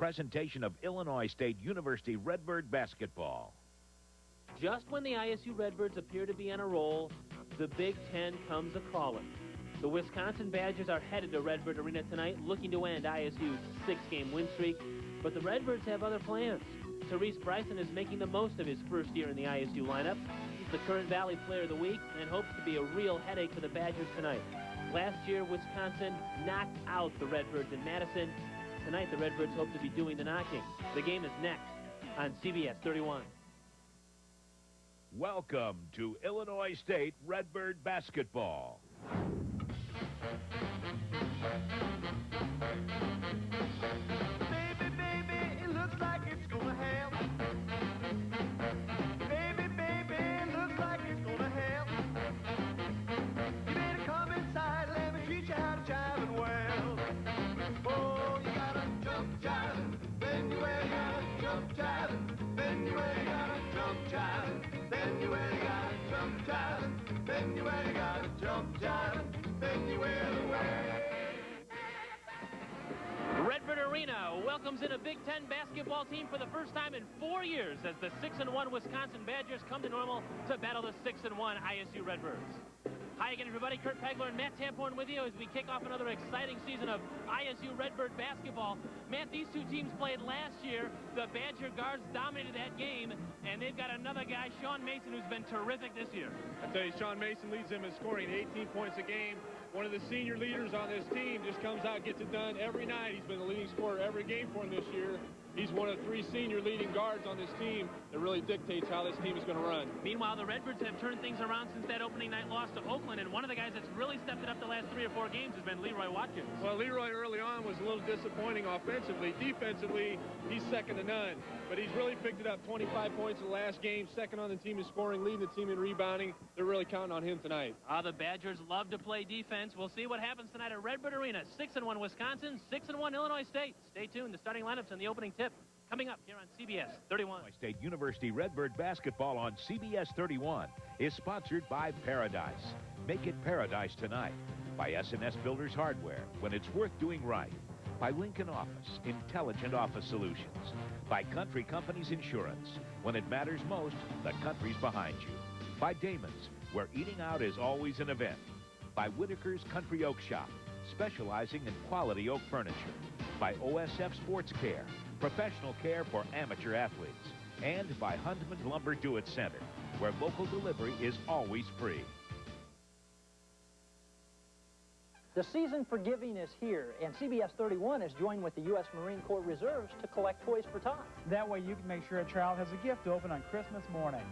Presentation of Illinois State University Redbird basketball. Just when the ISU Redbirds appear to be on a roll, the Big Ten comes a-calling. The Wisconsin Badgers are headed to Redbird Arena tonight, looking to end ISU's 6-game win streak. But the Redbirds have other plans. Therese Bryson is making the most of his first year in the ISU lineup. He's the current Valley Player of the Week and hopes to be a real headache for the Badgers tonight. Last year, Wisconsin knocked out the Redbirds in Madison. Tonight, the Redbirds hope to be doing the knocking. The game is next on CBS 31. Welcome to Illinois State Redbird basketball. Baby, baby, it looks like it's gonna help. Baby, baby, it looks like it's gonna help. You better come inside, let me teach you how to jive and well. Oh, you gotta jump jiving, then you wear, you gotta jump jiving, then you wear, you gotta jump jiving, then you wear, you gotta jump jiving, then you wear, you gotta jump jiving, then you wear the wear. Redbird Arena welcomes in a Big Ten basketball team for the first time in 4 years as the 6-1 Wisconsin Badgers come to Normal to battle the 6-1 ISU Redbirds. Hi again, everybody. Kurt Pegler and Matt Tamporn with you as we kick off another exciting season of ISU Redbird basketball. Matt, these two teams played last year. The Badger guards dominated that game, and they've got another guy, Sean Mason, who's been terrific this year. I tell you, Sean Mason leads them in scoring 18 points a game. One of the senior leaders on this team just comes out, gets it done every night. He's been the leading scorer every game for him this year. He's one of 3 senior leading guards on this team that really dictates how this team is going to run. Meanwhile, the Redbirds have turned things around since that opening night loss to Oakland, and one of the guys that's really stepped it up the last 3 or 4 games has been Leroy Watkins. Well, Leroy early on was a little disappointing offensively. Defensively, he's second to none. But he's really picked it up. 25 points in the last game, second on the team in scoring, leading the team in rebounding. They're really counting on him tonight. The Badgers love to play defense. We'll see what happens tonight at Redbird Arena. 6-1 Wisconsin, 6-1 Illinois State. Stay tuned. The starting lineups and the opening tip coming up here on CBS 31. Illinois State University Redbird basketball on CBS 31 is sponsored by Paradise. Make it Paradise tonight. By S&S Builders Hardware, when it's worth doing right. By Lincoln Office, intelligent office solutions. By Country Companies Insurance. When it matters most, the country's behind you. By Damon's, where eating out is always an event. By Whitaker's Country Oak Shop, specializing in quality oak furniture. By OSF Sports Care, professional care for amateur athletes. And by Hundman Lumber Do-It Center, where local delivery is always free. The season for giving is here, and CBS 31 has joined with the U.S. Marine Corps Reserves to collect toys for tots. That way you can make sure a child has a gift to open on Christmas morning.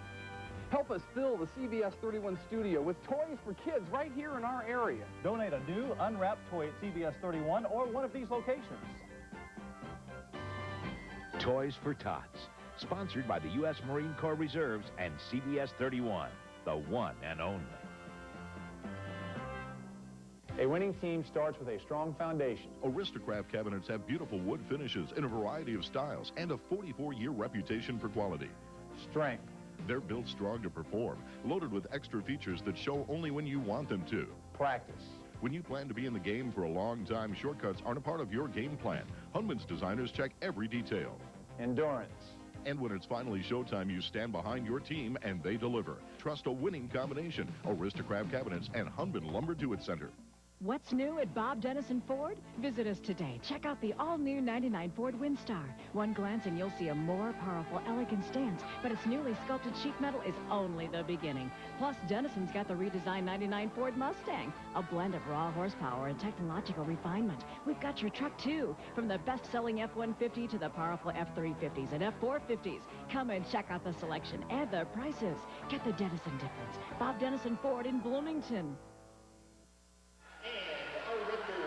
Help us fill the CBS 31 studio with toys for kids right here in our area. Donate a new unwrapped toy at CBS 31 or one of these locations. Toys for Tots, sponsored by the U.S. Marine Corps Reserves and CBS 31, the one and only. A winning team starts with a strong foundation. Aristocrat cabinets have beautiful wood finishes in a variety of styles and a 44-year reputation for quality. Strength. They're built strong to perform, loaded with extra features that show only when you want them to. Practice. When you plan to be in the game for a long time, shortcuts aren't a part of your game plan. Hundman's designers check every detail. Endurance. And when it's finally showtime, you stand behind your team and they deliver. Trust a winning combination. Aristocrat Cabinets and Hundman Lumber Do-It Center. What's new at Bob Dennison Ford? Visit us today. Check out the all-new 99 Ford Windstar. One glance and you'll see a more powerful, elegant stance, but its newly sculpted sheet metal is only the beginning. Plus, Dennison's got the redesigned 99 Ford Mustang, a blend of raw horsepower and technological refinement. We've got your truck, too, from the best-selling F-150 to the powerful F-350s and F-450s. Come and check out the selection and the prices. Get the Dennison difference. Bob Dennison Ford in Bloomington.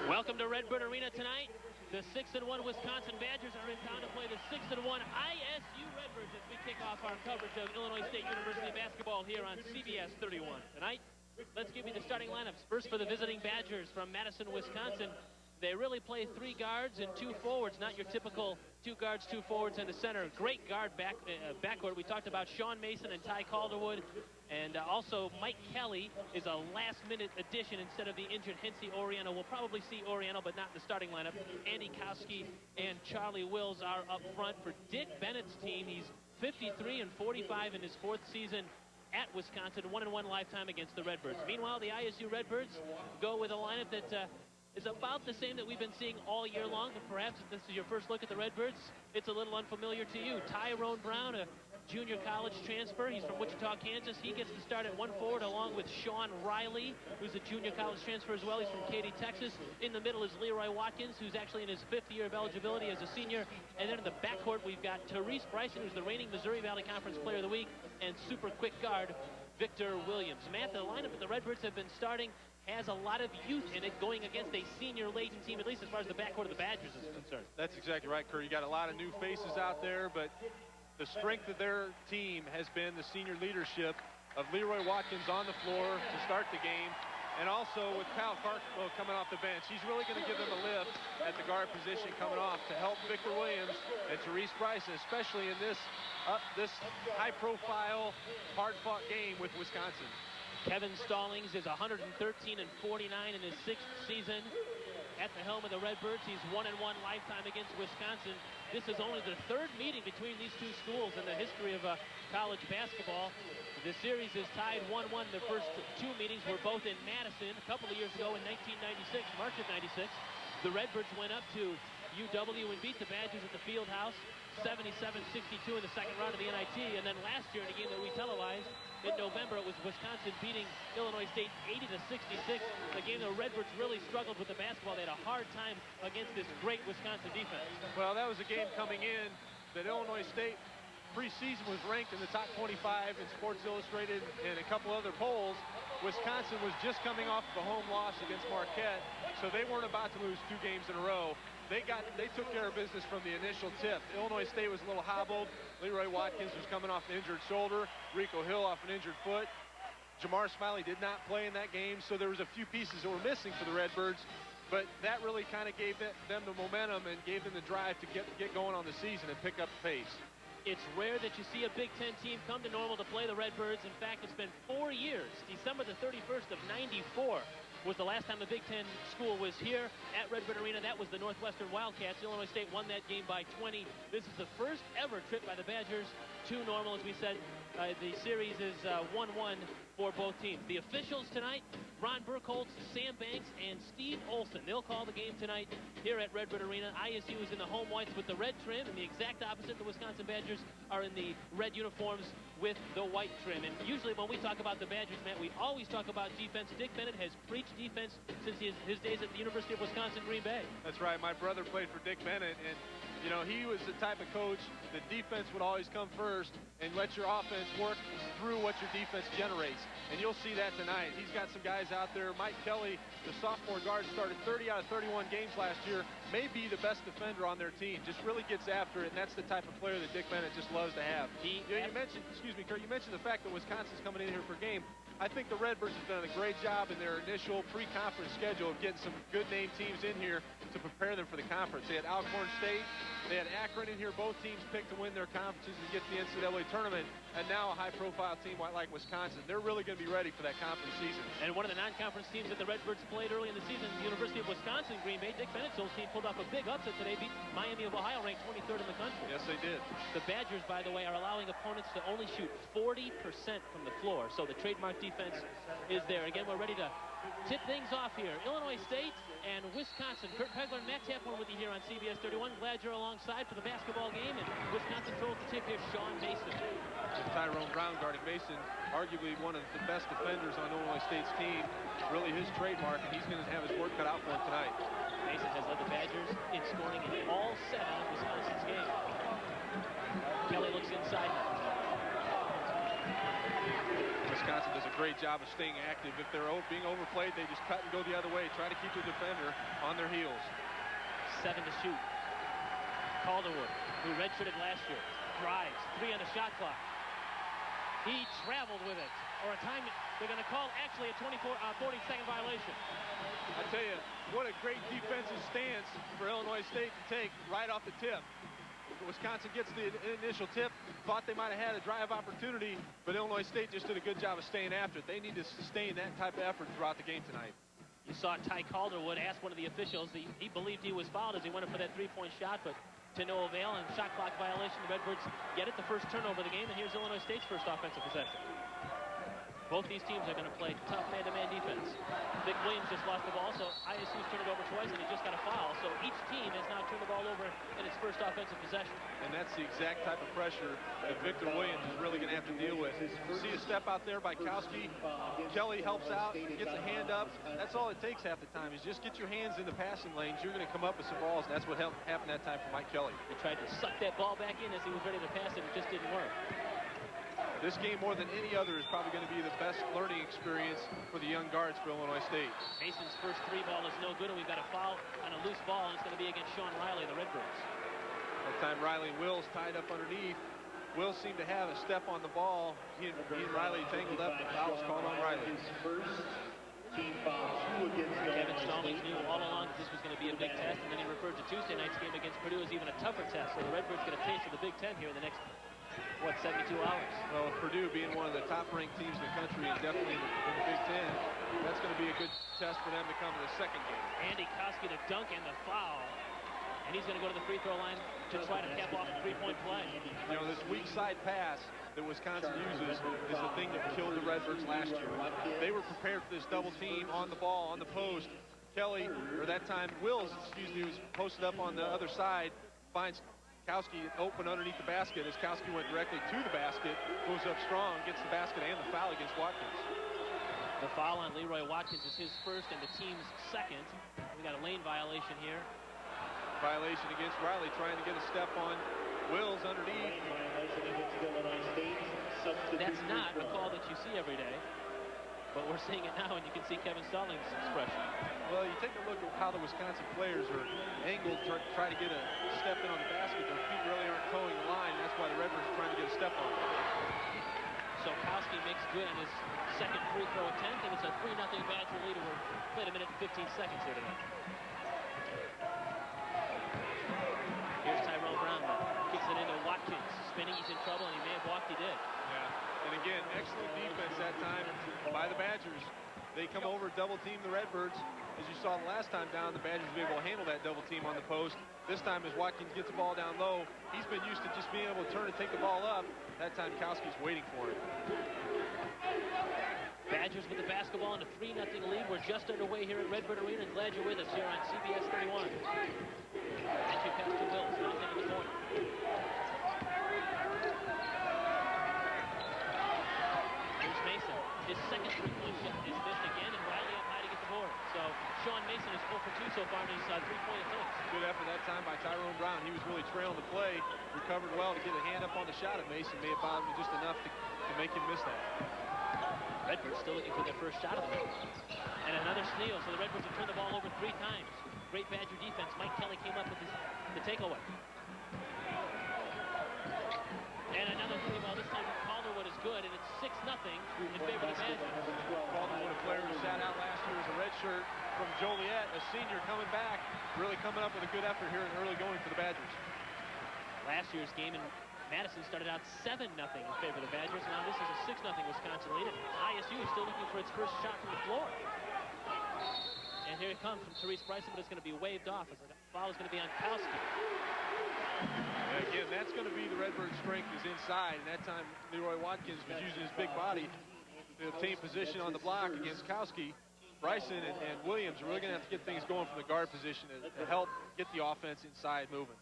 Welcome to Redbird Arena tonight. The 6-1 Wisconsin Badgers are in town to play the 6-1 ISU Redbirds as we kick off our coverage of Illinois State University basketball here on CBS 31. Tonight, let's give you the starting lineups. First for the visiting Badgers from Madison, Wisconsin. They really play 3 guards and 2 forwards, not your typical 2 guards, 2 forwards, and a center. Great guard backcourt. We talked about Sean Mason and Ty Calderwood. And also Mike Kelly is a last-minute addition instead of the injured Hensy Oriano. We'll probably see Oriano, but not in the starting lineup. Andy Kowski and Charlie Wills are up front for Dick Bennett's team. He's 53 and 45 in his 4th season at Wisconsin, 1-1 lifetime against the Redbirds. Meanwhile, the ISU Redbirds go with a lineup that is about the same that we've been seeing all year long, but perhaps if this is your first look at the Redbirds, it's a little unfamiliar to you. Tyrone Brown, a junior college transfer. He's from Wichita, Kansas. He gets to start at 1 forward along with Sean Riley, who's a junior college transfer as well. He's from Katy, Texas. In the middle is Leroy Watkins, who's actually in his 5th year of eligibility as a senior. And then in the backcourt, we've got Therese Bryson, who's the reigning Missouri Valley Conference Player of the Week, and super quick guard Victor Williams. Matt, the lineup that the Redbirds have been starting has a lot of youth in it going against a senior-laden team, at least as far as the backcourt of the Badgers is concerned. That's exactly right, Kurt. You got a lot of new faces out there, but the strength of their team has been the senior leadership of Leroy Watkins on the floor to start the game, and also with Kyle Carklow coming off the bench. He's really going to give them a lift at the guard position coming off to help Victor Williams and Therese Bryson, especially in this high-profile, hard-fought game with Wisconsin. Kevin Stallings is 113 and 49 in his 6th season at the helm of the Redbirds. He's 1-1 lifetime against Wisconsin. This is only the 3rd meeting between these 2 schools in the history of college basketball. The series is tied 1-1. The first 2 meetings were both in Madison a couple of years ago in 1996, March of 96. The Redbirds went up to UW and beat the Badgers at the Field House 77-62 in the 2nd round of the NIT. And then last year in a game that we televised in November, it was Wisconsin beating Illinois State 80-66. The game the Redbirds really struggled with the basketball. They had a hard time against this great Wisconsin defense. Well, that was a game coming in that Illinois State preseason was ranked in the top 25 in Sports Illustrated and a couple other polls. Wisconsin was just coming off of a home loss against Marquette, so they weren't about to lose 2 games in a row. They took care of business from the initial tip. Illinois State was a little hobbled. Leroy Watkins was coming off an injured shoulder. Rico Hill off an injured foot. Jamar Smiley did not play in that game, so there was a few pieces that were missing for the Redbirds. But that really kind of gave them the momentum and gave them the drive to get going on the season and pick up the pace. It's rare that you see a Big Ten team come to Normal to play the Redbirds. In fact, it's been 4 years. December the 31st of '94 was the last time the Big Ten school was here at Redbird Arena. That was the Northwestern Wildcats. Illinois State won that game by 20. This is the first ever trip by the Badgers to Normal. As we said, the series is 1-1 for both teams. The officials tonight, Ron Burkholz, Sam Banks, and Steve Olson. They'll call the game tonight here at Redbird Arena. ISU is in the home whites with the red trim, and the exact opposite, the Wisconsin Badgers are in the red uniforms with the white trim. And usually when we talk about the Badgers, Matt, we always talk about defense. Dick Bennett has preached defense since his days at the University of Wisconsin Green Bay. That's right. My brother played for Dick Bennett, and you know, he was the type of coach that defense would always come first and let your offense work through what your defense generates. And you'll see that tonight. He's got some guys out there. Mike Kelly, the sophomore guard, started 30 out of 31 games last year, may be the best defender on their team. Just really gets after it, and that's the type of player that Dick Bennett just loves to have. You mentioned, excuse me, Kurt, you mentioned the fact that Wisconsin's coming in here for a game. I think the Redbirds have done a great job in their initial pre-conference schedule of getting some good name teams in here to prepare them for the conference. They had Alcorn State, they had Akron in here. Both teams picked to win their conferences and get to the NCAA tournament, and now a high-profile team like Wisconsin. They're really going to be ready for that conference season. And one of the non-conference teams that the Redbirds played early in the season, the University of Wisconsin Green Bay, Dick Bennett's old team pulled off a big upset today, beat Miami of Ohio, ranked 23rd in the country. Yes, they did. The Badgers, by the way, are allowing opponents to only shoot 40% from the floor, so the trademark defense is there. Again, we're ready to tip things off here. Illinois State and Wisconsin. Kurt Pegler and Matt Taplin with you here on CBS 31. Glad you're alongside for the basketball game. And Wisconsin throws the tip here, Sean Mason. And Tyrone Brown guarding Mason, arguably one of the best defenders on Illinois State's team. Really his trademark, and he's going to have his work cut out for him tonight. Mason has led the Badgers in scoring in all 7 of Wisconsin's games. Kelly looks inside. Wisconsin does a great job of staying active. If they're being overplayed, they just cut and go the other way, try to keep the defender on their heels. 7 to shoot. Calderwood, who redshirted last year, drives. 3 on the shot clock. He traveled with it. or a time. They're going to call actually a 40-second violation. I tell you, what a great defensive stance for Illinois State to take right off the tip. Wisconsin gets the initial tip, thought they might have had a drive opportunity, but Illinois State just did a good job of staying after it. They need to sustain that type of effort throughout the game tonight. You saw Ty Calderwood ask one of the officials. He believed he was fouled as he went up for that three-point shot, but to no avail, and shot clock violation. The Redbirds get it, the first turnover of the game, and here's Illinois State's first offensive possession. Both these teams are going to play tough man-to-man defense. Vic Williams just lost the ball, so ISU's turned it over twice, and he just got a foul. So each team has now turned the ball over in its first offensive possession. And that's the exact type of pressure that Victor Williams is really going to have to deal with. See a step out there by Kowski. Kelly helps out, gets a hand up. That's all it takes half the time is just get your hands in the passing lanes. You're going to come up with some balls, and that's what happened that time for Mike Kelly. He tried to suck that ball back in as he was ready to pass it. It just didn't work. This game, more than any other, is probably going to be the best learning experience for the young guards for Illinois State. Mason's first three ball is no good, and we've got a foul on a loose ball, and it's going to be against Sean Riley, the Redbirds. That time Riley and Wills tied up underneath. Wills seemed to have a step on the ball. He and Riley tangled up, and the foul was called on Riley. Kevin Stallings knew all along that this was going to be a big test, and then he referred to Tuesday night's game against Purdue as even a tougher test. So the Redbirds get a taste of the Big Ten here in the next 72 hours. Well, Purdue being one of the top-ranked teams in the country and definitely in the Big Ten, that's going to be a good test for them to come to the second game. Andy Kowski, the dunk and the foul. And he's going to go to the free throw line to try to cap off a three-point play. You know, this weak side pass that Wisconsin uses is the thing that killed the Redbirds last year. They were prepared for this double team on the ball, on the post. Kelly, or that time Wills, was posted up on the other side, finds Kowski open underneath the basket as Kowski went directly to the basket, goes up strong, gets the basket and the foul against Watkins. The foul on Leroy Watkins is his first and the team's second. We got a lane violation here. Violation against Riley, trying to get a step on Wills underneath. That's not a call that you see every day, but we're seeing it now, and you can see Kevin Stallings' expression. Well, you take a look at how the Wisconsin players are angled to try to get a step in on the basket. Their feet really aren't towing the line. That's why the Redbirds are trying to get a step on. So Kowski makes good on his second free throw attempt, and it's a 3-0 Badger lead. We're played a minute and 15 seconds here tonight. Here's Tyrone Brown, kicks it into Watkins. Spinning, he's in trouble, and he may have walked, he did. Yeah, and again, excellent defense that time by the Badgers. They come over, double team the Redbirds. As you saw the last time down, the Badgers were able to handle that double team on the post. This time as Watkins gets the ball down low, he's been used to just being able to turn and take the ball up. That time Kowski's waiting for it. Badgers with the basketball and a 3-0 lead. We're just underway here at Redbird Arena. Glad you're with us here on CBS 31. Entry pass to Wills, nothing in the corner. Here's Mason. His second three-point shot is missed again, and Riley up high to get the board. So Sean Mason is 0 for 2 so far in his three-point attempts. Good effort that time by Tyrone Brown. He was really trailing the play, recovered well to get a hand up on the shot at Mason. May have bothered him just enough to make him miss that. Redbirds still looking for their first shot of the night. And another steal, so the Redbirds have turned the ball over 3 times. Great Badger defense. Mike Kelly came up with the takeaway. And another three ball, this time from Calderwood is good, and it's 6-0 in favor of the Badgers. Calderwood, a player who sat out last year as a redshirt from Joliet, a senior coming back, really coming up with a good effort here in early going for the Badgers. Last year's game in Madison started out 7-0 in favor of the Badgers. Now this is a 6-0 Wisconsin lead, and ISU is still looking for its first shot from the floor. And here it comes from Therese Bryson, but it's going to be waved off as the foul is going to be on Kowski. And again, that's going to be the Redbird strength is inside, and that time Leroy Watkins was using his big body to obtain position on the block against Kowski. Bryson and Williams are really going to have to get things going from the guard position to help get the offense inside moving.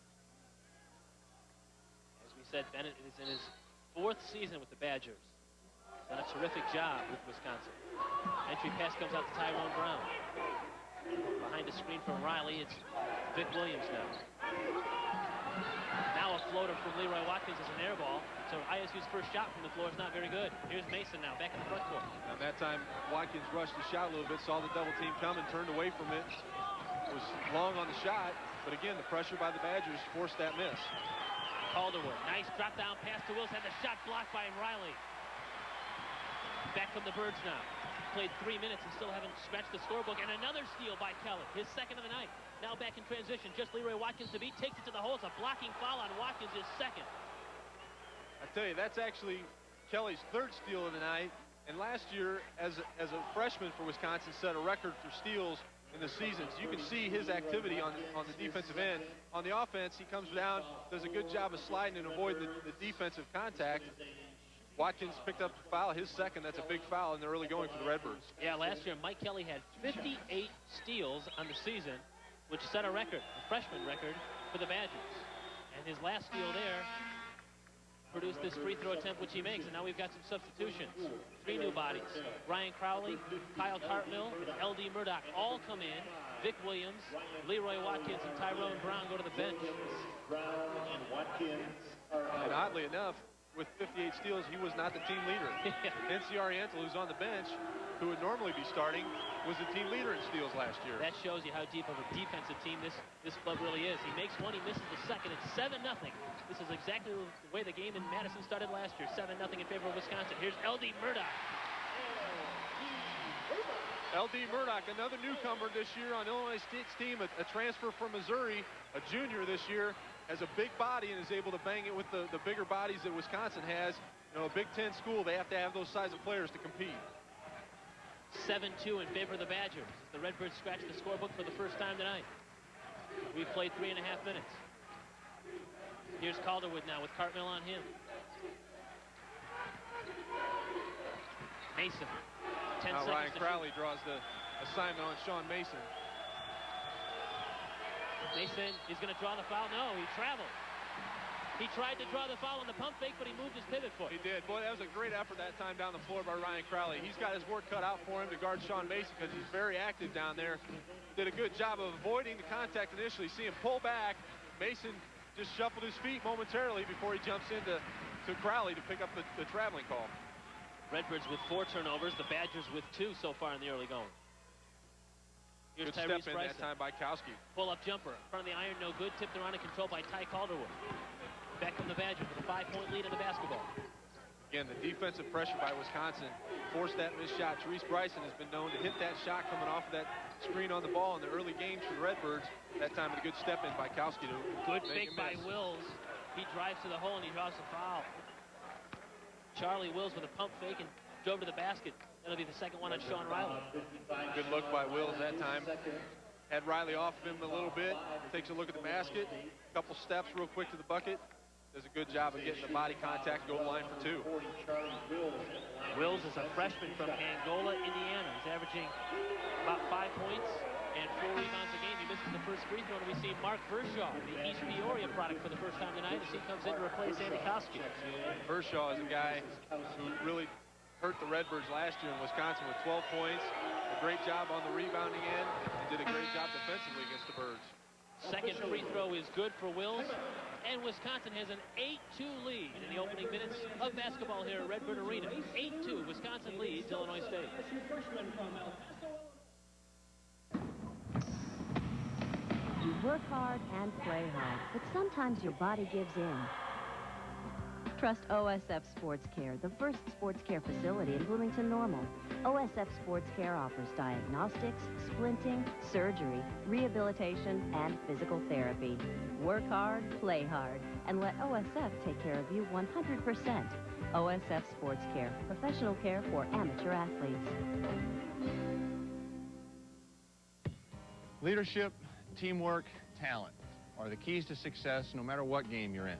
As we said, Bennett is in his 4th season with the Badgers. Done a terrific job with Wisconsin. Entry pass comes out to Tyrone Brown. Behind the screen from Riley, it's Vic Williams now. Now a floater from Leroy Watkins is an air ball. So ISU's first shot from the floor is not very good. Here's Mason now, back in the front court. And that time, Watkins rushed the shot a little bit, saw the double team coming, turned away from it. Was long on the shot, but again, the pressure by the Badgers forced that miss. Calderwood, nice drop down pass to Wills, and the shot blocked by Riley. Back from the Birds now. Played 3 minutes and still haven't scratched the scorebook. And another steal by Kelly, his second of the night. Now back in transition, just Leroy Watkins to beat, takes it to the hole. It's a blocking foul on Watkins, his second. I tell you, that's actually Kelly's third steal of the night. And last year, as a freshman for Wisconsin, set a record for steals in the season. So you can see his activity on the defensive end. On the offense, he comes down, does a good job of sliding and avoiding the defensive contact. Watkins picked up the foul, his second. That's a big foul in the early going for the Redbirds. Yeah, last year Mike Kelly had 58 steals on the season, which set a record, a freshman record, for the Badgers. And his last steal there produced this free throw attempt, which he makes. And now we've got some substitutions. 3 new bodies. Ryan Crowley, Kyle Cartmill, and L.D. Murdoch all come in. Vic Williams, Leroy Watkins, and Tyrone Brown go to the bench. And oddly enough, with 58 steals, he was not the team leader. NC Oriental, who's on the bench, who would normally be starting, was the team leader in steals last year. That shows you how deep of a defensive team this club really is. He makes one, he misses the second. It's 7-0. This is exactly the way the game in Madison started last year. 7-0 in favor of Wisconsin. Here's L.D. Murdoch. L.D. Murdoch, another newcomer this year on Illinois State's team, a transfer from Missouri, a junior this year, has a big body and is able to bang it with the bigger bodies that Wisconsin has. You know, a Big Ten school, they have to have those size of players to compete. 7-2 in favor of the Badgers. The Redbirds scratched the scorebook for the first time tonight. We've played 3.5 minutes. Here's Calderwood now with Cartmill on him. Mason. 10 now seconds Ryan Crowley draws the assignment on Sean Mason. Mason is going to draw the foul. No, he traveled. He tried to draw the foul on the pump fake, but he moved his pivot foot. He did. Boy, that was a great effort that time down the floor by Ryan Crowley. He's got his work cut out for him to guard Sean Mason because he's very active down there. Did a good job of avoiding the contact initially. See him pull back. Mason just shuffled his feet momentarily before he jumps into Crowley to pick up the traveling call. Redbirds with 4 turnovers. The Badgers with 2 so far in the early going. Here's Good step in that time by Kowski. Pull-up jumper. In front of the iron, no good. Tipped around and controlled by Ty Calderwood. Back from the Badgers with a 5-point lead in the basketball. Again, the defensive pressure by Wisconsin forced that missed shot. Therese Bryson has been known to hit that shot coming off of that screen on the ball in the early games for the Redbirds. That time, a good step in by Kowski to good fake by Wills. He drives to the hole and he draws a foul. Charlie Wills with a pump fake and drove to the basket. That'll be the second one on Sean Riley. Good look by Wills that time. Had Riley off of him a little bit. Takes a look at the basket. A couple steps real quick to the bucket. Does a good job of getting the body contact, goal line for 2. Wills is a freshman from Angola, Indiana. He's averaging about 5 points and 4 rebounds a game. He misses the first free throw, and we see Mark Vershaw, the East Peoria product, for the first time tonight as he comes in to replace Andy Kowski. Vershaw is a guy who really hurt the Redbirds last year in Wisconsin with 12 points. A great job on the rebounding end and did a great job defensively against the Birds. Second free throw is good for Wills. And Wisconsin has an 8-2 lead in the opening minutes of basketball here at Redbird Arena. 8-2, Wisconsin leads Illinois State. You work hard and play hard, but sometimes your body gives in. Trust OSF Sports Care, the first sports care facility in Bloomington Normal. OSF Sports Care offers diagnostics, splinting, surgery, rehabilitation, and physical therapy. Work hard, play hard, and let OSF take care of you 100%. OSF Sports Care, professional care for amateur athletes. Leadership, teamwork, talent are the keys to success no matter what game you're in.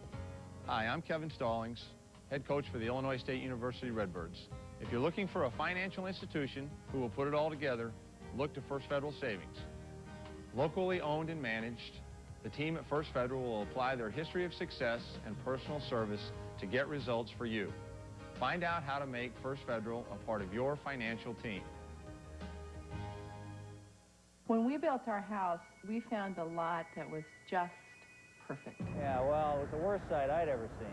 Hi, I'm Kevin Stallings, head coach for the Illinois State University Redbirds. If you're looking for a financial institution who will put it all together, look to First Federal Savings. Locally owned and managed, the team at First Federal will apply their history of success and personal service to get results for you. Find out how to make First Federal a part of your financial team. When we built our house, we found a lot that was just perfect. Yeah, well, it was the worst sight I'd ever seen.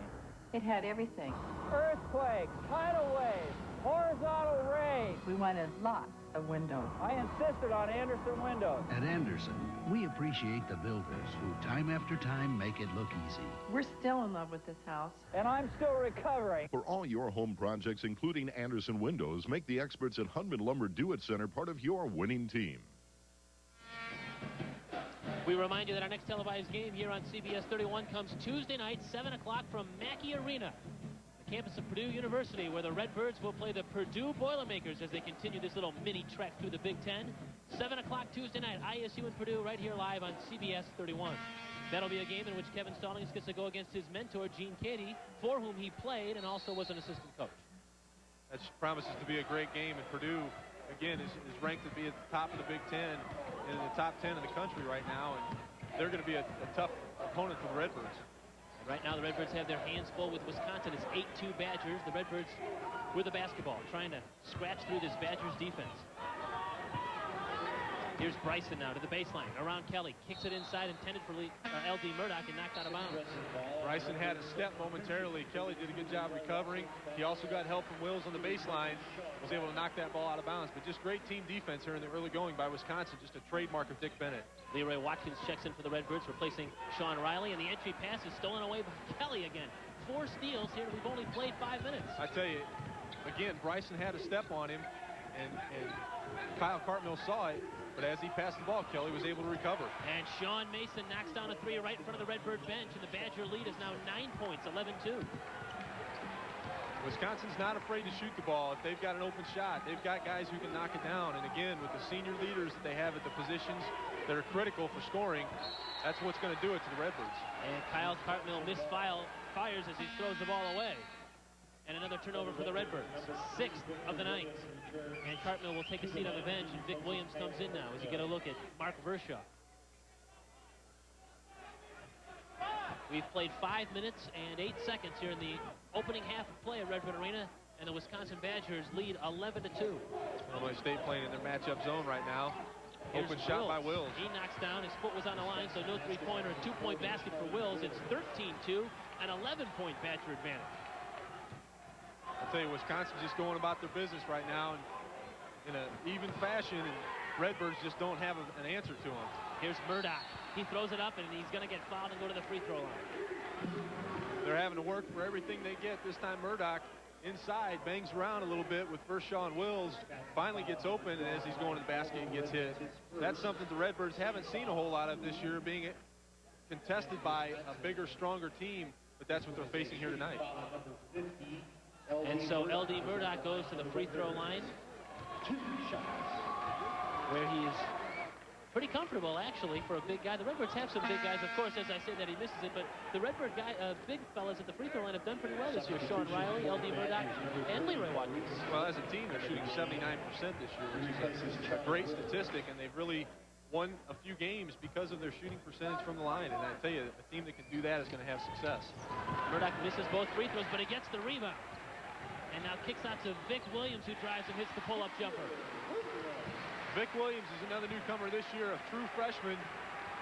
It had everything. Earthquakes, tidal waves, Horizontal raise. We wanted lots of windows. I insisted on Anderson windows. At Anderson, we appreciate the builders who time after time make it look easy. We're still in love with this house. And I'm still recovering. For all your home projects, including Anderson windows, make the experts at Hundman Lumber Do-It Center part of your winning team. We remind you that our next televised game here on CBS 31 comes Tuesday night, 7 o'clock from Mackey Arena, the campus of Purdue University, where the Redbirds will play the Purdue Boilermakers as they continue this little mini trek through the Big Ten. 7 o'clock Tuesday night, ISU and Purdue right here live on CBS 31. That'll be a game in which Kevin Stallings gets to go against his mentor, Gene Cady, for whom he played and also was an assistant coach. That promises to be a great game, and Purdue, again, is ranked to be at the top of the Big Ten and in the top 10 of the country right now, and they're going to be a tough opponent for the Redbirds. Right now, the Redbirds have their hands full with Wisconsin. It's 8-2 Badgers. The Redbirds with the basketball, trying to scratch through this Badgers defense. Here's Bryson now to the baseline. Around Kelly. Kicks it inside, intended for L.D. Murdoch, and knocked out of bounds. Bryson had a step momentarily. Kelly did a good job recovering. He also got help from Wills on the baseline. Was able to knock that ball out of bounds. But just great team defense here in the early going by Wisconsin. Just a trademark of Dick Bennett. Leroy Watkins checks in for the Redbirds, replacing Sean Riley. And the entry pass is stolen away by Kelly again. 4 steals here. We've only played 5 minutes. I tell you, again, Bryson had a step on him. And Kyle Cartmill saw it. But as he passed the ball, Kelly was able to recover. And Sean Mason knocks down a 3 right in front of the Redbird bench, and the Badger lead is now 9 points, 11-2. Wisconsin's not afraid to shoot the ball. If they've got an open shot, they've got guys who can knock it down. And again, with the senior leaders that they have at the positions that are critical for scoring, that's what's going to do it to the Redbirds. And Kyle Cartmill fires as he throws the ball away. And another turnover for the Redbirds, 6th of the night. And Cartmill will take a seat on the bench, and Vic Williams comes in now as you get a look at Mark Vershaw. We've played 5 minutes and 8 seconds here in the opening half of play at Redbird Arena, and the Wisconsin Badgers lead 11-2. Illinois State playing in their matchup zone right now. Here's Open shot by Wills. He knocks down. His foot was on the line, so no three-pointer. A 2-point basket for Wills. It's 13-2, an 11-point Badger advantage. I'll tell you, Wisconsin's just going about their business right now in an even fashion, and Redbirds just don't have an answer to them. Here's Murdoch. He throws it up, and he's going to get fouled and go to the free throw line. They're having to work for everything they get. This time Murdoch inside, bangs around a little bit with Vershaw and Wills, finally gets open, and as he's going to the basket and gets hit. That's something the Redbirds haven't seen a whole lot of this year, being contested by a bigger, stronger team, but that's what they're facing here tonight. And so L.D. Murdoch goes to the free throw line, where he is pretty comfortable, actually, for a big guy. The Redbirds have some big guys, of course, as I say that he misses it, but the Redbird big fellas at the free throw line have done pretty well this year. Sean Riley, L.D. Murdoch, and Leroy Watkins. Well, as a team, they're shooting 79% this year, which is a great statistic, and they've really won a few games because of their shooting percentage from the line. And I tell you, a team that can do that is going to have success. Murdoch misses both free throws, but he gets the rebound. And now kicks out to Vic Williams, who drives and hits the pull-up jumper. Vic Williams is another newcomer this year, a true freshman,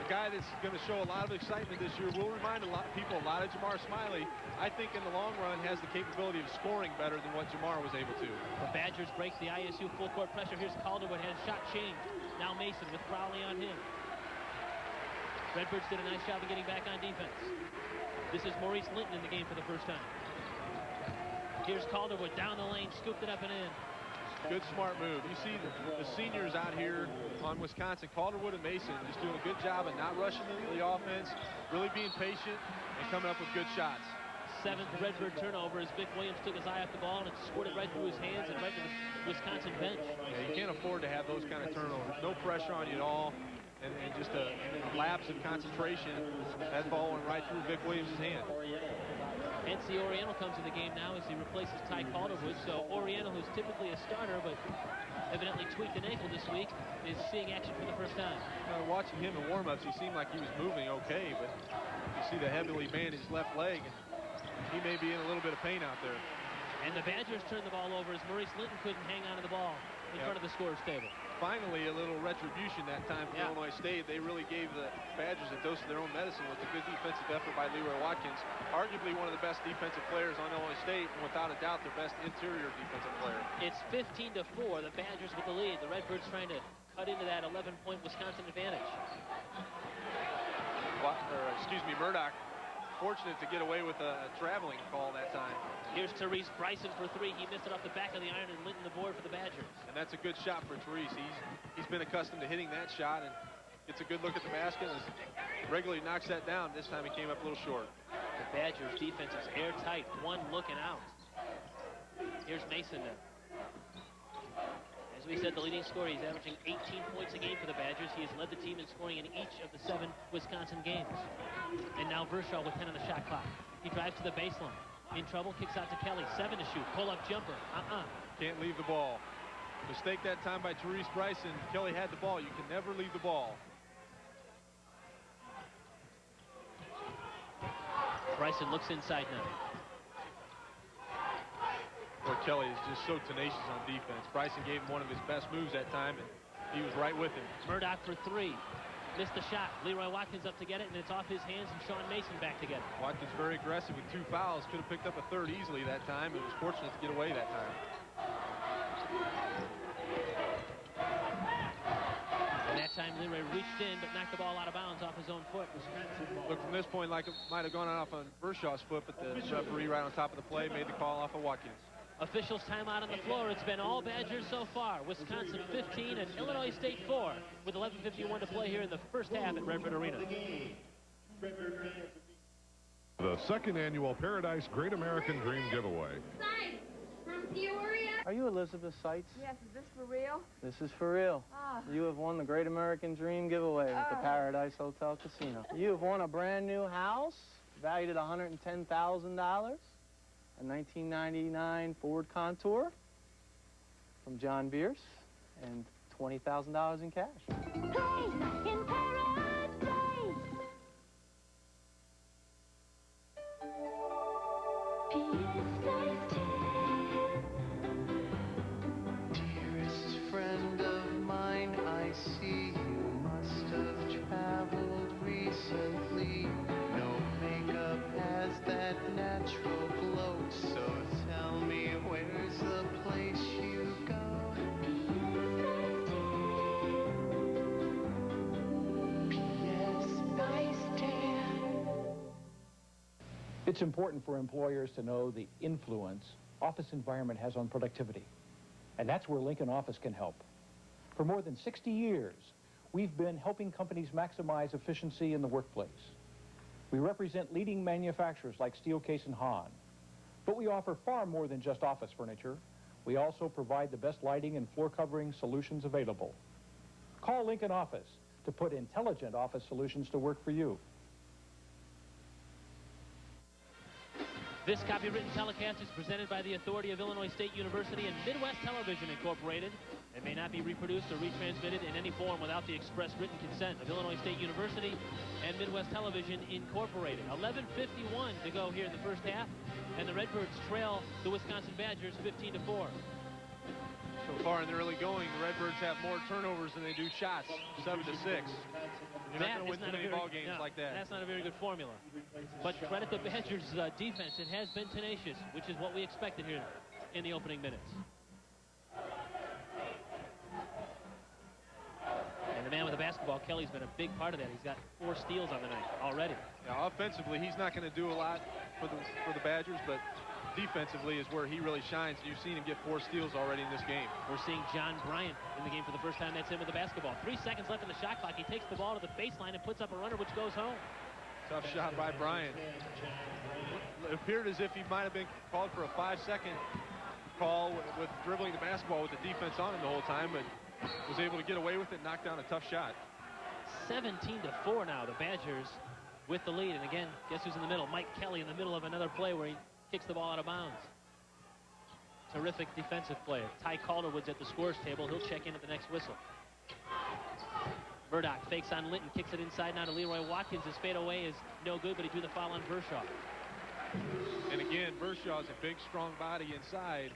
a guy that's going to show a lot of excitement this year. Will remind a lot of people, a lot of Jamar Smiley. I think in the long run has the capability of scoring better than what Jamar was able to. The Badgers break the ISU full court pressure. Here's Calderwood, has shot changed. Now Mason with Crowley on him. Redbirds did a nice job of getting back on defense. This is Maurice Linton in the game for the first time. Here's Calderwood down the lane, scooped it up and in. Good, smart move. You see the seniors out here on Wisconsin, Calderwood and Mason, just doing a good job of not rushing into the offense, really being patient, and coming up with good shots. 7th Redbird turnover as Vic Williams took his eye off the ball and it squirted right through his hands and right to the Wisconsin bench. Yeah, you can't afford to have those kind of turnovers. No pressure on you at all, and just a lapse of concentration. That ball went right through Vic Williams' hand. NC Oriental comes in the game now as he replaces Ty Calderwood. So Oriental, who's typically a starter but evidently tweaked an ankle this week, is seeing action for the first time. Watching him in warm-ups, he seemed like he was moving okay, but you see the heavily bandaged left leg, and he may be in a little bit of pain out there. And the Badgers turn the ball over as Maurice Linton couldn't hang on to the ball in front of the scorer's table. finally a little retribution that time for Illinois State. They really gave the Badgers a dose of their own medicine with a good defensive effort by Leroy Watkins, arguably one of the best defensive players on Illinois State, and without a doubt their best interior defensive player. It's 15-4, the Badgers with the lead. The Redbirds trying to cut into that 11-point Wisconsin advantage. Murdoch fortunate to get away with a traveling call that time. Here's Therese Bryson for three. He missed it off the back of the iron and lit in the board for the Badgers. And that's a good shot for Therese. He's been accustomed to hitting that shot and gets a good look at the basket and regularly knocks that down. This time he came up a little short. The Badgers defense is airtight. One looking out. Here's Mason now. As we said, the leading scorer, he's averaging 18 points a game for the Badgers. He has led the team in scoring in each of the 7 Wisconsin games. And now Vershaw with 10 on the shot clock. He drives to the baseline. In trouble, kicks out to Kelly. 7 to shoot. Pull-up jumper. Can't leave the ball. Mistake that time by Therese Bryson. Kelly had the ball. You can never leave the ball. Bryson looks inside now. Boy, Kelly is just so tenacious on defense. Bryson gave him one of his best moves that time, and he was right with him. Murdoch for 3. Missed the shot. Leroy Watkins up to get it, and it's off his hands, and Sean Mason back to get it. Watkins very aggressive with 2 fouls. Could have picked up a third easily that time. It was fortunate to get away that time. And that time Leroy reached in, but knocked the ball out of bounds off his own foot. Looked from this point like it might have gone off on Vershaw's foot, but the referee right on top of the play made the call off of Watkins. Officials timeout on the floor. It's been all Badgers so far. Wisconsin 15 and Illinois State 4 with 11:51 to play here in the first half at Redbird Arena. The second annual Paradise Great American Dream Giveaway. From Peoria. Are you Elizabeth Seitz? Yes, is this for real? This is for real. Ah. You have won the Great American Dream Giveaway with the Paradise Hotel Casino. You have won a brand new house valued at $110,000. A 1999 Ford Contour from John Bierce, and $20,000 in cash. Hey, in paradise! Dearest friend of mine, I see you must have traveled recently. No makeup has that natural glow, so tell me where's the place you go? P.S. Nice Dan. It's important for employers to know the influence office environment has on productivity. And that's where Lincoln Office can help. For more than 60 years, we've been helping companies maximize efficiency in the workplace. We represent leading manufacturers like Steelcase and Hahn. But we offer far more than just office furniture. We also provide the best lighting and floor covering solutions available. Call Lincoln Office to put intelligent office solutions to work for you. This copywritten telecast is presented by the authority of Illinois State University and Midwest Television Incorporated. It may not be reproduced or retransmitted in any form without the express written consent of Illinois State University and Midwest Television Incorporated. 11:51 to go here in the first half, and the Redbirds trail the Wisconsin Badgers 15-4. So far in the early going, the Redbirds have more turnovers than they do shots, 7-6. You're not going to win too many ball games like that. That's not a very good formula. But credit the Badgers' defense. It has been tenacious, which is what we expected here in the opening minutes. And the man with the basketball, Kelly's been a big part of that. He's got 4 steals on the night already. Yeah, offensively, he's not going to do a lot for the Badgers, but defensively is where he really shines. You've seen him get 4 steals already in this game. We're seeing John Bryant in the game for the first time. That's him with the basketball. 3 seconds left in the shot clock. He takes the ball to the baseline and puts up a runner, which goes home. Tough shot by Bryant. It appeared as if he might have been called for a 5-second call with dribbling the basketball with the defense on him the whole time, but was able to get away with it, knock down a tough shot. 17-4 now. The Badgers with the lead. And again, guess who's in the middle? Mike Kelly in the middle of another play where he kicks the ball out of bounds. Terrific defensive play. Ty Calderwood's at the scores table. He'll check in at the next whistle. Murdoch fakes on Linton, kicks it inside now to Leroy Watkins. His fade away is no good, but he drew the foul on Vershaw. And again, Vershaw's a big, strong body inside.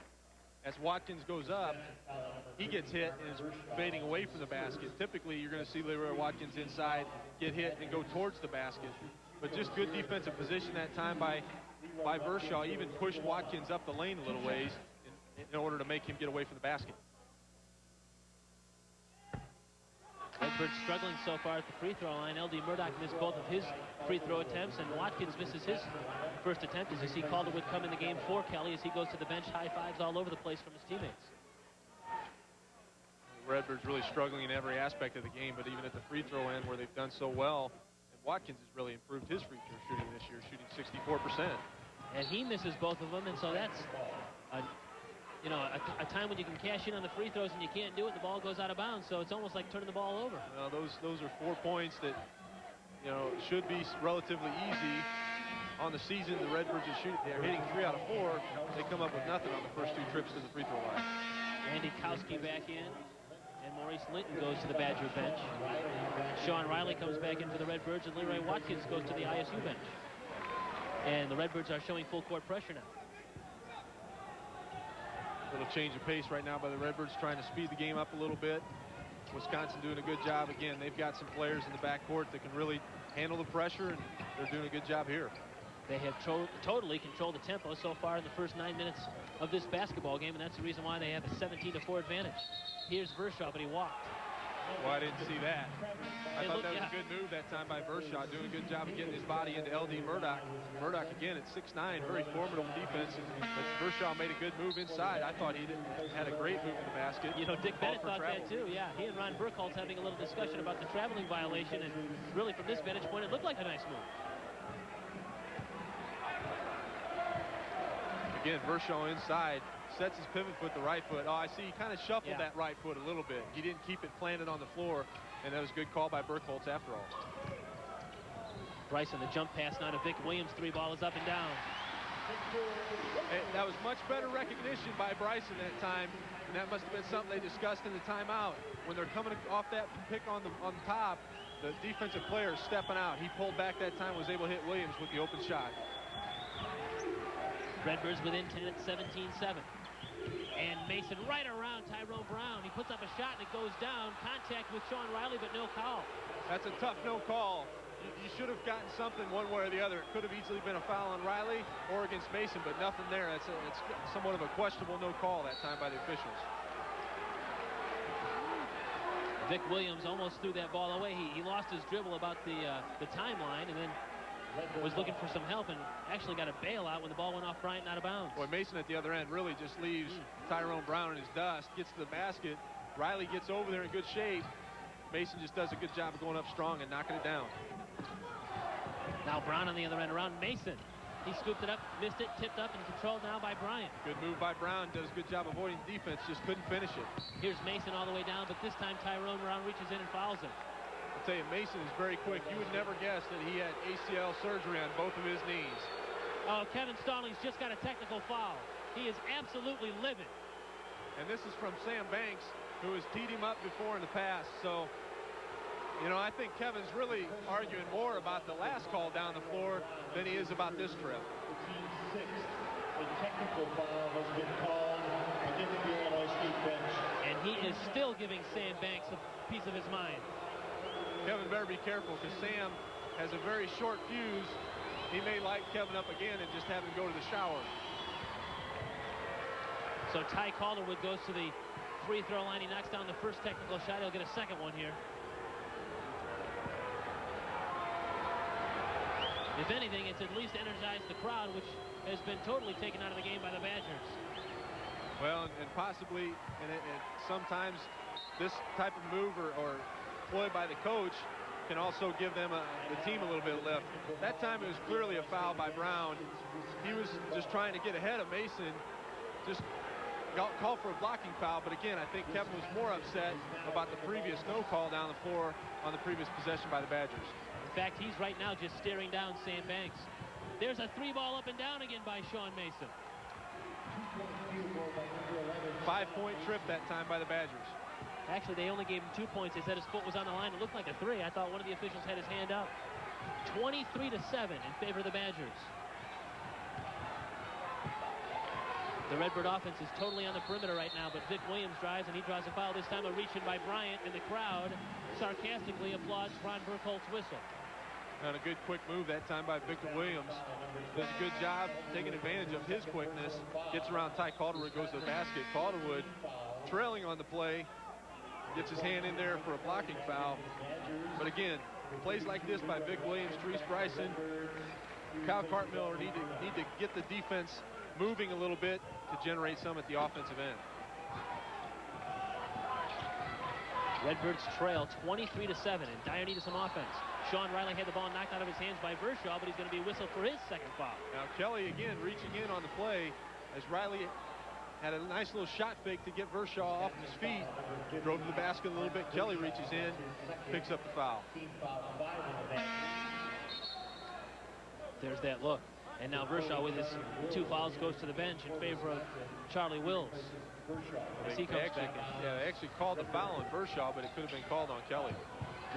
as Watkins goes up, he gets hit and is fading away from the basket. Typically, you're going to see Leroy Watkins inside, get hit, and go towards the basket. But just good defensive position that time by Vershaw. Even pushed Watkins up the lane a little ways in order to make him get away from the basket. Redbird struggling so far at the free throw line. L.D. Murdoch missed both of his free throw attempts, and Watkins misses his first attempt as you see Calderwood come in the game for Kelly as he goes to the bench. High fives all over the place from his teammates. Redbird's really struggling in every aspect of the game, but even at the free throw end where they've done so well, and Watkins has really improved his free throw shooting this year, shooting 64%. And he misses both of them, and so that's a time when you can cash in on the free throws and you can't do it, the ball goes out of bounds, so it's almost like turning the ball over. Well, those are 4 points that, should be relatively easy. On the season, the Redbirds they're hitting 3 out of 4. They come up with nothing on the first 2 trips to the free throw line. Andy Kowski back in, and Maurice Linton goes to the Badger bench. Sean Riley comes back in for the Redbirds, and Leroy Watkins goes to the ISU bench. And the Redbirds are showing full court pressure now. Little change of pace right now by the Redbirds, trying to speed the game up a little bit. Wisconsin doing a good job. Again, they've got some players in the backcourt that can really handle the pressure, and they're doing a good job here. They have totally controlled the tempo so far in the first 9 minutes of this basketball game, and that's the reason why they have a 17-4 advantage. Here's Vershaw, but he walked. Well, I didn't see that. I thought that was a good move that time by Vershaw, doing a good job of getting his body into L.D. Murdoch. Murdoch, again, at 6'9", very formidable defense. But Vershaw made a good move inside. I thought he had a great move in the basket. Dick Bennett thought that too, yeah. He and Ron Burkholz having a little discussion about the traveling violation, and really from this vantage point, it looked like a nice move. Again, Vershaw inside. Sets his pivot foot, the right foot. Oh, I see. He kind of shuffled that right foot a little bit. He didn't keep it planted on the floor, and that was a good call by Burkholz after all. Bryson, the jump pass now to Vic Williams. 3 ball is up and down. Hey, that was much better recognition by Bryson that time, and that must have been something they discussed in the timeout. When they're coming off that pick on the top, the defensive player is stepping out. He pulled back that time, was able to hit Williams with the open shot. Redbirds within 10 at 17-7. And Mason right around Tyrone Brown. He puts up a shot and it goes down. Contact with Sean Riley, but no call. That's a tough no call. You should have gotten something one way or the other. It could have easily been a foul on Riley or against Mason, but nothing there. It's somewhat of a questionable no call that time by the officials. Vic Williams almost threw that ball away. He lost his dribble about the timeline and then was looking for some help and actually got a bailout when the ball went off Bryant and out of bounds. Boy, Mason at the other end really just leaves Tyrone Brown in his dust, gets to the basket. Riley gets over there in good shape. Mason just does a good job of going up strong and knocking it down. Now Brown on the other end around Mason. He scooped it up, missed it, tipped up, and controlled now by Bryant. Good move by Brown, does a good job avoiding defense, just couldn't finish it. Here's Mason all the way down, but this time Tyrone Brown reaches in and fouls him. I'll tell you, Mason is very quick. You would never guess that he had ACL surgery on both of his knees. Oh, Kevin Stallings just got a technical foul. He is absolutely livid. And this is from Sam Banks, who has teed him up before in the past. So, I think Kevin's really arguing more about the last call down the floor than he is about this trip. A technical foul has been called against the Illinois State bench. And he is still giving Sam Banks a piece of his mind. Kevin better be careful because Sam has a very short fuse. He may light Kevin up again and just have him go to the shower. So Ty Calderwood goes to the free throw line. He knocks down the first technical shot. He'll get a second one here. If anything, it's at least energized the crowd, which has been totally taken out of the game by the Badgers. Well, and possibly, and sometimes this type of move or ploy by the coach can also give them the team a little bit of lift. That time it was clearly a foul by Brown. He was just trying to get ahead of Mason, just called for a blocking foul, but again, I think Kevin was more upset about the previous no call down the floor on the previous possession by the Badgers. In fact, he's right now just staring down Sam Banks. There's a 3-ball up and down again by Sean Mason. 5-point trip that time by the Badgers. Actually, they only gave him 2 points. They said his foot was on the line. It looked like a 3. I thought one of the officials had his hand up. 23-7 in favor of the Badgers. The Redbird offense is totally on the perimeter right now, but Vic Williams drives, and he draws a foul. This time a reach-in by Bryant, and the crowd sarcastically applauds Ron Burkholt's whistle. And a good quick move that time by Victor Williams. Does a good job taking advantage of his quickness. Gets around Ty Calderwood, goes to the basket. Calderwood trailing on the play. Gets his hand in there for a blocking foul. But again, plays like this by Vic Williams, Therese Bryson, Kyle Cartmiller need to get the defense moving a little bit to generate some at the offensive end. Redbirds trail 23-7, and Dyer needed some offense. Sean Riley had the ball knocked out of his hands by Vershaw, but he's going to be whistled for his second foul. Now Kelly again reaching in on the play as Riley had a nice little shot fake to get Vershaw off his feet. Drove to the basket a little bit. Kelly reaches in, picks up the foul. There's that look. And now Vershaw with his 2 fouls goes to the bench in favor of Charlie Wills. As he comes back in. Yeah, they actually called the foul on Vershaw, but it could have been called on Kelly.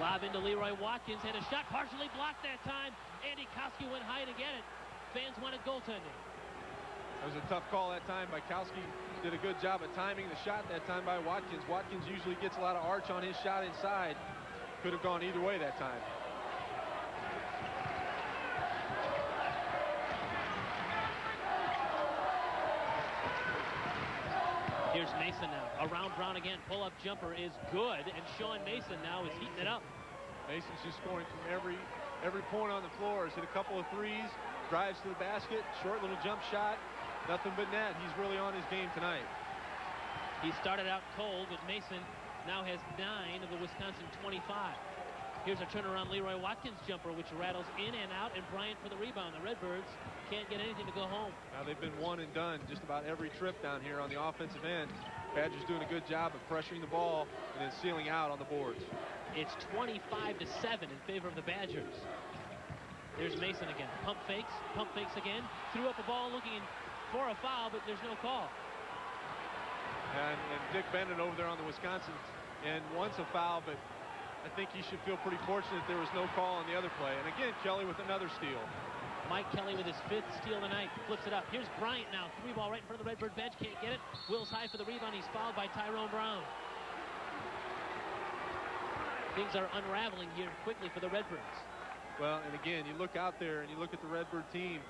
Lob into Leroy Watkins, had a shot partially blocked that time. Andy Kowski went high to get it. Fans wanted goaltending. It was a tough call that time by Kowski. Did a good job of timing the shot that time by Watkins. Watkins usually gets a lot of arch on his shot inside. Could have gone either way that time. Here's Mason now. Around Brown again. Pull-up jumper is good, and Sean Mason now is heating it up. Mason's just scoring from every point on the floor. Has hit a couple of threes, drives to the basket, short little jump shot. Nothing but net. He's really on his game tonight. He started out cold, but Mason now has 9 of the Wisconsin 25. Here's a turnaround Leroy Watkins jumper, which rattles in and out, and Bryant for the rebound. The Redbirds can't get anything to go home. Now they've been one and done just about every trip down here on the offensive end. Badgers doing a good job of pressuring the ball and then sealing out on the boards. It's 25-7 in favor of the Badgers. There's Mason again. Pump fakes again. Threw up a ball looking for a foul, but there's no call. And Dick Bennett over there on the Wisconsin end wants a foul, but I think he should feel pretty fortunate there was no call on the other play. And again, Kelly with another steal. Mike Kelly with his 5th steal tonight. Flips it up. Here's Bryant now. 3-ball right in front of the Redbird bench. Can't get it. Wills high for the rebound. He's fouled by Tyrone Brown. Things are unraveling here quickly for the Redbirds. Well, and again, you look out there and you look at the Redbird team.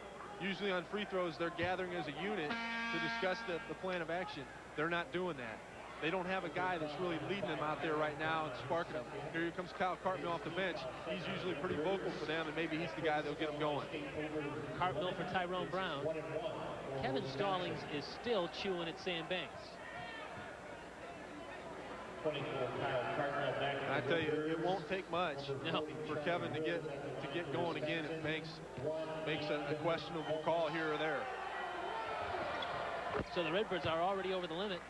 Usually on free throws, they're gathering as a unit to discuss the plan of action. They're not doing that. They don't have a guy that's really leading them out there right now and sparking them. Here comes Kyle Cartmill off the bench. He's usually pretty vocal for them, and maybe he's the guy that'll get them going. Cartmill for Tyrone Brown. Kevin Stallings is still chewing at Sam Banks. I tell you, it won't take much for Kevin to get going again if Banks makes a questionable call here or there. So the Redbirds are already over the limit,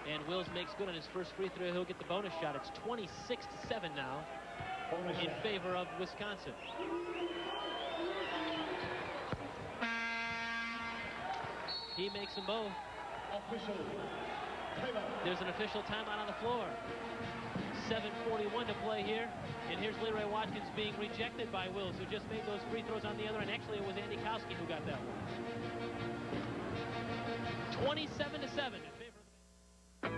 and Wills makes good on his first free throw. He'll get the bonus shot. It's 26-7 now in favor of Wisconsin. He makes them both. There's an official timeout on the floor. 7:41 to play here. And here's Leroy Watkins being rejected by Wills, who just made those free throws on the other end. Actually, it was Andy Kowski who got that one. 27-7 in favor of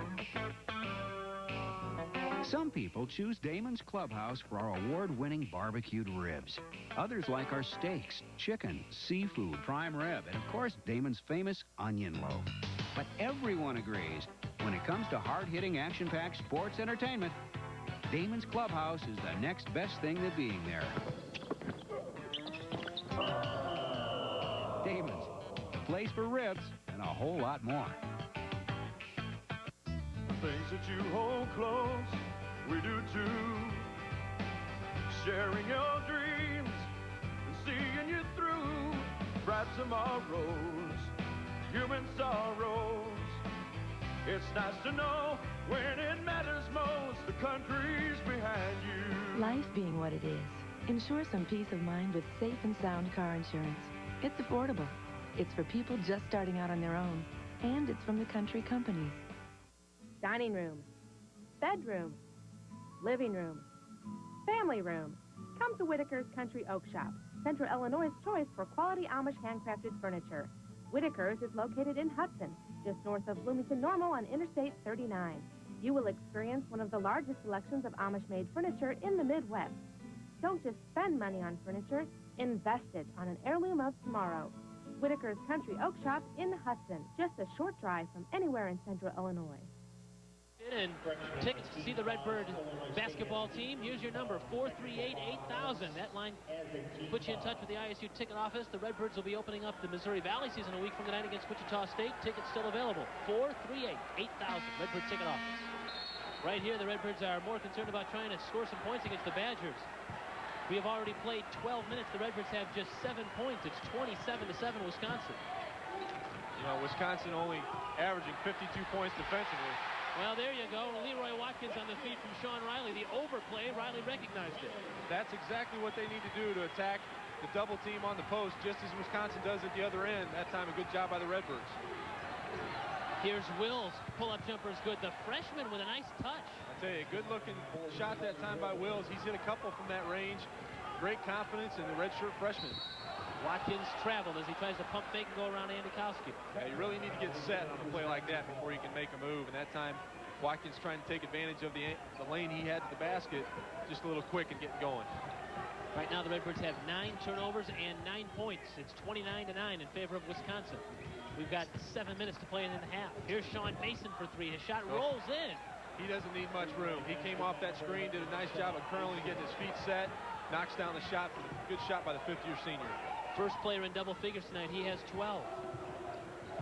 the... Some people choose Damon's Clubhouse for our award-winning barbecued ribs. Others like our steaks, chicken, seafood, prime rib, and of course, Damon's famous onion loaf. But everyone agrees, when it comes to hard-hitting, action-packed sports entertainment, Damon's Clubhouse is the next best thing to being there. Damon's, the place for ribs and a whole lot more. Things that you hold close, we do too. Sharing your dreams and seeing you through. Bright tomorrows, human sorrows. It's nice to know when it matters most, the country's behind you. Life being what it is, ensure some peace of mind with safe and sound car insurance. It's affordable. It's for people just starting out on their own. And it's from the country companies. Dining room, bedroom, living room, family room. Come to Whitaker's Country Oak Shop, Central Illinois' choice for quality Amish handcrafted furniture. Whitaker's is located in Hudson, just north of Bloomington Normal on Interstate 39. You will experience one of the largest selections of Amish-made furniture in the Midwest. Don't just spend money on furniture, invest it on an heirloom of tomorrow. Whitaker's Country Oak Shop in Hudson, just a short drive from anywhere in central Illinois. And tickets to see the Redbird basketball team, here's your number, 438-8000. That line puts you in touch with the ISU ticket office. The Redbirds will be opening up the Missouri Valley season a week from tonight against Wichita State. Tickets still available, 438-8000, Redbird ticket office. Right here, the Redbirds are more concerned about trying to score some points against the Badgers. We have already played 12 minutes. The Redbirds have just 7 points. It's 27-7 Wisconsin. You know, Wisconsin only averaging 52 points defensively. Well, there you go. Leroy Watkins on the feet from Sean Riley. The overplay, Riley recognized it. That's exactly what they need to do to attack the double team on the post, just as Wisconsin does at the other end. That time, a good job by the Redbirds. Here's Wills. Pull-up jumper is good. The freshman with a nice touch. I tell you, good-looking shot that time by Wills. He's hit a couple from that range. Great confidence in the redshirt freshman. Watkins traveled as he tries to pump fake and go around Andy Kowski. Yeah, you really need to get set on a play like that before you can make a move. And that time, Watkins trying to take advantage of the lane he had to the basket, just a little quick and getting going. Right now, the Redbirds have 9 turnovers and 9 points. It's 29-9 in favor of Wisconsin. We've got 7 minutes to play in the half. Here's Sean Mason for 3. His shot rolls in. He doesn't need much room. He came off that screen, did a nice job of curling and getting his feet set, knocks down the shot. Good shot by the fifth-year senior. First player in double figures tonight. He has 12.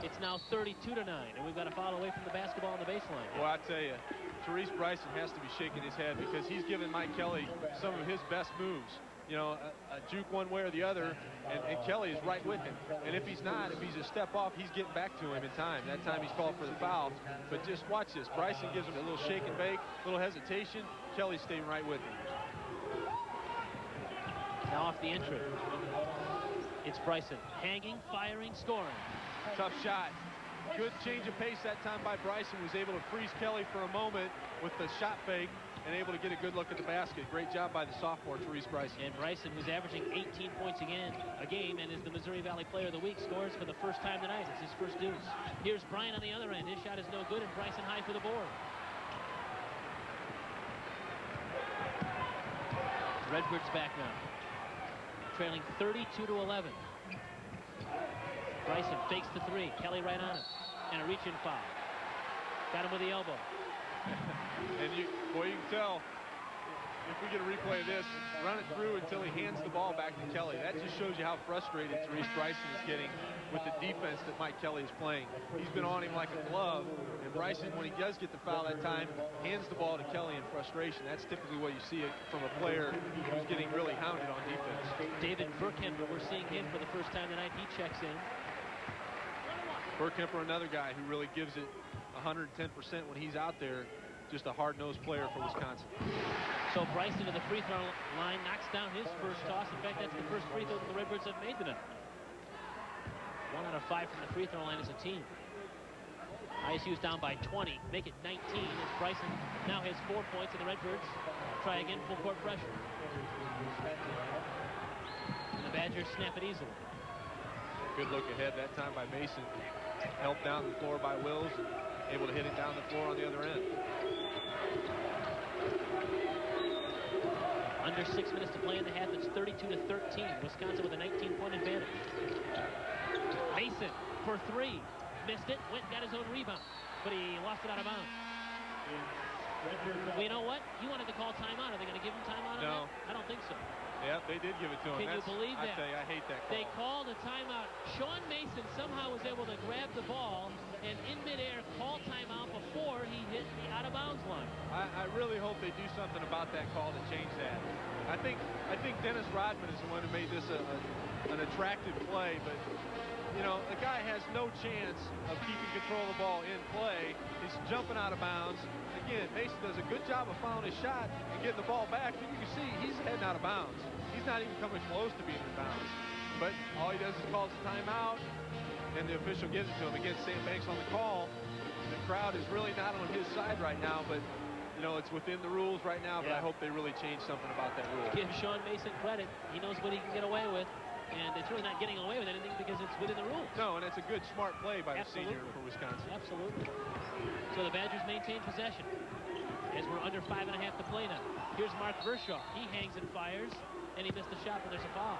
It's now 32-9, and we've got a foul away from the basketball on the baseline. Well, I tell you, Therese Bryson has to be shaking his head because he's given Mike Kelly some of his best moves. You know, a juke one way or the other, and Kelly is right with him. And if he's not, if he's a step off, he's getting back to him in time. That time he's called for the foul. But just watch this. Bryson gives him a little shake and bake, a little hesitation. Kelly's staying right with him. Now off the entry. It's Bryson. Hanging, firing, scoring. Tough shot. Good change of pace that time by Bryson. Was able to freeze Kelly for a moment with the shot fake and able to get a good look at the basket. Great job by the sophomore, Therese Bryson. And Bryson, who's averaging 18 points a game and is the Missouri Valley Player of the Week, scores for the first time tonight. It's his first deuce. Here's Bryan on the other end. His shot is no good, and Bryson high for the board. Redbirds back now, trailing 32-11. Bryson fakes the 3. Kelly right on it. And a reach-in foul. Got him with the elbow. And you can tell, if we get a replay of this, run it through until he hands the ball back to Kelly. That just shows you how frustrated Therese Bryson is getting with the defense that Mike Kelly is playing. He's been on him like a glove, and Bryson, when he does get the foul that time, hands the ball to Kelly in frustration. That's typically what you see from a player who's getting really hounded on defense. David Burkemper, we're seeing him for the first time tonight. He checks in. Burkemper, another guy who really gives it 110% when he's out there. Just a hard-nosed player for Wisconsin. So Bryson to the free throw line, knocks down his first toss. In fact, that's the first free throw that the Redbirds have made tonight. 1 out of 5 from the free throw line as a team. ISU's down by 20, make it 19 as Bryson now has 4 points, and the Redbirds try again, full court pressure. And the Badgers snap it easily. Good look ahead that time by Mason. Helped down the floor by Wills, able to hit it down the floor on the other end. Under 6 minutes to play in the half. It's 32-13. Wisconsin with a 19-point advantage. Mason for 3. Missed it. Went and got his own rebound. But he lost it out of bounds. Well, you know what? You wanted to call timeout. Are they going to give him timeout on that? I don't think so. Yeah, they did give it to him. Can you believe that? I tell you, I hate that call. They called a timeout. Sean Mason somehow was able to grab the ball and in midair call timeout before he hit the out-of-bounds line. I really hope they do something about that call to change that. I think Dennis Rodman is the one who made this an attractive play, but you know, the guy has no chance of keeping control of the ball in play. He's jumping out of bounds. Again, Mason does a good job of fouling his shot and getting the ball back. And you can see he's heading out of bounds. He's not even coming close to being in bounds. But all he does is calls a timeout, and the official gives it to him. Again, Sam Banks on the call. The crowd is really not on his side right now, but you know, it's within the rules right now, but I hope they really change something about that rule. Give Sean Mason credit. He knows what he can get away with. and it's really not getting away with anything because it's within the rules. No, and it's a good, smart play by the Absolutely. senior for Wisconsin. Absolutely. So the Badgers maintain possession as we're under 5.5 to play now. Here's Mark Vershaw. He hangs and fires, and he missed a shot, but there's a foul.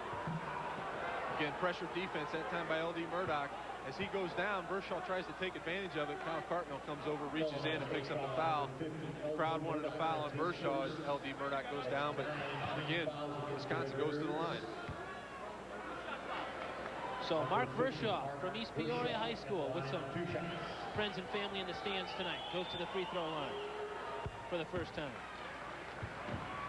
Again, pressure defense that time by L.D. Murdoch. As he goes down, Vershaw tries to take advantage of it. Kyle Cartmill comes over, reaches in, and picks up the foul. The crowd wanted a foul on Vershaw as L.D. Murdoch goes down, but again, Wisconsin goes to the line. So Mark Vershaw from East Peoria High School with some friends and family in the stands tonight goes to the free throw line for the first time.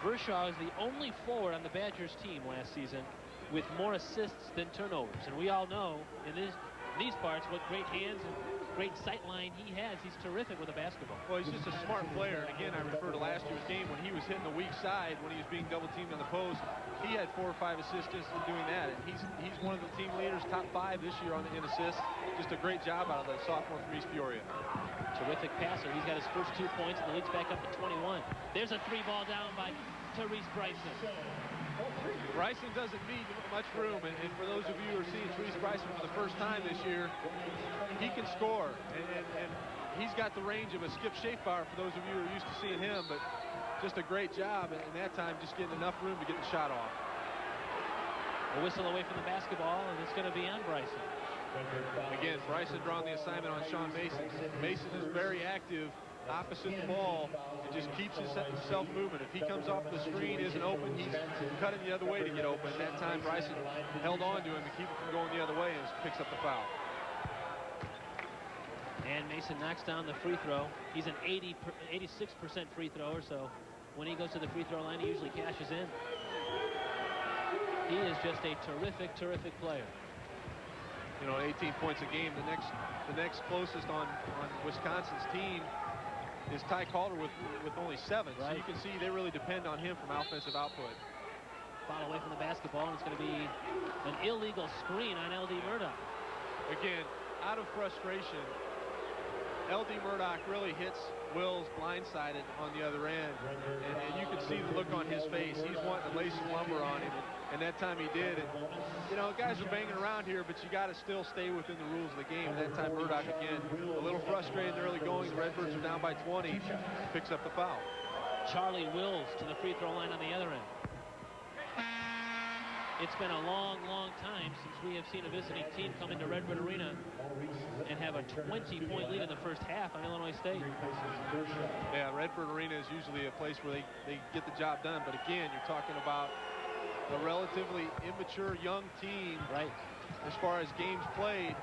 Vershaw is the only forward on the Badgers team last season with more assists than turnovers, and we all know in these parts what great hands and great sight line he has. He's terrific with a basketball. Well, he's just a smart player, and again, I refer to last year's game when he was hitting the weak side, when he was being double teamed on the post. He had 4 or 5 assists just in doing that, and he's one of the team leaders, top 5 this year in assists. Just a great job out of the sophomore from East Peoria. Terrific passer. He's got his first 2 points, and the lead's back up to 21. There's a 3-ball down by Therese Bryson. Bryson doesn't need much room, and for those of you who are seeing Therese Bryson for the first time this year, he can score, and he's got the range of a Skip Schaefbauer for those of you who are used to seeing him, but just a great job, and that time just getting enough room to get the shot off. A whistle away from the basketball, and it's going to be on Bryson. Again, Bryson drawing the assignment on Sean Mason. Mason is very active opposite the ball and just keeps himself moving. If he comes off the screen, isn't open, he's cutting the other way to get open. That time, Bryson held on to him to keep him from going the other way and picks up the foul. And Mason knocks down the free throw. He's an 86% free thrower, so when he goes to the free throw line, he usually cashes in. He is just a terrific, terrific player. You know, 18 points a game. The next closest on Wisconsin's team is Ty Calder with only 7. Right. So you can see they really depend on him from offensive output. Foul away from the basketball, and it's going to be an illegal screen on L.D. Murdoch. Again, out of frustration, L.D. Murdoch really hits Wills blindsided on the other end, and you can see the look on his face. He's wanting to lay some lumber on him, and that time he did. And you know, guys are banging around here, but you got to still stay within the rules of the game. That time Murdoch, again, a little frustrated in the early going. The Redbirds are down by 20, picks up the foul. Charlie Wills to the free throw line on the other end. It's been a long, long time since we have seen a visiting team come into Redbird Arena and have a 20-point lead in the first half on Illinois State. Yeah, Redbird Arena is usually a place where they get the job done. But again, you're talking about a relatively immature young team, right, as far as games played,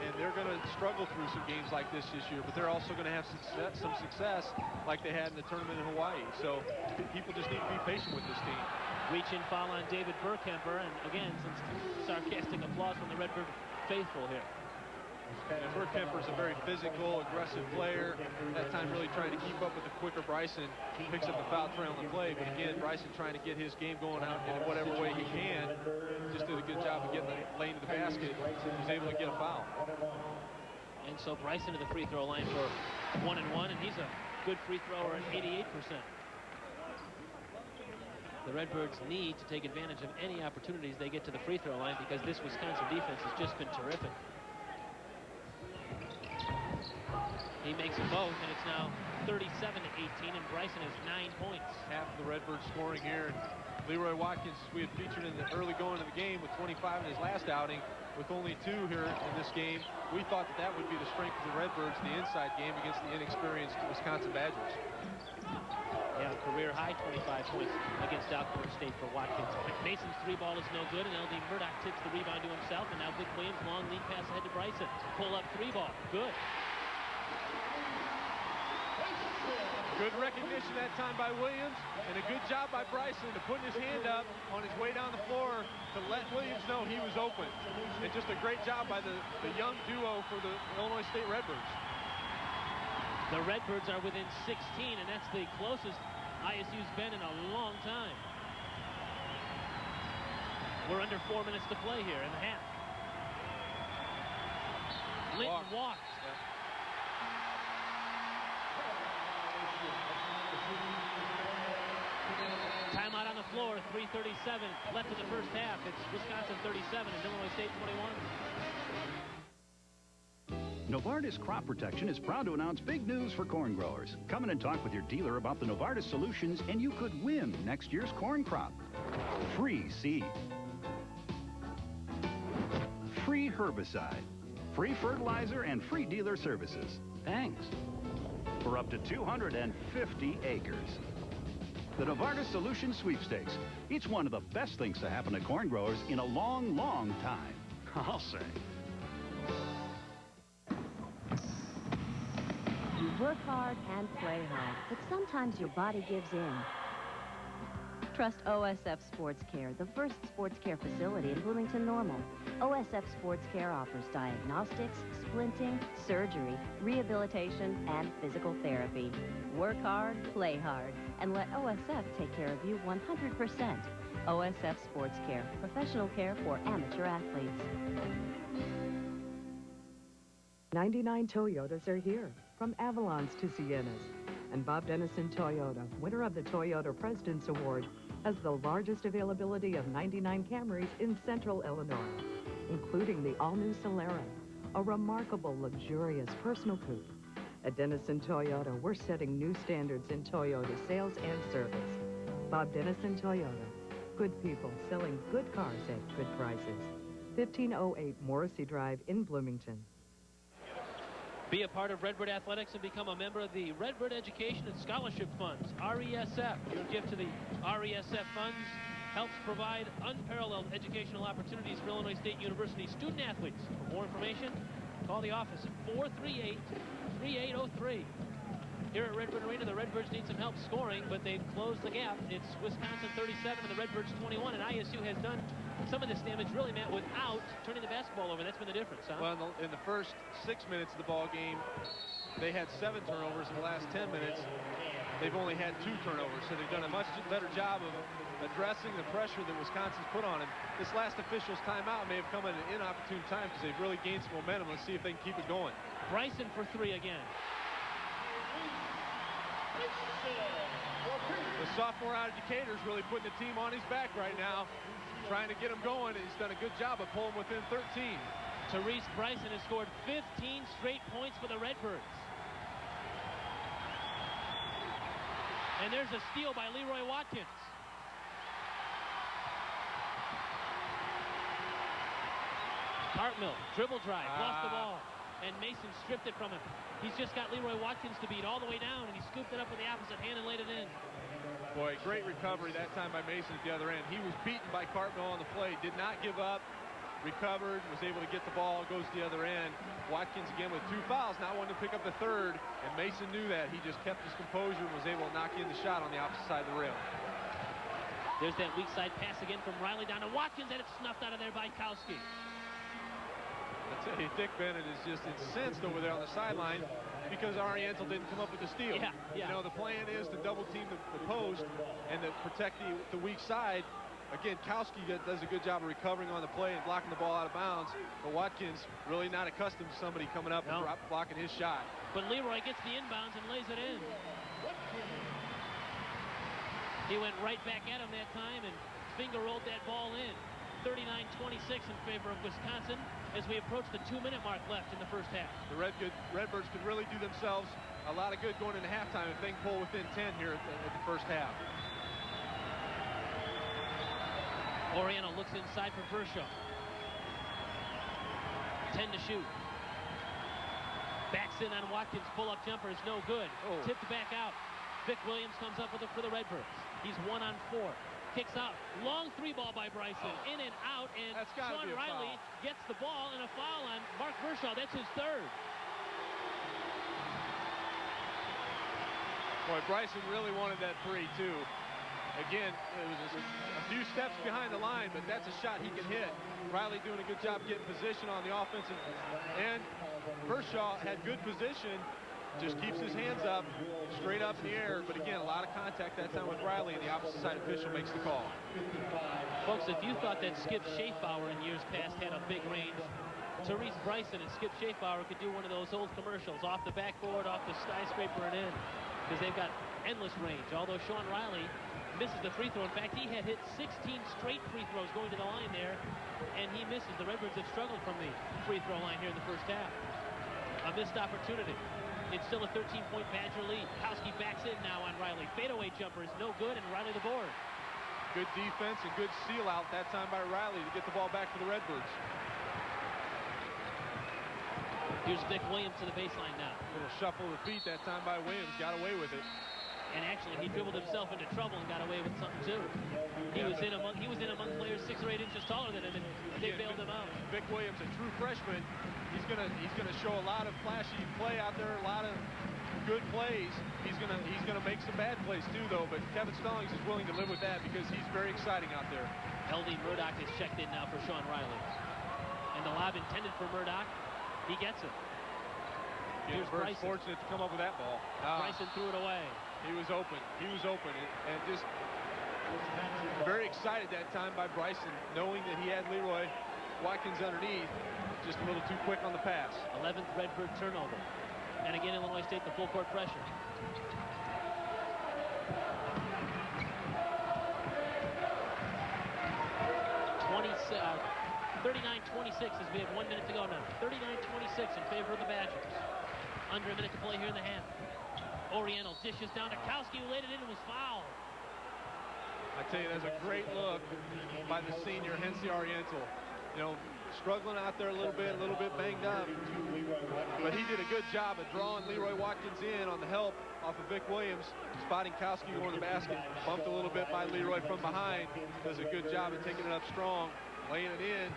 and they're going to struggle through some games like this year, but they're also going to have some success like they had in the tournament in Hawaii. So people just need to be patient with this team. Reach-in foul on David Burkemper, and again, some sarcastic applause from the Redbird faithful here. And Burkemper's a very physical, aggressive player. That time really trying to keep up with the quicker Bryson. Picks up the foul trail on the play, but again, Bryson trying to get his game going out in whatever way he can. Just did a good job of getting the lane to the basket. He's able to get a foul. And so Bryson to the free throw line for 1 and 1, and he's a good free thrower at 88%. The Redbirds need to take advantage of any opportunities they get to the free throw line because this Wisconsin defense has just been terrific. He makes them both, and it's now 37-18, and Bryson has 9 points. Half of the Redbirds scoring here. Leroy Watkins, we had featured in the early going of the game with 25 in his last outing, with only 2 here in this game. We thought that would be the strength of the Redbirds, the inside game against the inexperienced Wisconsin Badgers. Yeah, career high 25 points against Alcorn State for Watkins. Mason's 3-ball is no good, and L.D. Murdoch tips the rebound to himself, and now Vic Williams, long lead pass ahead to Bryson. Pull up 3-ball, good. Good recognition that time by Williams, and a good job by Bryson to putting his hand up on his way down the floor to let Williams know he was open. And just a great job by the young duo for the Illinois State Redbirds. The Redbirds are within 16, and that's the closest ISU's been in a long time. We're under 4 minutes to play here in the half. Linton walks. Yeah. Timeout on the floor. 3:37 left in the first half. It's Wisconsin 37 and Illinois State 21. Novartis Crop Protection is proud to announce big news for corn growers. Come in and talk with your dealer about the Novartis solutions, and you could win next year's corn crop. Free seed. Free herbicide. Free fertilizer and free dealer services. Thanks. For up to 250 acres. The Novartis Solution Sweepstakes. Each one of the best things to happen to corn growers in a long, long time. I'll say. You work hard and play hard, but sometimes your body gives in. Trust OSF Sports Care, the first sports care facility in Bloomington Normal. OSF Sports Care offers diagnostics, splinting, surgery, rehabilitation, and physical therapy. Work hard, play hard, and let OSF take care of you 100%. OSF Sports Care, professional care for amateur athletes. 99 Toyotas are here, from Avalons to Siennas. And Bob Dennison Toyota, winner of the Toyota President's Award, has the largest availability of 99 Camrys in central Illinois, including the all-new Solera, a remarkable, luxurious personal coupe. At Dennison Toyota, we're setting new standards in Toyota sales and service. Bob Dennison Toyota, good people selling good cars at good prices. 1508 Morrissey Drive in Bloomington. Be a part of Redbird Athletics and become a member of the Redbird Education and Scholarship Funds, RESF. Your gift to the RESF funds helps provide unparalleled educational opportunities for Illinois State University student athletes. For more information, call the office at 438-3803. Here at Redbird Arena, the Redbirds need some help scoring, but they've closed the gap. It's Wisconsin 37 and the Redbirds 21, and ISU has done some of this damage, really, Matt, without turning the basketball over. That's been the difference, huh? Well, in the first 6 minutes of the ball game, they had 7 turnovers. In the last 10 minutes, they've only had 2 turnovers. So they've done a much better job of addressing the pressure that Wisconsin's put on them. This last official's timeout may have come at an inopportune time because they've really gained some momentum. Let's see if they can keep it going. Bryson for 3 again. The sophomore out of Decatur's really putting the team on his back right now, trying to get him going. He's done a good job of pulling within 13. Therese Bryson has scored 15 straight points for the Redbirds. And there's a steal by Leroy Watkins. Cartmill, dribble drive, lost the ball. And Mason stripped it from him. He's just got Leroy Watkins to beat all the way down, and he scooped it up with the opposite hand and laid it in. Boy, great recovery that time by Mason at the other end. He was beaten by Cartmill on the play, did not give up, recovered, was able to get the ball, goes to the other end. Watkins again with 2 fouls, not wanting to pick up the third, and Mason knew that. He just kept his composure and was able to knock in the shot on the opposite side of the rim. There's that weak side pass again from Riley down to Watkins, and it's snuffed out of there by Kowski. I tell you, Dick Bennett is just incensed over there on the sideline because Oriental didn't come up with the steal. Yeah. You know, the plan is to double team the post and to protect the weak side. Again, Kowski does a good job of recovering on the play and blocking the ball out of bounds. But Watkins really not accustomed to somebody coming up and blocking his shot. But Leroy gets the inbounds and lays it in. He went right back at him that time and finger rolled that ball in. 39-26 in favor of Wisconsin as we approach the 2-minute mark left in the first half. The Redbirds could really do themselves a lot of good going into halftime if they can pull within 10 here at the first half. Oriental looks inside for Verschow. 10 to shoot. Backs in on Watkins. Pull-up jumper is no good. Tipped back out. Vic Williams comes up with it for the Redbirds. He's 1 on 4. Kicks out. Long 3-ball by Bryson. In and out. And Sean Riley gets the ball and a foul on Mark Verschow. That's his third. Boy, Bryson really wanted that 3, too. Again, it was just a few steps behind the line, but that's a shot he can hit. Riley doing a good job getting position on the offensive end. Verschow had good position. Just keeps his hands up, straight up in the air. But again, a lot of contact that time with Riley, and the opposite side official makes the call. Folks, if you thought that Skip Schaefbauer in years past had a big range, Therese Bryson and Skip Schaefbauer could do one of those old commercials, off the backboard, off the skyscraper and in, because they've got endless range. Although Sean Riley misses the free throw. In fact, he had hit 16 straight free throws going to the line there, and he misses. The Redbirds have struggled from the free throw line here in the first half. A missed opportunity. It's still a 13-point Badger lead. Kowski backs in now on Riley. Fadeaway jumper is no good, and Riley the board. Good defense and good seal out that time by Riley to get the ball back to the Redbirds. Here's Vic Williams to the baseline now. Little shuffle of the feet that time by Williams. Got away with it. And actually, he dribbled himself into trouble and got away with something too. He was in among players 6 or 8 inches taller than him, and they bailed him out. Vic Williams, a true freshman, he's gonna show a lot of flashy play out there, a lot of good plays. He's gonna make some bad plays too, though. But Kevin Stallings is willing to live with that because he's very exciting out there. L.D. Murdoch is checked in now for Sean Riley, and the lob intended for Murdoch, he gets it. Here's Bryson. Fortunate to come up with that ball. Bryson threw it away. He was open. He was open, and just very excited that time by Bryson, knowing that he had Leroy Watkins underneath. Just a little too quick on the pass. 11th Redbird turnover. And again, Illinois State, the full court pressure. 39-26 as we have 1 minute to go now. 39-26 in favor of the Badgers. Under a minute to play here in the half. Oriental dishes down to Kowski, who laid it in and was fouled. I tell you, that's a great look by the senior, Hensi Oriental. You know, struggling out there a little bit banged up. But he did a good job of drawing Leroy Watkins in on the help off of Vic Williams, spotting Kowski going to the basket. Bumped a little bit by Leroy from behind. Does a good job of taking it up strong, laying it in.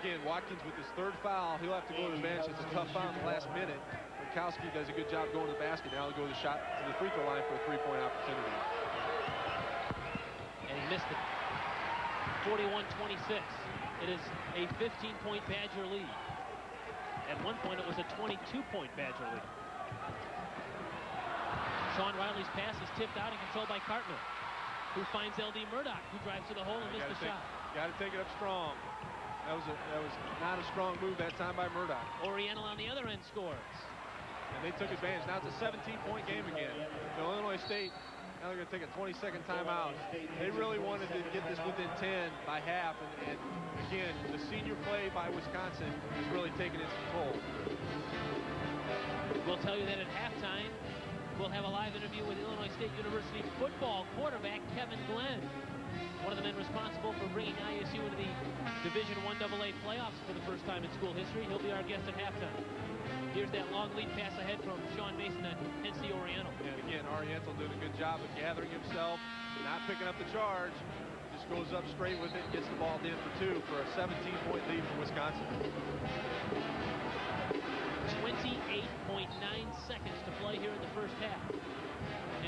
Again, Watkins with his 3rd foul. He'll have to go to the bench. It's a tough foul in the last minute. But Kowski does a good job going to the basket. Now he'll go to the shot to the free throw line for a 3-point opportunity. And he missed it. 41-26. It is a 15-point Badger lead. At one point, it was a 22-point Badger lead. Sean Riley's pass is tipped out and controlled by Cartman, who finds L.D. Murdoch, who drives to the hole and missed the shot. Got to take it up strong. That was not a strong move that time by Murdoch. Oriental on the other end scores. And they took advantage. Now it's a 17-point game again. So Illinois State, now they're going to take a 20-second timeout. They really wanted to get this within 10 by half. And again, the senior play by Wisconsin is really taking its toll. We'll tell you that at halftime, we'll have a live interview with Illinois State University football quarterback Kevin Glenn, one of the men responsible for bringing ISU into the Division I AA playoffs for the first time in school history. He'll be our guest at halftime. Here's that long lead pass ahead from Sean Mason and Hensi Oriental. And again, Oriental doing a good job of gathering himself, not picking up the charge. Just goes up straight with it and gets the ball in for 2 for a 17-point lead for Wisconsin. 28.9 seconds to play here in the first half.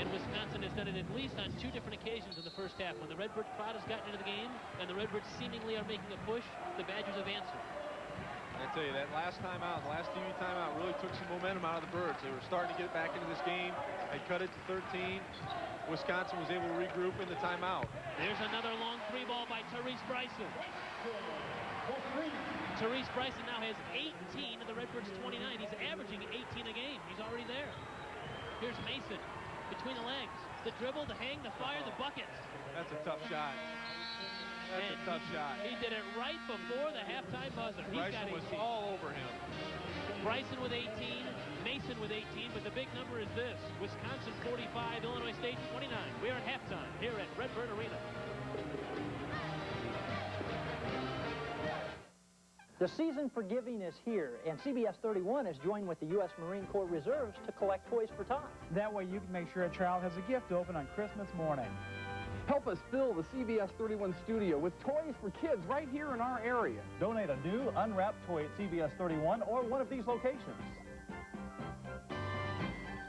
And Wisconsin has done it at least on 2 different occasions in the first half. When the Redbird crowd has gotten into the game and the Redbirds seemingly are making a push, the Badgers have answered. I tell you, that last timeout, the last TV timeout really took some momentum out of the Birds. They were starting to get back into this game. They cut it to 13. Wisconsin was able to regroup in the timeout. There's another long 3 ball by Therese Bryson. Therese Bryson now has 18 of the Redbirds' 29. He's averaging 18 a game. He's already there. Here's Mason. Between the legs, the dribble, the hang, the fire, the bucket. That's a tough shot. That's a tough shot. He did it right before the halftime buzzer. Bryson was all over him. Bryson with 18, Mason with 18, but the big number is this. Wisconsin 45, Illinois State 29. We are at halftime here at Redbird Arena. The season for giving is here, and CBS 31 has joined with the U.S. Marine Corps Reserves to collect toys for tots. That way you can make sure a child has a gift to open on Christmas morning. Help us fill the CBS 31 studio with toys for kids right here in our area. Donate a new unwrapped toy at CBS 31 or one of these locations.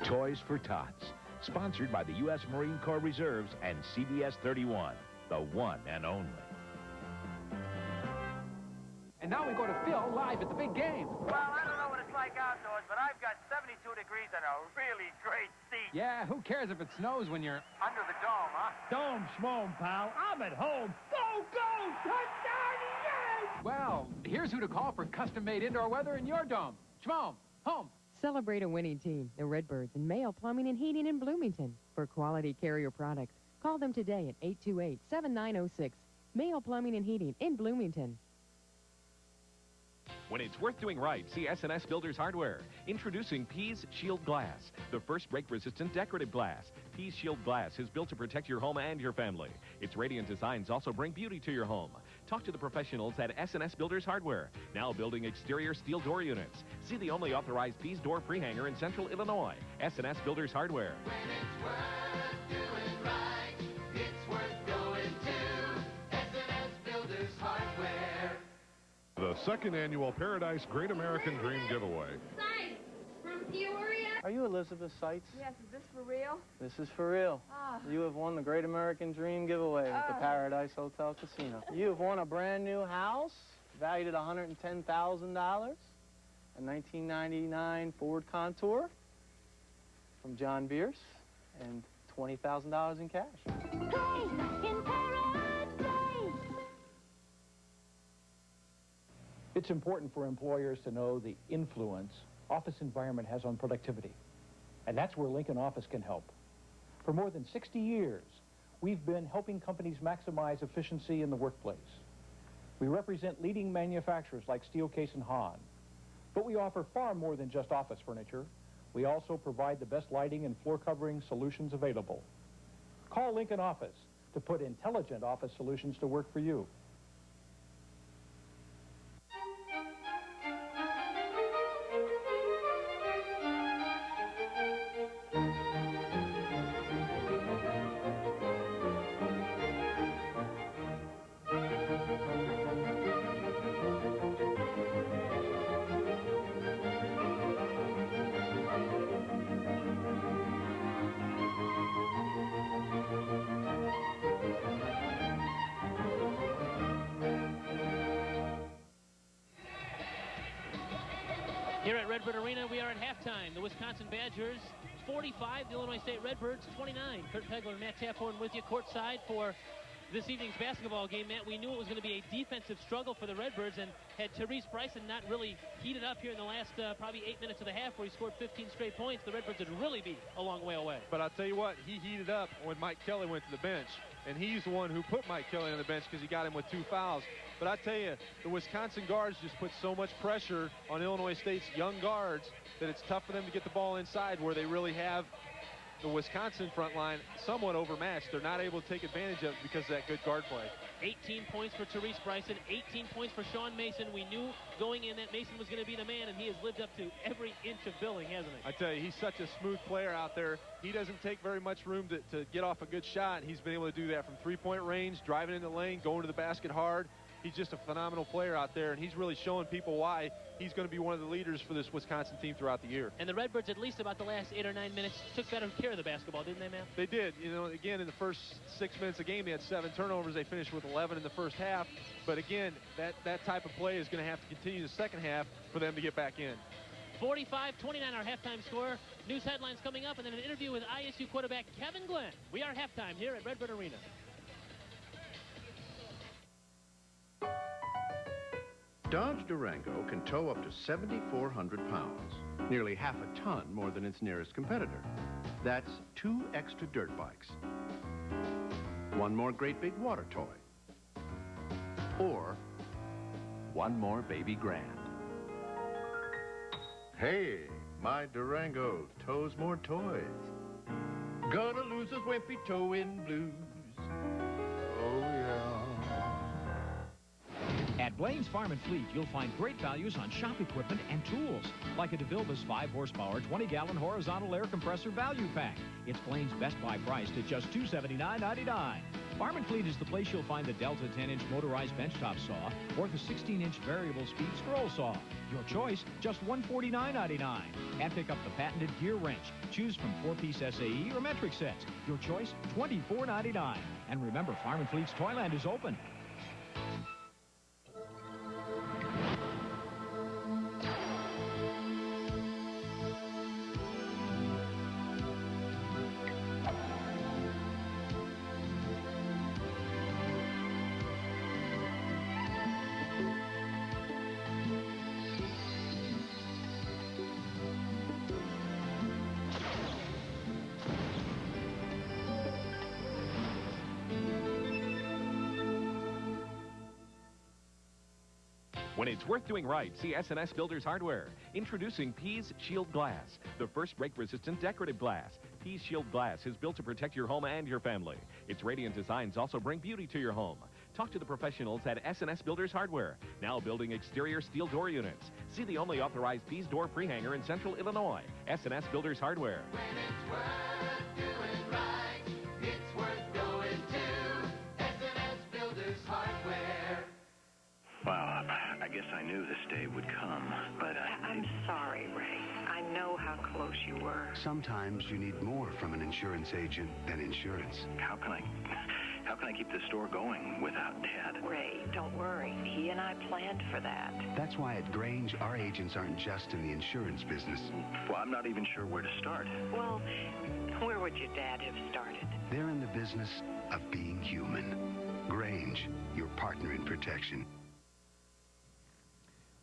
Toys for Tots, sponsored by the U.S. Marine Corps Reserves and CBS 31, the one and only. And now we go to Phil live at the big game. Well, I don't know what it's like outdoors, but I've got 72 degrees and a really great seat. Yeah, who cares if it snows when you're under the dome, huh? Dome schmome, pal. I'm at home. Go, go! Touchdown, yes! Well, here's who to call for custom-made indoor weather in your dome. Schmome, home. Celebrate a winning team, the Redbirds, and Mayo Plumbing and Heating in Bloomington. For quality Carrier products, Call them today at 828-7906. Mayo Plumbing and Heating in Bloomington. When it's worth doing right, see S&S Builders Hardware. Introducing Pease Shield Glass, the first break-resistant decorative glass. Pease Shield Glass is built to protect your home and your family. Its radiant designs also bring beauty to your home. Talk to the professionals at S&S Builders Hardware, now building exterior steel door units. See the only authorized Pease door prehanger in Central Illinois. S&S Builders Hardware. When it's worth doing right, it's worth going to S&S Builders Hardware. The second annual Paradise Great American Dream Giveaway. Sites from Peoria. Are you Elizabeth Seitz? Yes, is this for real? This is for real. Ah. You have won the Great American Dream Giveaway with the Paradise Hotel Casino. You have won a brand new house valued at $110,000, a 1999 Ford Contour from John Bierce, and $20,000 in cash. Play in Paradise. It's important for employers to know the influence office environment has on productivity. And that's where Lincoln Office can help. For more than 60 years, we've been helping companies maximize efficiency in the workplace. We represent leading manufacturers like Steelcase and Hahn. But we offer far more than just office furniture. We also provide the best lighting and floor covering solutions available. Call Lincoln Office to put intelligent office solutions to work for you. Here at Redbird Arena, we are at halftime. The Wisconsin Badgers 45, the Illinois State Redbirds 29. Kurt Pegler and Matt Taphorn with you courtside for this evening's basketball game. Matt, we knew it was going to be a defensive struggle for the Redbirds, and had Therese Bryson not really heated up here in the last probably 8 minutes of the half where he scored 15 straight points, the Redbirds would really be a long way away. But I'll tell you what, he heated up when Mike Kelly went to the bench, and he's the one who put Mike Kelly on the bench because he got him with 2 fouls. But I tell you, the Wisconsin guards just put so much pressure on Illinois State's young guards that it's tough for them to get the ball inside, where they really have the Wisconsin front line somewhat overmatched. They're not able to take advantage of it because of that good guard play. 18 points for Therese Bryson, 18 points for Sean Mason. We knew going in that Mason was going to be the man, and he has lived up to every inch of billing, hasn't he? I tell you, he's such a smooth player out there. He doesn't take very much room to get off a good shot. He's been able to do that from three-point range, driving in the lane, going to the basket hard. He's just a phenomenal player out there, and he's really showing people why he's going to be one of the leaders for this Wisconsin team throughout the year. And the Redbirds, at least about the last 8 or 9 minutes, took better care of the basketball, didn't they, Matt? They did. You know, again, in the first 6 minutes of the game, they had 7 turnovers. They finished with 11 in the first half. But again, that type of play is going to have to continue the second half for them to get back in. 45-29 our halftime score. News headlines coming up, and then an interview with ISU quarterback Kevin Glenn. We are halftime here at Redbird Arena. Dodge Durango can tow up to 7,400 pounds, nearly half a ton more than its nearest competitor. That's 2 extra dirt bikes, 1 more great big water toy, or 1 more baby grand. Hey, my Durango tows more toys. Gonna lose those wimpy towing blues. Oh, yeah. At Blaine's Farm and Fleet, you'll find great values on shop equipment and tools, like a DeVilbiss 5-horsepower, 20-gallon horizontal air compressor value pack. It's Blaine's best buy priced at just $279.99. Farm and Fleet is the place you'll find the Delta 10-inch motorized benchtop saw or the 16-inch variable speed scroll saw. Your choice, just $149.99. And pick up the patented gear wrench. Choose from 4-piece SAE or metric sets. Your choice, $24.99. And remember, Farm and Fleet's Toyland is open. When it's worth doing right, see S&S Builders Hardware. Introducing Pease Shield Glass, the first break-resistant decorative glass. Pease Shield Glass is built to protect your home and your family. Its radiant designs also bring beauty to your home. Talk to the professionals at S&S Builders Hardware, now building exterior steel door units. See the only authorized Pease door prehanger in Central Illinois. S&S Builders Hardware. When it's worth doing right, it's worth going to S&S Builders Hardware. Well, I guess I knew this day would come, but I'm sorry, Ray. I know how close you were. Sometimes you need more from an insurance agent than insurance. How can I keep this store going without Dad? Ray, don't worry. He and I planned for that. That's why at Grange, our agents aren't just in the insurance business. Well, I'm not even sure where to start. Well, where would your dad have started? They're in the business of being human. Grange, your partner in protection.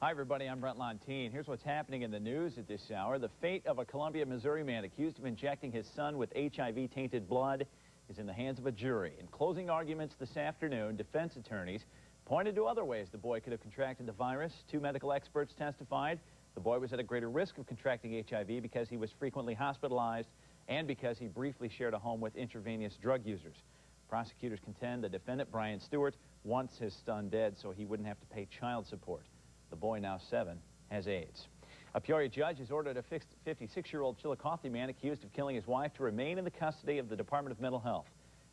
Hi, everybody. I'm Brent Lontine. Here's what's happening in the news at this hour. The fate of a Columbia, Missouri man accused of injecting his son with HIV-tainted blood is in the hands of a jury. In closing arguments this afternoon, defense attorneys pointed to other ways the boy could have contracted the virus. Two medical experts testified the boy was at a greater risk of contracting HIV because he was frequently hospitalized and because he briefly shared a home with intravenous drug users. Prosecutors contend the defendant, Brian Stewart, wants his son dead so he wouldn't have to pay child support. The boy, now 7, has AIDS. A Peoria judge has ordered a 56-year-old Chillicothe man accused of killing his wife to remain in the custody of the Department of Mental Health.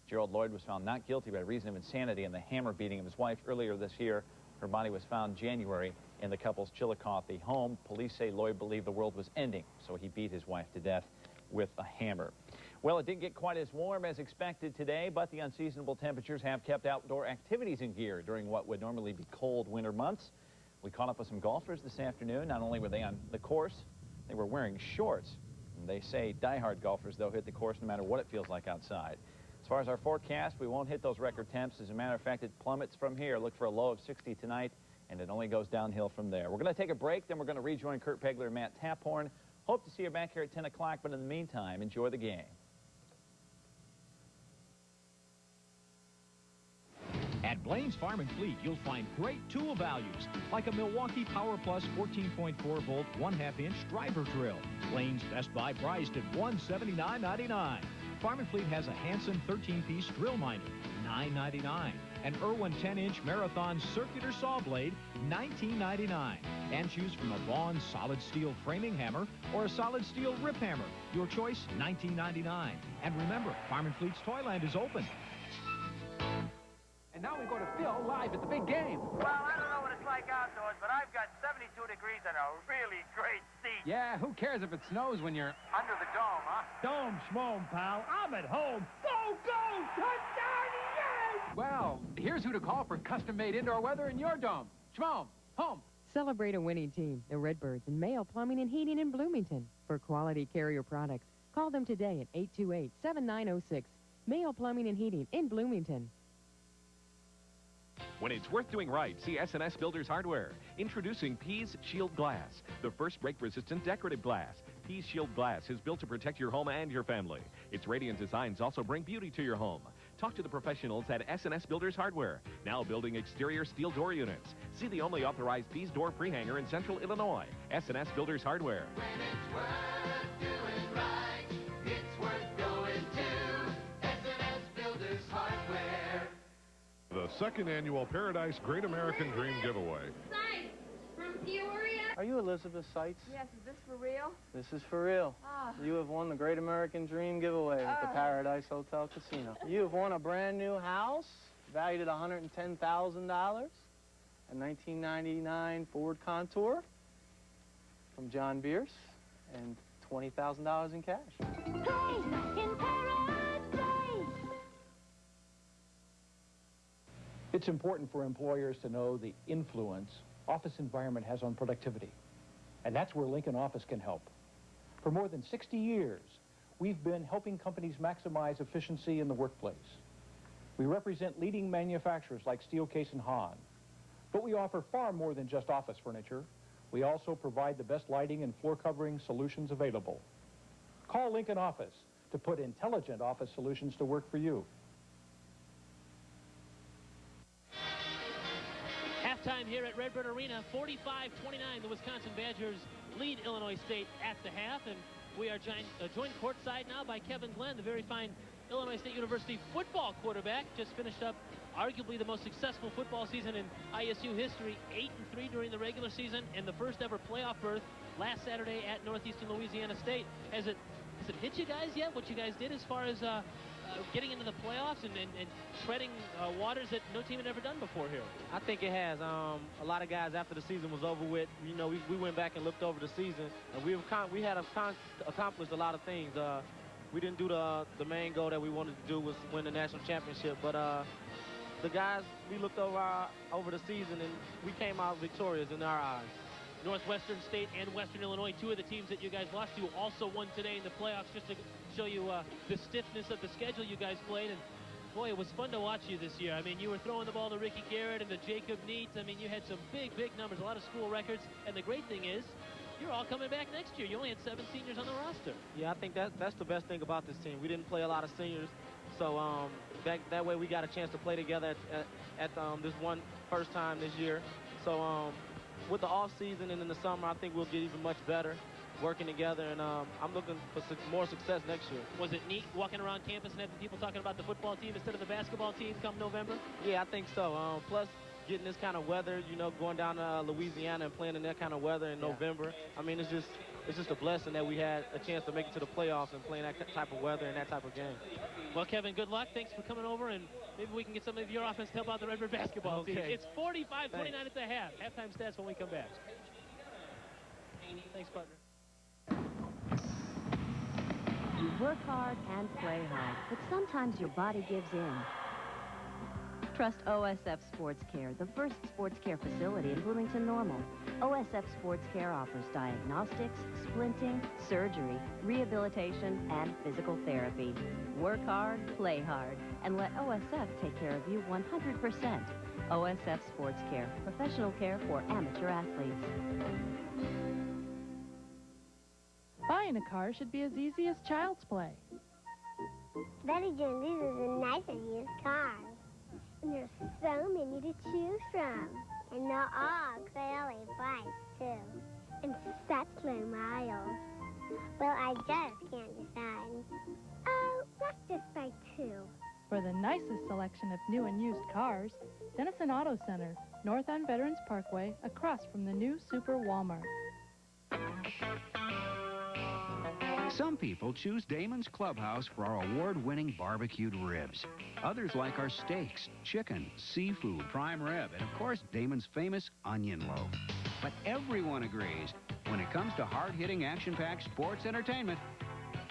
Gerald Lloyd was found not guilty by reason of insanity in the hammer beating of his wife earlier this year. Her body was found January in the couple's Chillicothe home. Police say Lloyd believed the world was ending, so he beat his wife to death with a hammer. Well, it didn't get quite as warm as expected today, but the unseasonable temperatures have kept outdoor activities in gear during what would normally be cold winter months. We caught up with some golfers this afternoon. Not only were they on the course, they were wearing shorts. And they say diehard golfers, though, hit the course no matter what it feels like outside. As far as our forecast, we won't hit those record temps. As a matter of fact, it plummets from here. Look for a low of 60 tonight, and it only goes downhill from there. We're going to take a break, then we're going to rejoin Kurt Pegler and Matt Taphorn. Hope to see you back here at 10 o'clock, but in the meantime, enjoy the game. At Blaine's Farm and Fleet, you'll find great tool values, like a Milwaukee Power Plus 14.4-volt 1/2-inch driver drill. Blaine's Best Buy priced at $179.99. Farm and Fleet has a Hanson 13-piece drill minder, $9.99. An Irwin 10-inch Marathon circular saw blade, $19.99. And choose from a Vaughan solid steel framing hammer or a solid steel rip hammer. Your choice, $19.99. And remember, Farm and Fleet's Toyland is open. And now we go to Phil live at the big game. Well, I don't know what it's like outdoors, but I've got 72 degrees and a really great seat. Yeah, who cares if it snows when you're Under the dome, huh? Dome schmome, pal. I'm at home. Go, go! Touchdown, yes! Well, here's who to call for custom-made indoor weather in your dome. Schmome, home. Celebrate a winning team, the Redbirds and Mayo Plumbing and Heating in Bloomington. For quality Carrier products, call them today at 828-7906. Mayo Plumbing and Heating in Bloomington. When it's worth doing right, see S&S Builders Hardware. Introducing Pease Shield Glass, the first break-resistant decorative glass. Pease Shield Glass is built to protect your home and your family. Its radiant designs also bring beauty to your home. Talk to the professionals at S&S Builders Hardware, now building exterior steel door units. See the only authorized Pease door prehanger in Central Illinois. S&S Builders Hardware. When it's worth doing right, it's worth going to S&S Builders Hardware. The second annual Paradise Great American Dream Giveaway. Sites from Peoria. Are you Elizabeth Seitz? Yes, is this for real? This is for real. Ah. You have won the Great American Dream giveaway at the Paradise Hotel Casino. You have won a brand new house valued at $110,000, a 1999 Ford Contour from John Bierce, and $20,000 in cash. Play in Paradise. It's important for employers to know the influence office environment has on productivity. And that's where Lincoln Office can help. For more than 60 years, we've been helping companies maximize efficiency in the workplace. We represent leading manufacturers like Steelcase and Hahn. But we offer far more than just office furniture. We also provide the best lighting and floor covering solutions available. Call Lincoln Office to put intelligent office solutions to work for you. Halftime here at Redbird Arena, 45-29. The Wisconsin Badgers lead Illinois State at the half, and we are joined courtside now by Kevin Glenn, the very fine Illinois State University football quarterback. Just finished up arguably the most successful football season in ISU history, 8-3 during the regular season, and the first ever playoff berth last Saturday at Northeastern Louisiana State. Has it hit you guys yet, what you guys did as far as getting into the playoffs and treading waters that no team had ever done before here? I think it has. A lot of guys, after the season was over with, you know, we went back and looked over the season, and we had accomplished a lot of things. We didn't do the main goal that we wanted to do, was win the national championship, but the guys, we looked over the season, and we came out victorious in our eyes. Northwestern State and Western Illinois, two of the teams that you guys lost to, also won today in the playoffs, just to show you the stiffness of the schedule you guys played. And boy, it was fun to watch you this year. I mean, you were throwing the ball to Ricky Garrett and to Jacob Neitz. I mean, you had some big numbers, a lot of school records. And the great thing is, you're all coming back next year. You only had 7 seniors on the roster. Yeah, I think that's the best thing about this team. We didn't play a lot of seniors, so that way we got a chance to play together at this first time this year. So with the off season and in the summer, I think we'll get even much better working together, and I'm looking for more success next year. Was it neat walking around campus and having people talking about the football team instead of the basketball team come November? Yeah, I think so. Plus, getting this kind of weather, you know, going down to Louisiana and playing in that kind of weather in November, I mean, it's just a blessing that we had a chance to make it to the playoffs and playing that type of weather and that type of game. Well, Kevin, good luck. Thanks for coming over, and maybe we can get some of your offense to help out the Redbird basketball team. It's 45-29 at the half. Halftime stats when we come back. Thanks, partner. You work hard and play hard, but sometimes your body gives in. Trust OSF Sports Care, the first sports care facility in Bloomington Normal. OSF Sports Care offers diagnostics, splinting, surgery, rehabilitation, and physical therapy. Work hard, play hard, and let OSF take care of you 100%. OSF Sports Care, professional care for amateur athletes. Buying a car should be as easy as child's play. Betty Jane, these are the nice of used cars. And there's so many to choose from. And they're all clearly priced, too. And such low miles. Well, I just can't decide. Oh, let's just buy 2. For the nicest selection of new and used cars, Denison Auto Center, north on Veterans Parkway, across from the new Super Walmart. Some people choose Damon's Clubhouse for our award-winning barbecued ribs. Others like our steaks, chicken, seafood, prime rib, and of course, Damon's famous onion loaf. But everyone agrees, when it comes to hard-hitting, action-packed sports entertainment,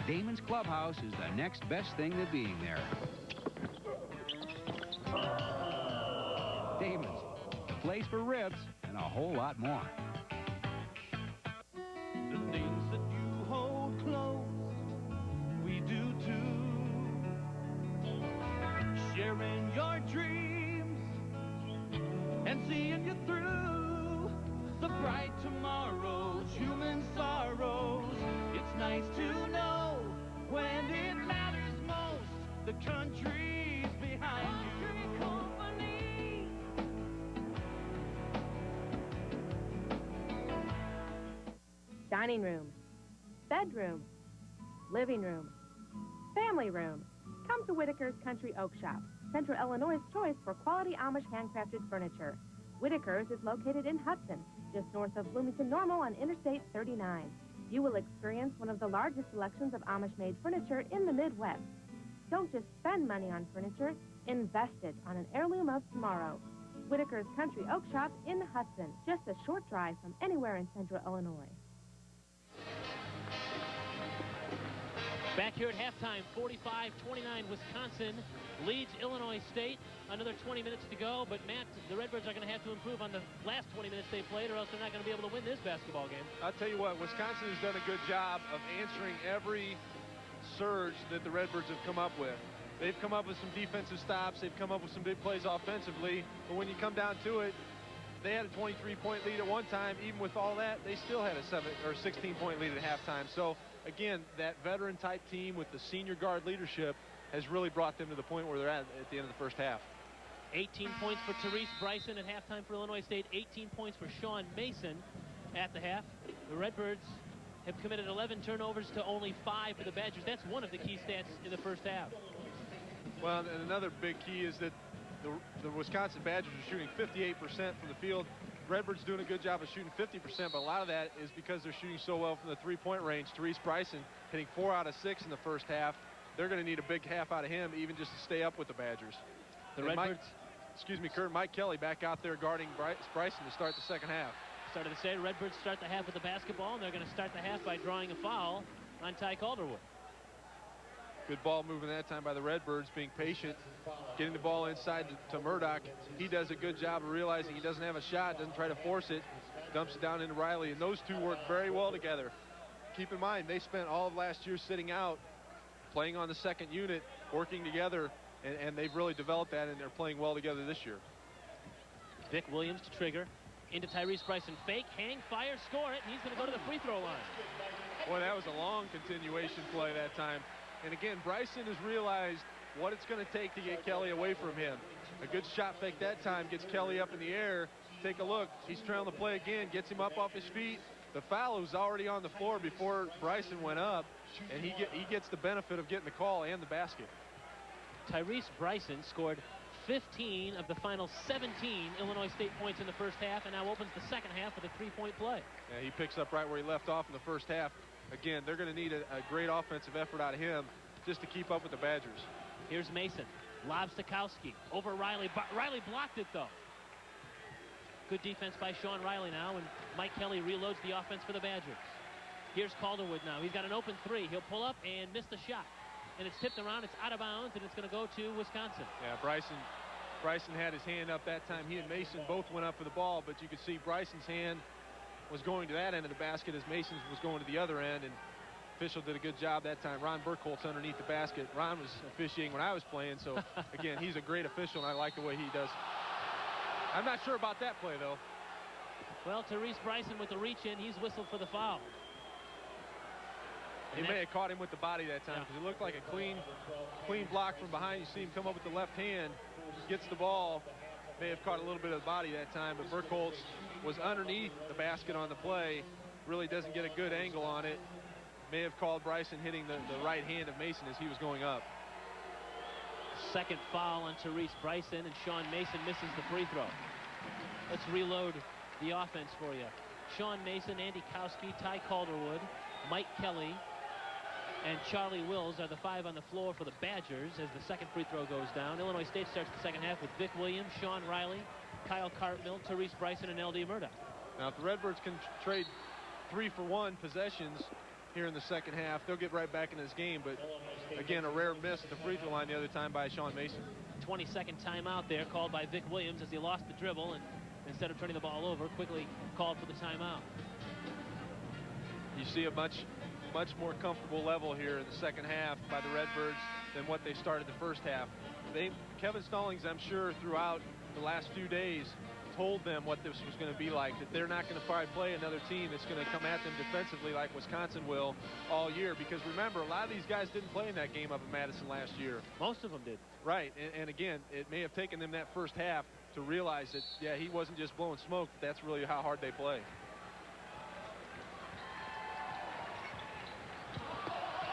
Damon's Clubhouse is the next best thing to being there. Damon's, the place for ribs and a whole lot more. The things that you hold close, we do too. Sharing your dreams and seeing you through the bright tomorrows, human sorrows. It's nice to know when it matters most, the country's behind you. Company. Dining room, bedroom, living room, family room. Come to Whitaker's Country Oak Shop, Central Illinois' choice for quality Amish handcrafted furniture. Whitaker's is located in Hudson, just north of Bloomington Normal on Interstate 39. You will experience one of the largest selections of Amish-made furniture in the Midwest. Don't just spend money on furniture, invest it on an heirloom of tomorrow. Whitaker's Country Oak Shop in Hudson, just a short drive from anywhere in Central Illinois. Back here at halftime, 45-29, Wisconsin leads Illinois State. Another 20 minutes to go, but Matt, the Redbirds are going to have to improve on the last 20 minutes they played, or else they're not going to be able to win this basketball game. I'll tell you what, Wisconsin has done a good job of answering every surge that the Redbirds have come up with. They've come up with some defensive stops. They've come up with some big plays offensively, but when you come down to it, they had a 23-point lead at one time. Even with all that, they still had a 16-point lead at halftime. So, again, that veteran-type team with the senior guard leadership has really brought them to the point where they're at the end of the first half. 18 points for Therese Bryson at halftime for Illinois State. 18 points for Sean Mason at the half. The Redbirds have committed 11 turnovers to only 5 for the Badgers. That's one of the key stats in the first half. Well, and another big key is that the Wisconsin Badgers are shooting 58% from the field. Redbirds doing a good job of shooting 50%, but a lot of that is because they're shooting so well from the three-point range. Therese Bryson hitting 4 out of 6 in the first half. They're going to need a big half out of him, even just to stay up with the Badgers. The Redbirds, Mike Kelly back out there guarding Bryson to start the second half. Start of the set, Redbirds start the half with the basketball, and they're going to start the half by drawing a foul on Ty Calderwood. Good ball moving that time by the Redbirds, being patient, getting the ball inside to Murdoch. He does a good job of realizing he doesn't have a shot, doesn't try to force it, dumps it down into Riley, and those two work very well together. Keep in mind, they spent all of last year sitting out, playing on the second unit, working together, and they've really developed that, and they're playing well together this year. Vic Williams to trigger. Into Tyrese Bryson. Fake, hang, fire, score it, and he's going to go to the free throw line. Boy, that was a long continuation play that time. And again, Bryson has realized what it's going to take to get Kelly away from him. A good shot fake that time gets Kelly up in the air. Take a look. He's trailing the play again, gets him up off his feet. The foul was already on the floor before Bryson went up, and he gets the benefit of getting the call and the basket. Tyrese Bryson scored 15 of the final 17 Illinois State points in the first half, and now opens the second half with a three-point play. Yeah, he picks up right where he left off in the first half. Again, they're going to need a great offensive effort out of him just to keep up with the Badgers. Here's Mason. Lobs to Kowski. Over Riley. Riley blocked it, though. Good defense by Sean Riley now, and Mike Kelly reloads the offense for the Badgers. Here's Calderwood now. He's got an open three. He'll pull up and miss the shot. And it's tipped around. It's out of bounds, and it's going to go to Wisconsin. Yeah, Bryson had his hand up that time. He and Mason both went up for the ball, but you could see Bryson's hand was going to that end of the basket as Mason's was going to the other end, and official did a good job that time. Ron Burkholt's underneath the basket. Ron was officiating when I was playing, so again, he's a great official, and I like the way he does. I'm not sure about that play, though. Well, Therese Bryson with the reach in, he's whistled for the foul. He may have caught him with the body that time because it looked like a clean block from behind. You see him come up with the left hand, gets the ball, may have caught a little bit of the body that time, but Burkholz was underneath the basket on the play, really doesn't get a good angle on it. May have called Bryson hitting the right hand of Mason as he was going up. Second foul on Therese Bryson, and Sean Mason misses the free throw. Let's reload the offense for you. Sean Mason, Andy Kowski, Ty Calderwood, Mike Kelly, and Charlie Wills are the 5 on the floor for the Badgers as the second free throw goes down. Illinois State starts the second half with Vic Williams, Sean Riley, Kyle Cartmill, Therese Bryson, and L.D. Murdoch. Now, if the Redbirds can trade 3-for-1 possessions here in the second half, they'll get right back in this game. But, again, a rare miss at the free throw line the other time by Sean Mason. 22nd timeout there called by Vic Williams as he lost the dribble, and instead of turning the ball over, quickly called for the timeout. You see a much more comfortable level here in the second half by the Redbirds than what they started the first half. Kevin Stallings, I'm sure, throughout the last few days, told them what this was going to be like, that they're not going to probably play another team that's going to come at them defensively like Wisconsin will all year. Because remember, a lot of these guys didn't play in that game up in Madison last year. Most of them did. Right, and again, it may have taken them that first half to realize that, yeah, he wasn't just blowing smoke. That's really how hard they play.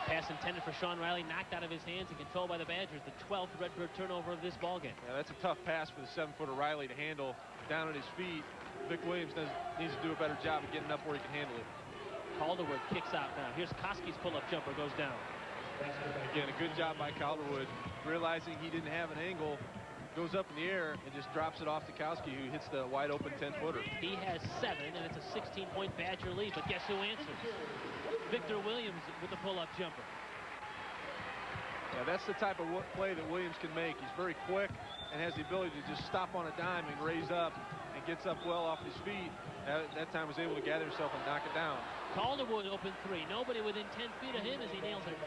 Pass intended for Sean Riley, knocked out of his hands and controlled by the Badgers. The 12th Redbird turnover of this ballgame. Yeah, that's a tough pass for the 7-footer Riley to handle down at his feet. Vic Williams needs to do a better job of getting up where he can handle it. Calderwood kicks out now. Here's Koski's pull-up jumper, goes down. Again, a good job by Calderwood, realizing he didn't have an angle, goes up in the air and just drops it off to Kowski, who hits the wide-open 10-footer. He has 7, and it's a 16-point Badger lead, but guess who answers? Victor Williams with the pull-up jumper. Yeah, that's the type of play that Williams can make. He's very quick and has the ability to just stop on a dime and raise up and gets up well off his feet. That time was able to gather himself and knock it down. Calderwood open 3. Nobody within 10 feet of him as he nails it.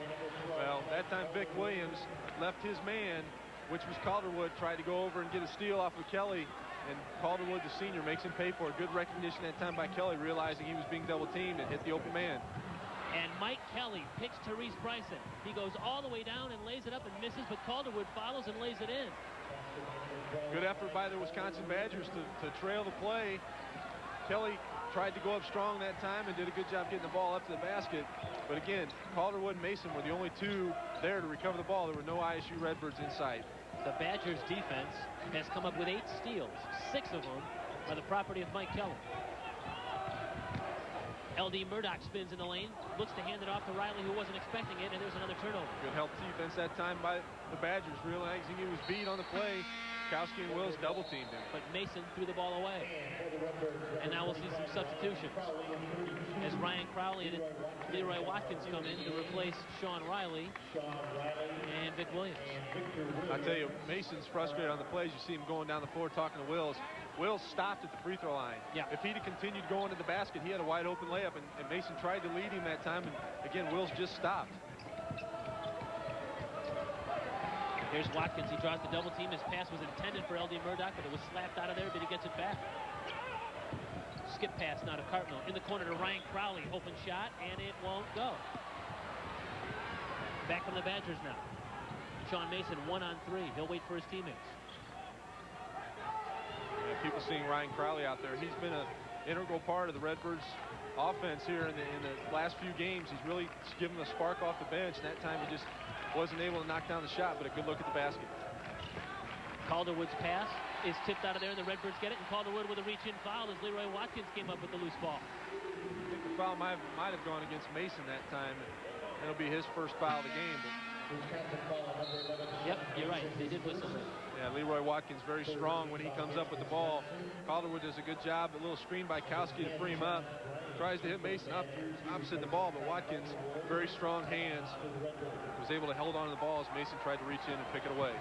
Well, that time Vic Williams left his man, which was Calderwood, tried to go over and get a steal off of Kelly. And Calderwood, the senior, makes him pay for it. Good recognition that time by Kelly, realizing he was being double-teamed and hit the open man. And Mike Kelly picks Therese Bryson. He goes all the way down and lays it up and misses, but Calderwood follows and lays it in. Good effort by the Wisconsin Badgers to trail the play. Kelly tried to go up strong that time and did a good job getting the ball up to the basket. But again, Calderwood and Mason were the only two there to recover the ball. There were no ISU Redbirds in sight. The Badgers defense has come up with 8 steals. 6 of them are the property of Mike Kelly. L.D. Murdoch spins in the lane, looks to hand it off to Riley, who wasn't expecting it, and there's another turnover. Good help defense that time by the Badgers, realizing he was beat on the play. Kowski and Wills double-teamed him. But Mason threw the ball away. And now we'll see some substitutions. As Ryan Crowley and Leroy Watkins come in to replace Sean Riley and Vic Williams. I tell you, Mason's frustrated on the plays. You see him going down the floor talking to Wills. Wills stopped at the free throw line. Yeah. If he'd have continued going to the basket, he had a wide open layup, and Mason tried to lead him that time, and again, Wills just stopped. Here's Watkins. He draws the double team. His pass was intended for L.D. Murdoch, but it was slapped out of there, but he gets it back. Skip pass now to Cartmill. In the corner to Ryan Crowley. Open shot, and it won't go. Back from the Badgers now. Sean Mason, 1-on-3. He'll wait for his teammates. Yeah, people seeing Ryan Crowley out there. He's been an integral part of the Redbirds offense here in the last few games. He's really given a spark off the bench, and that time he just wasn't able to knock down the shot, but a good look at the basket. Calderwood's pass is tipped out of there, and the Redbirds get it, and Calderwood with a reach-in foul as Leroy Watkins came up with the loose ball. I think the foul might have gone against Mason that time. It'll be his first foul of the game. Yep, you're right. They did whistle it. Yeah, Leroy Watkins very strong when he comes up with the ball. Calderwood does a good job. A little screen by Kowski to free him up. Tries to hit Mason up opposite the ball, but Watkins, very strong hands, was able to hold on to the ball as Mason tried to reach in and pick it away.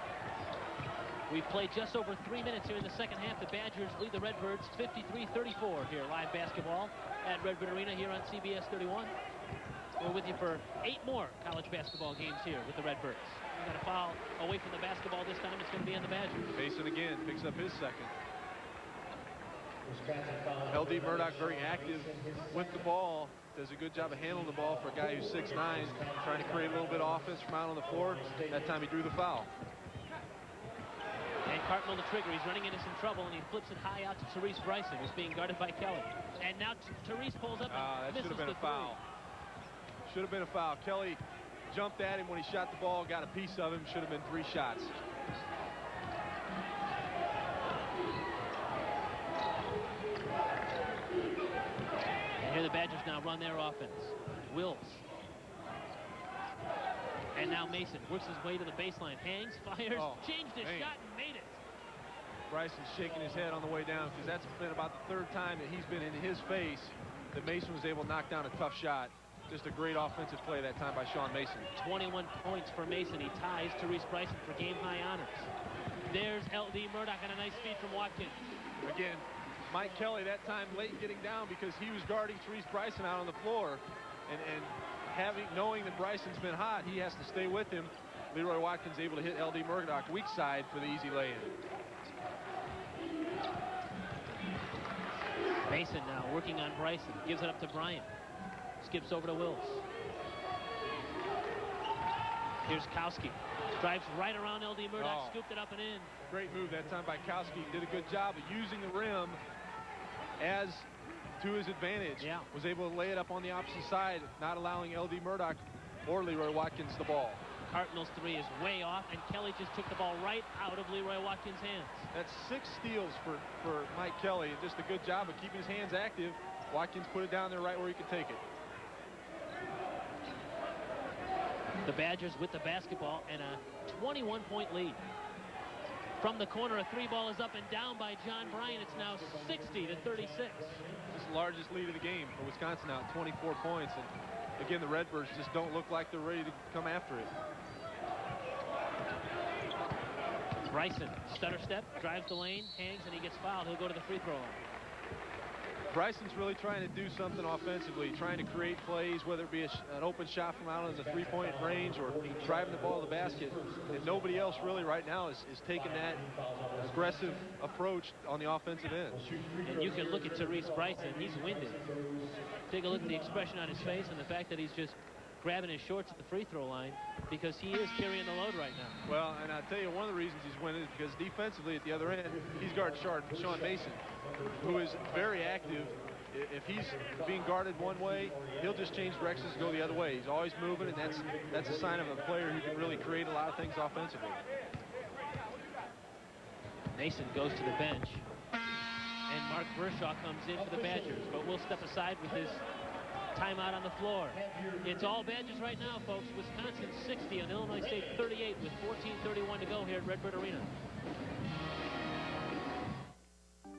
We've played just over 3 minutes here in the second half. The Badgers lead the Redbirds 53-34 here. Live basketball at Redbird Arena here on CBS 31. We're with you for 8 more college basketball games here with the Redbirds. We got a foul away from the basketball this time. It's going to be on the Badgers. Mason again picks up his second. L.D. Murdoch very active with the ball. Does a good job of handling the ball for a guy who's 6'9", trying to create a little bit of offense from out on the floor. That time he drew the foul. And Cartmill the trigger. He's running into some trouble, and he flips it high out to Therese Bryson, who's being guarded by Kelly. And now Therese pulls up and that should misses have been a foul. Should have been a foul. Kelly jumped at him when he shot the ball, got a piece of him. Should have been 3 shots. And here the Badgers now run their offense. Wills. And now Mason works his way to the baseline. Hangs, fires, changed his shot, and made it. Bryson's shaking his head on the way down because that's been about the 3rd time that he's been in his face that Mason was able to knock down a tough shot. Just a great offensive play that time by Sean Mason. 21 points for Mason. He ties Therese Bryson for game-high honors. There's L.D. Murdoch on a nice feed from Watkins. Again, Mike Kelly that time late getting down because he was guarding Therese Bryson out on the floor. And knowing that Bryson's been hot, he has to stay with him. Leroy Watkins able to hit L.D. Murdoch weak side for the easy lay-in. Mason now working on Bryson. Gives it up to Bryant. Skips over to Wills. Here's Kowski. Drives right around L.D. Murdoch. Scooped it up and in. Great move that time by Kowski. Did a good job of using the rim as to his advantage. Yeah. Was able to lay it up on the opposite side, not allowing L.D. Murdoch or Leroy Watkins the ball. Cartmill's 3 is way off, and Kelly just took the ball right out of Leroy Watkins' hands. That's 6 steals for Mike Kelly, and just a good job of keeping his hands active. Watkins put it down there right where he could take it. The Badgers with the basketball and a 21-point lead. From the corner, a 3-ball is up and down by John Bryant. It's now 60-36. This is the largest lead of the game for Wisconsin now at 24 points. And again, the Redbirds just don't look like they're ready to come after it. Bryson, stutter step, drives the lane, hangs, and he gets fouled. He'll go to the free throw line. Bryson's really trying to do something offensively, trying to create plays, whether it be an open shot from out of the 3-point range or driving the ball to the basket. And nobody else really right now is taking that aggressive approach on the offensive end. And you can look at Therese Bryson. He's winded. Take a look at the expression on his face and the fact that he's just grabbing his shorts at the free throw line because he is carrying the load right now. Well, and I'll tell you, one of the reasons he's winning is because defensively at the other end, he's guarding Sean Mason, who is very active. If he's being guarded one way, he'll just change directions to go the other way. He's always moving, and that's a sign of a player who can really create a lot of things offensively. Mason goes to the bench, and Mark Vershaw comes in for the Badgers, but we'll step aside with his timeout on the floor. It's all Badgers right now, folks. Wisconsin 60 and Illinois State 38 with 14:31 to go here at Redbird Arena.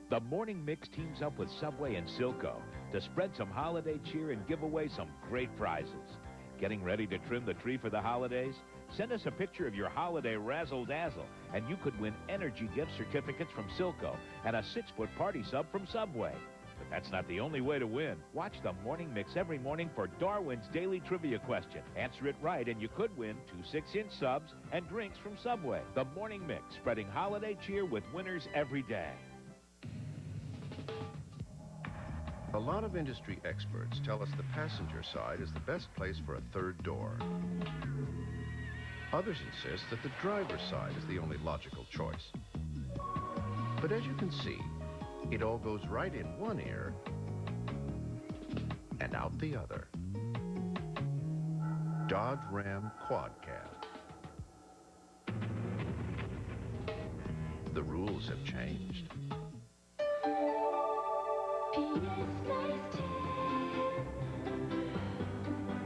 The Morning Mix teams up with Subway and Silco to spread some holiday cheer and give away some great prizes. Getting ready to trim the tree for the holidays? Send us a picture of your holiday razzle-dazzle, and you could win energy gift certificates from Silco and a 6-foot party sub from Subway. But that's not the only way to win. Watch the Morning Mix every morning for Darwin's Daily Trivia Question. Answer it right, and you could win 2 6-inch subs and drinks from Subway. The Morning Mix, spreading holiday cheer with winners every day. A lot of industry experts tell us the passenger side is the best place for a third door. Others insist that the driver's side is the only logical choice. But as you can see, it all goes right in one ear and out the other. Dodge Ram Quad Cab. The rules have changed.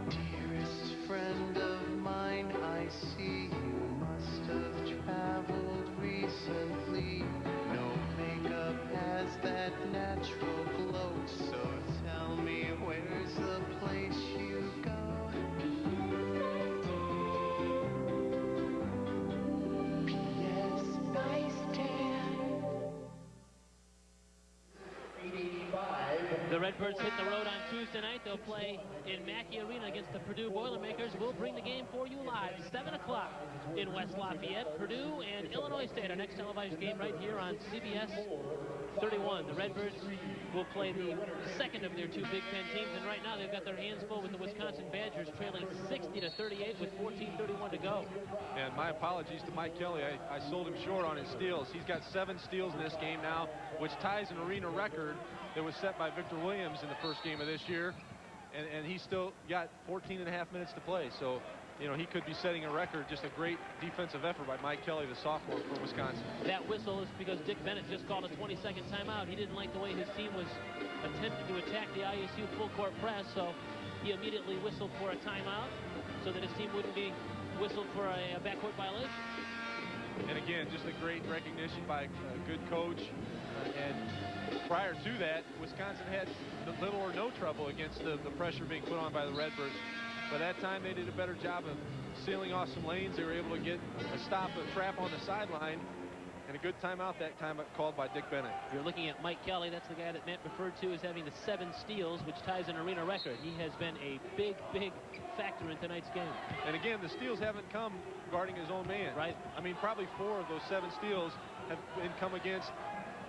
Dearest friend of mine, I see you must have traveled recently. No makeup has that natural glow, so tell me, where's the place you go? P.S. Nice tan. The Redbirds hit the road on Tuesday night. They'll play in Mackey Arena against the Purdue Boilermakers. We'll bring the game for you live, 7 o'clock in West Lafayette. Purdue and Illinois State, our next televised game right here on CBS 31. The Redbirds will play the second of their 2 Big Ten teams, and right now they've got their hands full with the Wisconsin Badgers, trailing 60-38 with 14:31 to go. And my apologies to Mike Kelly. I sold him short on his steals. He's got 7 steals in this game now, which ties an arena record that was set by Victor Williams in the first game of this year, and he's still got 14 and a half minutes to play. So, you know, he could be setting a record. Just a great defensive effort by Mike Kelly, the sophomore from Wisconsin. That whistle is because Dick Bennett just called a 20-second timeout. He didn't like the way his team was attempting to attack the ISU full-court press, so he immediately whistled for a timeout so that his team wouldn't be whistled for a backcourt violation. And again, just a great recognition by a good coach. And prior to that, Wisconsin had little or no trouble against the pressure being put on by the Redbirds. By that time, they did a better job of sealing off some lanes. They were able to get a trap on the sideline, and a good timeout that time called by Dick Bennett. You're looking at Mike Kelly. That's the guy that Matt referred to as having the 7 steals, which ties an arena record. He has been a big, big factor in tonight's game. And again, the steals haven't come guarding his own man. Right. I mean, probably 4 of those 7 steals have come against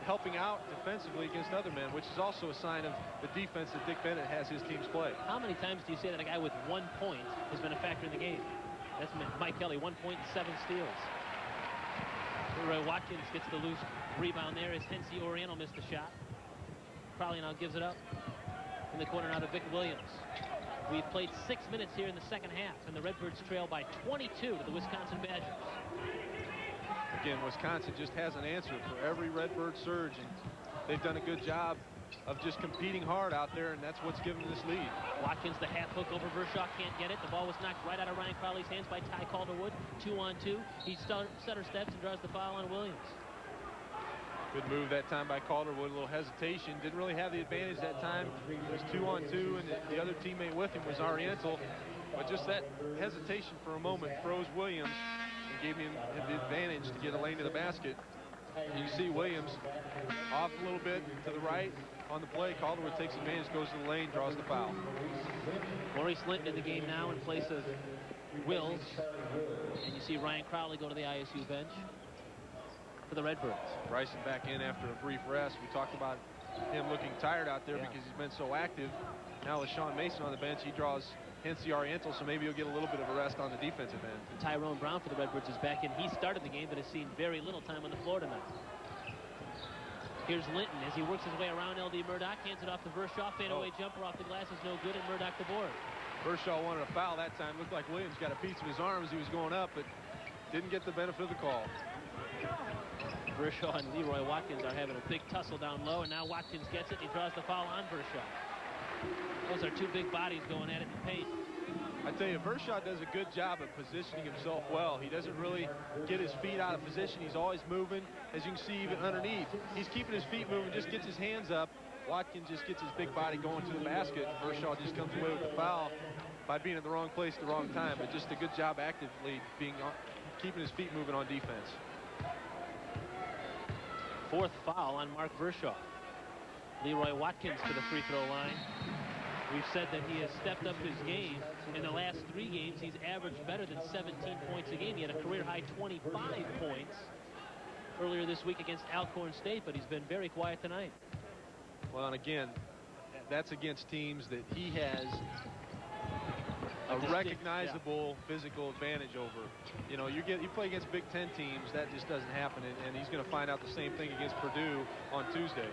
helping out defensively against other men, which is also a sign of the defense that Dick Bennett has his teams play. How many times do you say that a guy with 1 point has been a factor in the game? That's Mike Kelly, 1 point, 7 steals. Roy Watkins gets the loose rebound there as Hensey Oriental missed the shot. Crowley now gives it up in the corner now to Vic Williams. We've played 6 minutes here in the second half, and the Redbirds trail by 22 to the Wisconsin Badgers. Again, Wisconsin just has an answer for every Redbird surge, and they've done a good job of just competing hard out there, and that's what's given this lead. Watkins, the half hook over Vershaw, can't get it. The ball was knocked right out of Ryan Crowley's hands by Ty Calderwood. 2-on-2. He stutter steps and draws the foul on Williams. Good move that time by Calderwood. A little hesitation. Didn't really have the advantage that time. It was 2-on-2, and the other teammate with him was Oriental. But just that hesitation for a moment froze Williams and gave him the advantage to get a lane to the basket. And you see Williams off a little bit to the right on the play. Calderwood takes advantage, goes to the lane, draws the foul. Maurice Linton in the game now in place of Wills. And you see Ryan Crowley go to the ISU bench for the Redbirds. Bryson back in after a brief rest. We talked about him looking tired out there because he's been so active. Now with Sean Mason on the bench, he draws NC Oriental, so maybe he'll get a little bit of a rest on the defensive end. Tyrone Brown for the Redbirds is back in. He started the game, but has seen very little time on the floor tonight. Here's Linton as he works his way around LD Murdoch, hands it off to Vershaw. Fadeaway jumper off the glass is no good, and Murdoch the board. Vershaw wanted a foul that time. Looked like Williams got a piece of his arm as he was going up, but didn't get the benefit of the call. Vershaw and Leroy Watkins are having a big tussle down low, and now Watkins gets it. He draws the foul on Vershaw. Those are two big bodies going at it in paint. I tell you, Vershaw does a good job of positioning himself well. He doesn't really get his feet out of position. He's always moving, as you can see even underneath. He's keeping his feet moving, just gets his hands up. Watkins just gets his big body going to the basket. Vershaw just comes away with the foul by being in the wrong place at the wrong time, but just a good job actively keeping his feet moving on defense. Fourth foul on Mark Vershaw. Leroy Watkins to the free throw line. We've said that he has stepped up his game. In the last 3 games, he's averaged better than 17 points a game. He had a career-high 25 points earlier this week against Alcorn State, but he's been very quiet tonight. Well, and again, that's against teams that he has a recognizable physical advantage over. You know, you play against Big Ten teams, that just doesn't happen, and he's going to find out the same thing against Purdue on Tuesday.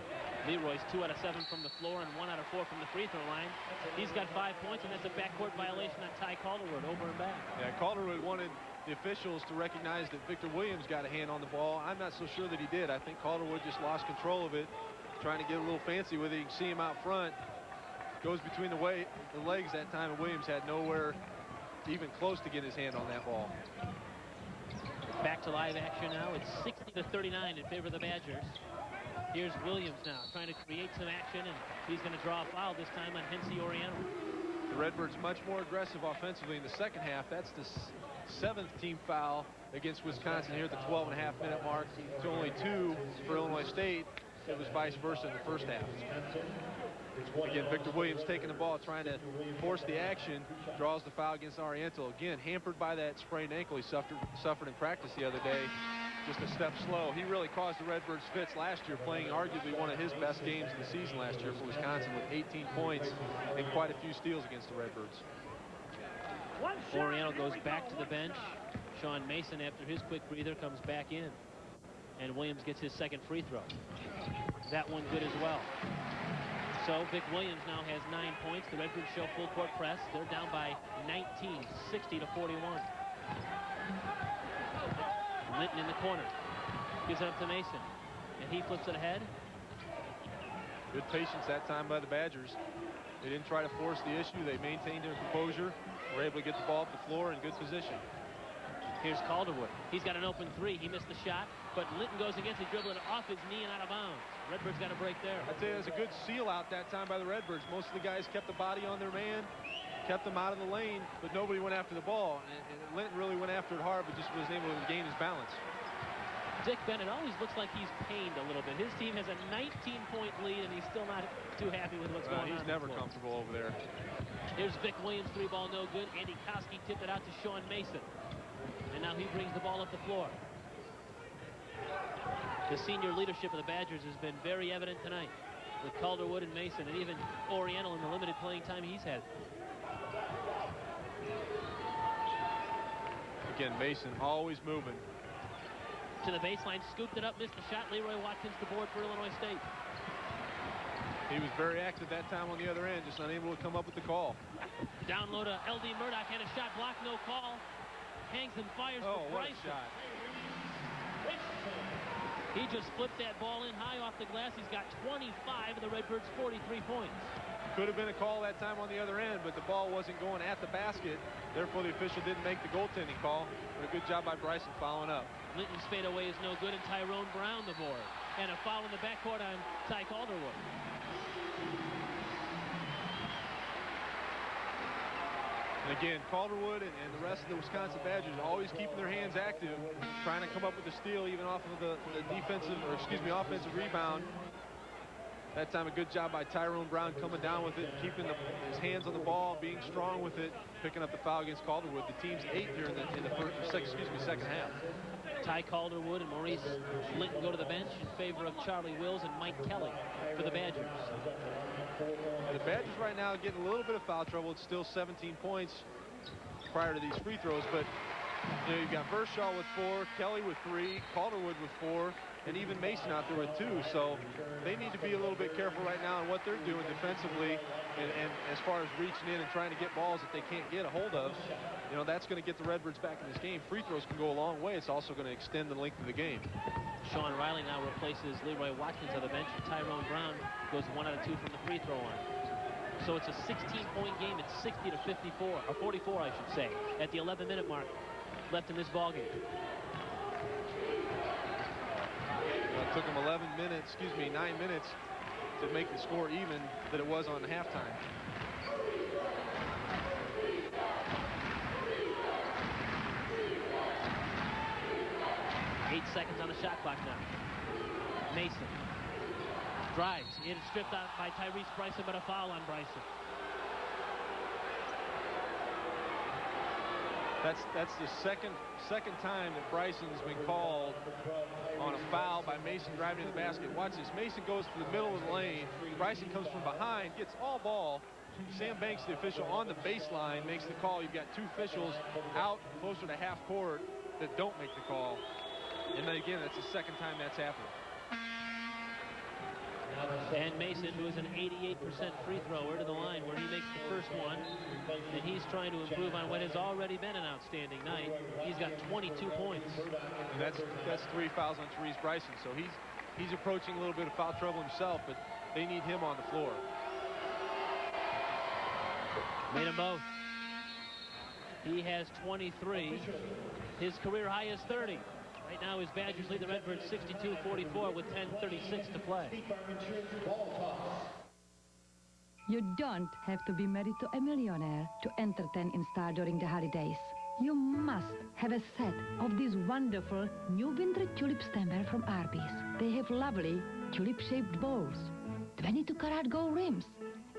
Leroy's 2 out of 7 from the floor and 1 out of 4 from the free throw line. He's got 5 points, and that's a backcourt violation on Ty Calderwood, over and back. Yeah, Calderwood wanted the officials to recognize that Victor Williams got a hand on the ball. I'm not so sure that he did. I think Calderwood just lost control of it, trying to get a little fancy with it. You can see him out front. Goes between the legs that time, and Williams had nowhere even close to get his hand on that ball. Back to live action now. It's 60-39 in favor of the Badgers. Here's Williams now trying to create some action, and he's going to draw a foul this time on Hency Oriental. The Redbirds much more aggressive offensively in the second half. That's the 7th team foul against Wisconsin here at the 12.5-minute mark. To only 2 for Illinois State. It was vice versa in the first half. Again, Victor Williams taking the ball, trying to force the action, draws the foul against Oriental. Again, hampered by that sprained ankle he suffered in practice the other day. Just a step slow. He really caused the Redbirds fits last year, playing arguably one of his best games of the season last year for Wisconsin with 18 points and quite a few steals against the Redbirds. Oriental goes back to the bench. Sean Mason, after his quick breather, comes back in. And Williams gets his second free throw. That one good as well. So Vic Williams now has 9 points. The Redbirds show full court press. They're down by 19, 60-41. Linton in the corner. Gives it up to Mason. And he flips it ahead. Good patience that time by the Badgers. They didn't try to force the issue. They maintained their composure. Were able to get the ball up the floor in good position. Here's Calderwood. He's got an open 3. He missed the shot, but Linton goes against it, dribbling it off his knee and out of bounds. Redbirds got a break there. I'd say it was a good seal out that time by the Redbirds. Most of the guys kept the body on their man, kept them out of the lane, but nobody went after the ball. And Linton really went after it hard, but just wasn't able to gain his balance. Dick Bennett always looks like he's pained a little bit. His team has a 19-point lead, and he's still not too happy with what's going on. He's never comfortable over there. Here's Vic Williams, 3-ball no good. Andy Koski tipped it out to Sean Mason. And now he brings the ball up the floor. The senior leadership of the Badgers has been very evident tonight with Calderwood and Mason, and even Oriental in the limited playing time he's had. Again, Mason always moving. To the baseline, scooped it up, missed the shot. Leroy Watkins the board for Illinois State. He was very active that time on the other end, just unable to come up with the call. Down low to LD Murdoch, and a shot blocked, no call. Hangs and fires for what Bryson. a shot. He just flipped that ball in high off the glass. He's got 25 of the Redbirds' 43 points. Could have been a call that time on the other end, but the ball wasn't going at the basket. Therefore, the official didn't make the goaltending call. But a good job by Bryson following up. Linton's fadeaway is no good, and Tyrone Brown the board. And a foul in the backcourt on Ty Calderwood. And again, Calderwood and the rest of the Wisconsin Badgers are always keeping their hands active, trying to come up with a steal even off of the offensive rebound. That time a good job by Tyrone Brown coming down with it, keeping his hands on the ball, being strong with it, picking up the foul against Calderwood. The team's 8 here in the second half. Ty Calderwood and Maurice Linton go to the bench in favor of Charlie Wills and Mike Kelly for the Badgers. The Badgers right now getting a little bit of foul trouble. It's still 17 points prior to these free throws, but you've got Vershaw with 4, Kelly with 3, Calderwood with 4, and even Mason out there with 2. So they need to be a little bit careful right now on what they're doing defensively, and as far as reaching in and trying to get balls that they can't get a hold of. That's going to get the Redbirds back in this game. Free throws can go a long way. It's also going to extend the length of the game. Sean Riley now replaces Leroy Watkins on the bench, and Tyrone Brown goes 1 out of 2 from the free throw line. So it's a 16-point game. It's 60 to 54, or 44, I should say, at the 11-minute mark left in this ball game. It took them 9 minutes to make the score even that it was on halftime. Eight seconds on the shot clock now. Mason drives. It is stripped out by Tyrese Bryson, but a foul on Bryson. That's the second time that Bryson's been called on a foul by Mason driving to the basket. Watch this. Mason goes to the middle of the lane. Bryson comes from behind, gets all ball. Sam Banks, the official on the baseline, makes the call. You've got 2 officials out closer to half court that don't make the call. And then again, that's the second time that's happened. And Mason, who is an 88% free thrower, to the line where he makes the first one. And he's trying to improve on what has already been an outstanding night. He's got 22 points. And that's 3 fouls on Tyrese Bryson. So he's approaching a little bit of foul trouble himself, but they need him on the floor. Made them both. He has 23. His career high is 30. Right now, his Badgers lead the Redbirds 62-44 with 10:36 to play. You don't have to be married to a millionaire to entertain in style during the holidays. You must have a set of these wonderful new winter tulip stemware from Arby's. They have lovely tulip-shaped bowls, 22-karat gold rims,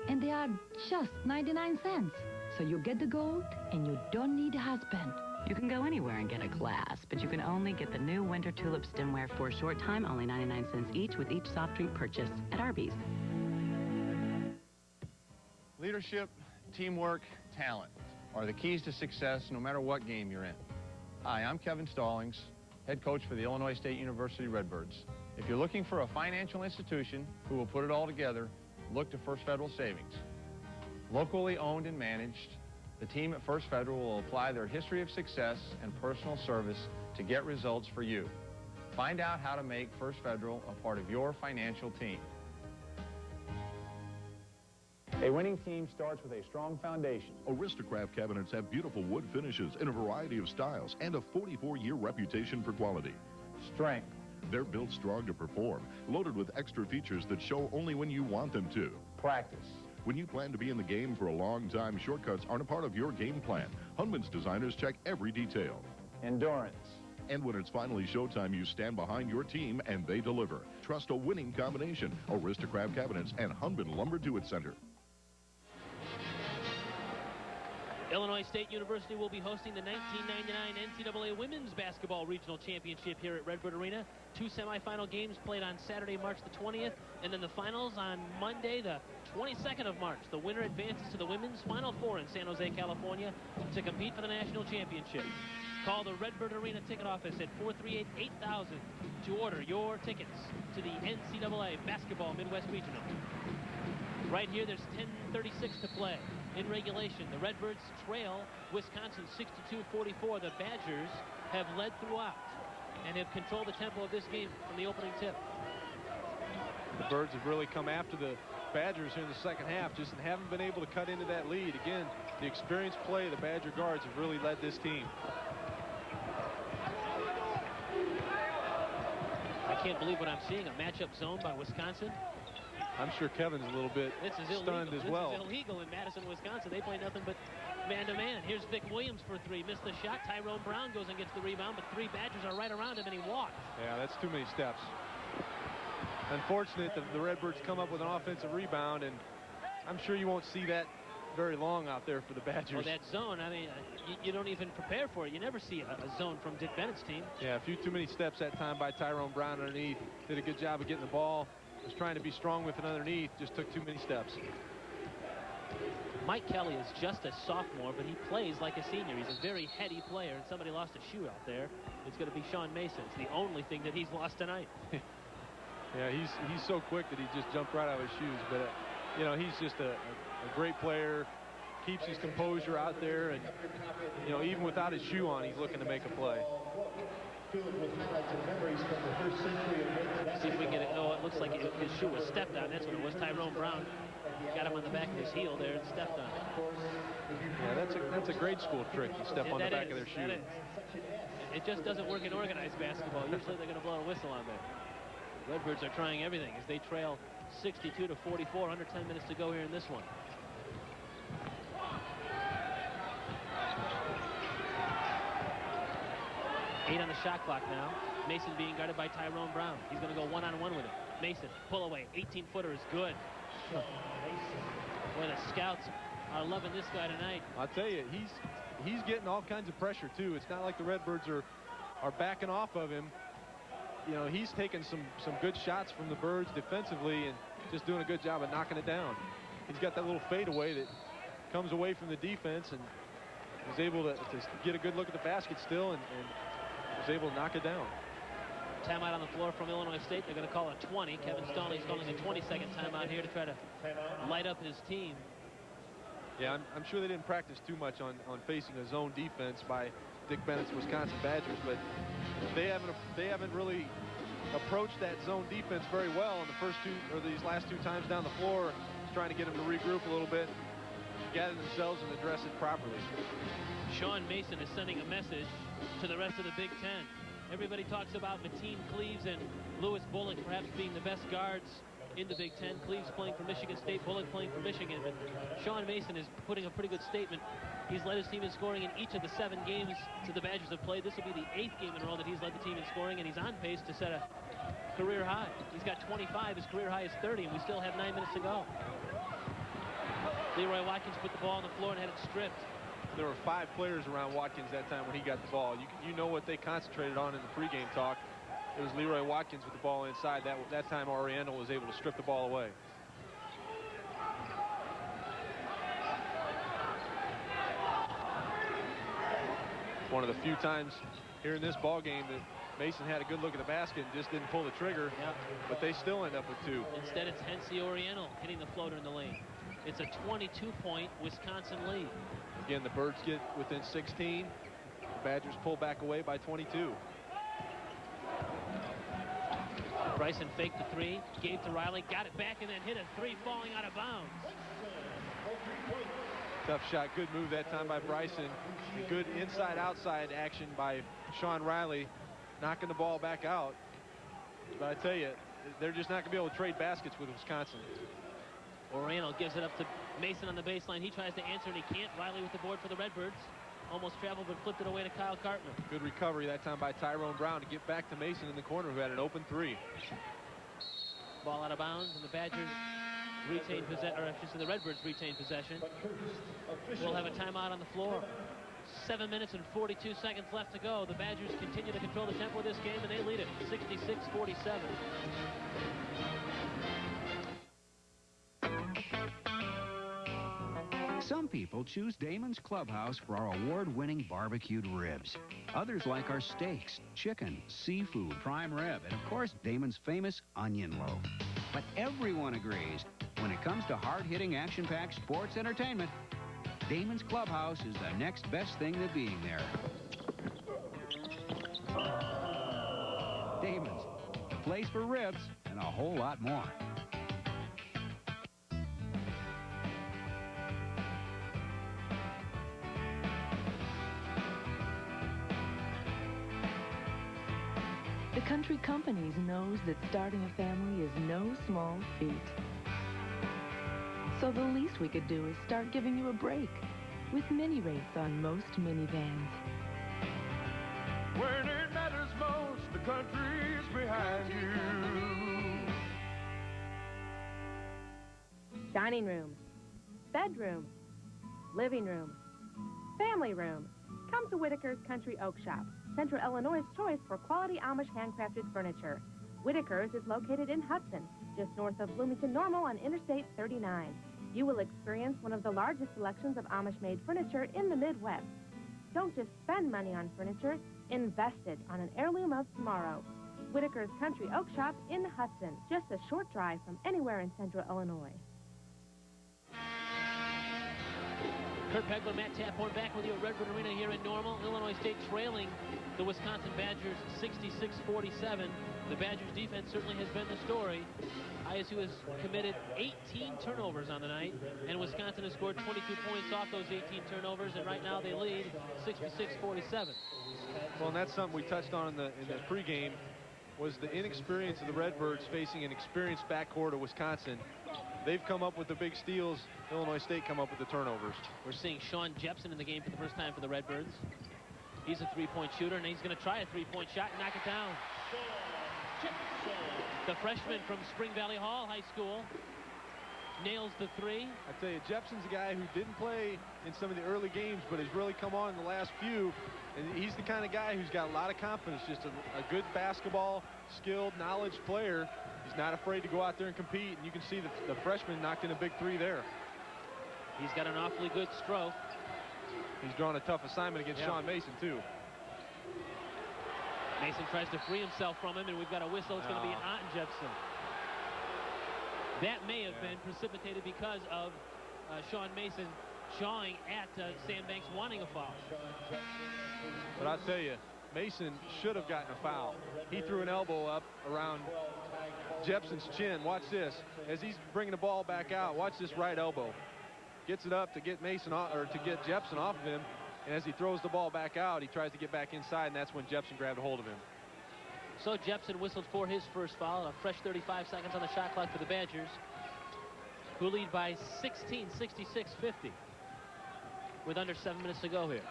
and they are just 99 cents. So you get the gold, and you don't need a husband. You can go anywhere and get a glass, but you can only get the new winter tulip stemware for a short time, only 99 cents each with each soft drink purchase at Arby's. Leadership, teamwork, talent are the keys to success no matter what game you're in. Hi, I'm Kevin Stallings, head coach for the Illinois State University Redbirds. If you're looking for a financial institution who will put it all together, look to First Federal Savings. Locally owned and managed, the team at First Federal will apply their history of success and personal service to get results for you. Find out how to make First Federal a part of your financial team. A winning team starts with a strong foundation. Aristocrat cabinets have beautiful wood finishes in a variety of styles and a 44-year reputation for quality. Strength. They're built strong to perform, loaded with extra features that show only when you want them to. Practice. When you plan to be in the game for a long time, shortcuts aren't a part of your game plan. Hunman's designers check every detail. Endurance. And when it's finally showtime, you stand behind your team and they deliver. Trust a winning combination. Aristocrat Cabinets and Hunman Lumber Do-It Center. Illinois State University will be hosting the 1999 NCAA Women's Basketball Regional Championship here at Redbird Arena. 2 semifinal games played on Saturday, March the 20th, and then the finals on Monday, the 22nd of March. The winner advances to the Women's Final Four in San Jose, California to compete for the national championship. Call the Redbird Arena ticket office at 438-8000 to order your tickets to the NCAA Basketball Midwest Regional. Right here, there's 10:36 to play. In regulation, the Redbirds trail Wisconsin 62-44. The Badgers have led throughout and have controlled the tempo of this game from the opening tip. The Birds have really come after the Badgers here in the second half, just haven't been able to cut into that lead. Again, the experienced play of the Badger guards have really led this team. I can't believe what I'm seeing. A matchup zone by Wisconsin. I'm sure Kevin's a little bit stunned as well. This is illegal in Madison, Wisconsin. They play nothing but man-to-man. Here's Vic Williams for 3. Missed the shot. Tyrone Brown goes and gets the rebound, but 3 Badgers are right around him, and he walks. Yeah, that's too many steps. Unfortunate that the Redbirds come up with an offensive rebound, and I'm sure you won't see that very long out there for the Badgers. Well, that zone, I mean, you don't even prepare for it. You never see a zone from Dick Bennett's team. Yeah, a few too many steps that time by Tyrone Brown underneath. Did a good job of getting the ball was trying to be strong with it underneath, just took too many steps. Mike Kelly is just a sophomore, but he plays like a senior. He's a very heady player, and somebody lost a shoe out there. It's going to be Sean Mason. It's the only thing that he's lost tonight. Yeah, he's so quick that he just jumped right out of his shoes. But, you know, he's just a great player, keeps his composure out there, and, you know, even without his shoe on, he's looking to make a play. See if we can get it. Oh, it looks like his shoe was stepped on. That's what it was. Tyrone Brown got him on the back of his heel there and stepped on it. Yeah, that's a grade school trick. You step on the back of their shoe. It just doesn't work in organized basketball. Usually they're going to blow a whistle on there. Redbirds are trying everything as they trail 62-44. Under 10 minutes to go here in this one. Eight on the shot clock now. Mason being guarded by Tyrone Brown. He's going to go one-on-one with him. Mason, pull away. 18-footer is good. Boy, the scouts are loving this guy tonight. I'll tell you, he's getting all kinds of pressure, too. It's not like the Redbirds are backing off of him. You know, he's taking some good shots from the Birds defensively and just doing a good job of knocking it down. He's got that little fadeaway that comes away from the defense and is able to get a good look at the basket still and was able to knock it down. Timeout on the floor from Illinois State. They're going to call a 20. Kevin Stallings calling a 20-second timeout here to try to light up his team. Yeah, I'm sure they didn't practice too much on facing a zone defense by Dick Bennett's Wisconsin Badgers, but they haven't really approached that zone defense very well in the first two or these last two times down the floor. Just trying to get them to regroup a little bit, gather themselves, and address it properly. Sean Mason is sending a message to the rest of the Big Ten. Everybody talks about Mateen Cleaves and Lewis Bullock perhaps being the best guards in the Big Ten. Cleaves playing for Michigan State, Bullock playing for Michigan. But Sean Mason is putting a pretty good statement. He's led his team in scoring in each of the 7 games that the Badgers have played. This will be the 8th game in a row that he's led the team in scoring, and he's on pace to set a career high. He's got 25. His career high is 30, and we still have 9 minutes to go. Leroy Watkins put the ball on the floor and had it stripped. There were 5 players around Watkins that time when he got the ball. You know what they concentrated on in the pregame talk. It was Leroy Watkins with the ball inside. That time Oriental was able to strip the ball away. One of the few times here in this ball game that Mason had a good look at the basket and just didn't pull the trigger. Yep. But they still end up with 2. Instead, it's Hennessy Oriental hitting the floater in the lane. It's a 22-point Wisconsin lead. Again, the Birds get within 16. The Badgers pull back away by 22. Bryson faked the 3, gave to Riley, got it back, and then hit a 3 falling out of bounds. Tough shot, good move that time by Bryson. And good inside-outside action by Sean Riley, knocking the ball back out. But I tell you, they're just not going to be able to trade baskets with Wisconsin. Oriental gives it up to Mason on the baseline. He tries to answer, and he can't. Riley with the board for the Redbirds. Almost traveled, but flipped it away to Kyle Cartman. Good recovery that time by Tyrone Brown to get back to Mason in the corner, who had an open 3. Ball out of bounds, and the Badgers retain possession, or I should say the Redbirds retain possession. We'll have a timeout on the floor. 7 minutes and 42 seconds left to go. The Badgers continue to control the tempo of this game, and they lead it 66-47. Some people choose Damon's Clubhouse for our award-winning barbecued ribs. Others like our steaks, chicken, seafood, prime rib, and of course, Damon's famous onion loaf. But everyone agrees, when it comes to hard-hitting, action-packed sports entertainment, Damon's Clubhouse is the next best thing to being there. Damon's, the place for ribs and a whole lot more. The Country Companies knows that starting a family is no small feat. So the least we could do is start giving you a break with mini rates on most minivans. When it matters most, the country's behind you. Dining room, bedroom, living room, family room. Come to Whitaker's Country Oak Shop, Central Illinois' choice for quality Amish handcrafted furniture. Whitaker's is located in Hudson, just north of Bloomington Normal on Interstate 39. You will experience one of the largest selections of Amish-made furniture in the Midwest. Don't just spend money on furniture, invest it on an heirloom of tomorrow. Whitaker's Country Oak Shop in Hudson, just a short drive from anywhere in central Illinois. Kurt Pegler, Matt Taphorn back with you at Redbird Arena here in Normal. Illinois State trailing the Wisconsin Badgers 66-47. The Badgers defense certainly has been the story. ISU has committed 18 turnovers on the night, and Wisconsin has scored 22 points off those 18 turnovers, and right now they lead 66-47. Well, and that's something we touched on in the pregame, was the inexperience of the Redbirds facing an experienced backcourt of Wisconsin. They've come up with the big steals. Illinois State come up with the turnovers. We're seeing Sean Jepson in the game for the first time for the Redbirds. He's a three-point shooter, and he's going to try a three-point shot and knock it down. The freshman from Spring Valley Hall High School nails the three. I tell you, Jepson's a guy who didn't play in some of the early games, but has really come on in the last few. And he's the kind of guy who's got a lot of confidence, just a good basketball, skilled, knowledge player. He's not afraid to go out there and compete, and you can see the freshman knocked in a big three there. He's got an awfully good stroke. He's drawn a tough assignment against Sean Mason, too. Mason tries to free himself from him, and we've got a whistle. It's going to be on Jepson. That may have been precipitated because of Sean Mason jawing at Sam Banks wanting a foul. But I'll tell you, Mason should have gotten a foul. He threw an elbow up around Jepson's chin. Watch this. As he's bringing the ball back out, watch this right elbow. Gets it up to get Mason off, or to get Jepson off of him. And as he throws the ball back out, he tries to get back inside, and that's when Jepson grabbed a hold of him. So Jepson whistled for his first foul. A fresh 35 seconds on the shot clock for the Badgers, who lead by 16, 66-50, with under 7 minutes to go here.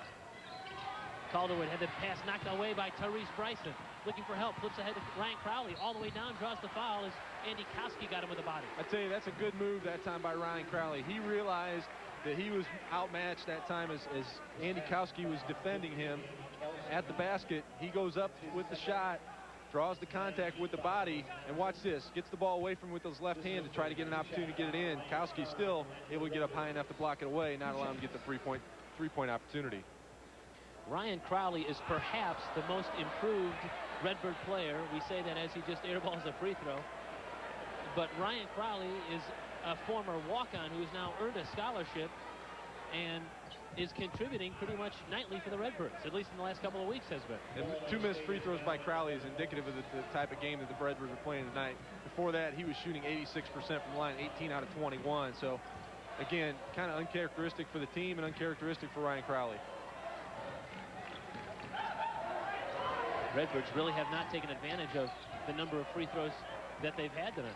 Calderwood had the pass knocked away by Therese Bryson. Looking for help, flips ahead to Ryan Crowley. All the way down, draws the foul as Andy Kowski got him with the body. I tell you, that's a good move that time by Ryan Crowley. He realized that he was outmatched that time as Andy Kowski was defending him at the basket. He goes up with the shot, draws the contact with the body, and watch this. Gets the ball away from him with his left hand to try to get an opportunity to get it in. Kowski still able to get up high enough to block it away, not allow him to get the three-point opportunity. Ryan Crowley is perhaps the most improved Redbird player. We say that as he just airballs a free throw. But Ryan Crowley is a former walk-on who has now earned a scholarship and is contributing pretty much nightly for the Redbirds, at least in the last couple of weeks has been. And 2 missed free throws by Crowley is indicative of the type of game that the Redbirds are playing tonight. Before that, he was shooting 86% from the line, 18 out of 21. So, again, kind of uncharacteristic for the team and uncharacteristic for Ryan Crowley. Redbirds really have not taken advantage of the number of free throws that they've had tonight.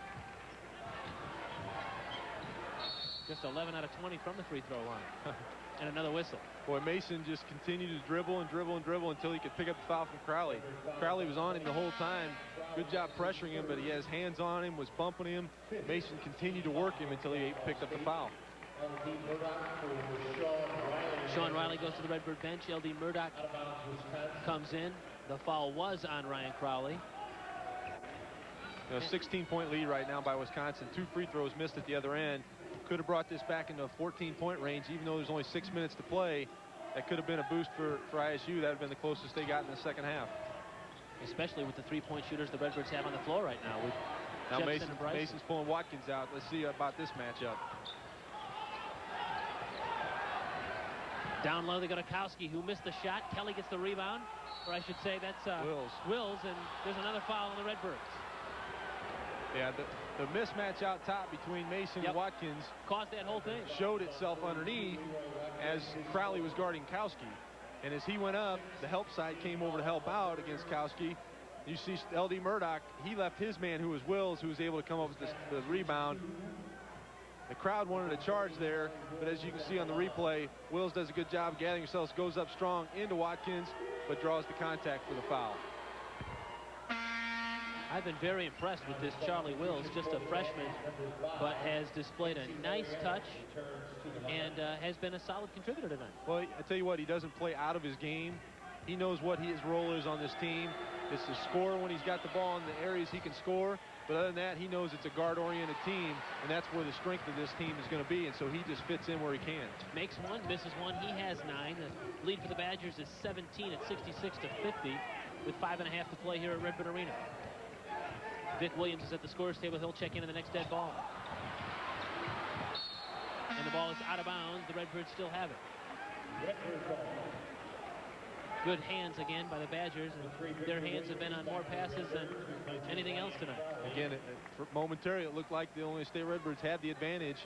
Just 11 out of 20 from the free throw line. And another whistle. Boy, Mason just continued to dribble and dribble and dribble until he could pick up the foul from Crowley. Crowley was on him the whole time. Good job pressuring him, but he has hands on him, was bumping him. Mason continued to work him until he picked up the foul. Sean Riley goes to the Redbird bench. L.D. Murdoch comes in. The foul was on Ryan Crowley. A 16-point lead right now by Wisconsin. 2 free throws missed at the other end. Could have brought this back into a 14-point range, even though there's only 6 minutes to play. That could have been a boost for ISU. That would have been the closest they got in the second half. Especially with the three-point shooters the Redbirds have on the floor right now. With now Jepson Mason's pulling Watkins out. Let's see about this matchup. Down low, they go to Kowski, who missed the shot. Kelly gets the rebound. Or I should say that's Wills, and there's another foul on the Redbirds. Yeah, the mismatch out top between Mason and Watkins caused that whole thing. Showed itself underneath as Crowley was guarding Kowski. And as he went up, the help side came over to help out against Kowski. You see L.D. Murdoch, he left his man, who was Wills, who was able to come up with the rebound. The crowd wanted a charge there, but as you can see on the replay, Wills does a good job gathering himself, goes up strong into Watkins, but draws the contact for the foul. I've been very impressed with this Charlie Wills, just a freshman, but has displayed a nice touch and has been a solid contributor tonight. Well, I tell you what, he doesn't play out of his game. He knows what his role is on this team. It's to score when he's got the ball in the areas he can score. But other than that, he knows it's a guard-oriented team, and that's where the strength of this team is going to be, and so he just fits in where he can. Makes one, misses one. He has 9. The lead for the Badgers is 17 at 66-50 with 5.5 to play here at Redbird Arena. Vic Williams is at the scorer's table. He'll check in on the next dead ball. And the ball is out of bounds. The Redbirds still have it. Good hands again by the Badgers, and their hands have been on more passes than anything else tonight. Again, momentarily it looked like the Illinois State Redbirds had the advantage,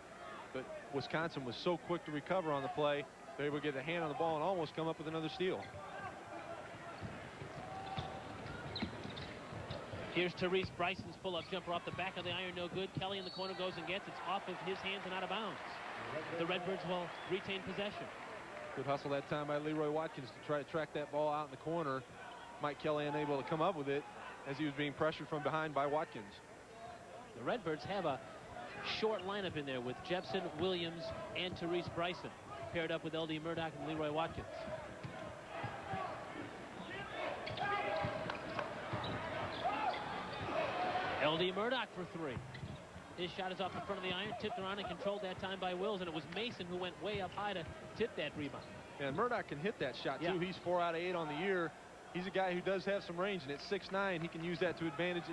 but Wisconsin was so quick to recover on the play, they were able to get a hand on the ball and almost come up with another steal. Here's Therese Bryson's pull-up jumper off the back of the iron, no good. Kelly in the corner goes and gets. It's off of his hands and out of bounds. The Redbirds will retain possession. Good hustle that time by Leroy Watkins to try to track that ball out in the corner. Mike Kelly unable to come up with it as he was being pressured from behind by Watkins. The Redbirds have a short lineup in there with Jepson, Williams, and Therese Bryson paired up with L.D. Murdoch and Leroy Watkins. L.D. Murdoch for 3. His shot is off the front of the iron, tipped around and controlled that time by Wills, and it was Mason who went way up high to tip that rebound. And Murdoch can hit that shot, too. Yeah. He's 4 out of 8 on the year. He's a guy who does have some range, and at 6'9", he can use that to advantage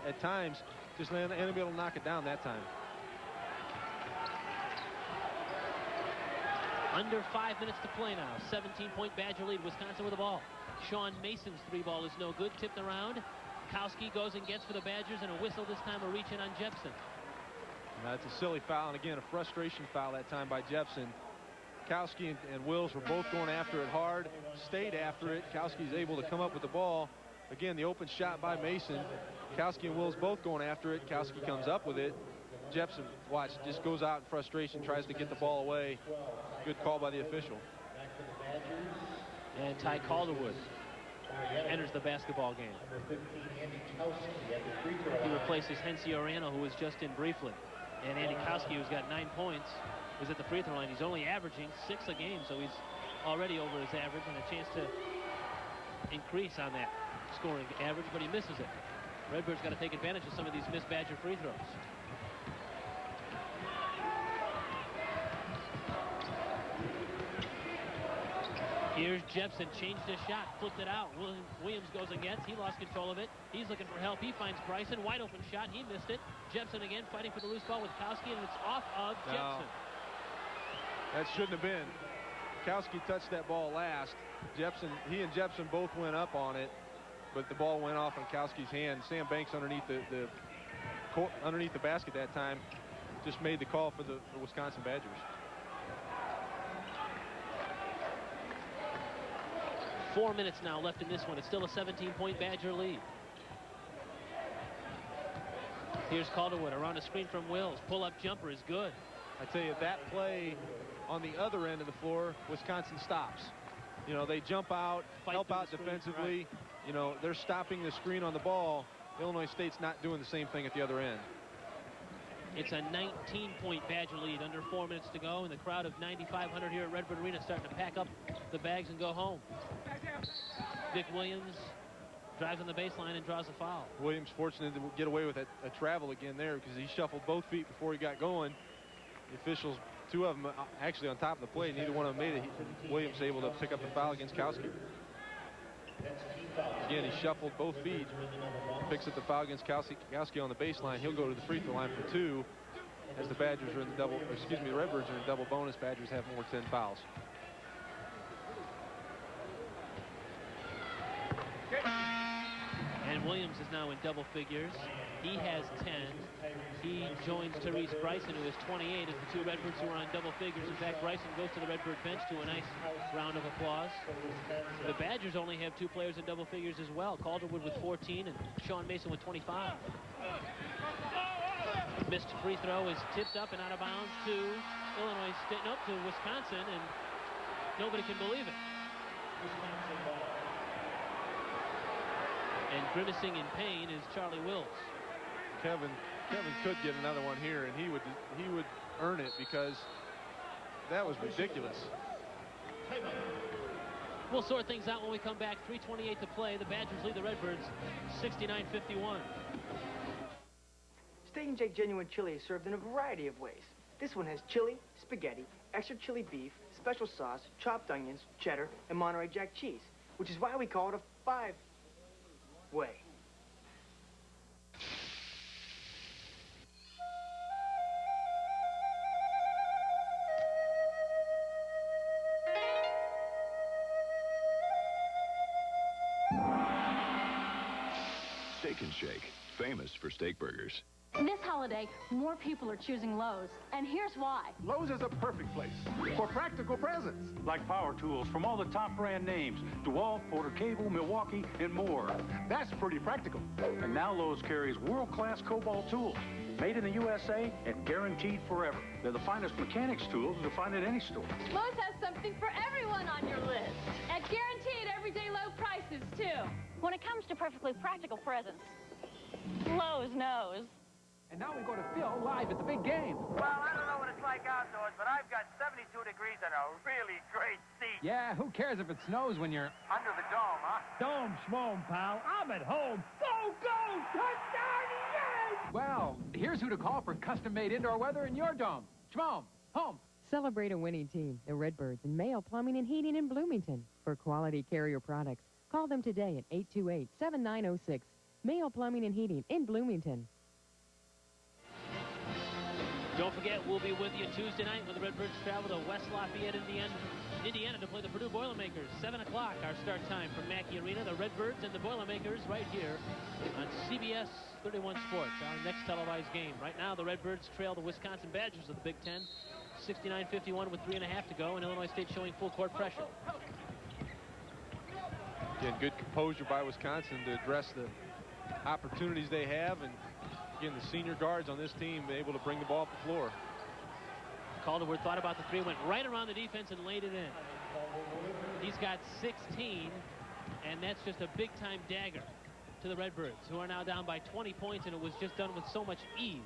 at times. Just not be able to knock it down that time. Under 5 minutes to play now. 17-point Badger lead. Wisconsin with the ball. Sean Mason's 3 ball is no good. Tipped around. Kowski goes and gets for the Badgers, and a whistle this time, a reach in on Jepson. That's a silly foul, and again, a frustration foul that time by Jepson. Kowski and Wills were both going after it hard, stayed after it. Kowski's able to come up with the ball. Again, the open shot by Mason. Kowski and Wills both going after it. Kowski comes up with it. Jepson, watch, just goes out in frustration, tries to get the ball away. Good call by the official. And Ty Calderwood enters the basketball game. He replaces Hensi Orano, who was just in briefly. And Andy Kowski, who's got 9 points, is at the free throw line. He's only averaging 6 a game, so he's already over his average and a chance to increase on that scoring average, but he misses it. Redbird's got to take advantage of some of these missed Badger free throws. Here's Jepson, changed his shot, flipped it out. Williams goes and gets. He lost control of it. He's looking for help. He finds Bryson. Wide open shot. He missed it. Jepson again fighting for the loose ball with Kowski, and it's off of Jepson. That shouldn't have been. Kowski touched that ball last. He and Jepson both went up on it, but the ball went off on Kowski's hand. Sam Banks underneath the basket that time just made the call for the Wisconsin Badgers. Four minutes now left in this one. It's still a 17-point Badger lead. Here's Calderwood around a screen from Wills. Pull-up jumper is good. I tell you, that play on the other end of the floor, Wisconsin stops. You know, they jump out, help out defensively. Right. You know, they're stopping the screen on the ball. Illinois State's not doing the same thing at the other end. It's a 19-point Badger lead, under 4 minutes to go, and the crowd of 9,500 here at Redbird Arena starting to pack up the bags and go home. Vic Williams drives on the baseline and draws a foul. Williams fortunate to get away with a travel again there because he shuffled both feet before he got going. The officials, 2 of them actually on top of the play, neither one of them made it. Williams able to pick up the foul against Kowski. Again, he shuffled both feet, picks up the foul against Kowski on the baseline. He'll go to the free throw line for 2 as the Badgers are in the the Redbirds are in double bonus. Badgers have more 10 fouls. And Williams is now in double figures. He has 10. He joins Therese Bryson, who is 28, as the 2 Redbirds who are on double figures. In fact, Bryson goes to the Redbird bench to a nice round of applause. The Badgers only have 2 players in double figures as well. Calderwood with 14 and Sean Mason with 25. Missed free throw is tipped up and out of bounds to Illinois State, nope, to Wisconsin, and nobody can believe it. And grimacing in pain is Charlie Wills. Kevin could get another one here, and he would earn it because that was ridiculous. We'll sort things out when we come back. 3:28 to play. The Badgers lead the Redbirds 69-51. Steak and Shake Genuine Chili is served in a variety of ways. This one has chili, spaghetti, extra chili beef, special sauce, chopped onions, cheddar, and Monterey Jack cheese, which is why we call it a five-way. Steak and Shake, famous for steak burgers. This holiday, more people are choosing Lowe's, and here's why. Lowe's is a perfect place for practical presents. Like power tools from all the top brand names, DeWalt, Porter Cable, Milwaukee, and more. That's pretty practical. And now Lowe's carries world-class Cobalt tools, made in the USA and guaranteed forever. They're the finest mechanics tools you'll find at any store. Lowe's has something for everyone on your list. At guaranteed everyday low prices, too. When it comes to perfectly practical presents, Lowe's knows. And now we go to Phil live at the big game. Well, I don't know what it's like outdoors, but I've got 72 degrees and a really great seat. Yeah, who cares if it snows when you're... Under the dome, huh? Dome schmome, pal. I'm at home. Go, go! Touchdown, yes! Well, here's who to call for custom-made indoor weather in your dome. Schmome, home. Celebrate a winning team, the Redbirds, and Mayo Plumbing and Heating in Bloomington. For quality Carrier products, call them today at 828-7906. Mayo Plumbing and Heating in Bloomington. Don't forget, we'll be with you Tuesday night when the Redbirds travel to West Lafayette, Indiana to play the Purdue Boilermakers. 7 o'clock, our start time from Mackey Arena. The Redbirds and the Boilermakers right here on CBS 31 Sports, our next televised game. Right now, the Redbirds trail the Wisconsin Badgers of the Big Ten, 69-51 with 3.5 to go, and Illinois State showing full court pressure. Again, good composure by Wisconsin to address the opportunities they have, and again, the senior guards on this team able to bring the ball up the floor. Calderwood thought about the three, went right around the defense and laid it in. He's got 16, and that's just a big-time dagger to the Redbirds, who are now down by 20 points, and it was just done with so much ease.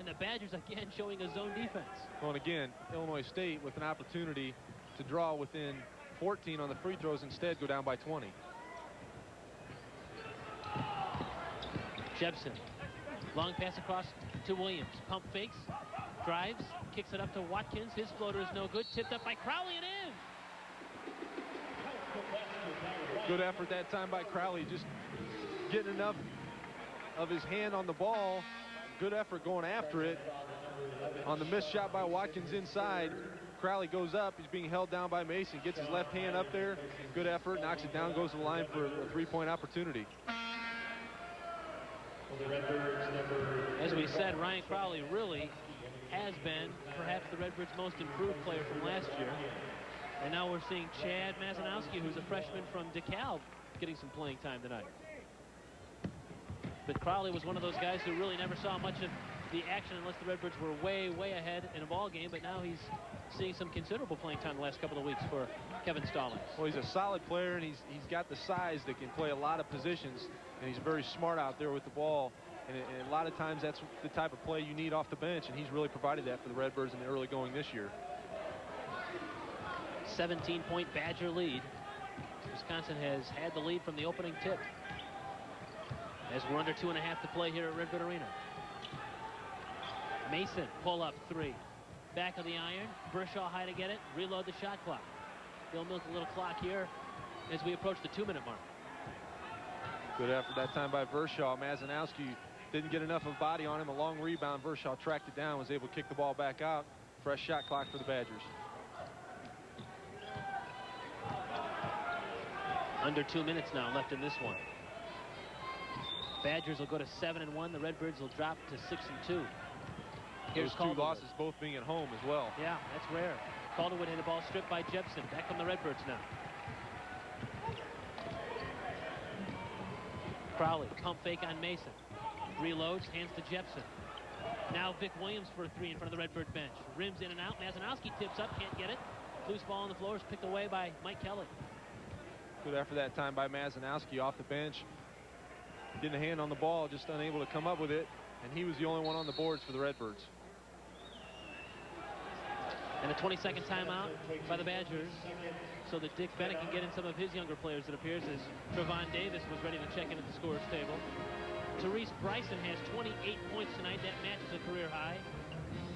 And the Badgers, again, showing a zone defense. Well, and again, Illinois State with an opportunity to draw within 14 on the free throws, instead go down by 20. Jebsen. Long pass across to Williams. Pump fakes, drives, kicks it up to Watkins. His floater is no good. Tipped up by Crowley and in. Good effort that time by Crowley, just getting enough of his hand on the ball. Good effort going after it. On the missed shot by Watkins inside, Crowley goes up. He's being held down by Mason. Gets his left hand up there. Good effort. Knocks it down. Goes to the line for a three-point opportunity. As we said, Ryan Crowley really has been perhaps the Redbirds' most improved player from last year. And now we're seeing Chad Mazanowski, who's a freshman from DeKalb, getting some playing time tonight. But Crowley was one of those guys who really never saw much of the action unless the Redbirds were way, way ahead in a ball game. But now he's seeing some considerable playing time the last couple of weeks for Kevin Stallings. Well, he's a solid player, and he's got the size that can play a lot of positions, and he's very smart out there with the ball. And a lot of times that's the type of play you need off the bench, and he's really provided that for the Redbirds in the early going this year. 17-point Badger lead. Wisconsin has had the lead from the opening tip, as we're under 2.5 to play here at Redbird Arena. Mason, pull-up three. Back of the iron. Bershaw high to get it. Reload the shot clock. They'll milk a little clock here as we approach the 2-minute mark. Good effort that time by Bershaw. Mazanowski didn't get enough of body on him. A long rebound. Bershaw tracked it down, was able to kick the ball back out. Fresh shot clock for the Badgers. Under 2 minutes now left in this one. Badgers will go to 7-1. The Redbirds will drop to 6-2. Here's Those two losses both being at home as well. Yeah, that's rare. Calderwood had the ball stripped by Jebsen. Back from the Redbirds now. Crowley, pump fake on Mason. Reloads, hands to Jebsen. Now Vic Williams for a three in front of the Redbird bench. Rims in and out. Mazanowski tips up, can't get it. Loose ball on the floor is picked away by Mike Kelly. Good effort that time by Mazanowski off the bench. Getting a hand on the ball, just unable to come up with it. And he was the only one on the boards for the Redbirds. And a 20-second timeout by the Badgers so that Dick Bennett can get in some of his younger players, it appears, as Trevon Davis was ready to check in at the scorer's table. Therese Bryson has 28 points tonight. That matches a career high.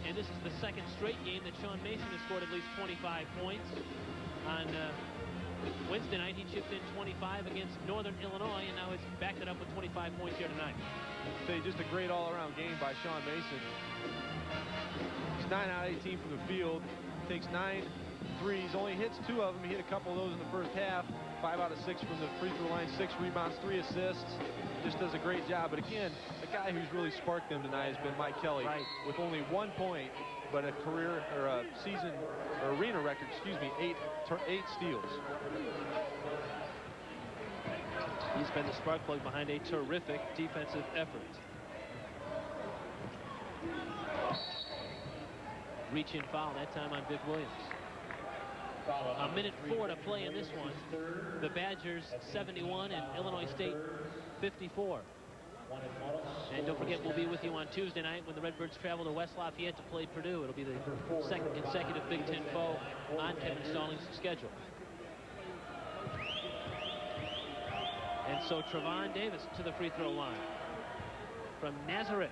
And this is the second straight game that Sean Mason has scored at least 25 points. On Wednesday night, he chipped in 25 against Northern Illinois, and now he's backed it up with 25 points here tonight. Just a great all-around game by Sean Mason. He's 9 out of 18 from the field, takes 9 threes, only hits 2 of them. He hit a couple of those in the first half. 5 out of 6 from the free throw line, 6 rebounds, 3 assists. Just does a great job. But again, the guy who's really sparked them tonight has been Mike Kelly, with only 1 point, but a career or a season or arena record, excuse me, 8 steals. He's been the spark plug behind a terrific defensive effort. Reach-in foul, that time on Vic Williams. A minute 4 to play in this one. The Badgers 71 and Illinois State 54. And don't forget, we'll be with you on Tuesday night when the Redbirds travel to West Lafayette to play Purdue. It'll be the second consecutive Big Ten foe on Kevin Stallings' schedule. And so Trevon Davis to the free throw line from Nazareth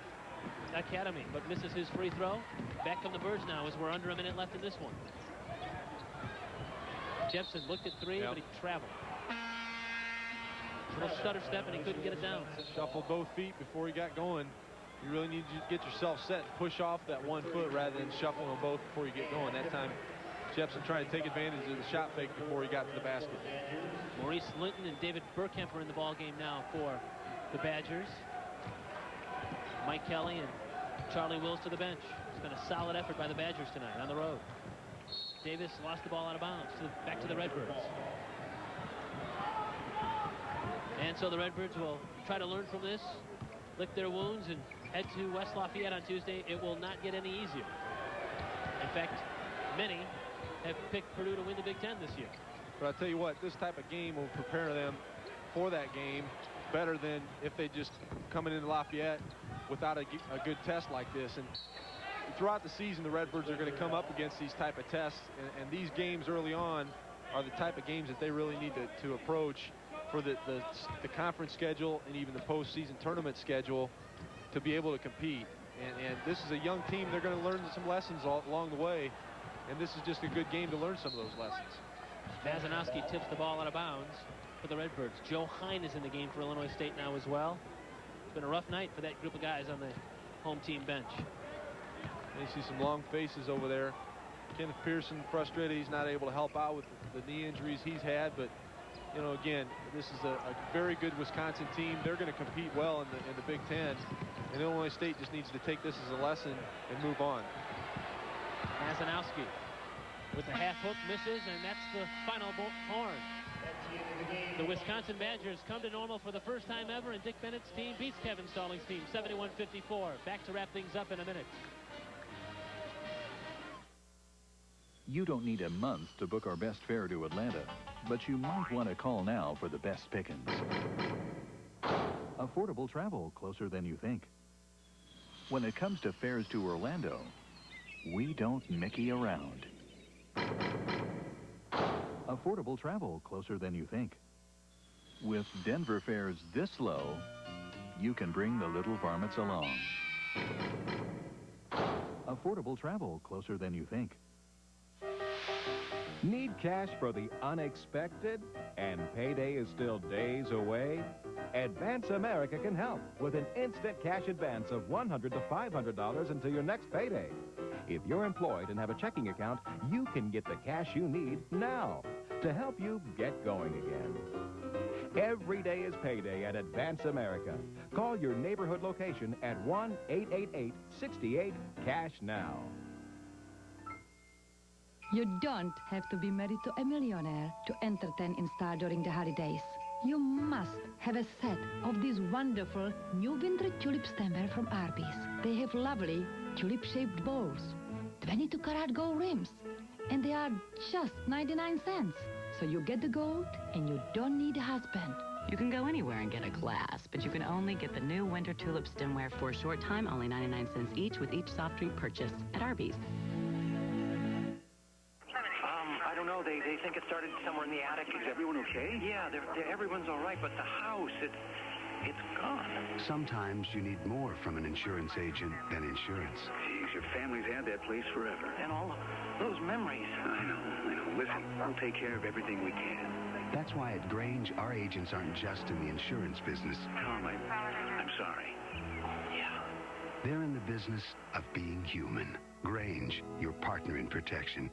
Academy, but misses his free throw. Back come the Birds now as we're under a minute left in this one. Jepson looked at 3, but he traveled. A little stutter step, and he couldn't get it down. Shuffled both feet before he got going. You really need to get yourself set, push off that 1 foot rather than shuffling them both before you get going. That time, Jepson trying to take advantage of the shot fake before he got to the basket. Maurice Linton and David Burkemp are in the ball game now for the Badgers. Mike Kelly and Charlie Wills to the bench. It's been a solid effort by the Badgers tonight on the road. Davis lost the ball out of bounds. Back to the Redbirds. And so the Redbirds will try to learn from this, lick their wounds, and head to West Lafayette on Tuesday. It will not get any easier. In fact, many have picked Purdue to win the Big Ten this year. But I'll tell you what, this type of game will prepare them for that game better than if they just coming into Lafayette without a good test like this. And throughout the season, the Redbirds are going to come up against these type of tests, and these games early on are the type of games that they really need to approach for the conference schedule and even the postseason tournament schedule to be able to compete. And this is a young team. They're going to learn some lessons along the way, and this is just a good game to learn some of those lessons. Mazanowski tips the ball out of bounds for the Redbirds. Joe Hine is in the game for Illinois State now as well. It's been a rough night for that group of guys on the home team bench. You see some long faces over there. Kenneth Pearson frustrated he's not able to help out with the knee injuries he's had, but you know, again, this is a very good Wisconsin team. They're going to compete well in the Big Ten, and Illinois State just needs to take this as a lesson and move on. Mazanowski with the half hook misses, and that's the final horn. The Wisconsin Badgers come to normal for the first time ever, and Dick Bennett's team beats Kevin Stallings' team 71-54. Back to wrap things up in a minute. You don't need a month to book our best fare to Atlanta, but you might want to call now for the best pickings. Affordable travel closer than you think. When it comes to fares to Orlando, we don't Mickey around. Affordable travel closer than you think. With Denver fares this low, you can bring the little varmints along. Affordable travel closer than you think. Need cash for the unexpected? And payday is still days away? Advance America can help with an instant cash advance of $100 to $500 until your next payday. If you're employed and have a checking account, you can get the cash you need now to help you get going again. Every day is payday at Advance America. Call your neighborhood location at 1-888-68-CASH-NOW. You don't have to be married to a millionaire to entertain in style during the holidays. You must have a set of these wonderful new winter tulip stemware from Arby's. They have lovely tulip-shaped bowls, 22-karat gold rims, and they are just 99 cents. So you get the gold, and you don't need a husband. You can go anywhere and get a glass, but you can only get the new winter tulip stemware for a short time, only 99 cents each with each soft drink purchase at Arby's. it started somewhere in the attic. Is everyone okay? Yeah, everyone's all right, but the house, it's gone. Sometimes you need more from an insurance agent than insurance. Geez, your family's had that place forever. And all of those memories. I know. Listen, we'll take care of everything we can. That's why at Grange, our agents aren't just in the insurance business. Tom, I'm sorry. Yeah. They're in the business of being human. Grange, your partner in protection.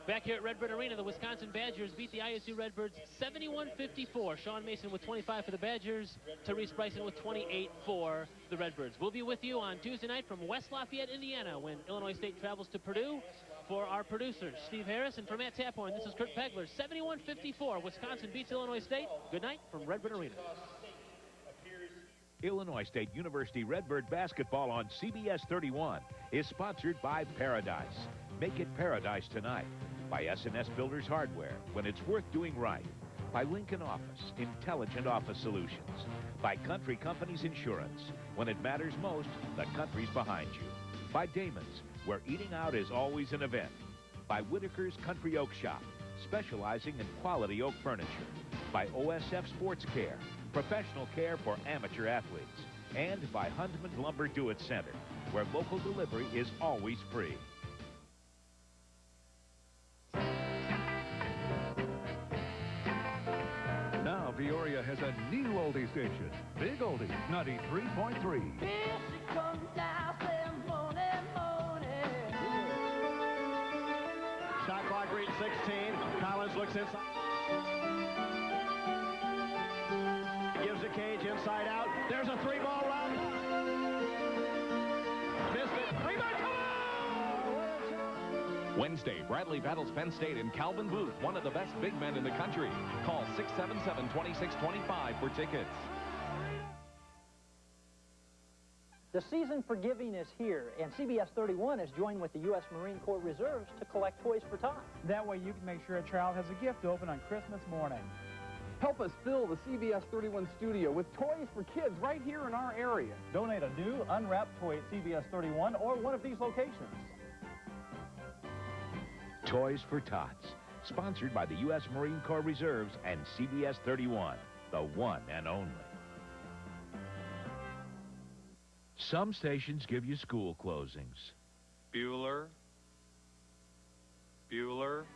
Back here at Redbird Arena, the Wisconsin Badgers beat the ISU Redbirds 71-54. Sean Mason with 25 for the Badgers. Therese Bryson with 28 for the Redbirds. We'll be with you on Tuesday night from West Lafayette, Indiana, when Illinois State travels to Purdue. For our producers, Steve Harris, and for Matt Taphorn, this is Kurt Pegler. 71-54. Wisconsin beats Illinois State. Good night from Redbird Arena. Illinois State University Redbird basketball on CBS 31 is sponsored by Paradise. Make it Paradise tonight. By S&S Builders Hardware, when it's worth doing right. By Lincoln Office, intelligent office solutions. By Country Companies Insurance. When it matters most, the country's behind you. By Damon's, where eating out is always an event. By Whitaker's Country Oak Shop, specializing in quality oak furniture. By OSF Sports Care, professional care for amateur athletes. And by Hundman Lumber Do-It Center, where local delivery is always free. Now Peoria has a new oldie station, Big Oldies 93.3. Here she comes now, say morning. Shot clock reached 16. Collins looks inside. Gives the cage inside out. There's a three-ball run. Missed it. Rebound. Wednesday, Bradley battles Penn State in Calvin Booth, one of the best big men in the country. Call 677-2625 for tickets. The season for giving is here, and CBS 31 has joined with the U.S. Marine Corps Reserves to collect toys for tots. That way you can make sure a child has a gift to open on Christmas morning. Help us fill the CBS 31 studio with toys for kids right here in our area. Donate a new, unwrapped toy at CBS 31 or one of these locations. Toys for Tots, sponsored by the U.S. Marine Corps Reserves and CBS 31, the one and only. Some stations give you school closings. Bueller.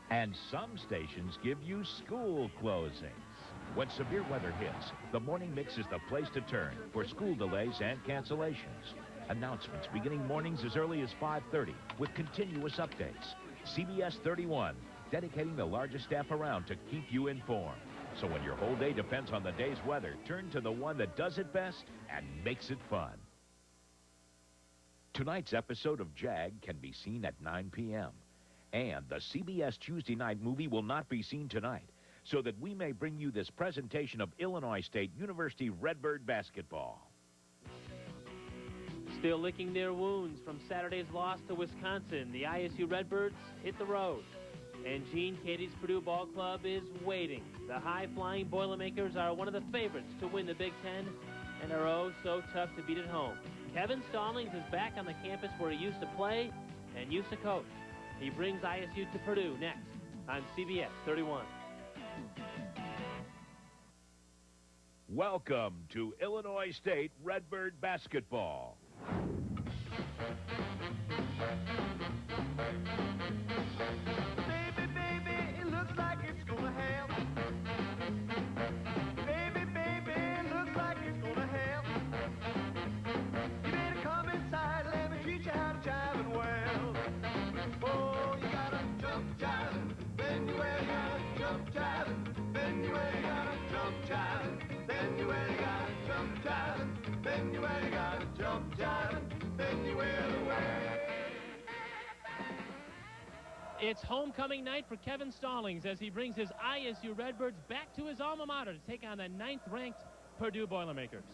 And some stations give you school closings. When severe weather hits, the morning mix is the place to turn for school delays and cancellations. Announcements beginning mornings as early as 5:30 with continuous updates. CBS 31, dedicating the largest staff around to keep you informed. So when your whole day depends on the day's weather, turn to the one that does it best and makes it fun. Tonight's episode of JAG can be seen at 9 p.m. And the CBS Tuesday night movie will not be seen tonight, so that we may bring you this presentation of Illinois State University Redbird basketball. Still licking their wounds from Saturday's loss to Wisconsin, the ISU Redbirds hit the road. And Gene Katie's Purdue Ball Club is waiting. The high-flying Boilermakers are one of the favorites to win the Big Ten and are oh so tough to beat at home. Kevin Stallings is back on the campus where he used to play and used to coach. He brings ISU to Purdue next on CBS 31. Welcome to Illinois State Redbird basketball. Baby, it looks like it's gonna hail. Baby, it looks like it's gonna hail. You better come inside, let me teach you how to jive and well. Oh, you gotta jump jiving, then you really gotta jump jiving, then you really gotta jump jiving, then you really gotta jump jiving, then you really gotta jump jiving. It's homecoming night for Kevin Stallings as he brings his ISU Redbirds back to his alma mater to take on the 9th-ranked Purdue Boilermakers.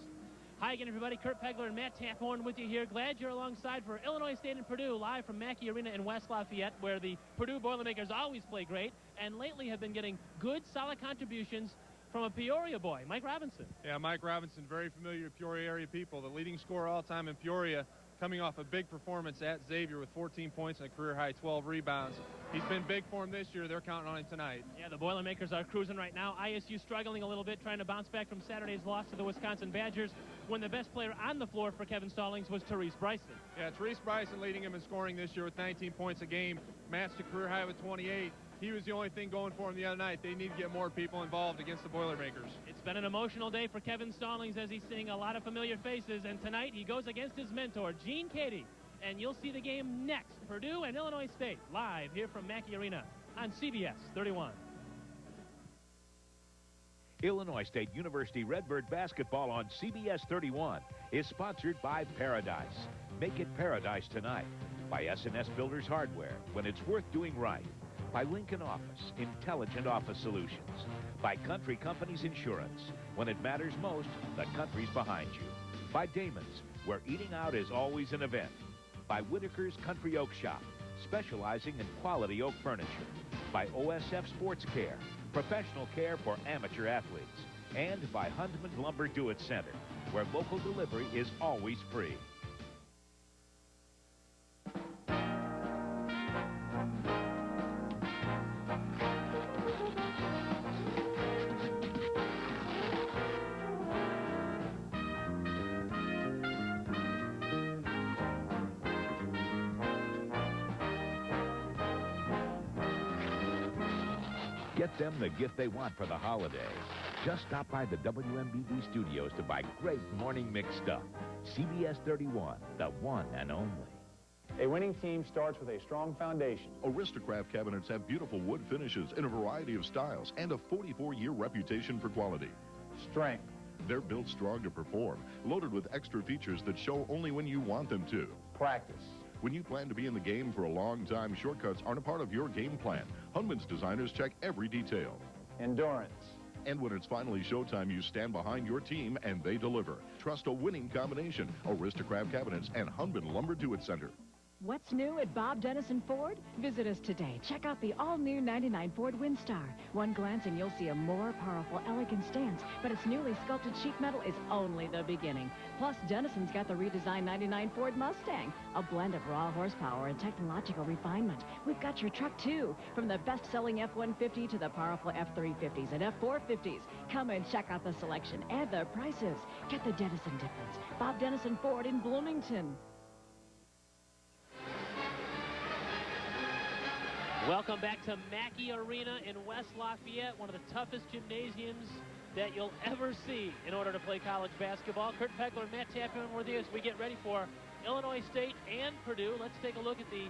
Hi again, everybody. Kurt Pegler and Matt Taphorn with you here. Glad you're alongside for Illinois State and Purdue, live from Mackey Arena in West Lafayette, where the Purdue Boilermakers always play great and lately have been getting good, solid contributions from a Peoria boy, Mike Robinson. Yeah, Mike Robinson, very familiar to Peoria area people. The leading scorer all time in Peoria coming off a big performance at Xavier with 14 points and a career-high 12 rebounds. He's been big for him this year. They're counting on him tonight. Yeah, the Boilermakers are cruising right now. ISU struggling a little bit, trying to bounce back from Saturday's loss to the Wisconsin Badgers, when the best player on the floor for Kevin Stallings was Therese Bryson. Yeah, Therese Bryson leading him in scoring this year with 19 points a game, matched a career high with 28. He was the only thing going for him the other night. They need to get more people involved against the Boilermakers. It's been an emotional day for Kevin Stallings as he's seeing a lot of familiar faces, and tonight he goes against his mentor, Gene Cady. And you'll see the game next, Purdue and Illinois State, live here from Mackey Arena on CBS 31. Illinois State University Redbird basketball on CBS 31 is sponsored by Paradise. Make it Paradise tonight. By S&S Builders Hardware, when it's worth doing right. By Lincoln Office, intelligent office solutions. By Country Companies Insurance. When it matters most, the country's behind you. By Damon's, where eating out is always an event. By Whitaker's Country Oak Shop, specializing in quality oak furniture. By OSF Sports Care, professional care for amateur athletes. And by Hundman Lumber Do-It Center, where local delivery is always free. Get them the gift they want for the holiday. Just stop by the WMBD studios to buy great morning mix stuff. CBS 31, the one and only. A winning team starts with a strong foundation. Aristocrat cabinets have beautiful wood finishes in a variety of styles and a 44-year reputation for quality. Strength. They're built strong to perform, loaded with extra features that show only when you want them to. Practice. When you plan to be in the game for a long time, shortcuts aren't a part of your game plan. Hundman's designers check every detail. Endurance. And when it's finally showtime, you stand behind your team and they deliver. Trust a winning combination. Aristocrat Cabinets and Hundman Lumber Do-It Center. What's new at Bob Dennison Ford? Visit us today. Check out the all-new 99 Ford Windstar. One glance and you'll see a more powerful, elegant stance, but its newly sculpted sheet metal is only the beginning. Plus, Dennison's got the redesigned 99 Ford Mustang, a blend of raw horsepower and technological refinement. We've got your truck, too, from the best-selling F-150 to the powerful F-350s and F-450s. Come and check out the selection and the prices. Get the Dennison difference. Bob Dennison Ford in Bloomington. Welcome back to Mackey Arena in West Lafayette, one of the toughest gymnasiums that you'll ever see in order to play college basketball. Kurt Pegler and Matt Tappan with you as we get ready for Illinois State and Purdue. Let's take a look at the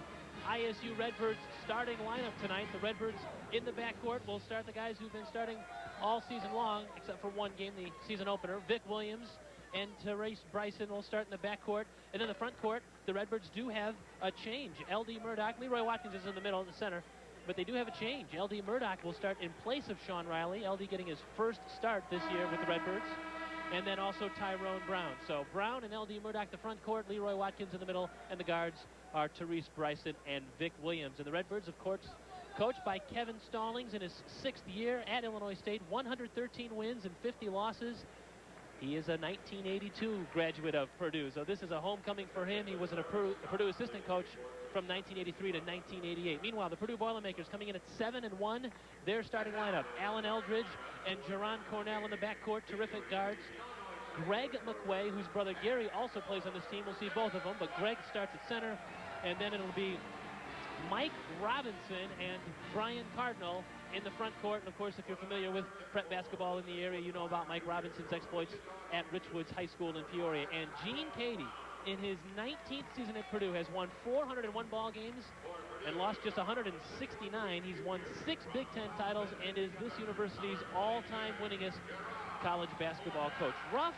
ISU Redbirds starting lineup tonight. The Redbirds in the backcourt will start the guys who've been starting all season long, except for one game, the season opener. Vic Williams and Therese Bryson will start in the backcourt. And in the front court, the Redbirds do have a change. L.D. Murdoch, Leroy Watkins is in the middle, in the center, but they do have a change. L.D. Murdoch will start in place of Sean Riley. L.D. getting his first start this year with the Redbirds. And then also Tyrone Brown. So Brown and L.D. Murdoch the front court, Leroy Watkins in the middle, and the guards are Therese Bryson and Vic Williams. And the Redbirds, of course, coached by Kevin Stallings in his 6th year at Illinois State, 113 wins and 50 losses. He is a 1982 graduate of Purdue, so this is a homecoming for him. He was a Purdue assistant coach from 1983 to 1988. Meanwhile, the Purdue Boilermakers coming in at 7-1. Their starting lineup, Alan Eldridge and Jerron Cornell in the backcourt, terrific guards. Greg McQuay, whose brother Gary also plays on this team. We'll see both of them, but Greg starts at center, and then it'll be Mike Robinson and Brian Cardinal in the front court. And of course, if you're familiar with prep basketball in the area, you know about Mike Robinson's exploits at Richwoods High School in Peoria. And Gene Cady, in his 19th season at Purdue, has won 401 ball games and lost just 169. He's won 6 Big Ten titles and is this university's all-time winningest college basketball coach. Rough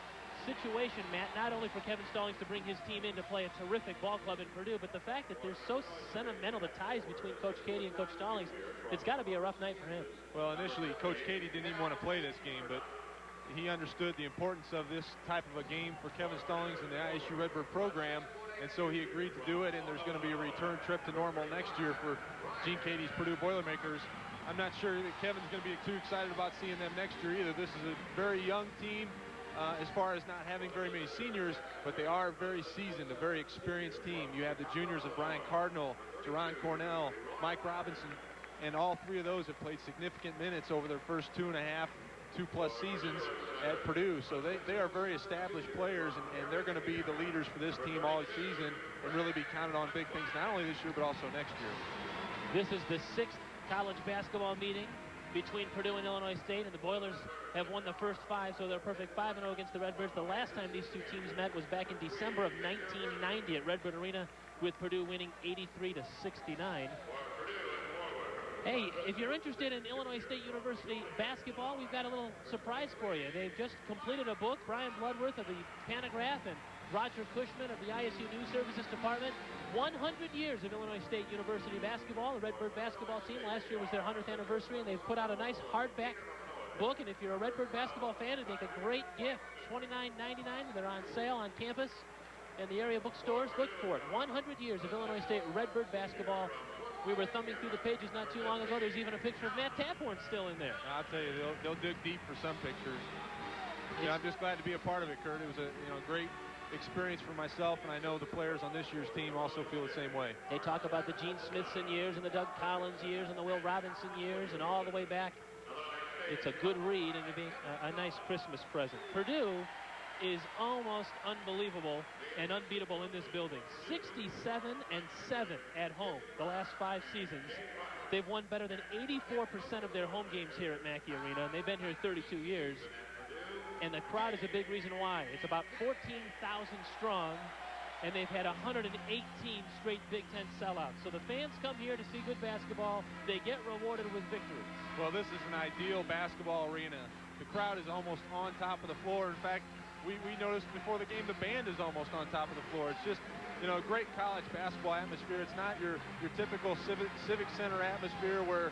situation, Matt, not only for Kevin Stallings to bring his team in to play a terrific ball club in Purdue, but the fact that they're so sentimental, the ties between Coach Cady and Coach Stallings, it's got to be a rough night for him. Well, initially, Coach Cady didn't even want to play this game, but he understood the importance of this type of a game for Kevin Stallings and the ISU Redbird program, and so he agreed to do it, and there's going to be a return trip to normal next year for Gene Cady's Purdue Boilermakers. I'm not sure that Kevin's going to be too excited about seeing them next year either. This is a very young team. as far as not having very many seniors, but they are very seasoned, a very experienced team. You have the juniors of Brian Cardinal, Jerron Cornell, Mike Robinson, and all three of those have played significant minutes over their first 2+ seasons at Purdue. So they are very established players, and they're going to be the leaders for this team all season and really be counted on big things, not only this year, but also next year. This is the 6th college basketball meeting between Purdue and Illinois State, and the Boilers have won the first 5, so they're perfect 5-0 against the Redbirds. The last time these two teams met was back in December of 1990 at Redbird Arena, with Purdue winning 83-69. Hey, if you're interested in Illinois State University basketball, we've got a little surprise for you. They've just completed a book, Brian Bloodworth of the Panagraph and Roger Cushman of the ISU News Services Department. 100 years of Illinois State University basketball. The Redbird basketball team, last year was their 100th anniversary, and they've put out a nice hardback book. And if you're a Redbird basketball fan, it'd make a great gift. $29.99. They're on sale on campus and the area bookstores. Look for it. 100 years of Illinois State Redbird basketball. We were thumbing through the pages not too long ago. There's even a picture of Matt Taphorn still in there. I'll tell you, they'll dig deep for some pictures. Yeah, I'm just glad to be a part of it, Kurt. It was a great experience for myself, and I know the players on this year's team also feel the same way. They talk about the Gene Smithson years and the Doug Collins years and the Will Robinson years and all the way back. It's a good read and it'll be a nice Christmas present. Purdue is almost unbelievable and unbeatable in this building. 67-7 at home the last 5 seasons. They've won better than 84% of their home games here at Mackey Arena, and they've been here 32 years. And the crowd is a big reason why. It's about 14,000 strong, and they've had 118 straight Big Ten sellouts. So the fans come here to see good basketball. They get rewarded with victories. Well, this is an ideal basketball arena. The crowd is almost on top of the floor. In fact, we noticed before the game the band is almost on top of the floor. It's just, a great college basketball atmosphere. It's not your typical civic center atmosphere where,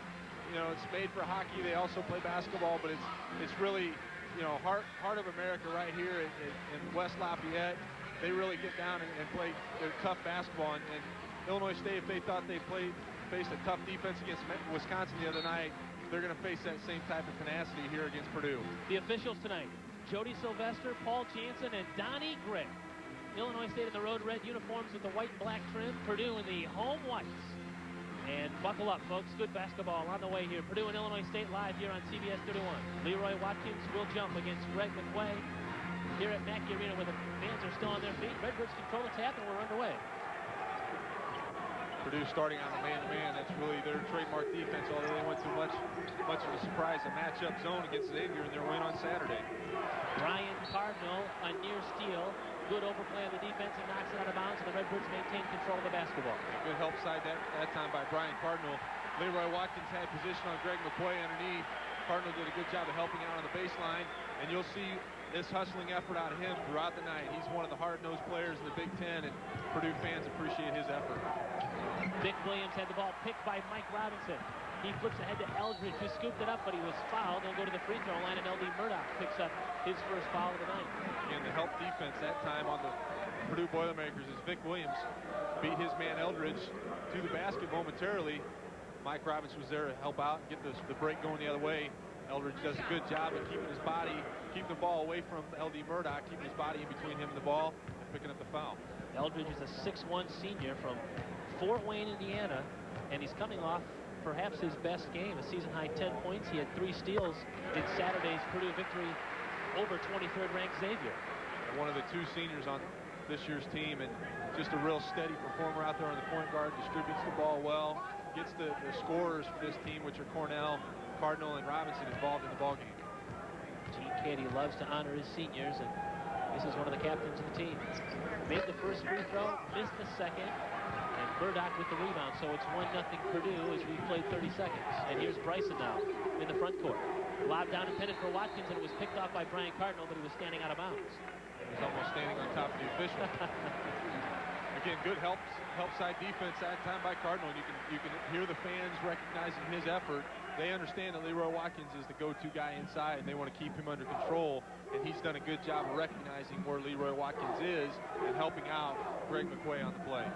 it's made for hockey. They also play basketball, but it's really, heart of America right here in West Lafayette. They really get down and play their tough basketball. And Illinois State, if they thought they faced a tough defense against Wisconsin the other night, they're going to face that same type of tenacity here against Purdue. The officials tonight: Jody Sylvester, Paul Jansen, and Donnie Gray. Illinois State in the road red uniforms with the white and black trim. Purdue in the home whites. And buckle up, folks. Good basketball on the way here. Purdue and Illinois State live here on CBS 31. Leroy Watkins will jump against Greg McQuay here at Mackey Arena, where the fans are still on their feet. Redbirds control the tap, and we're underway. Purdue starting on a man-to-man. That's really their trademark defense, although they went too much of a surprise, a matchup zone against Xavier in their win on Saturday. Brian Cardinal, a near steal. Good overplay on the defense and knocks it out of bounds, and the Redbirds maintain control of the basketball. Good help side that time by Brian Cardinal. Leroy Watkins had position on Greg McQuay underneath. Cardinal did a good job of helping out on the baseline, and you'll see this hustling effort out of him throughout the night. He's one of the hard-nosed players in the Big Ten, and Purdue fans appreciate his effort. Vic Williams had the ball picked by Mike Robinson. He flips ahead to Eldridge, who scooped it up, but he was fouled. He'll go to the free throw line, and L.D. Murdoch picks up his first foul of the night. And the help defense that time on the Purdue Boilermakers is Vic Williams beat his man Eldridge to the basket momentarily. Mike Robinson was there to help out and get the break going the other way. Eldridge does a good job of keeping his body, keeping the ball away from L.D. Murdoch, keeping his body in between him and the ball, and picking up the foul. Eldridge is a 6'1" senior from Fort Wayne, Indiana, and he's coming off perhaps his best game, a season-high 10 points. He had 3 steals in Saturday's Purdue victory over 23rd-ranked Xavier. One of the 2 seniors on this year's team, and just a real steady performer out there on the point guard, distributes the ball well, gets the scorers for this team, which are Cornell, Cardinal, and Robinson, involved in the ballgame. Gene Cady loves to honor his seniors, and this is one of the captains of the team. Made the first free throw, missed the second, and Murdoch with the rebound, so it's 1-0 Purdue as we played 30 seconds. And here's Bryson now in the front court. Lob down intended for Watkins, and it was picked off by Brian Cardinal, but he was standing out of bounds. He was almost standing on top of the official. Again, good help side defense that time by Cardinal. You can hear the fans recognizing his effort. They understand that Leroy Watkins is the go-to guy inside, and they want to keep him under control. And he's done a good job of recognizing where Leroy Watkins is and helping out Greg McQuay on the play.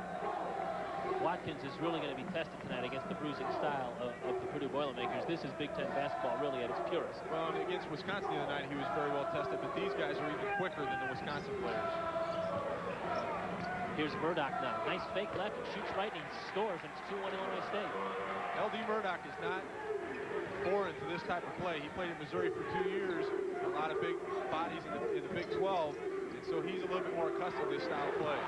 Watkins is really going to be tested tonight against the bruising style of the Purdue Boilermakers. This is Big Ten basketball really at its purest. Well, and against Wisconsin the other night, he was very well tested, but these guys are even quicker than the Wisconsin players. Here's Murdoch now. Nice fake left and shoots right, and he scores, and it's 2-1 Illinois State. L.D. Murdoch is not foreign to this type of play. He played in Missouri for 2 years, a lot of big bodies in the Big 12, and so he's a little bit more accustomed to this style of play.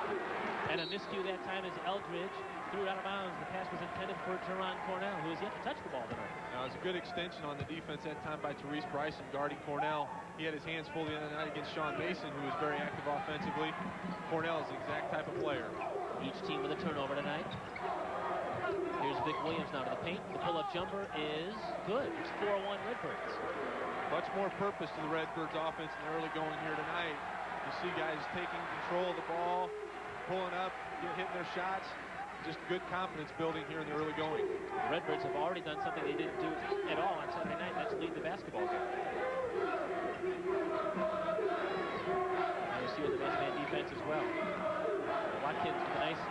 And a miscue that time as Eldridge threw it out of bounds. The pass was intended for Teron Cornell, who has yet to touch the ball tonight. Now, it was a good extension on the defense that time by Therese Bryson guarding Cornell. He had his hands full the other night against Sean Mason, who was very active offensively. Cornell is the exact type of player. Each team with a turnover tonight. Here's Vic Williams now to the paint. The pull-up jumper is good. It's 4-1 Redbirds. Much more purpose to the Redbirds offense in the early going here tonight. You see guys taking control of the ball, pulling up, hitting their shots. Just good confidence building here in the early going. The Redbirds have already done something they didn't do at all on Saturday night, and that's lead the basketball game. And you see with the man-to-man defense as well. Watkins with a nice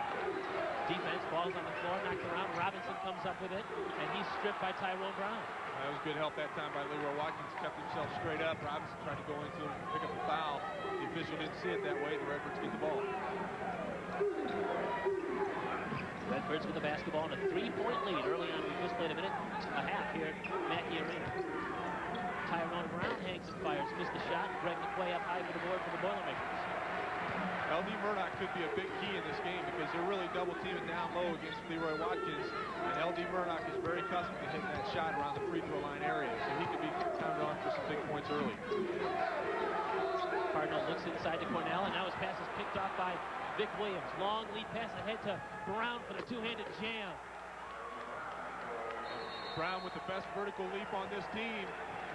defense, ball's on the floor, knocked around. Robinson comes up with it, and he's stripped by Tyrone Brown. That was good help that time by Leroy Watkins. Kept himself straight up. Robinson tried to go into him and pick up a foul. The official didn't see it that way. The Redbirds get the ball. Redbirds with the basketball and a 3-point lead early on. We just played a half here at Mackey Arena. Tyrone Brown hangs and fires, missed the shot. Greg McQuay up high for the board for the Boilermakers. L.D. Murdoch could be a big key in this game because they're really double teaming down low against Leroy Watkins, and L.D. Murdoch is very accustomed to hitting that shot around the free throw line area, so he could be counted on for some big points early. Cardinal looks inside to Cornell, and now his pass is picked off by Vic Williams. Long lead pass ahead to Brown for the two-handed jam. Brown with the best vertical leap on this team.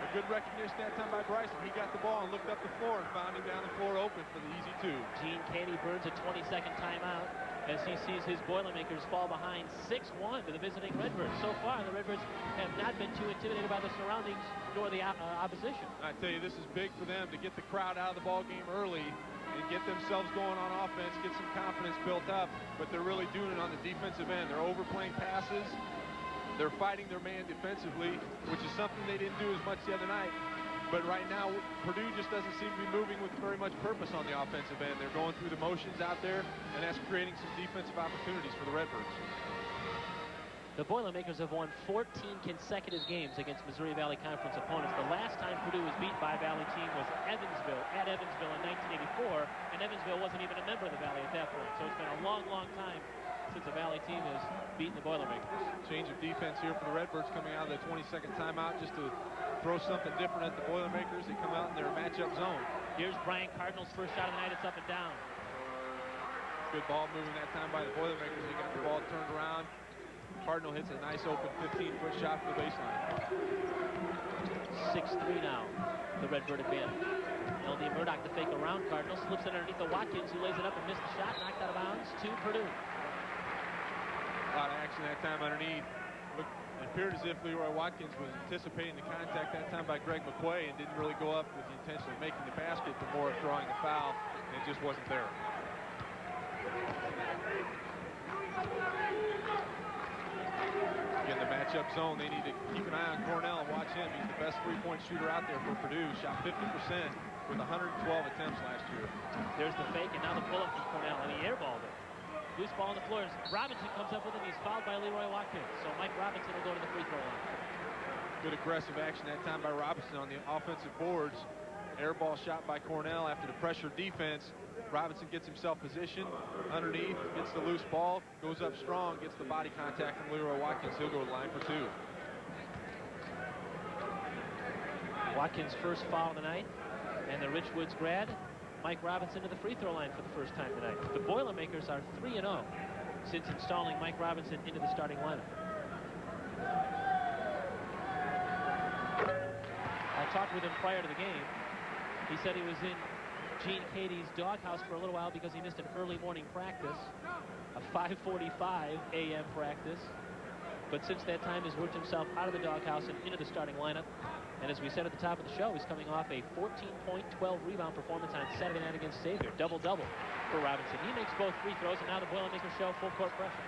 A good recognition that time by Bryson. He got the ball and looked up the floor and found him down the floor open for the easy two. Gene Caney burns a 20-second timeout as he sees his Boilermakers fall behind 6-1 to the visiting Redbirds. So far, the Redbirds have not been too intimidated by the surroundings nor the opposition. I tell you, this is big for them to get the crowd out of the ball game early and get themselves going on offense, get some confidence built up, but they're really doing it on the defensive end. They're overplaying passes. They're fighting their man defensively, which is something they didn't do as much the other night. But right now, Purdue just doesn't seem to be moving with very much purpose on the offensive end. They're going through the motions out there, and that's creating some defensive opportunities for the Redbirds. The Boilermakers have won 14 consecutive games against Missouri Valley Conference opponents. The last time Purdue was beat by a Valley team was Evansville, at Evansville in 1984, and Evansville wasn't even a member of the Valley at that point. So it's been a long, long time since a Valley team has beaten the Boilermakers. Change of defense here for the Redbirds coming out of the 20-second timeout just to throw something different at the Boilermakers. They come out in their matchup zone. Here's Brian Cardinal's first shot of the night. It's up and down. Good ball moving that time by the Boilermakers. They got the ball turned around. Cardinal hits a nice open 15-foot shot for the baseline. 6-3 now, the Redbird advantage. L.D. Murdoch, the fake around Cardinal, slips it underneath the Watkins, who lays it up and missed the shot, knocked out of bounds to Purdue. A lot of action that time underneath. It appeared as if Leroy Watkins was anticipating the contact that time by Greg McQuay and didn't really go up with the intention of making the basket, but more of drawing the foul, and it just wasn't there. Again, the matchup zone, they need to keep an eye on Cornell and watch him. He's the best three-point shooter out there for Purdue. Shot 50% with 112 attempts last year. There's the fake, and now the pull-up from Cornell, and he airballed it. Loose ball on the floor. Robinson comes up with it. He's fouled by Leroy Watkins. So Mike Robinson will go to the free throw line. Good aggressive action that time by Robinson on the offensive boards. Air ball shot by Cornell after the pressure defense. Robinson gets himself positioned underneath, gets the loose ball, goes up strong, gets the body contact from Leroy Watkins. He'll go to the line for two. Watkins' first foul of the night, and the Rich Woods grad, Mike Robinson, to the free throw line for the first time tonight. The Boilermakers are 3-0 since installing Mike Robinson into the starting lineup. I talked with him prior to the game. He said he was in Gene Cady's doghouse for a little while because he missed an early morning practice, a 5:45 a.m. practice. But since that time, he's worked himself out of the doghouse and into the starting lineup. And as we said at the top of the show, he's coming off a 14-point, 12-rebound performance on Saturday night against Xavier. Double-double for Robinson. He makes both free throws, and now the Boilermakers show full court pressure.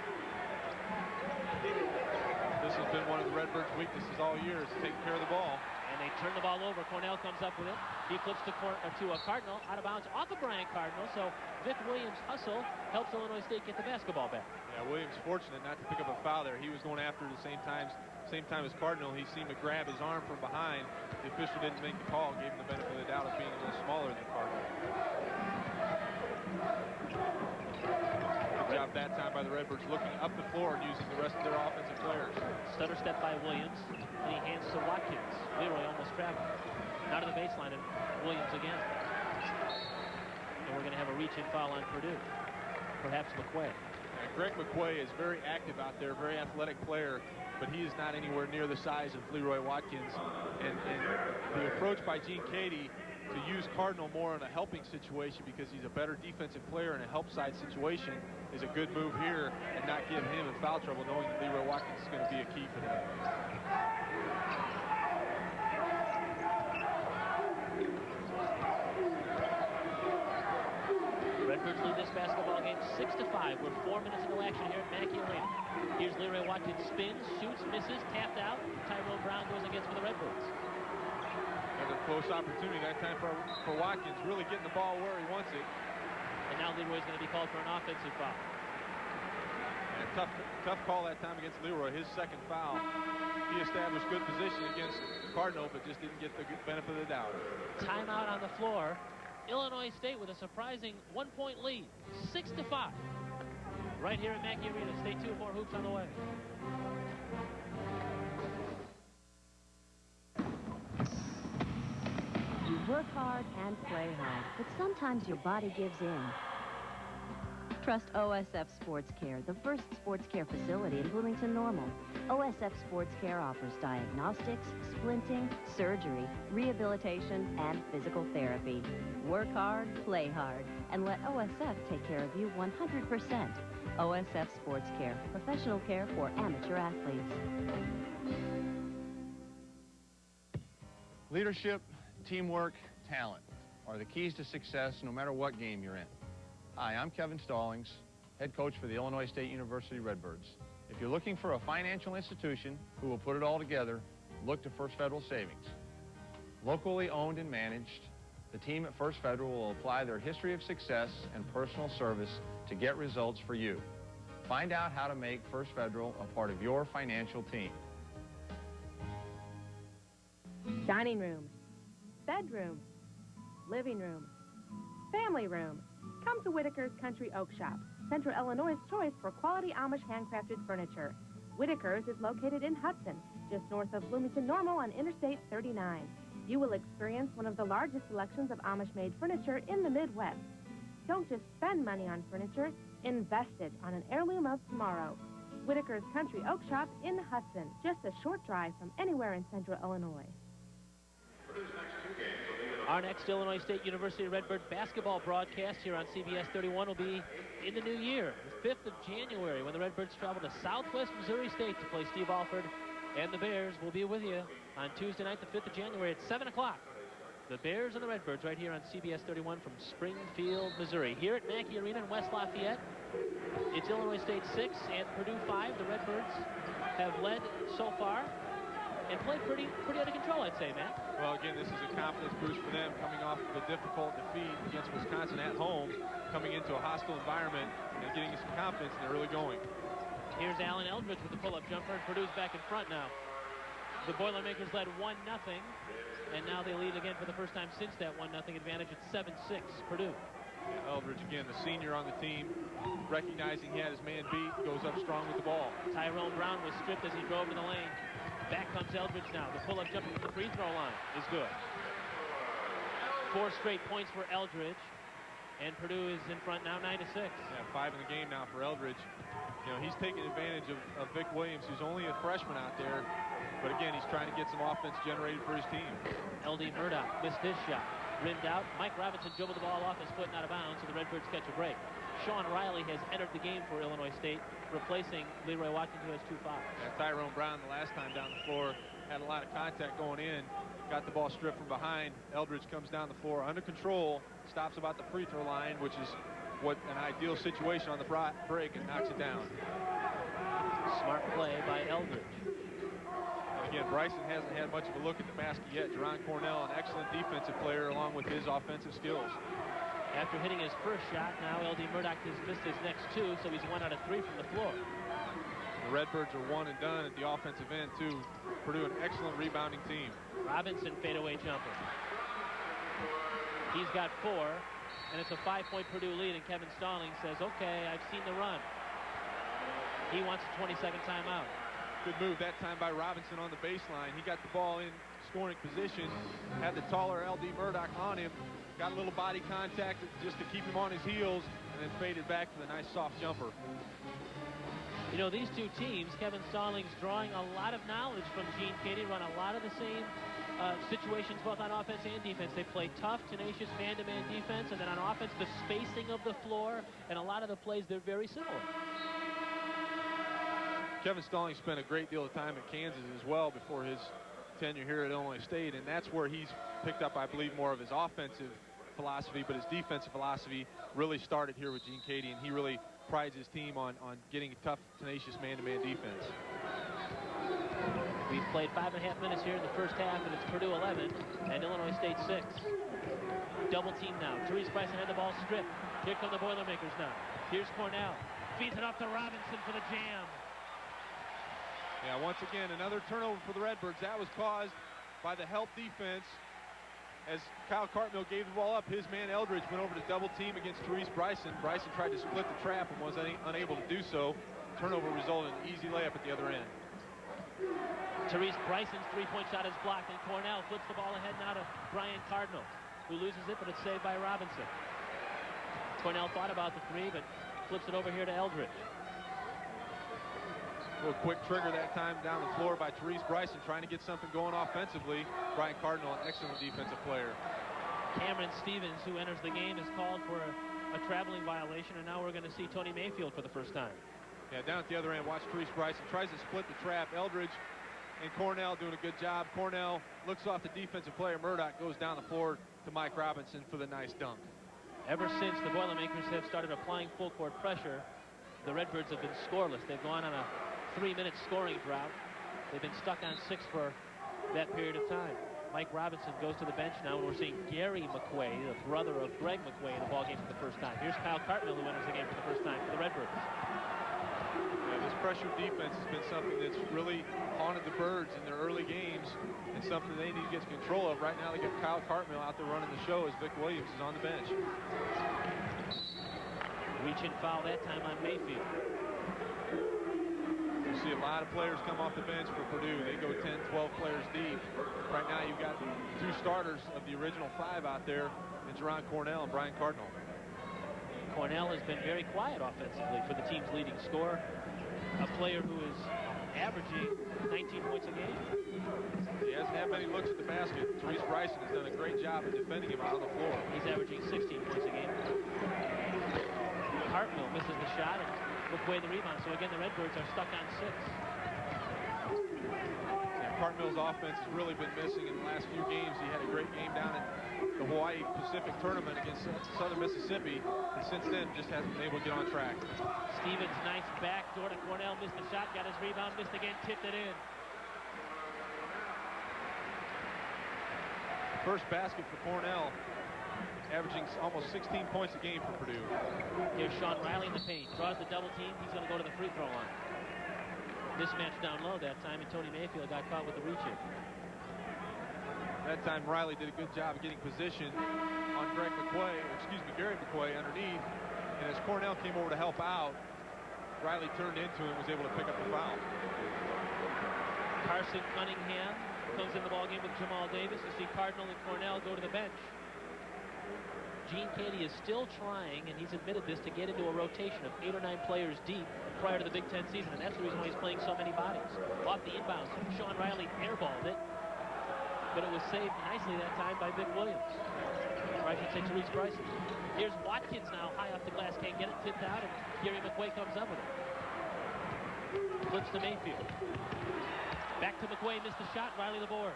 This has been one of the Redbirds' weaknesses all year, is taking care of the ball. And they turn the ball over. Cornell comes up with it. He flips to a Cardinal, out of bounds off of Bryant Cardinal. So Vic Williams' hustle helps Illinois State get the basketball back. Yeah, Williams fortunate not to pick up a foul there. He was going after the same time as Cardinal. He seemed to grab his arm from behind. The official didn't make the call, gave him the benefit of the doubt of being a little smaller than Cardinal. Good job that time by the Redbirds, looking up the floor and using the rest of their offensive players. Stutter step by Williams, and he hands to Watkins. Leroy almost traveled. Now to the baseline, and Williams again. And we're going to have a reach-in foul on Purdue. Perhaps McQuay. Greg McQuay is very active out there, very athletic player, but he is not anywhere near the size of Leroy Watkins. And the approach by Gene Cady to use Cardinal more in a helping situation because he's a better defensive player in a help side situation is a good move here, and not give him in foul trouble, knowing that Leroy Watkins is going to be a key for them. Redbirds lead this basketball game 6-5. We're 4 minutes into action here at Mackey Arena. Here's Leroy Watkins, spins, shoots, misses, tapped out. Tyrone Brown goes against for the Redbirds. Another close opportunity that time for Watkins, really getting the ball where he wants it. And now Leroy's going to be called for an offensive foul. And tough call that time against Leroy, his second foul. He established good position against Cardinal, but just didn't get the benefit of the doubt. Timeout on the floor. Illinois State with a surprising 1-point lead, 6-5. Right here at Mackey Arena. Stay tuned, more hoops on the way. You work hard and play hard, but sometimes your body gives in. Trust OSF Sports Care, the first sports care facility in Bloomington Normal. OSF Sports Care offers diagnostics, splinting, surgery, rehabilitation, and physical therapy. Work hard, play hard, and let OSF take care of you 100%. OSF Sports Care, professional care for amateur athletes. Leadership, teamwork, talent are the keys to success no matter what game you're in. Hi, I'm Kevin Stallings, head coach for the Illinois State University Redbirds. If you're looking for a financial institution who will put it all together, look to First Federal Savings. Locally owned and managed, the team at First Federal will apply their history of success and personal service to get results for you. Find out how to make First Federal a part of your financial team. Dining room, bedroom, living room, family room. Come to Whitaker's Country Oak Shop, Central Illinois' choice for quality Amish handcrafted furniture. Whitaker's is located in Hudson, just north of Bloomington Normal on Interstate 39. You will experience one of the largest selections of Amish-made furniture in the Midwest. Don't just spend money on furniture, invest it on an heirloom of tomorrow. Whitaker's Country Oak Shop in Hudson, just a short drive from anywhere in Central Illinois. Our next Illinois State University Redbird basketball broadcast here on CBS 31 will be in the new year, the 5th of January, when the Redbirds travel to Southwest Missouri State to play Steve Alford and the Bears. Will be with you on Tuesday night, the 5th of January at 7 o'clock. The Bears and the Redbirds right here on CBS 31 from Springfield, Missouri. Here at Mackey Arena in West Lafayette, it's Illinois State 6 and Purdue 5. The Redbirds have led so far and played pretty under control, I'd say, Matt. Well, again, this is a confidence boost for them, coming off of a difficult defeat against Wisconsin at home, coming into a hostile environment and getting some confidence, and they're really going. Here's Allen Eldridge with the pull-up jumper, and Purdue's back in front now. The Boilermakers led 1-0, and now they lead again for the first time since that 1-0 advantage at 7-6, Purdue. Eldridge, again, the senior on the team, recognizing he had his man beat, goes up strong with the ball. Tyrone Brown was stripped as he drove to the lane. Back comes Eldridge now. The pull-up jumper from the free throw line is good. 4 straight points for Eldridge, and Purdue is in front now, 9-6. Yeah, 5 in the game now for Eldridge. You know, he's taking advantage of Vic Williams, who's only a freshman out there, but again, he's trying to get some offense generated for his team. L.D. Murdoch missed his shot. Rimmed out. Mike Robinson dribbled the ball off his foot and out of bounds, so the Redbirds catch a break. Sean Riley has entered the game for Illinois State, replacing Leroy Watkins, who has 2 fouls. Yeah, Tyrone Brown, the last time down the floor, had a lot of contact going in, got the ball stripped from behind. Eldridge comes down the floor under control, stops about the free throw line, which is what an ideal situation on the break, and knocks it down. Smart play by Eldridge. Again, Bryson hasn't had much of a look at the basket yet. Jerron Cornell, an excellent defensive player along with his offensive skills. After hitting his first shot, now L.D. Murdoch has missed his next 2, so he's 1 out of 3 from the floor. The Redbirds are 1 and done at the offensive end, too. Purdue, an excellent rebounding team. Robinson fadeaway jumper. He's got 4, and it's a 5-point Purdue lead, and Kevin Stallings says, okay, I've seen the run. He wants a 20-second timeout. Good move that time by Robinson on the baseline. He got the ball in scoring position, had the taller L.D. Murdoch on him, got a little body contact just to keep him on his heels, and then faded back for the nice soft jumper. You know, these two teams, Kevin Stallings drawing a lot of knowledge from Gene Keady, run a lot of the same situations both on offense and defense. They play tough, tenacious man-to-man defense, and then on offense, the spacing of the floor, and a lot of the plays, they're very similar. Kevin Stallings spent a great deal of time in Kansas as well before his tenure here at Illinois State, and that's where he's picked up, I believe, more of his offensive philosophy, but his defensive philosophy really started here with Gene Keady, and he really prides his team on getting a tough, tenacious man-to-man defense. We've played 5.5 minutes here in the first half, and it's Purdue 11 and Illinois State 6. Double team now. Therese Bryson had the ball stripped. Here come the Boilermakers now. Here's Cornell. Feeds it off to Robinson for the jam. Yeah, once again, another turnover for the Redbirds. That was caused by the help defense. As Kyle Cartmill gave the ball up, his man Eldridge went over to double team against Therese Bryson. Bryson tried to split the trap and was unable to do so. Turnover resulted in an easy layup at the other end. Therese Bryson's three-point shot is blocked, and Cornell flips the ball ahead now to Brian Cardinal, who loses it, but it's saved by Robinson. Cornell thought about the 3, but flips it over here to Eldridge. A little quick trigger that time down the floor by Therese Bryson, trying to get something going offensively. Brian Cardinal, an excellent defensive player. Cameron Stevens, who enters the game, is called for a traveling violation, and now we're going to see Tony Mayfield for the first time. Yeah, down at the other end, watch Therese Bryson. Tries to split the trap. Eldridge and Cornell doing a good job. Cornell looks off the defensive player. Murdoch goes down the floor to Mike Robinson for the nice dunk. Ever since the Boilermakers have started applying full court pressure, the Redbirds have been scoreless. They've gone on a 3-minute scoring drought. They've been stuck on 6 for that period of time. Mike Robinson goes to the bench now, and we're seeing Gary McQuay, the brother of Greg McQuay, in the ballgame for the first time. Here's Kyle Cartmill, who enters the game for the first time for the Redbirds. Yeah, this pressure defense has been something that's really haunted the Birds in their early games, and something they need to get control of. Right now, they got Kyle Cartmill out there running the show as Vic Williams is on the bench. Reach and foul that time on Mayfield. You see a lot of players come off the bench for Purdue. They go 10, 12 players deep. Right now, you've got 2 starters of the original 5 out there, and Jerron Cornell and Brian Cardinal. Cornell has been very quiet offensively for the team's leading scorer. A player who is averaging 19 points a game. He hasn't had many looks at the basket. Therese Bryson has done a great job of defending him out on the floor. He's averaging 16 points a game. Cartmill misses the shot and McQuay the rebound. So again, the Redbirds are stuck on 6. Yeah, Cartmill's offense has really been missing in the last few games. He had a great game down at the Hawaii Pacific Tournament against Southern Mississippi, and since then just hasn't been able to get on track. Stevens, nice backdoor to Cornell, missed the shot, got his rebound, missed again, tipped it in. First basket for Cornell, averaging almost 16 points a game for Purdue. Here's Sean Riley in the paint, draws the double team, he's going to go to the free throw line. Mismatch down low that time, and Tony Mayfield got caught with the reach-in. That time, Riley did a good job of getting position on Gary McQuay underneath. And as Cornell came over to help out, Riley turned into him and was able to pick up the foul. Carson Cunningham comes in the ballgame with Jamal Davis. You see Cardinal and Cornell go to the bench. Gene Keady is still trying, and he's admitted this, to get into a rotation of 8 or 9 players deep prior to the Big Ten season, and that's the reason why he's playing so many bodies. Off the inbounds, Sean Riley airballed it, but it was saved nicely that time by Vic Williams. Or I should say Therese Bryson. Here's Watkins now, high off the glass, can't get it, tipped out, and Gary McQuay comes up with it. Flips to Mayfield. Back to McQuay, missed the shot, Riley the board.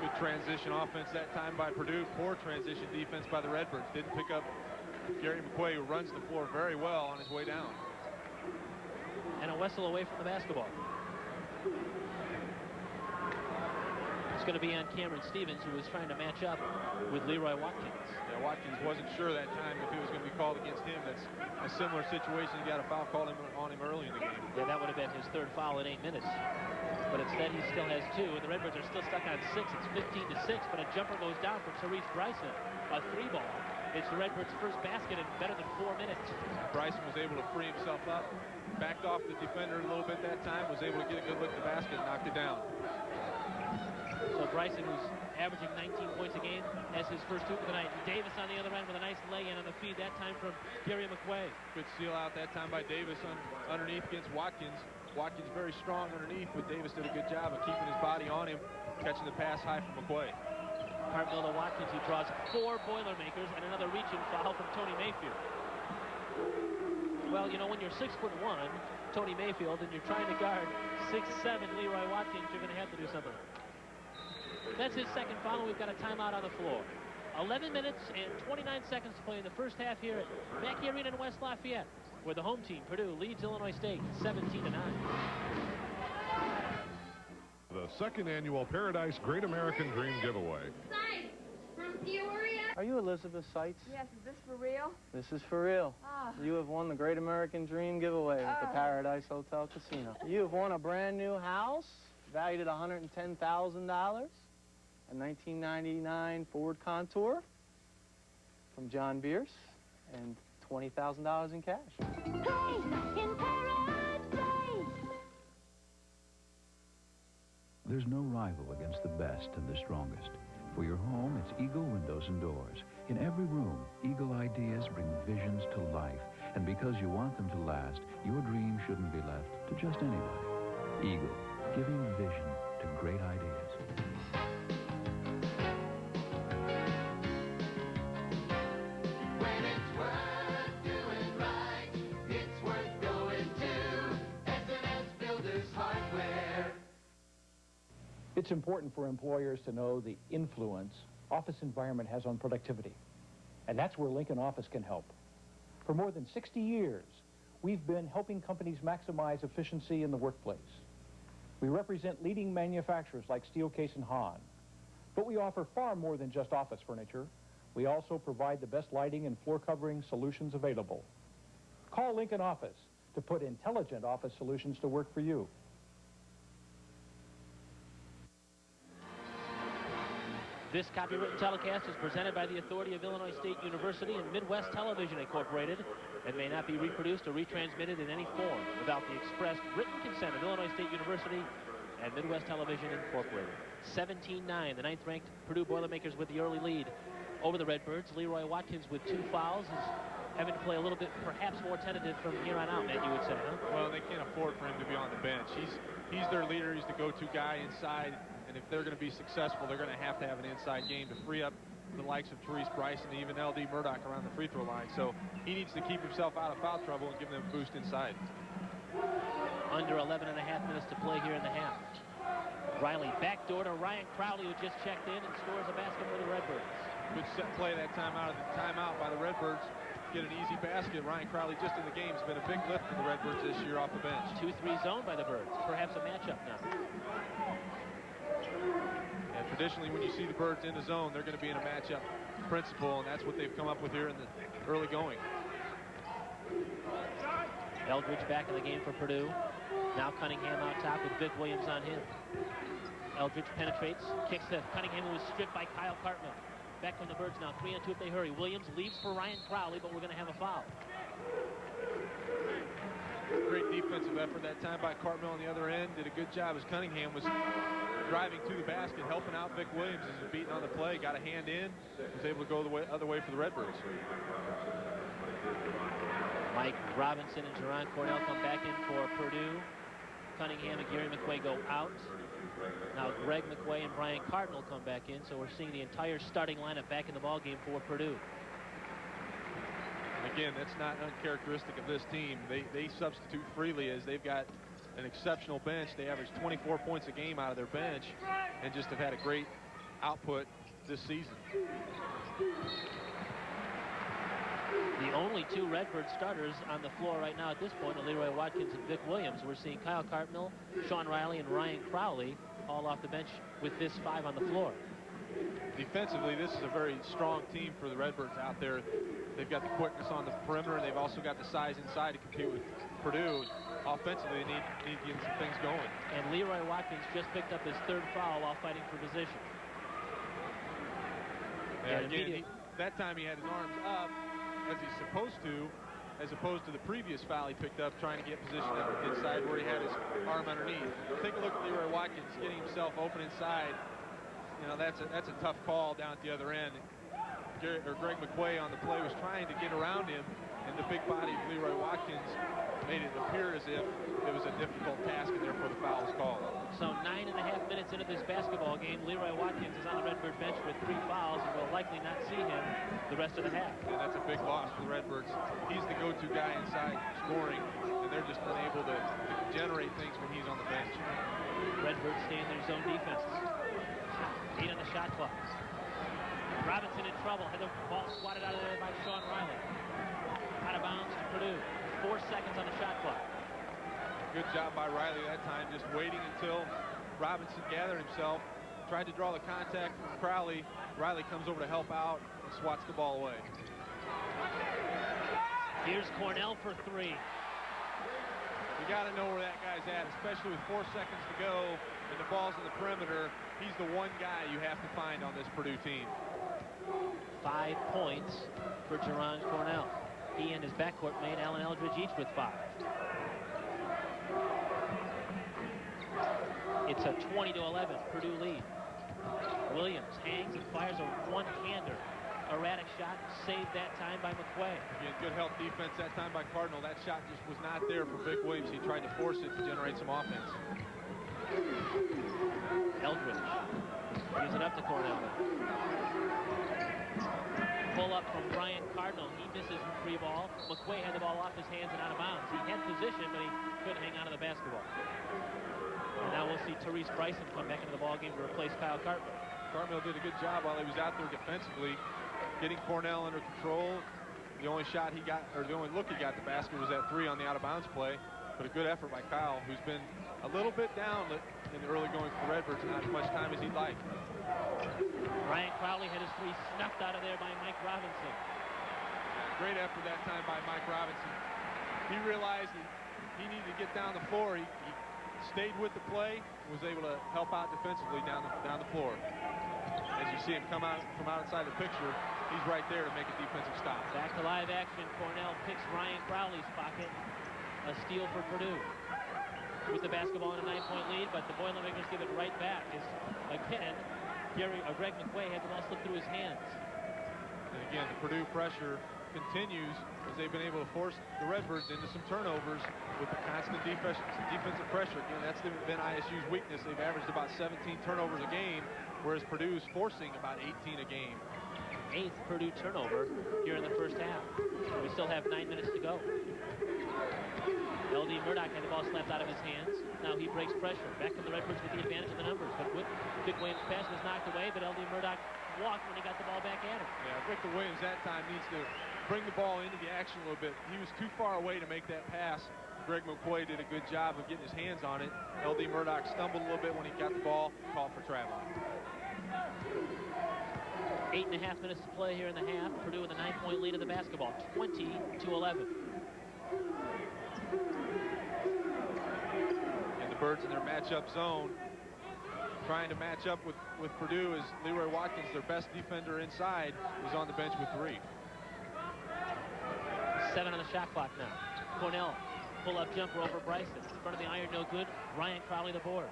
Good transition offense that time by Purdue. Poor transition defense by the Redbirds. Didn't pick up Gary McQuay, who runs the floor very well on his way down. And a whistle away from the basketball. It's going to be on Cameron Stevens, who was trying to match up with Leroy Watkins. Yeah, Watkins wasn't sure that time if it was going to be called against him. That's a similar situation. He got a foul called on him early in the game. Yeah, that would have been his third foul in 8 minutes. But instead, he still has 2, and the Redbirds are still stuck on 6. It's 15-6, but a jumper goes down for Therese Bryson. A 3-ball. It's the Redbirds' first basket in better than 4 minutes. Bryson was able to free himself up, backed off the defender a little bit that time, was able to get a good look at the basket and knocked it down. So Bryson, who's averaging 19 points a game, has his first 2 of the night. Davis on the other end with a nice lay-in on the feed, that time from Gary McQuay. Good seal out that time by Davis underneath against Watkins. Watkins very strong underneath, but Davis did a good job of keeping his body on him, catching the pass high from McQuay. Cartmill to Watkins, he draws 4 Boilermakers and another reach-in foul from Tony Mayfield. Well, you know, when you're 6'1", Tony Mayfield, and you're trying to guard 6'7" Leroy Watkins, you're going to have to do something. That's his second foul, and we've got a timeout on the floor. 11 minutes and 29 seconds to play in the first half here at Mackey Arena in West Lafayette, where the home team, Purdue, leads Illinois State 17-9. The second annual Paradise Great American Dream Giveaway. Sites from Peoria. Are you Elizabeth Seitz? Yes, is this for real? This is for real. Ah. You have won the Great American Dream Giveaway with the Paradise Hotel Casino. You have won a brand new house valued at $110,000, a 1999 Ford Contour from John Bierce, and $20,000 in cash. Play in Paradise. There's no rival against the best and the strongest. For your home, it's Eagle Windows and Doors. In every room, Eagle ideas bring visions to life. And because you want them to last, your dream shouldn't be left to just anybody. Eagle, giving vision to great ideas. When it's worth doing right, it's worth going to S&S Builders Hardware. It's important for employers to know the influence office environment has on productivity. And that's where Lincoln Office can help. For more than 60 years, we've been helping companies maximize efficiency in the workplace. We represent leading manufacturers like Steelcase and Hahn. But we offer far more than just office furniture. We also provide the best lighting and floor covering solutions available. Call Lincoln Office to put intelligent office solutions to work for you. This copywritten telecast is presented by the authority of Illinois State University and Midwest Television Incorporated and may not be reproduced or retransmitted in any form without the express written consent of Illinois State University and Midwest Television Incorporated. 17-9, the 9th-ranked Purdue Boilermakers with the early lead over the Redbirds. Leroy Watkins with 2 fouls is having to play a little bit perhaps more tentative from here on out, Matt, you would say, huh? Well, they can't afford for him to be on the bench. He's their leader. He's the go-to guy inside. And if they're going to be successful, they're going to have an inside game to free up the likes of Therese Bryson and even L.D. Murdoch around the free throw line. So he needs to keep himself out of foul trouble and give them a boost inside. Under 11 and a half minutes to play here in the half. Riley backdoor to Ryan Crowley, who just checked in and scores a basket for the Redbirds. Good set play that time out of the timeout by the Redbirds. Get an easy basket. Ryan Crowley just in the game has been a big lift for the Redbirds this year off the bench. 2-3 zone by the Birds. Perhaps a matchup now. And traditionally, when you see the Birds in the zone, they're going to be in a matchup principle, and that's what they've come up with here in the early going. Eldridge back in the game for Purdue. Now Cunningham out top with Vic Williams on him. Eldridge penetrates, kicks to Cunningham, who was stripped by Kyle Cartmill. Back from the Birds now, 3-on-2 if they hurry. Williams leaves for Ryan Crowley, but we're going to have a foul. Great defensive effort that time by Cartmill on the other end. Did a good job as Cunningham was driving to the basket, helping out Vic Williams as he's beating on the play. Got a hand in, was able to go the other way for the Redbirds. Mike Robinson and Jerron Cornell come back in for Purdue. Cunningham and Gary McQuay go out. Now Greg McQuay and Brian Cardinal come back in, so we're seeing the entire starting lineup back in the ballgame for Purdue. Again, that's not uncharacteristic of this team. They substitute freely as they've got an exceptional bench. They average 24 points a game out of their bench and just have had a great output this season. The only two Redbird starters on the floor right now at this point are Leroy Watkins and Vic Williams. We're seeing Kyle Cartmill, Sean Riley, and Ryan Crowley all off the bench with this 5 on the floor. Defensively, this is a very strong team for the Redbirds out there. They've got the quickness on the perimeter. They've also got the size inside to compete with Purdue. Offensively, they need to get some things going. And Leroy Watkins just picked up his 3rd foul while fighting for position. Yeah, again, that time he had his arms up as he's supposed to, as opposed to the previous foul he picked up trying to get position inside where he had his arm underneath. Take a look at Leroy Watkins getting himself open inside. You know, that's a tough call down at the other end. Greg McQuay on the play was trying to get around him, and the big body of Leroy Watkins made it appear as if it was a difficult task, and therefore the foul was called. So 9.5 minutes into this basketball game, Leroy Watkins is on the Redbird bench with 3 fouls and will likely not see him the rest of the half. And that's a big loss for the Redbirds. He's the go-to guy inside scoring, and they're just unable to generate things when he's on the bench. Redbirds stay in their zone defense. 8 on the shot clock. Robinson in trouble. Had the ball swatted out of there by Sean Riley. Out of bounds to Purdue. 4 seconds on the shot clock. Good job by Riley that time, just waiting until Robinson gathered himself, tried to draw the contact from Crowley. Riley comes over to help out and swats the ball away. Here's Cornell for 3. You got to know where that guy's at, especially with 4 seconds to go and the ball's in the perimeter. He's the one guy you have to find on this Purdue team. 5 points for Jerron Cornell. He and his backcourt mate Alan Eldridge each with 5. It's a 20-11 Purdue lead. Williams hangs and fires a one-hander. Erratic shot saved that time by McQuay. Again, good help defense that time by Cardinal. That shot just was not there for Vic Williams. He tried to force it to generate some offense. Eldridge gives it up to Cornell. Pull up from Brian Cardinal. He misses the free ball. McQuay had the ball off his hands and out of bounds. He had position, but he couldn't hang on to the basketball. And now we'll see Therese Bryson come back into the ballgame to replace Kyle Cartmill. Cartmill did a good job while he was out there defensively, getting Cornell under control. The only shot he got, or the only look he got at the basket was that 3 on the out-of-bounds play. But a good effort by Kyle, who's been a little bit down in the early going for the Redbirds and not as much time as he'd like. Ryan Crowley had his 3 snuffed out of there by Mike Robinson. Great effort that time by Mike Robinson. He realized that he needed to get down the floor. He stayed with the play and was able to help out defensively down the floor. As you see him come out from outside the picture, he's right there to make a defensive stop. Back to live action. Cornell picks Ryan Crowley's pocket. A steal for Purdue. With the basketball in a 9-point lead, but the Boilermakers give it right back. As again, Greg McQuay had the ball slip through his hands. And again, the Purdue pressure continues as they've been able to force the Redbirds into some turnovers with the constant defensive pressure. Again, that's been ISU's weakness. They've averaged about 17 turnovers a game, whereas Purdue's forcing about 18 a game. 8th Purdue turnover here in the first half. We still have 9 minutes to go. L.D. Murdoch had the ball slapped out of his hands. Now he breaks pressure. Back to the Redbirds with the advantage of the numbers. But Vic Williams' pass was knocked away, but L.D. Murdoch walked when he got the ball back at him. Yeah, Victor Williams that time needs to bring the ball into the action a little bit. He was too far away to make that pass. Greg McQuay did a good job of getting his hands on it. L.D. Murdoch stumbled a little bit when he got the ball, called for traveling. 8.5 minutes to play here in the half. Purdue with a 9-point lead in the basketball, 20-11. And the Birds in their matchup zone, trying to match up with Purdue as Leroy Watkins, their best defender inside, is on the bench with 3. 7 on the shot clock now. Cornell, pull-up jumper over Bryson. In front of the iron, no good. Ryan Crowley the board.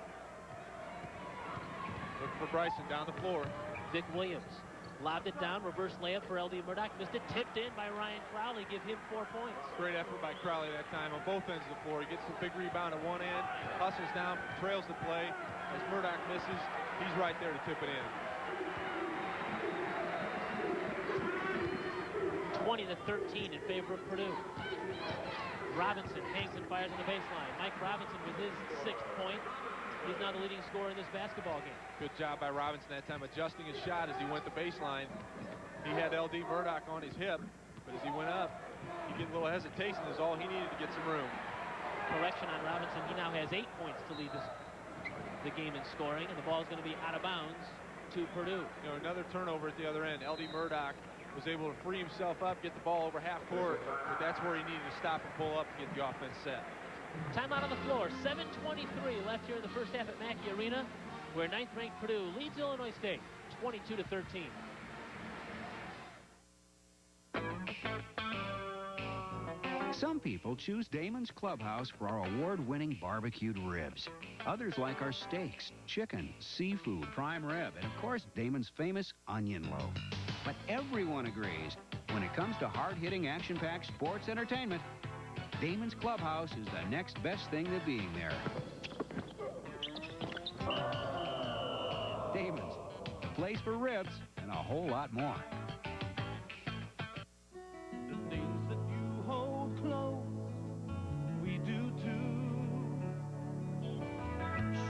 Look for Bryson down the floor. Vic Williams lobbed it down, reverse layup for L.D. Murdoch. Missed it, tipped in by Ryan Crowley. Give him 4 points. Great effort by Crowley that time on both ends of the floor. He gets the big rebound at one end, hustles down, trails the play. As Murdoch misses, he's right there to tip it in. 20-13 in favor of Purdue. Robinson hangs and fires on the baseline. Mike Robinson with his 6th point. He's now the leading scorer in this basketball game. Good job by Robinson that time, adjusting his shot as he went the baseline. He had L.D. Murdoch on his hip, But as he went up, he get a little hesitation is all he needed to get some room. Correction on Robinson. He now has 8 points to lead the game in scoring, and the ball is going to be out of bounds to Purdue. You know, another turnover at the other end. L.D. Murdoch was able to free himself up, get the ball over half court, but that's where he needed to stop and pull up to get the offense set. Timeout on the floor. 7:23 left here in the first half at Mackey Arena, where 9th-ranked Purdue leads Illinois State 22-13. Some people choose Damon's Clubhouse for our award-winning barbecued ribs. Others like our steaks, chicken, seafood, prime rib, and of course, Damon's famous onion loaf. But everyone agrees, when it comes to hard-hitting, action-packed sports entertainment, Damon's Clubhouse is the next best thing to being there. Damon's, the place for ribs and a whole lot more.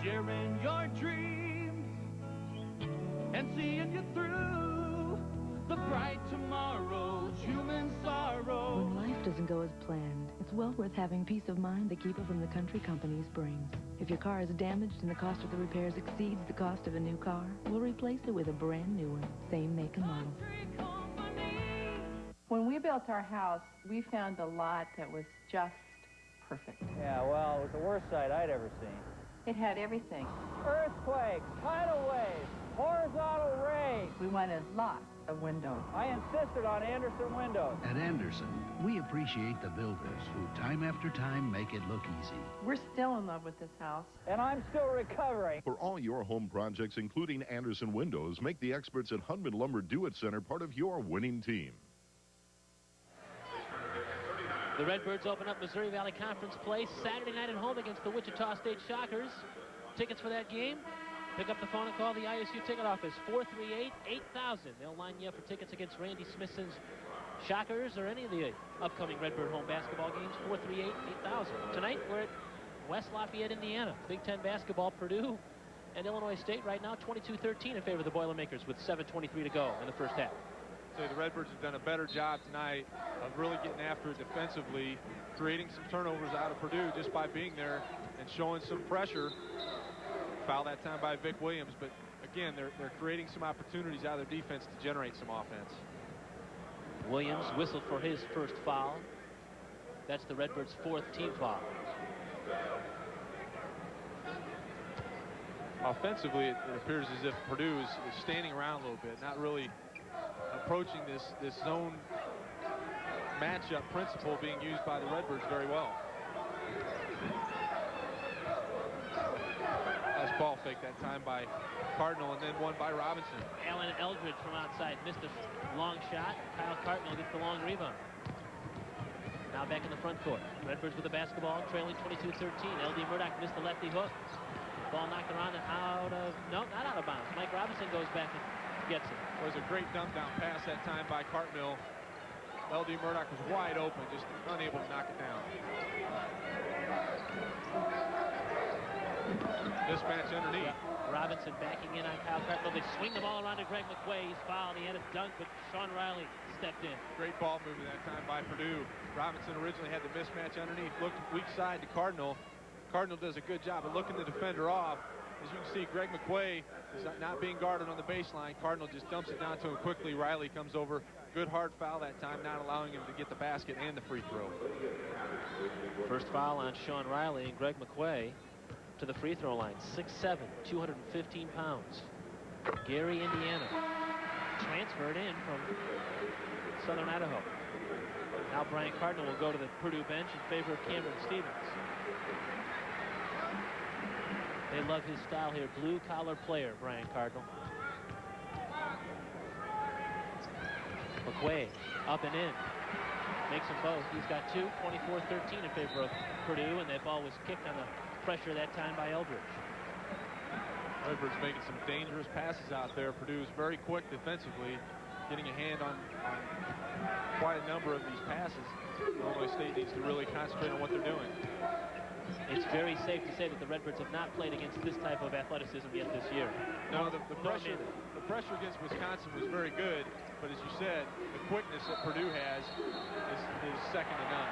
Sharing your dreams and seeing you through the bright tomorrows, human sorrow. When life doesn't go as planned, it's well worth having peace of mind the Keeper from the Country Company's brings. If your car is damaged and the cost of the repairs exceeds the cost of a new car, we'll replace it with a brand new one, same make and model. When we built our house, we found a lot that was just perfect. Yeah, well, it was the worst site I'd ever seen. It had everything. Earthquakes, tidal waves, horizontal rays. We wanted lots of windows. I insisted on Anderson windows. At Anderson, we appreciate the builders who time after time make it look easy. We're still in love with this house. And I'm still recovering. For all your home projects, including Anderson windows, make the experts at Hundman Lumber Do-It Center part of your winning team. The Redbirds open up Missouri Valley Conference play Saturday night at home against the Wichita State Shockers. Tickets for that game? Pick up the phone and call the ISU ticket office, 438-8000. They'll line you up for tickets against Randy Smithson's Shockers or any of the upcoming Redbird home basketball games, 438-8000. Tonight, we're at West Lafayette, Indiana. Big Ten basketball, Purdue and Illinois State right now, 22-13 in favor of the Boilermakers with 7:23 to go in the first half. So the Redbirds have done a better job tonight of really getting after it defensively, creating some turnovers out of Purdue just by being there and showing some pressure. Foul that time by Vic Williams, but again, they're creating some opportunities out of their defense to generate some offense. Williams whistled for his first foul. That's the Redbirds' 4th team foul. Offensively, it appears as if Purdue is standing around a little bit, not really approaching this zone matchup principle being used by the Redbirds very well. Nice ball fake that time by Cardinal and then one by Robinson. Alan Eldridge from outside missed a long shot. Kyle Cardinal gets the long rebound. Now back in the front court. Redbirds with the basketball, trailing 22-13. L.D. Murdoch missed the lefty hook. Ball knocked around and out of, no, not out of bounds. Mike Robinson goes back and gets it. It was a great dump down pass that time by Cartmill. L.D. Murdoch was wide open, just unable to knock it down. Mismatch underneath. Robinson backing in on Kyle Cartmill. They swing the ball around to Greg McQuay. He's fouled. He had a dunk, but Sean Riley stepped in. Great ball movement that time by Purdue. Robinson originally had the mismatch underneath. Looked weak side to Cardinal. Cardinal does a good job of looking the defender off. As you can see, Greg McQuay is not being guarded on the baseline. Cardinal just dumps it down to him quickly. Riley comes over. Good hard foul that time, not allowing him to get the basket and the free throw. First foul on Sean Riley and Greg McQuay to the free throw line. 6'7", 215 pounds. Gary, Indiana. Transferred in from Southern Idaho. Now Brian Cardinal will go to the Purdue bench in favor of Cameron Stevens. They love his style here. Blue-collar player, Brian Cardinal. McQuay up and in. Makes them both. He's got two, 24-13 in favor of Purdue, and that ball was kicked on the pressure that time by Eldridge. Redbirds making some dangerous passes out there. Purdue's very quick defensively, getting a hand on quite a number of these passes. Illinois State needs to really concentrate on what they're doing. It's very safe to say that the Redbirds have not played against this type of athleticism yet this year. No, the pressure against Wisconsin was very good, but as you said, the quickness that Purdue has is second to none.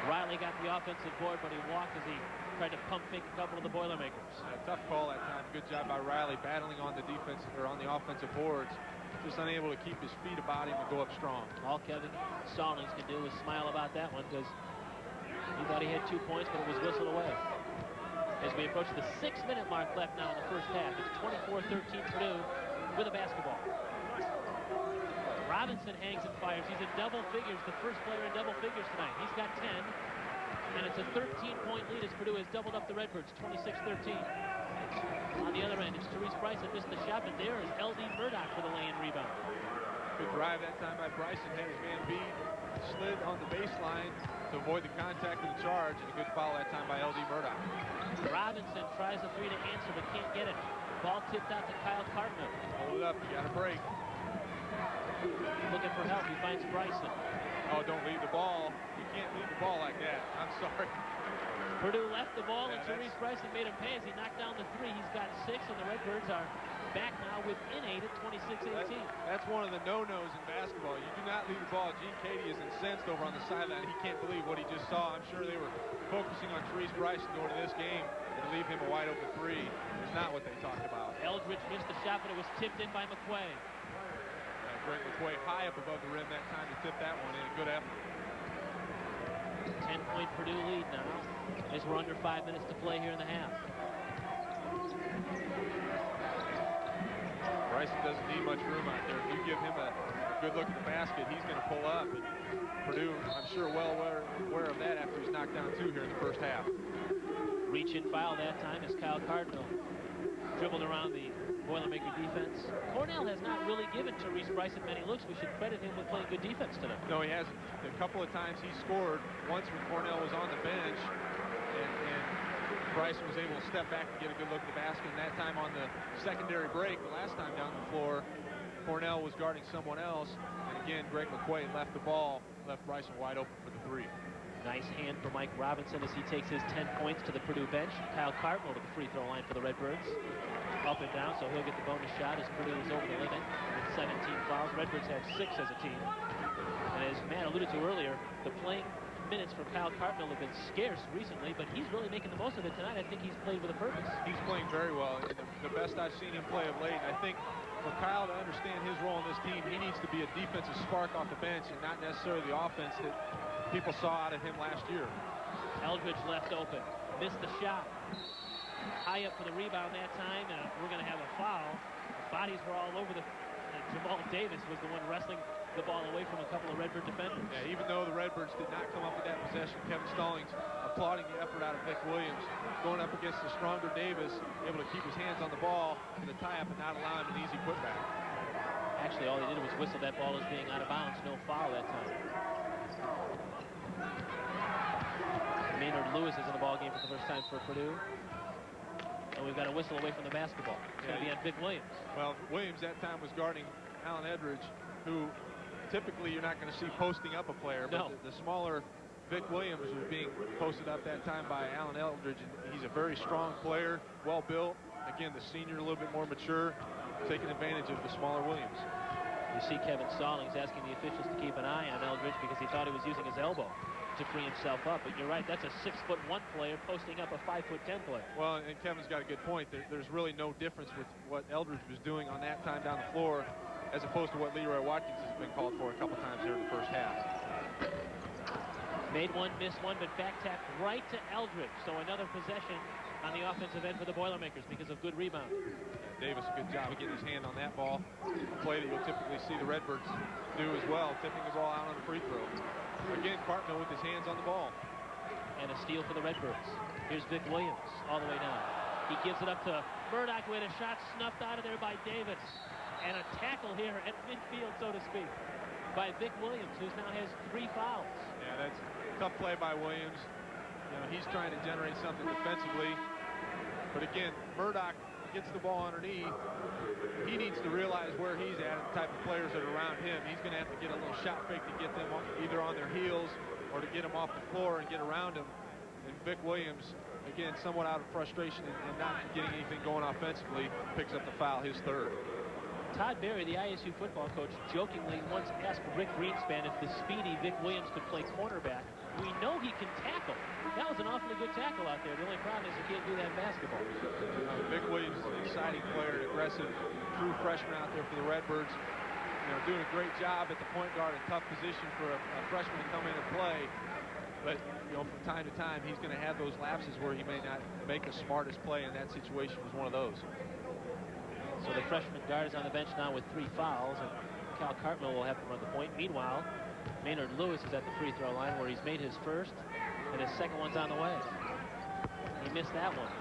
Riley got the offensive board, but he walked as he tried to pump fake a couple of the Boilermakers. Tough call that time. Good job by Riley battling on the defense or on the offensive boards. Just unable to keep his feet about him and go up strong. All Kevin Stallings can do is smile about that one because he thought he had 2 points, but it was whistled away. As we approach the 6-minute mark left now in the first half, it's 24-13 Purdue with a basketball. Robinson hangs and fires. He's in double figures, the first player in double figures tonight. He's got 10, and it's a 13-point lead as Purdue has doubled up the Redbirds, 26-13. On the other end, it's Therese Bryson missed the shot, but there is L.D. Murdoch for the lay-in rebound. Good drive that time by Bryson. Had his man beat, slid on the baseline to avoid the contact and the charge, and a good foul that time by L.D. Murdoch. Robinson tries a three to answer, but can't get it. Ball tipped out to Kyle Cardinal. Hold it up, you got a break. Looking for help, he finds Bryson. Oh, don't leave the ball. You can't leave the ball like that. I'm sorry. Purdue left the ball, and Therese Bryson made him pay as he knocked down the three. He's got 6, and the Redbirds are back now within 8 at 26-18. That's one of the no-nos in basketball. You do not leave the ball. Gene Cady is incensed over on the sideline. He can't believe what he just saw. I'm sure they were focusing on Therese Bryson going to this game and leave him a wide-open three. It's not what they talked about. Eldridge missed the shot, but it was tipped in by McQuay. Greg McQuay high up above the rim that time to tip that one in. A good effort. 10-point Purdue lead now as we're under 5 minutes to play here in the half. Bryson doesn't need much room out there. If you give him a good look at the basket, he's going to pull up. And Purdue, I'm sure, well aware of that after he's knocked down 2 here in the first half. Reach and foul that time as Kyle Cardinal dribbled around the Boilermaker defense. Cornell has not really given Therese Bryson many looks. We should credit him with playing good defense tonight. No, he hasn't. A couple of times he scored. Once when Cornell was on the bench, and Bryson was able to step back and get a good look at the basket. And that time on the secondary break, the last time down the floor, Cornell was guarding someone else. And again, Greg McQuay left the ball, left Bryson wide open for the three. Nice hand for Mike Robinson as he takes his 10 points to the Purdue bench. Kyle Cardinal to the free throw line for the Redbirds. Up and down, so he'll get the bonus shot as Purdue is over the limit with 17 fouls. Redbirds have 6 as a team. And as Matt alluded to earlier, the playing minutes for Kyle Cardinal have been scarce recently, but he's really making the most of it tonight. I think he's played with a purpose. He's playing very well. The best I've seen him play of late. And I think for Kyle to understand his role in this team, he needs to be a defensive spark off the bench and not necessarily the offense that people saw out of him last year. Eldridge left open, missed the shot. High up for the rebound that time, and we're going to have a foul. Bodies were all over the... Jamal Davis was the one wrestling the ball away from a couple of Redbird defenders. Yeah, even though the Redbirds did not come up with that possession, Kevin Stallings applauding the effort out of Vic Williams, going up against the stronger Davis, able to keep his hands on the ball in the tie-up and not allow him an easy putback. Actually, all he did was whistle that ball as being out of bounds. No foul that time. Maynard Lewis is in the ball game for the first time for Purdue. And we've got a whistle away from the basketball. It's going to be on Vic Williams. Well, Williams that time was guarding Alan Edridge, who typically you're not going to see posting up a player. No. But the smaller Vic Williams was being posted up that time by Alan Eldridge. And he's a very strong player, well built. Again, the senior a little bit more mature, taking advantage of the smaller Williams. You see Kevin Stallings asking the officials to keep an eye on Eldridge because he thought he was using his elbow to free himself up. But you're right, that's a 6'1" player posting up a 5'10" player. Well, and Kevin's got a good point. There's really no difference with what Eldridge was doing on that time down the floor as opposed to what Leroy Watkins has been called for a couple times here in the first half. Made one, missed one, but back tapped right to Eldridge. So another possession on the offensive end for the Boilermakers because of good rebound. Davis, a good job of getting his hand on that ball. A play that you'll typically see the Redbirds do as well, tipping the ball out on the free throw. Again, Cartmill with his hands on the ball. And a steal for the Redbirds. Here's Vic Williams all the way down. He gives it up to Murdoch with a shot snuffed out of there by Davis. And a tackle here at midfield, so to speak, by Vic Williams, who now has 3 fouls. Yeah, that's a tough play by Williams. You know, he's trying to generate something defensively. But again, Murdoch gets the ball underneath. He needs to realize where he's at and the type of players that are around him. He's going to have to get a little shot fake to get them either on their heels or to get them off the floor and get around him. And Vic Williams, again, somewhat out of frustration and not getting anything going offensively, picks up the foul, his third. Todd Berry, the ISU football coach, jokingly once asked Rick Greenspan if the speedy Vic Williams could play cornerback. We know he can tackle. That was an awfully good tackle out there. The only problem is he can't do that in basketball. Vic Williams is an exciting player, an aggressive, true freshman out there for the Redbirds. You know, doing a great job at the point guard, a tough position for a freshman to come in and play. But, you know, from time to time, he's going to have those lapses where he may not make the smartest play, and that situation was one of those. So the freshman guard is on the bench now with 3 fouls, and Cal Cartmill will have to run the point. Meanwhile, Maynard Lewis is at the free throw line where he's made his first, and his second one's on the way. He missed that one.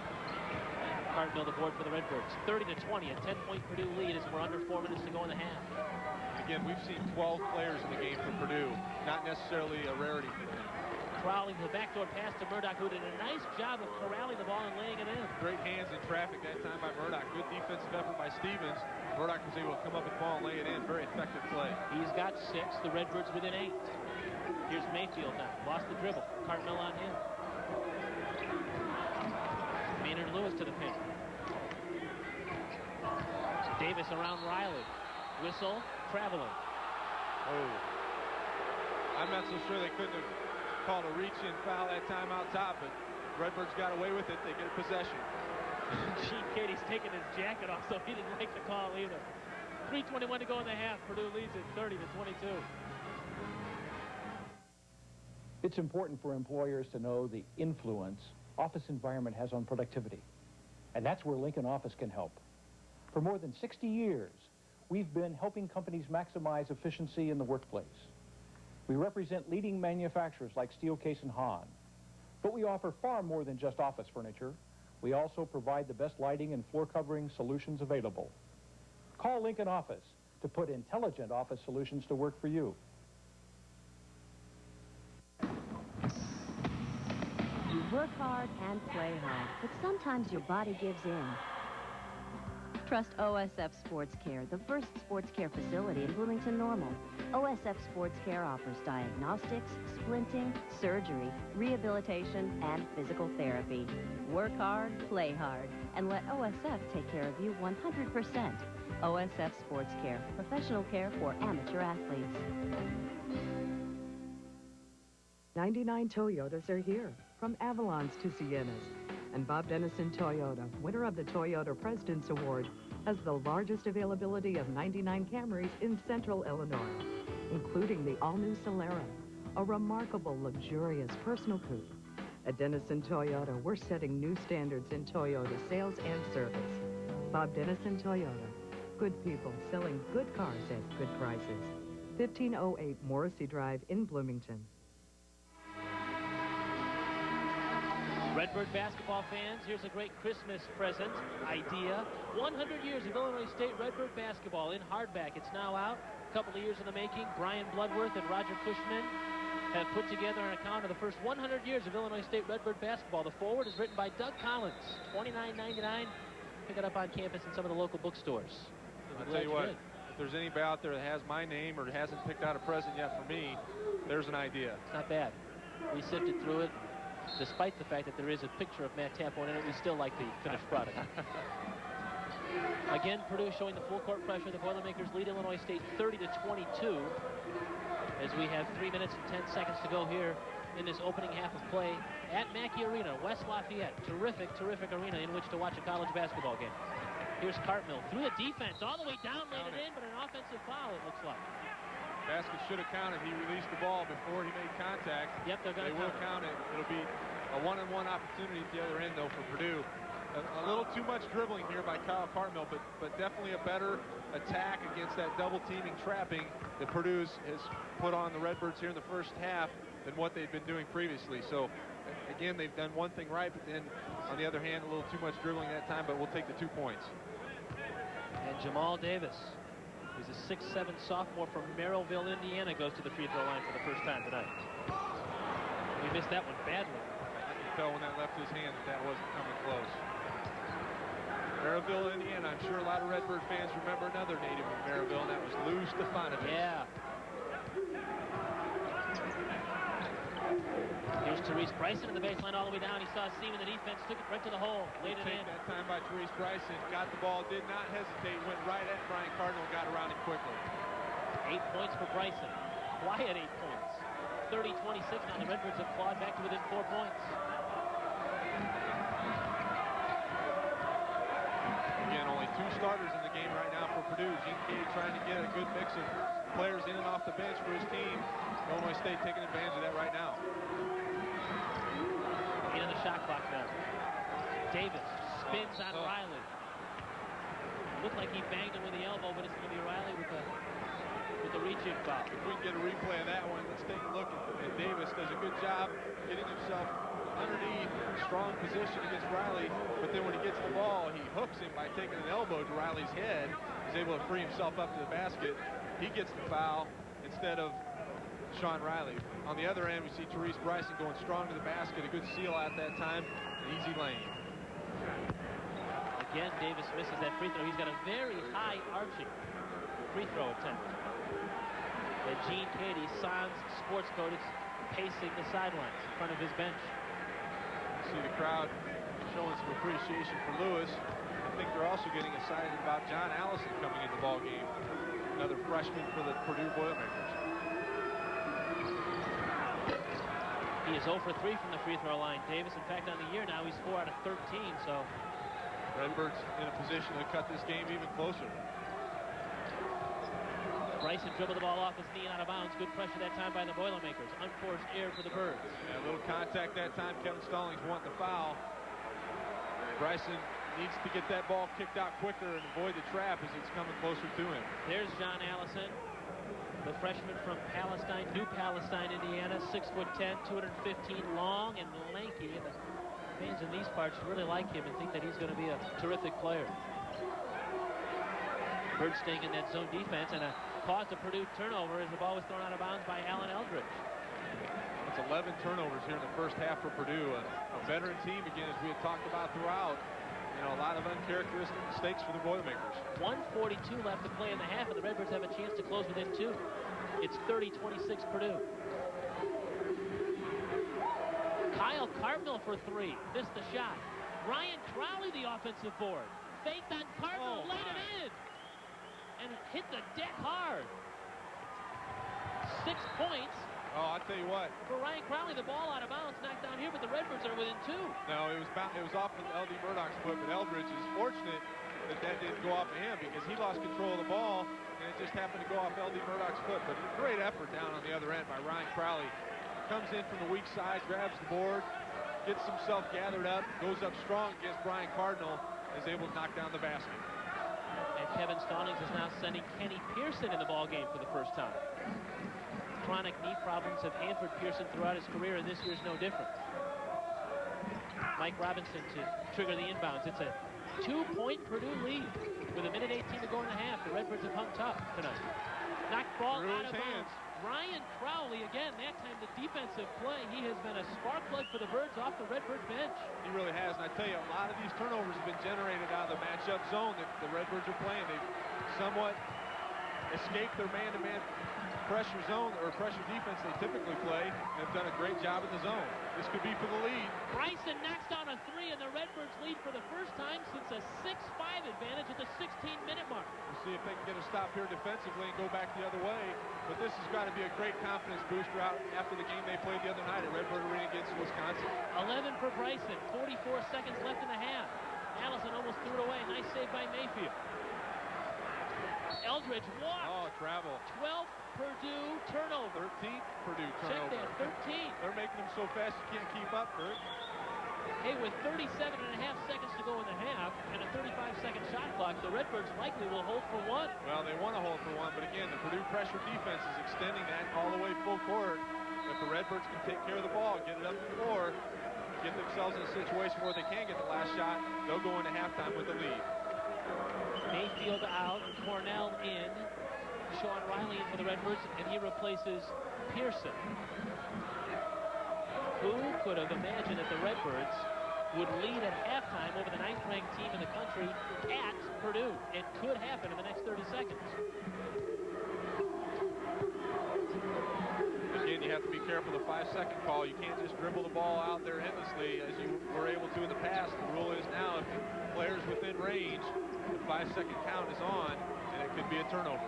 Cartmill the board for the Redbirds. 30-20, a 10-point Purdue lead as we're under 4 minutes to go in the half. Again, we've seen 12 players in the game for Purdue. Not necessarily a rarity for them. Crowley with a backdoor pass to Murdoch, who did a nice job of corralling the ball and laying it in. Great hands in traffic that time by Murdoch. Good defensive effort by Stevens. Murdoch was able to come up with the ball and lay it in. Very effective play. He's got 6. The Redbirds within 8. Here's Mayfield now. Lost the dribble. Cartmill on him. Maynard Lewis to the paint. Davis around Riley. Whistle. Traveling. Oh. I'm not so sure they couldn't have called a reach-in foul that time out top, but Redbirds got away with it. They get possession. Gene Katie's taking his jacket off, so he didn't like the call either. 3:21 to go in the half. Purdue leads it 30-22. It's important for employers to know the influence office environment has on productivity. And that's where Lincoln Office can help. For more than 60 years, we've been helping companies maximize efficiency in the workplace. We represent leading manufacturers like Steelcase and Hahn. But we offer far more than just office furniture. We also provide the best lighting and floor covering solutions available. Call Lincoln Office to put intelligent office solutions to work for you. You work hard and play hard, but sometimes your body gives in. Trust OSF Sports Care, the first sports care facility in Bloomington Normal. OSF Sports Care offers diagnostics, splinting, surgery, rehabilitation, and physical therapy. Work hard, play hard, and let OSF take care of you 100%. OSF Sports Care, professional care for amateur athletes. 99 Toyotas are here, from Avalons to Siennas. And Bob Dennison Toyota, winner of the Toyota President's Award, has the largest availability of 99 Camrys in Central Illinois, including the all-new Solera, a remarkable, luxurious personal coupe. At Dennison Toyota, we're setting new standards in Toyota sales and service. Bob Dennison Toyota, good people selling good cars at good prices. 1508 Morrissey Drive in Bloomington. Redbird basketball fans, here's a great Christmas present idea. 100 years of Illinois State Redbird basketball in hardback. It's now out. A couple of years in the making. Brian Bloodworth and Roger Cushman have put together an account of the first 100 years of Illinois State Redbird basketball. The forward is written by Doug Collins. $29.99. Pick it up on campus in some of the local bookstores. I'll tell you what, if there's anybody out there that has my name or hasn't picked out a present yet for me, there's an idea. It's not bad. We sifted through it. Despite the fact that there is a picture of Matt Tampone in it, we still like the finished product. Again, Purdue showing the full court pressure. The Boilermakers lead Illinois State 30-22 as we have 3 minutes and 10 seconds to go here in this opening half of play at Mackey Arena, West Lafayette. Terrific, terrific arena in which to watch a college basketball game. Here's Cartmill through the defense, all the way down, laid it in, but an offensive foul, it looks like. Basket should have counted. He released the ball before he made contact. Yep, they will count it. It'll be a one-on-one opportunity at the other end, though, for Purdue. A little too much dribbling here by Kyle Cartmill, but definitely a better attack against that double-teaming trapping that Purdue has put on the Redbirds here in the first half than what they've been doing previously. So, again, they've done one thing right, but then, on the other hand, a little too much dribbling that time, but we'll take the 2 points. And Jamal Davis, who's a 6'7" sophomore from Merrillville, Indiana, goes to the free throw line for the first time tonight. We missed that one badly. I could tell when that left his hand that wasn't coming close. Merrillville, Indiana. I'm sure a lot of Redbird fans remember another native of Merrillville, and that was Lou Stefanovic. Yeah. Here's Therese Bryson in the baseline all the way down. He saw a seam in the defense, took it right to the hole, laid it in. That time by Therese Bryson, got the ball, did not hesitate, went right at Brian Cardinal, got around him quickly. 8 points for Bryson. Quiet 8 points. 30-26 now. The Redbirds have clawed back to within 4 points. Again, only 2 starters in the game right now for Purdue. Gene Cady trying to get a good mix of players in and off the bench for his team. Illinois State taking advantage of that right now. In the shot clock now. Davis spins on Riley. Looked like he banged him with the elbow, but it's going to be Riley with the reaching foul. If we can get a replay of that one, let's take a look. And Davis does a good job getting himself underneath, strong position against Riley, but then when he gets the ball, he hooks him by taking an elbow to Riley's head. He's able to free himself up to the basket. He gets the foul instead of Sean Riley. On the other end, we see Therese Bryson going strong to the basket. A good seal at that time. An easy lane. Again, Davis misses that free throw. He's got a very high arching free throw attempt. And Gene Cady, Sans sports coach, is pacing the sidelines in front of his bench. See the crowd showing some appreciation for Lewis. I think they're also getting excited about John Allison coming in the ball game. Another freshman for the Purdue Boilermakers. He is 0 for 3 from the free throw line. Davis, in fact, on the year now, he's 4 out of 13, so Redbirds in a position to cut this game even closer. Bryson dribbled the ball off his knee and out of bounds. Good pressure that time by the Boilermakers. Unforced error for the Birds. Yeah, a little contact that time. Kevin Stallings wanting the foul. Bryson needs to get that ball kicked out quicker and avoid the trap as it's coming closer to him. There's John Allison, the freshman from Palestine, New Palestine, Indiana, 6'10", 215, long and lanky. And the fans in these parts really like him and think that he's going to be a terrific player. Birds staying in that zone defense, and caused a Purdue turnover as the ball was thrown out of bounds by Alan Eldridge. It's 11 turnovers here in the first half for Purdue. A veteran team, again, as we had talked about throughout. You know, a lot of uncharacteristic mistakes for the Boilermakers. 1:42 left to play in the half, and the Redbirds have a chance to close within 2. It's 30-26 Purdue. Kyle Cardinal for 3. Missed the shot. Ryan Crowley, the offensive board. Faked on Cardinal, laid it in. And hit the deck hard. 6 points. Oh, I'll tell you what. For Ryan Crowley, the ball out of bounds, knocked down here, but the Redbirds are within 2. No, it was off of L.D. Murdoch's foot, but Eldridge is fortunate that didn't go off of him because he lost control of the ball, and it just happened to go off L.D. Murdoch's foot. But a great effort down on the other end by Ryan Crowley. Comes in from the weak side, grabs the board, gets himself gathered up, goes up strong against Brian Cardinal, is able to knock down the basket. And Kevin Stallings is now sending Kenny Pearson in the ball game for the first time. Chronic knee problems have hampered Pearson throughout his career, and this year's no different. Mike Robinson to trigger the inbounds. It's a 2-point Purdue lead with 1:18 to go in the half. The Redbirds have hung tough tonight. Knocked ball out of bounds. Ryan Crowley, again, that time the defensive play. He has been a spark plug for the Birds off the Redbird bench. He really has, and I tell you, a lot of these turnovers have been generated out of the matchup zone that the Redbirds are playing. They've somewhat escaped their man-to-man pressure zone or pressure defense they typically play, and have done a great job in the zone. This could be for the lead. Bryson knocks down a 3, and the Redbirds lead for the first time since a 6-5 advantage at the 16-minute mark. We'll see if they can get a stop here defensively and go back the other way. But this has got to be a great confidence booster out after the game they played the other night at Redbird Arena against Wisconsin. 11 for Bryson, 44 seconds left in the half. Allison almost threw it away. Nice save by Mayfield. Eldridge walks. Oh, travel. 12th Purdue turnover. 13th Purdue turnover. Check that, 13. They're making them so fast you can't keep up, Kurt. Hey, with 37.5 seconds to go in the half and a 35-second shot clock, the Redbirds likely will hold for 1. Well, they want to hold for 1, but again, the Purdue pressure defense is extending that all the way full court. If the Redbirds can take care of the ball, get it up the floor, get themselves in a situation where they can get the last shot, they'll go into halftime with the lead. Mayfield out, Cornell in, Sean Riley in for the Redbirds, and he replaces Pearson. Who could have imagined that the Redbirds would lead at halftime over the 9th-ranked team in the country at Purdue? It could happen in the next 30 seconds. Again, you have to be careful careful, the 5-second call. You can't just dribble the ball out there endlessly as you were able to in the past. The rule is now if the player's within range, the 5-second count is on, and it could be a turnover.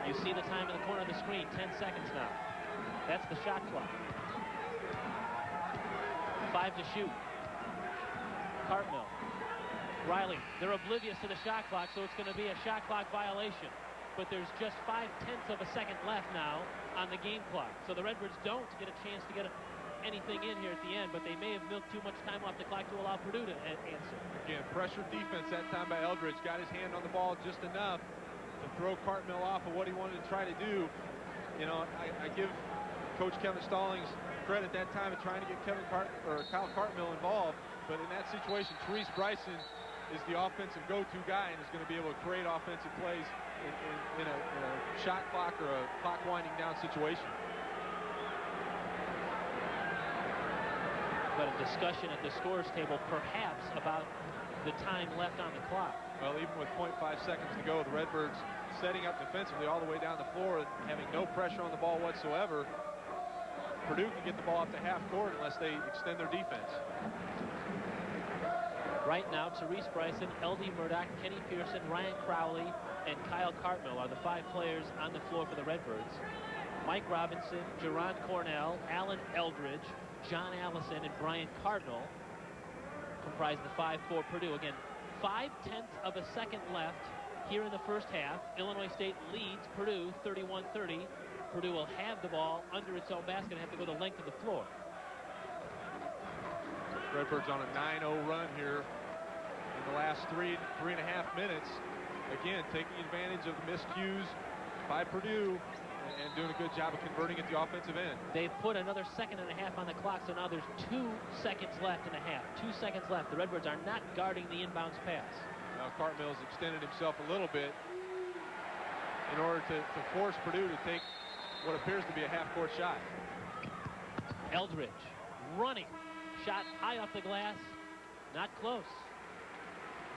You see the time in the corner of the screen, 10 seconds now. That's the shot clock. 5 to shoot. Cartmill. Riley, they're oblivious to the shot clock, so it's going to be a shot clock violation. But there's just 0.5 of a second left now on the game clock. So the Redbirds don't get a chance to get anything in here at the end, but they may have milked too much time off the clock to allow Purdue to answer. Again, pressure defense that time by Eldridge. Got his hand on the ball just enough to throw Cartmill off of what he wanted to try to do. You know, I give Coach Kevin Stallings credit that time of trying to get Kyle Cartmill involved, but in that situation, Therese Bryson is the offensive go-to guy and is going to be able to create offensive plays in a shot clock or a clock winding down situation. But a discussion at the scores table perhaps about the time left on the clock. Well, even with 0.5 seconds to go, the Redbirds setting up defensively all the way down the floor and having no pressure on the ball whatsoever. Purdue can get the ball up to half court unless they extend their defense. Right now, Therese Bryson, L.D. Murdoch, Kenny Pearson, Ryan Crowley, and Kyle Cartmill are the 5 players on the floor for the Redbirds. Mike Robinson, Jerron Cornell, Alan Eldridge, John Allison, and Brian Cardinal comprise the 5 for Purdue. Again, 0.5 of a second left here in the first half. Illinois State leads Purdue 31-30. Purdue will have the ball under its own basket and have to go the length of the floor. Redbirds on a 9-0 run here in the last 3.5 minutes. Again, taking advantage of the miscues by Purdue and doing a good job of converting at the offensive end. They've put another 1.5 seconds on the clock, so now there's 2 seconds left in the half. 2 seconds left. The Redbirds are not guarding the inbounds pass. Now Cartmill's extended himself a little bit in order to force Purdue to take what appears to be a half-court shot. Eldridge running. Shot high off the glass. Not close.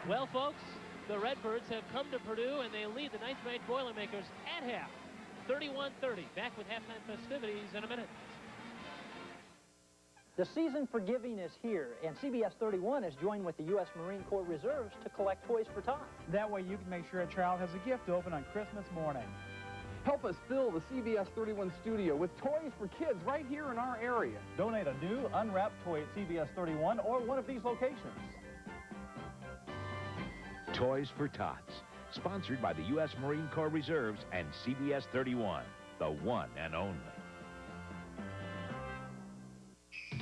Well, folks, the Redbirds have come to Purdue, and they lead the Ninth Range Boilermakers at half. 31-30. Back with halftime festivities in a minute. The season for giving is here, and CBS 31 has joined with the U.S. Marine Corps Reserves to collect toys for tots. That way you can make sure a child has a gift to open on Christmas morning. Help us fill the CBS 31 studio with toys for kids right here in our area. Donate a new unwrapped toy at CBS 31 or one of these locations. Toys for Tots, sponsored by the U.S. Marine Corps Reserves and CBS 31, the one and only.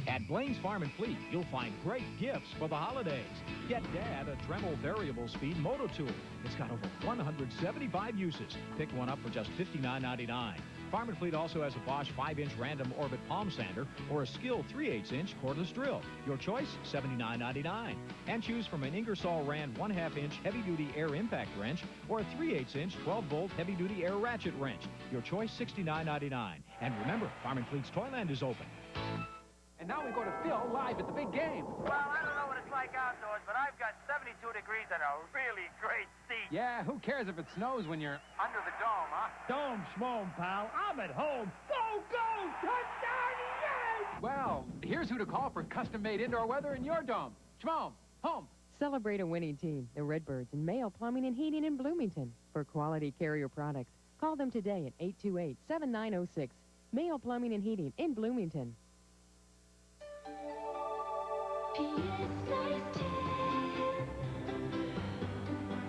At Blaine's Farm & Fleet, you'll find great gifts for the holidays. Get Dad a Dremel variable speed moto tool. It's got over 175 uses. Pick one up for just $59.99. Farm & Fleet also has a Bosch 5-inch random orbit palm sander or a Skill 3/8-inch cordless drill. Your choice, $79.99. And choose from an Ingersoll Rand 1/2-inch heavy-duty air impact wrench or a 3/8-inch 12-volt heavy-duty air ratchet wrench. Your choice, $69.99. And remember, Farm & Fleet's Toyland is open. And now we go to Phil live at the big game. Well, I don't know what it's like outdoors, but I've got 72 degrees and a really great seat. Yeah, who cares if it snows when you're Under the dome, huh? Dome schmome, pal. I'm at home. Go, go! Touchdown, yes! Well, here's who to call for custom-made indoor weather in your dome. Schmome, home. Celebrate a winning team, the Redbirds, and Mayo Plumbing and Heating in Bloomington. For quality Carrier products, call them today at 828-7906. Mayo Plumbing and Heating in Bloomington.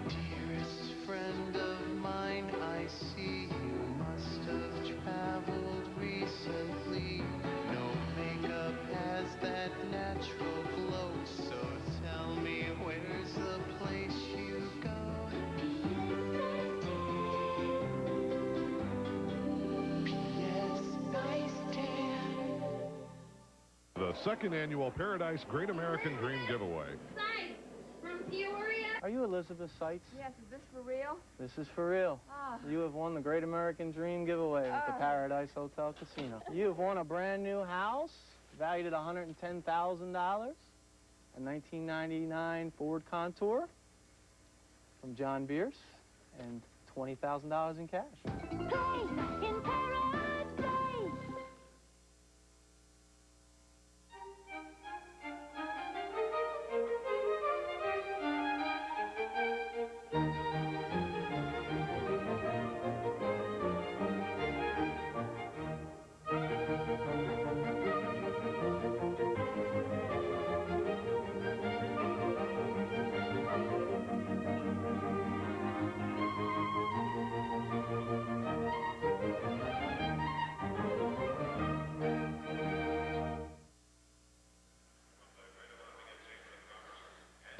Dearest friend of mine, I see you must have traveled recently. No makeup has that natural glow, so tell me where's the place you go? P.S. Nice tan. The second annual Paradise Great American Dream Giveaway. Sites from Peoria. Are you Elizabeth Seitz? Yes, is this for real? This is for real. Ah. You have won the Great American Dream giveaway with the Paradise Hotel Casino. You have won a brand new house valued at $110,000, a 1999 Ford Contour from John Bierce, and $20,000 in cash. Place in Paradise.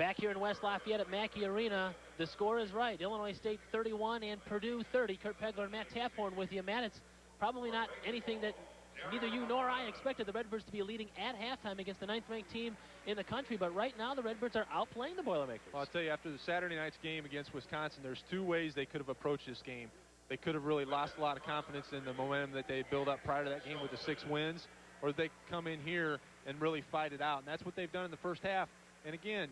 Back here in West Lafayette at Mackey Arena, the score is right. Illinois State 31 and Purdue 30. Kurt Pegler and Matt Taphorn with you. Matt, it's probably not anything that neither you nor I expected the Redbirds to be leading at halftime against the 9th-ranked team in the country, but right now the Redbirds are outplaying the Boilermakers. Well, I'll tell you, after the Saturday night's game against Wisconsin, there's two ways they could have approached this game. They could have really lost a lot of confidence in the momentum that they built up prior to that game with the 6 wins, or they come in here and really fight it out, and that's what they've done in the first half. And again,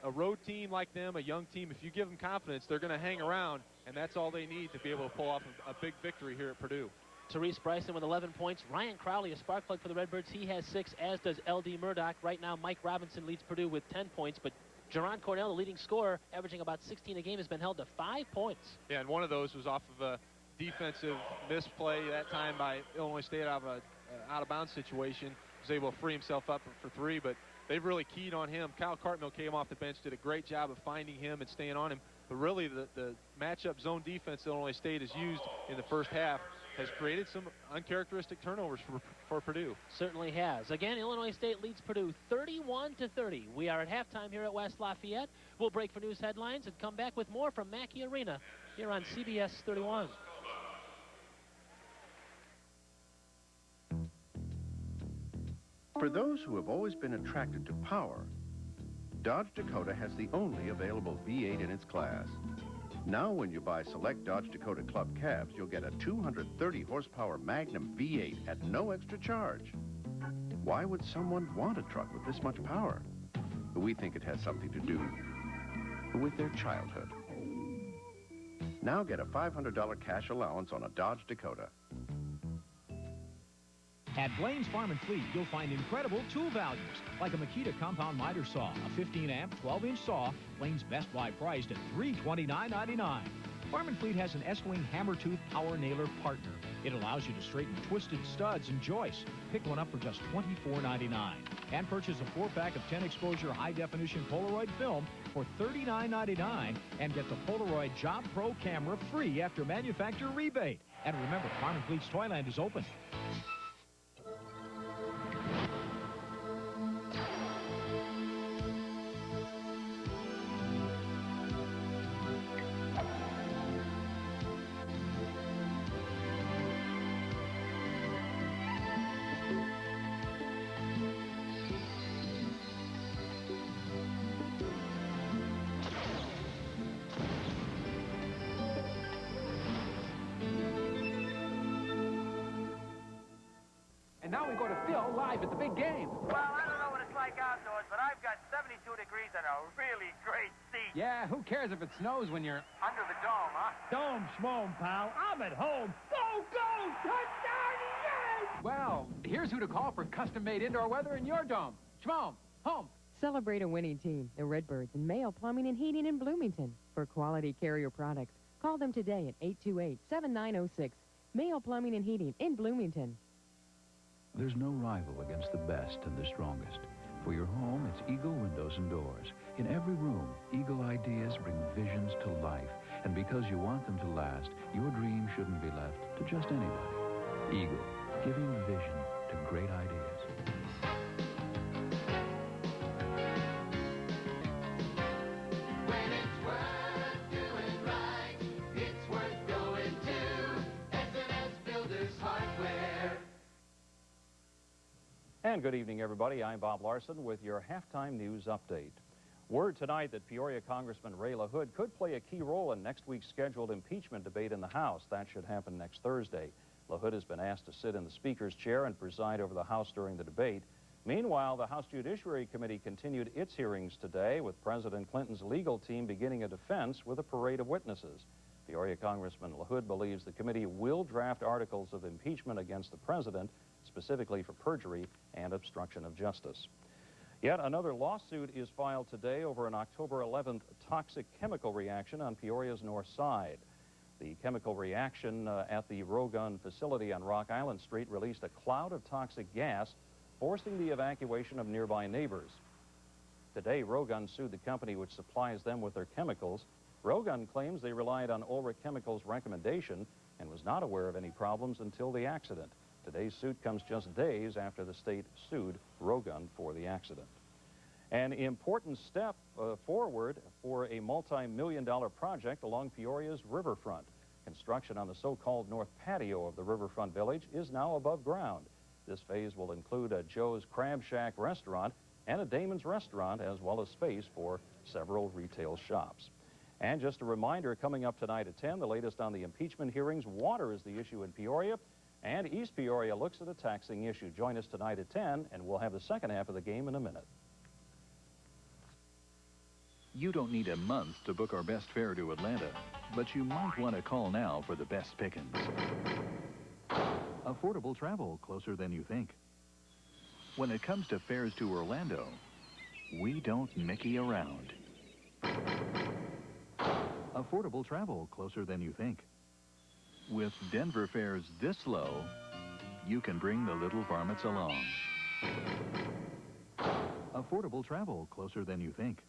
a road team like them, a young team, if you give them confidence, they're going to hang around, and that's all they need to be able to pull off a big victory here at Purdue. Therese Bryson with 11 points. Ryan Crowley, a spark plug for the Redbirds. He has 6, as does L.D. Murdoch. Right now, Mike Robinson leads Purdue with 10 points, but Jerron Cornell, the leading scorer, averaging about 16 a game, has been held to 5 points. Yeah, and one of those was off of a defensive misplay that time by Illinois State out of an out-of-bounds situation. Was able to free himself up for 3, but they've really keyed on him. Kyle Cartmill came off the bench, did a great job of finding him and staying on him. But really, the matchup zone defense Illinois State has used in the first half has created some uncharacteristic turnovers for Purdue. Certainly has. Again, Illinois State leads Purdue 31-30. We are at halftime here at West Lafayette. We'll break for news headlines and come back with more from Mackey Arena here on CBS 31. For those who have always been attracted to power, Dodge Dakota has the only available V8 in its class. Now when you buy select Dodge Dakota Club cabs, you'll get a 230 horsepower Magnum V8 at no extra charge. Why would someone want a truck with this much power? We think it has something to do with their childhood. Now get a $500 cash allowance on a Dodge Dakota. At Blaine's Farm and Fleet, you'll find incredible tool values, like a Makita compound miter saw, a 15-amp, 12-inch saw, Blaine's best buy priced at $329.99. Farm and Fleet has an S-Wing hammer tooth power nailer partner. It allows you to straighten twisted studs and joists. Pick one up for just $24.99. And purchase a 4-pack of 10-exposure high-definition Polaroid film for $39.99 and get the Polaroid Job Pro camera free after manufacturer rebate. And remember, Farm and Fleet's Toyland is open. Now we go to Phil live at the big game. Well, I don't know what it's like outdoors, but I've got 72 degrees and a really great seat. Yeah, who cares if it snows when you're under the dome, huh? Dome schmome, pal. I'm at home. Go, go! Touchdown, yes! Well, here's who to call for custom-made indoor weather in your dome. Schmome, home. Celebrate a winning team, the Redbirds, and Mayo Plumbing and Heating in Bloomington. For quality Carrier products, call them today at 828-7906. Mayo Plumbing and Heating in Bloomington. There's no rival against the best and the strongest. For your home, it's Eagle Windows and Doors. In every room, Eagle ideas bring visions to life. And because you want them to last, your dream shouldn't be left to just anybody. Eagle, giving vision to great ideas. And good evening, everybody. I'm Bob Larson with your halftime news update. Word tonight that Peoria Congressman Ray LaHood could play a key role in next week's scheduled impeachment debate in the House. That should happen next Thursday. LaHood has been asked to sit in the Speaker's chair and preside over the House during the debate. Meanwhile, the House Judiciary Committee continued its hearings today, with President Clinton's legal team beginning a defense with a parade of witnesses. Peoria Congressman LaHood believes the committee will draft articles of impeachment against the president, specifically for perjury and obstruction of justice. Yet another lawsuit is filed today over an October 11th toxic chemical reaction on Peoria's north side. The chemical reaction at the Rogun facility on Rock Island Street released a cloud of toxic gas, forcing the evacuation of nearby neighbors. Today, Rogun sued the company which supplies them with their chemicals. Rogun claims they relied on Ulrich Chemicals' recommendation and was not aware of any problems until the accident. Today's suit comes just days after the state sued Rogun for the accident. An important step forward for a multi-million-dollar project along Peoria's riverfront. Construction on the so-called north patio of the riverfront village is now above ground. This phase will include a Joe's Crab Shack restaurant and a Damon's restaurant, as well as space for several retail shops. And just a reminder, coming up tonight at 10, the latest on the impeachment hearings. Water is the issue in Peoria, and East Peoria looks at a taxing issue. Join us tonight at 10, and we'll have the second half of the game in a minute. You don't need a month to book our best fare to Atlanta, but you might want to call now for the best pickings. Affordable travel closer than you think. When it comes to fares to Orlando, we don't Mickey around. Affordable travel closer than you think. With Denver fares this low, you can bring the little varmints along. Affordable travel closer than you think.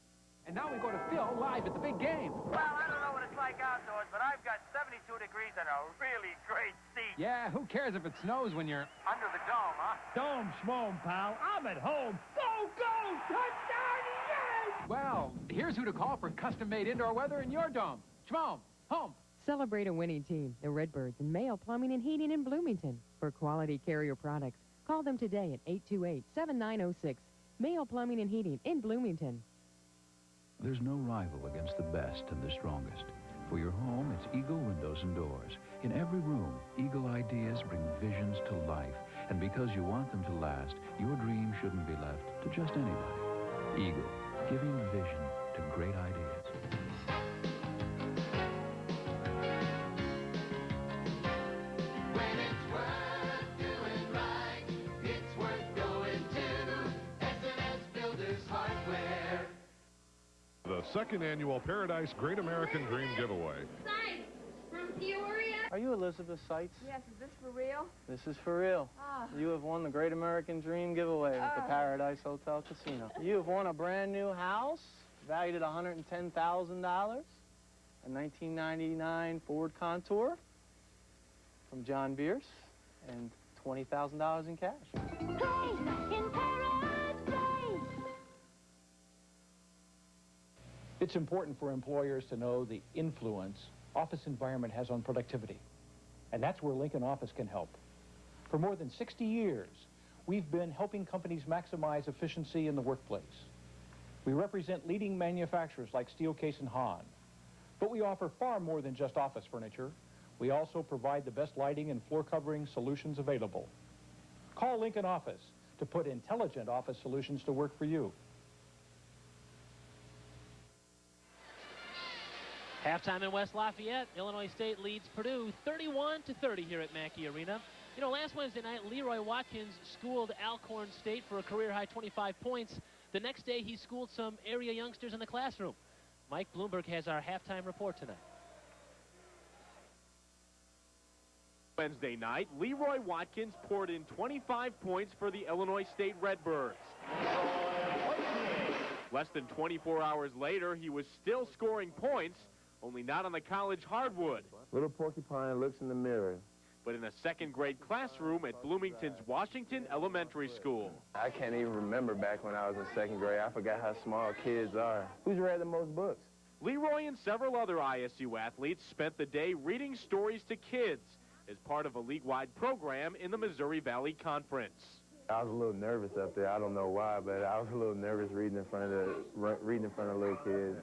And now we go to Phil live at the big game. Well, I don't know what it's like outdoors, but I've got 72 degrees and a really great seat. Yeah, who cares if it snows when you're Under the dome, huh? Dome schmome, pal. I'm at home. Go, go! Touchdown, yes! Well, here's who to call for custom-made indoor weather in your dome. Schmome, home. Celebrate a winning team, the Redbirds and Mayo Plumbing and Heating in Bloomington. For quality Carrier products, call them today at 828-7906. Mayo Plumbing and Heating in Bloomington. There's no rival against the best and the strongest. For your home, it's Eagle Windows and Doors. In every room, Eagle ideas bring visions to life. And because you want them to last, your dream shouldn't be left to just anybody. Eagle, giving vision to great ideas. When it's worth doing right, it's worth going to S&S Builders Hardware. The second annual Paradise Great American Dream Giveaway. Sites from Peoria. Are you Elizabeth Seitz? Yes, is this for real? This is for real. Ah. You have won the Great American Dream giveaway with the Paradise Hotel Casino. You have won a brand new house valued at $110,000, a 1999 Ford Contour from John Bierce, and $20,000 in cash. It's important for employers to know the influence office environment has on productivity. And that's where Lincoln Office can help. For more than 60 years, we've been helping companies maximize efficiency in the workplace. We represent leading manufacturers like Steelcase and Hahn. But we offer far more than just office furniture. We also provide the best lighting and floor covering solutions available. Call Lincoln Office to put intelligent office solutions to work for you. Halftime in West Lafayette. Illinois State leads Purdue 31-30 here at Mackey Arena. You know, last Wednesday night, Leroy Watkins schooled Alcorn State for a career-high 25 points. The next day, he schooled some area youngsters in the classroom. Mike Bloomberg has our halftime report tonight. Wednesday night, Leroy Watkins poured in 25 points for the Illinois State Redbirds. Less than 24 hours later, he was still scoring points, only not on the college hardwood. Little porcupine looks in the mirror. But in a second-grade classroom at Bloomington's Washington Elementary School. I can't even remember back when I was in second grade. I forgot how small kids are. Who's read the most books? Leroy and several other ISU athletes spent the day reading stories to kids as part of a league-wide program in the Missouri Valley Conference. I was a little nervous up there. I don't know why, but I was a little nervous reading in front of little kids.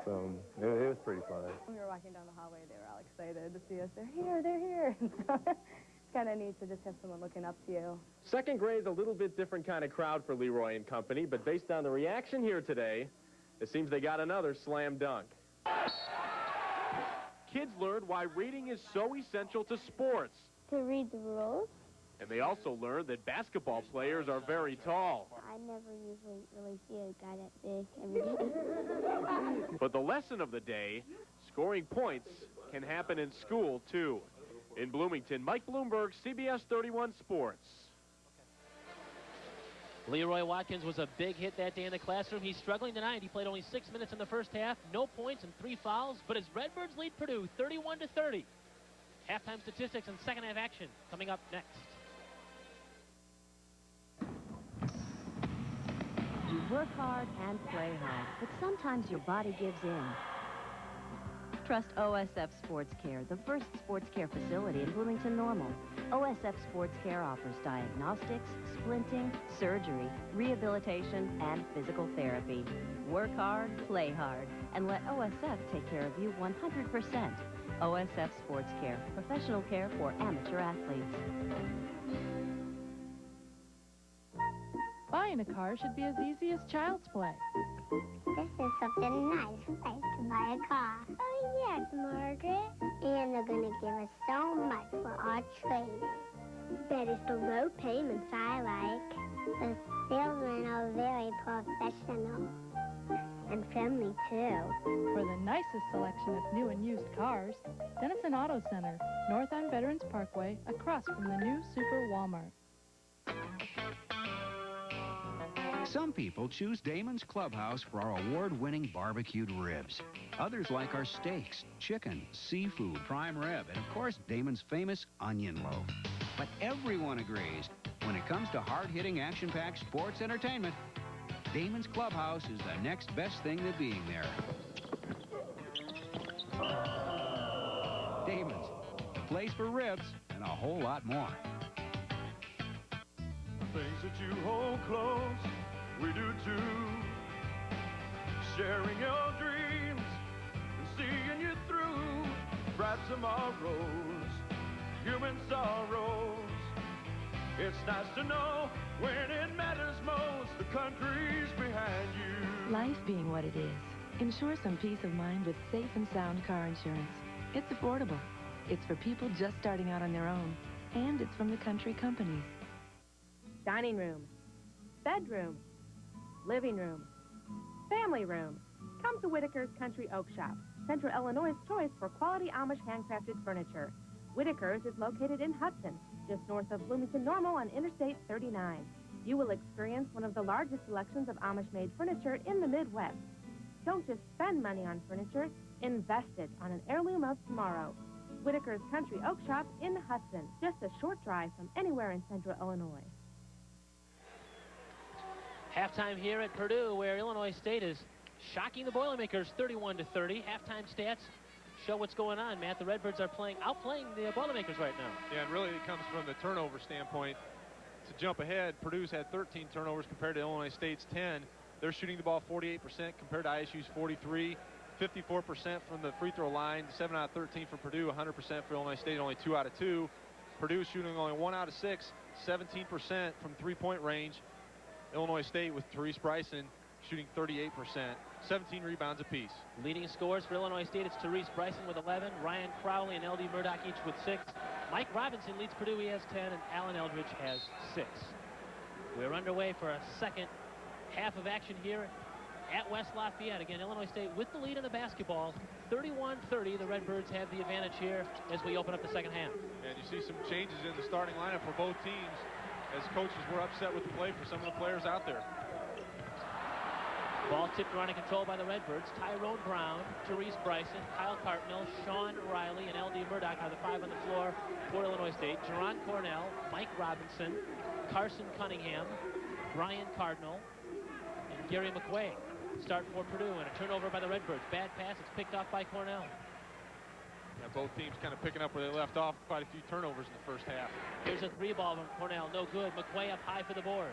So it was pretty fun. When we were walking down the hallway, they were all excited to see us. They're here, they're here. So it's kind of neat to just have someone looking up to you. Second grade's a little bit different kind of crowd for Leroy and company, but based on the reaction here today, it seems they got another slam dunk. Kids learned why reading is so essential to sports. To read the rules. And they also learned that basketball players are very tall. I never usually really see a guy that big every day. But the lesson of the day, scoring points can happen in school, too. In Bloomington, Mike Bloomberg, CBS 31 Sports. Leroy Watkins was a big hit that day in the classroom. He's struggling tonight. He played only 6 minutes in the first half, no points and 3 fouls, but his Redbirds lead Purdue 31-30. Halftime statistics and second half action coming up next. Work hard and play hard, but sometimes your body gives in. Trust OSF Sports Care, the first sports care facility in Bloomington Normal. OSF Sports Care offers diagnostics, splinting, surgery, rehabilitation, and physical therapy. Work hard, play hard, and let OSF take care of you 100%. OSF Sports Care, professional care for amateur athletes. Buying a car should be as easy as child's play. This is such a nice place to buy a car. Oh, yes, Margaret. And they're going to give us so much for our trading. But it's the low payments I like. The salesmen are very professional. And friendly, too. For the nicest selection of new and used cars, Denison Auto Center, north on Veterans Parkway, across from the new Super Walmart. Some people choose Damon's Clubhouse for our award-winning barbecued ribs. Others like our steaks, chicken, seafood, prime rib, and of course, Damon's famous onion loaf. But everyone agrees, when it comes to hard-hitting, action-packed sports entertainment, Damon's Clubhouse is the next best thing to being there. Damon's, the place for ribs and a whole lot more. Things that you hold close, we do too. Sharing your dreams and seeing you through. Bright tomorrows, human sorrows. It's nice to know when it matters most, the country's behind you. Life being what it is, ensure some peace of mind with safe and sound car insurance. It's affordable. It's for people just starting out on their own. And it's from the country companies. Dining room, bedroom, living room, family room. Come to Whitaker's Country Oak Shop, Central Illinois' choice for quality Amish handcrafted furniture. Whitaker's is located in Hudson, just north of Bloomington Normal on Interstate 39. You will experience one of the largest selections of Amish-made furniture in the Midwest. Don't just spend money on furniture, invest it on an heirloom of tomorrow. Whitaker's Country Oak Shop in Hudson, just a short drive from anywhere in Central Illinois. Halftime here at Purdue, where Illinois State is shocking the Boilermakers 31-30. Halftime stats show what's going on, Matt. The Redbirds are outplaying the Boilermakers right now. Yeah, and really it comes from the turnover standpoint. To jump ahead, Purdue's had 13 turnovers compared to Illinois State's 10. They're shooting the ball 48% compared to ISU's 43. 54% from the free throw line, 7 out of 13 for Purdue, 100% for Illinois State, only 2 out of 2. Purdue shooting only 1 out of 6, 17% from three-point range. Illinois State with Therese Bryson shooting 38%, 17 rebounds apiece. Leading scorers for Illinois State, it's Therese Bryson with 11, Ryan Crowley and L.D. Murdoch each with 6. Mike Robinson leads Purdue, he has 10, and Alan Eldridge has 6. We're underway for a second half of action here at West Lafayette. Again, Illinois State with the lead in the basketball. 31-30, the Redbirds have the advantage here as we open up the second half. And you see some changes in the starting lineup for both teams as coaches were upset with the play for some of the players out there. Ball tipped around and controlled by the Redbirds. Tyrone Brown, Therese Bryson, Kyle Cartnell, Sean Riley, and L.D. Murdoch are the 5 on the floor for Illinois State. Jerron Cornell, Mike Robinson, Carson Cunningham, Brian Cardinal, and Gary McQuay start for Purdue, and a turnover by the Redbirds. Bad pass, it's picked off by Cornell. Yeah, both teams kind of picking up where they left off. Quite a few turnovers in the first half. Here's a 3-ball from Cornell, no good. McQuay up high for the board.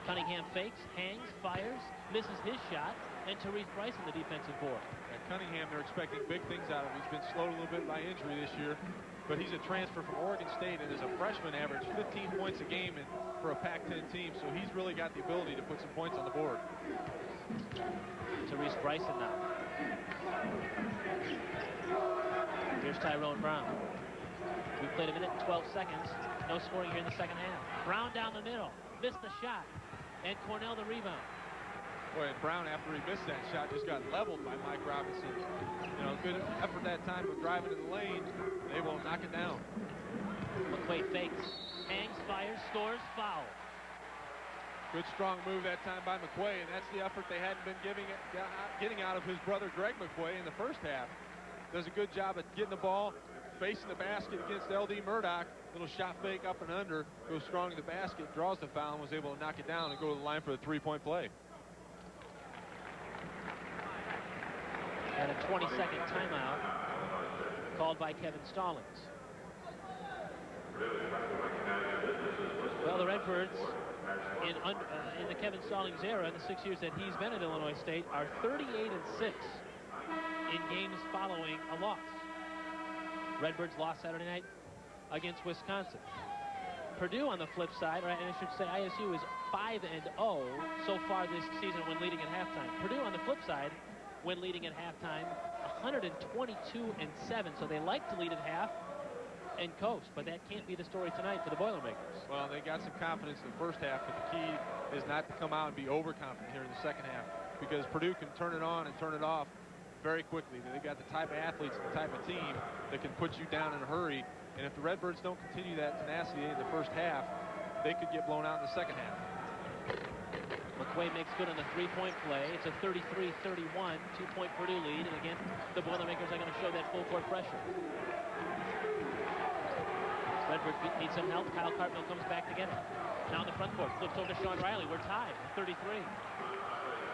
Cunningham fakes, hangs, fires, misses his shot, and Therese Bryson the defensive board. At Cunningham, they're expecting big things out of him. He's been slowed a little bit by injury this year, but he's a transfer from Oregon State, and as a freshman averaged 15 points a game for a Pac-10 team, so he's really got the ability to put some points on the board. Therese Bryson now. Here's Tyrone Brown. We played a minute and 12 seconds. No scoring here in the second half. Brown down the middle. Missed the shot. And Cornell the rebound. Boy, and Brown, after he missed that shot, just got leveled by Mike Robinson. You know, good effort that time of driving in the lane. They will knock it down. McQuay fakes. Hangs, fires, scores, foul. Good strong move that time by McQuay, and that's the effort they hadn't been getting out of his brother Greg McQuay in the first half. does a good job at getting the ball, facing the basket against L.D. Murdoch. Little shot fake up and under, goes strong to the basket, draws the foul, and was able to knock it down and go to the line for the three-point play. And a 20-second timeout called by Kevin Stallings. Well, the Redbirds, in the Kevin Stallings era, in the 6 years that he's been at Illinois State, are 38-6 in games following a loss. Redbirds lost Saturday night against Wisconsin. Purdue, on the flip side, and I should say ISU is 5-0 so far this season when leading at halftime. Purdue, on the flip side, when leading at halftime, 122-7, so they like to lead at half and coast, but that can't be the story tonight for the Boilermakers. Well, they got some confidence in the first half, but the key is not to come out and be overconfident here in the second half, because Purdue can turn it on and turn it off very quickly. They got the type of athletes and the type of team that can put you down in a hurry, and if the Redbirds don't continue that tenacity in the first half, they could get blown out in the second half. McQuay makes good on the three-point play. It's a 33-31 two-point Purdue lead, and again, the Boilermakers are going to show that full-court pressure. Redbirds need some help. Kyle Cartmill comes back to get it. Now in the front court, flips over to Sean Riley. We're tied at 33.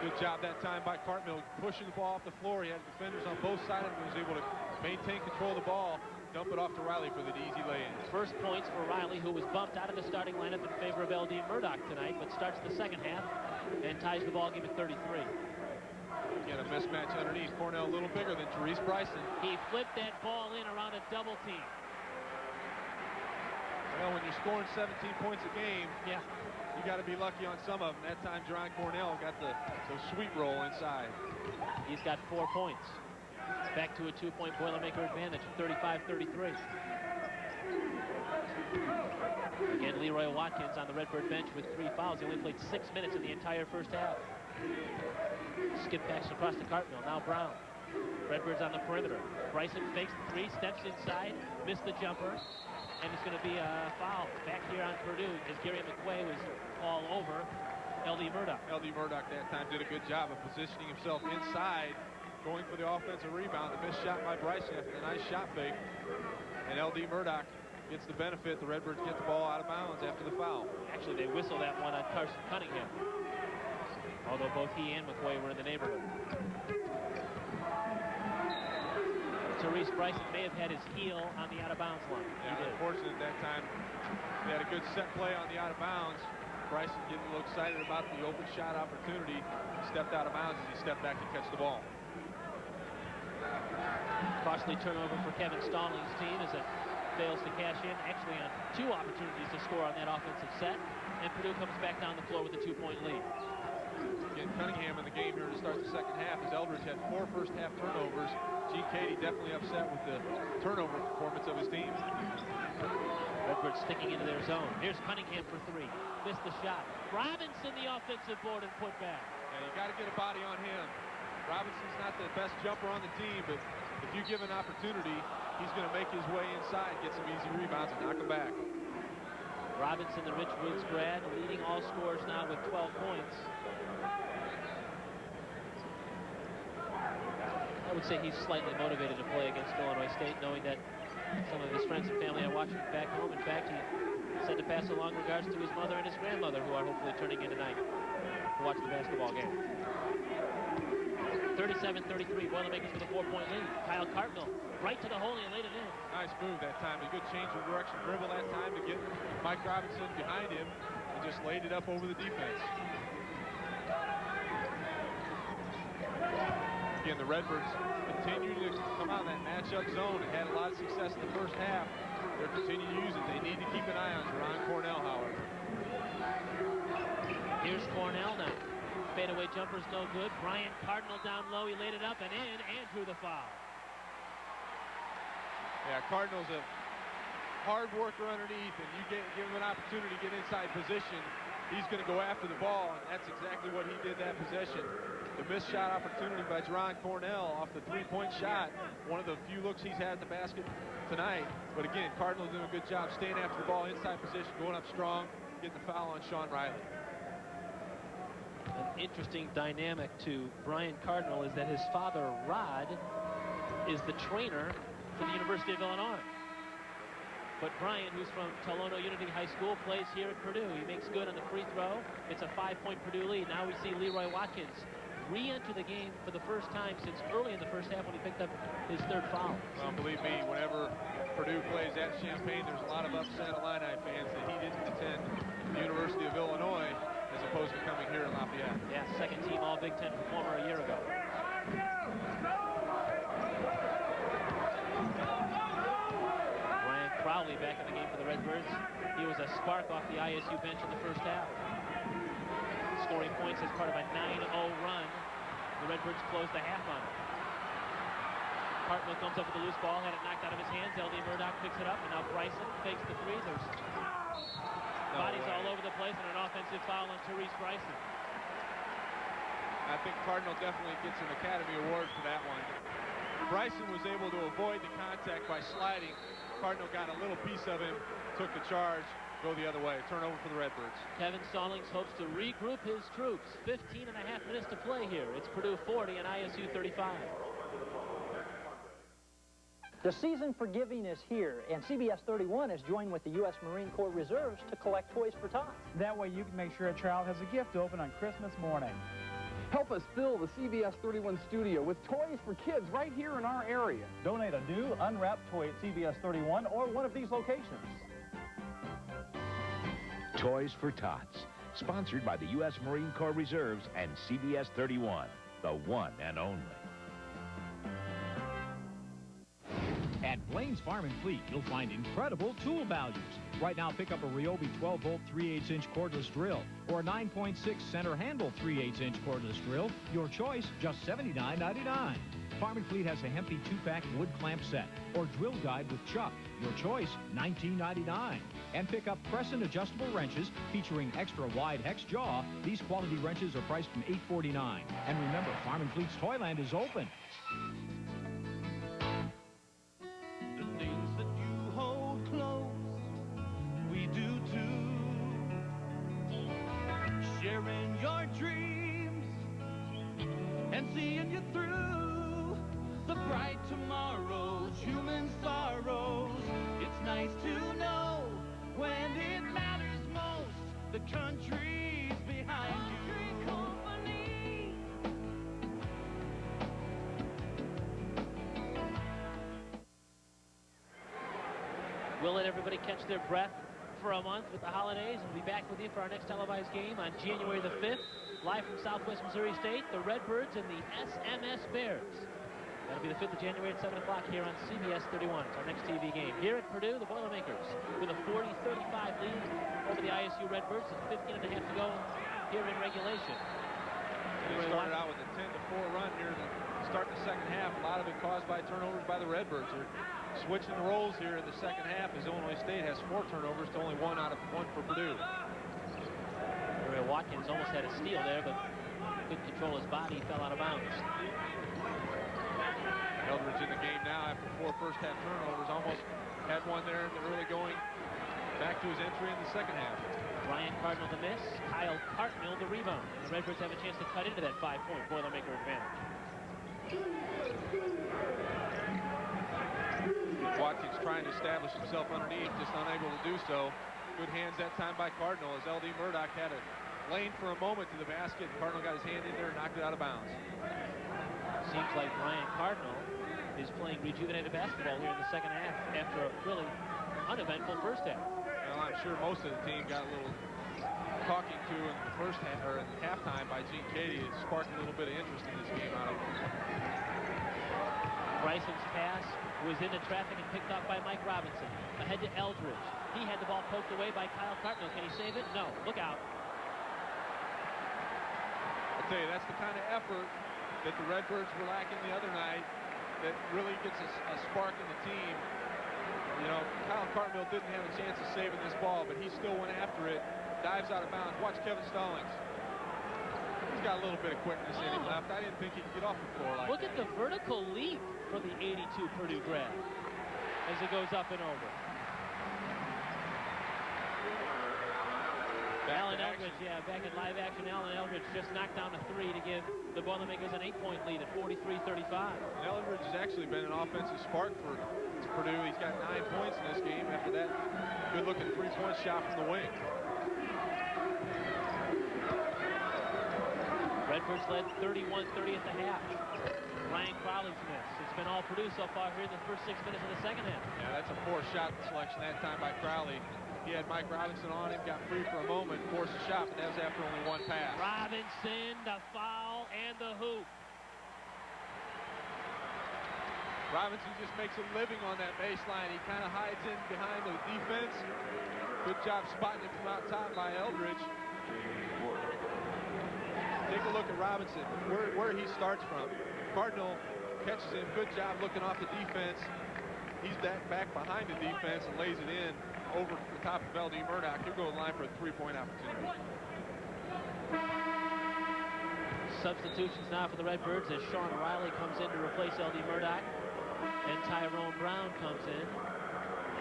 Good job that time by Cartmill, pushing the ball off the floor. He had defenders on both sides of him. He was able to maintain control of the ball, dump it off to Riley for the easy lay-in. First points for Riley, who was bumped out of the starting lineup in favor of L.D. Murdoch tonight, but starts the second half and ties the ball game at 33. Again, a mismatch underneath. Cornell a little bigger than Therese Bryson. He flipped that ball in around a double team. Well, when you're scoring 17 points a game, yeah, you got to be lucky on some of them. That time, Jerron Cornell got the sweet roll inside. He's got 4 points. Back to a two-point Boilermaker advantage, 35-33. Again, Leroy Watkins on the Redbird bench with 3 fouls. He only played 6 minutes in the entire first half. Skip backs across to Cartmill. Now Brown. Redbirds on the perimeter. Bryson fakes the 3, steps inside, missed the jumper, and it's going to be a foul back here on Purdue as Gary McQuay was all over L.D. Murdoch. L.D. Murdoch that time did a good job of positioning himself inside, going for the offensive rebound. The missed shot by Bryson after the nice shot fake. And L.D. Murdoch gets the benefit. The Redbirds get the ball out of bounds after the foul. Actually, they whistle that one on Carson Cunningham, although both he and McQuay were in the neighborhood. Therese Bryson may have had his heel on the out-of-bounds line. Yeah, unfortunately at that time, they had a good set play on the out-of-bounds. Bryson getting a little excited about the open shot opportunity. He stepped out of bounds as he stepped back to catch the ball. Costly turnover for Kevin Stallings' team as it fails to cash in, actually on 2 opportunities to score on that offensive set. And Purdue comes back down the floor with a 2-point lead. Again, Cunningham in the game here to start the second half as Eldridge had 4 first-half turnovers. Gene Cady definitely upset with the turnover performance of his team. Redbirds sticking into their zone. Here's Cunningham for 3. Missed the shot. Robinson the offensive board and put back. Yeah, you got to get a body on him. Robinson's not the best jumper on the team, but if you give an opportunity, he's going to make his way inside, get some easy rebounds, and knock him back. Robinson, the Rich Woods grad, leading all scorers now with 12 points. I would say he's slightly motivated to play against Illinois State, knowing that some of his friends and family are watching back home. In fact, he said to pass along regards to his mother and his grandmother, who are hopefully turning in tonight to watch the basketball game. 37-33, Boilermakers with a 4-point lead. Kyle Cartmill right to the hole and laid it in. Nice move that time. A good change of direction dribble that time to get Mike Robinson behind him and just laid it up over the defense. Again, the Redbirds continue to come out of that matchup zone and had a lot of success in the first half. They're continuing to use it. They need to keep an eye on Jerron Cornell, however. Here's Cornell now. Fadeaway jumper's no good. Brian Cardinal down low. He laid it up and in and drew the foul. Yeah, Cardinal's a hard worker underneath, and you give him an opportunity to get inside position, he's going to go after the ball, and that's exactly what he did that possession. The missed shot opportunity by Jerron Cornell off the 3-point shot, one of the few looks he's had at the basket tonight. But again, Cardinal's doing a good job staying after the ball, inside position, going up strong, getting the foul on Sean Riley. An interesting dynamic to Brian Cardinal is that his father, Rod, is the trainer for the University of Illinois. But Brian, who's from Tolono Unity High School, plays here at Purdue. He makes good on the free throw. It's a 5-point Purdue lead. Now we see Leroy Watkins re-enter the game for the first time since early in the first half when he picked up his third foul. Well, believe me, whenever Purdue plays at Champaign, there's a lot of upset Illini fans that he didn't attend the University of Illinois as opposed to coming here in Lafayette. Yeah, second team All Big Ten performer a year ago. Crowley back in the game for the Redbirds. He was a spark off the ISU bench in the first half. Scoring points as part of a 9-0 run. The Redbirds closed the half on it. Hartnell comes up with the loose ball, had it knocked out of his hands. L.D. Murdoch picks it up, and now Bryson fakes the three. There's bodies all over the place and an offensive foul on Therese Bryson. I think Cardinal definitely gets an Academy Award for that one. Bryson was able to avoid the contact by sliding. Cardinal got a little piece of him, took the charge, go the other way. Turnover for the Redbirds. Kevin Stallings hopes to regroup his troops. 15 and a half minutes to play here. It's Purdue 40 and ISU 35. The season for giving is here, and CBS 31 has joined with the U.S. Marine Corps Reserves to collect toys for tots. That way you can make sure a child has a gift to open on Christmas morning. Help us fill the CBS 31 studio with toys for kids right here in our area. Donate a new unwrapped toy at CBS 31 or one of these locations. Toys for Tots, sponsored by the U.S. Marine Corps Reserves and CBS 31, the one and only. At Blaine's Farm and Fleet, you'll find incredible tool values. Right now, pick up a Ryobi 12-volt 3/8-inch cordless drill or a 9.6 center handle 3/8-inch cordless drill. Your choice, just $79.99. Farm and Fleet has a Hempy 2-pack wood clamp set or drill guide with chuck. Your choice, $19.99. And pick up Crescent adjustable wrenches featuring extra wide hex jaw. These quality wrenches are priced from $8.49. And remember, Farm and Fleet's Toyland is open. Sharing your dreams and seeing you through the bright tomorrows, human sorrows. It's nice to know when it matters most, the country's behind you. Company. We'll let everybody catch their breath for a month with the holidays, and we'll be back with you for our next televised game on January the 5th, live from Southwest Missouri State, the Redbirds and the SMS Bears. That'll be the 5th of January at 7 o'clock here on CBS 31. It's our next TV game. Here at Purdue, the Boilermakers with a 40-35 lead over the ISU Redbirds with 15 and a half to go here in regulation. They started out with a 10-4 run here to start the second half. A lot of it caused by turnovers by the Redbirds. They're switching the roles here in the second half as Illinois State has 4 turnovers to only 1 out of 1 for Purdue. Ray Watkins almost had a steal there, but couldn't control his body, fell out of bounds. Eldridge in the game now after 4 first-half turnovers. Almost had one there in the early going. Back to his entry in the second half. Brian Cardinal the miss, Kyle Cartmill the rebound. And the Redbirds have a chance to cut into that 5-point Boilermaker advantage. Watkins trying to establish himself underneath, just unable to do so. Good hands that time by Cardinal as L.D. Murdoch had a lane for a moment to the basket. Cardinal got his hand in there and knocked it out of bounds. Seems like Brian Cardinal is playing rejuvenated basketball here in the second half after a really uneventful first half. Well, I'm sure most of the team got a little talking to in the first half, or in halftime by Gene Cady. It sparked a little bit of interest in this game out of him. Bryson's pass was into traffic and picked up by Mike Robinson. Ahead to Eldridge. He had the ball poked away by Kyle Cartmill. Can he save it? No. Look out. I'll tell you, that's the kind of effort that the Redbirds were lacking the other night that really gets a spark in the team. You know, Kyle Cartmill didn't have a chance of saving this ball, but he still went after it. Dives out of bounds. Watch Kevin Stallings. He's got a little bit of quickness in him left. I didn't think he could get off the floor like that. Look at the vertical leap for the 82 Purdue grad as it goes up and over. Alan Eldridge, back in live action. Alan Eldridge just knocked down a 3 to give the Boilermakers an 8-point lead at 43-35. Eldridge has actually been an offensive spark for Purdue. He's got 9 points in this game after that good-looking three-point shot from the wing. Redbirds led 31-30 at the half. Ryan Crowley's miss. It's been all Purdue so far here in the first 6 minutes of the second half. Yeah, that's a poor shot selection that time by Crowley. He had Mike Robinson on him, got free for a moment, forced a shot, but that was after only one pass. Robinson, the foul, and the hoop. Robinson just makes a living on that baseline. He kind of hides in behind the defense. Good job spotting him from out top by Eldridge. Take a look at Robinson, where he starts from. Cardinal catches him. Good job looking off the defense. He's back behind the defense and lays it in over the top of L.D. Murdoch. He'll go in line for a three-point opportunity. Substitutions now for the Redbirds as Sean Riley comes in to replace L.D. Murdoch. And Tyrone Brown comes in.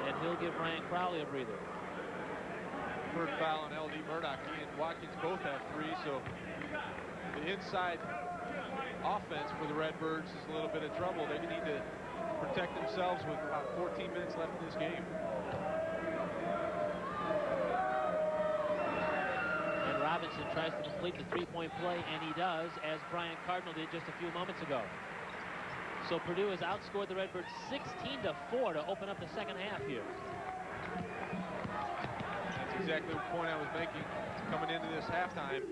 And he'll give Ryan Crowley a breather. Third foul on L.D. Murdoch. He and Watkins both have 3, so the inside offense for the Redbirds is a little bit of trouble. They need to protect themselves with about 14 minutes left in this game. And Robinson tries to complete the three-point play, and he does, as Brian Cardinal did just a few moments ago. So Purdue has outscored the Redbirds 16-4 to open up the second half here. That's exactly the point I was making coming into this halftime.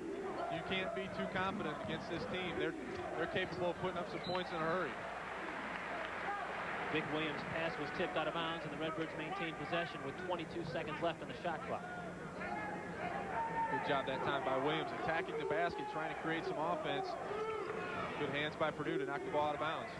You can't be too confident against this team. They're capable of putting up some points in a hurry. Vic Williams' pass was tipped out of bounds, and the Redbirds maintained possession with 22 seconds left on the shot clock. Good job that time by Williams, attacking the basket, trying to create some offense. Good hands by Purdue to knock the ball out of bounds.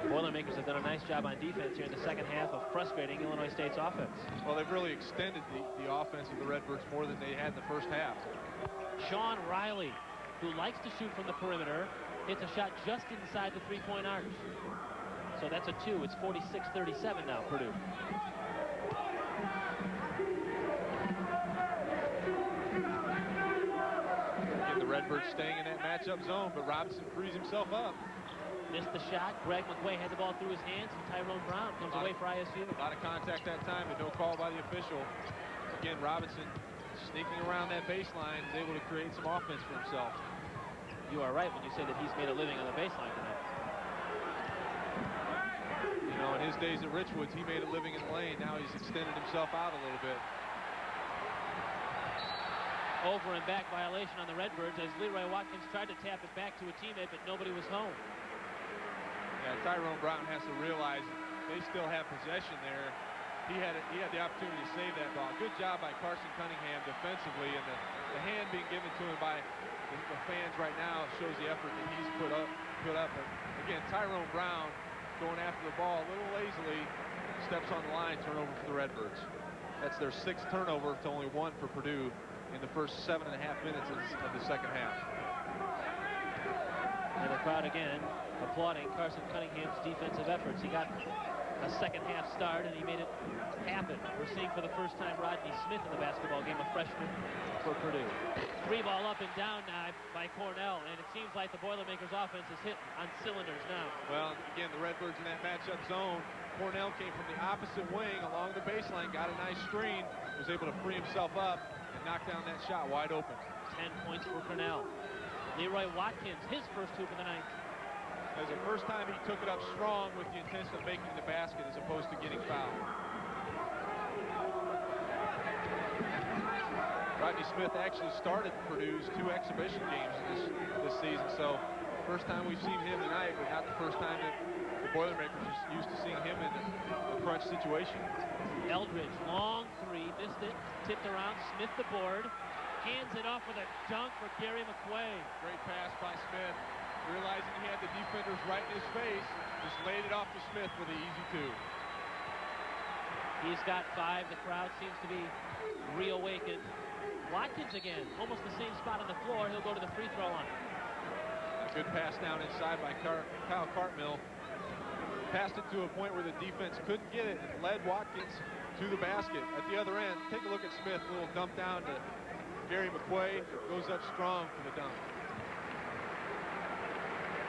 Boilermakers have done a nice job on defense here in the second half of frustrating Illinois State's offense. Well, they've really extended the offense of the Redbirds more than they had in the first half. Sean Riley, who likes to shoot from the perimeter, hits a shot just inside the three-point arc. So that's a 2. It's 46-37 now, Purdue. Again, the Redbirds staying in that matchup zone, but Robinson frees himself up. Missed the shot. Greg McQuay had the ball through his hands, and Tyrone Brown comes away for ISU. A lot of contact that time, but no call by the official. Again, Robinson sneaking around that baseline is able to create some offense for himself. You are right when you say that he's made a living on the baseline tonight. You know, in his days at Richwoods, he made a living in the lane. Now he's extended himself out a little bit. Over and back violation on the Redbirds as Leroy Watkins tried to tap it back to a teammate, but nobody was home. Yeah, Tyrone Brown has to realize they still have possession there. He had the opportunity to save that ball. Good job by Carson Cunningham defensively, and the hand being given to him by the fans right now shows the effort that he's put up. But again, Tyrone Brown going after the ball a little lazily, steps on the line, turnover for the Redbirds. That's their 6th turnover to only 1 for Purdue in the first 7.5 minutes of the second half. And the crowd again applauding Carson Cunningham's defensive efforts. He got a second half start and he made it happen. We're seeing for the first time Rodney Smith in the basketball game, a freshman for Purdue. 3-ball up and down now by Cornell, and it seems like the Boilermakers offense is hitting on cylinders now. Well, again, the Redbirds in that matchup zone. Cornell came from the opposite wing along the baseline, got a nice screen, was able to free himself up and knock down that shot wide open. 10 points for Cornell. Leroy Watkins, his first hoop of the night. As the first time he took it up strong with the intention of making the basket as opposed to getting fouled. Rodney Smith actually started Purdue's 2 exhibition games this season, so first time we've seen him tonight, but not the first time that the Boilermakers are used to seeing him in a crunch situation. Eldridge, long 3, missed it, tipped around, Smith the board, hands it off with a dunk for Gary McQuay. Great pass by Smith. Realizing he had the defenders right in his face, just laid it off to Smith with an easy 2. He's got 5. The crowd seems to be reawakened. Watkins again, almost the same spot on the floor. He'll go to the free throw line. A good pass down inside by Kyle Cartmill. passed it to a point where the defense couldn't get it and led Watkins to the basket. At the other end, take a look at Smith. A little dump down to Gary McQuay. Goes up strong for the dunk.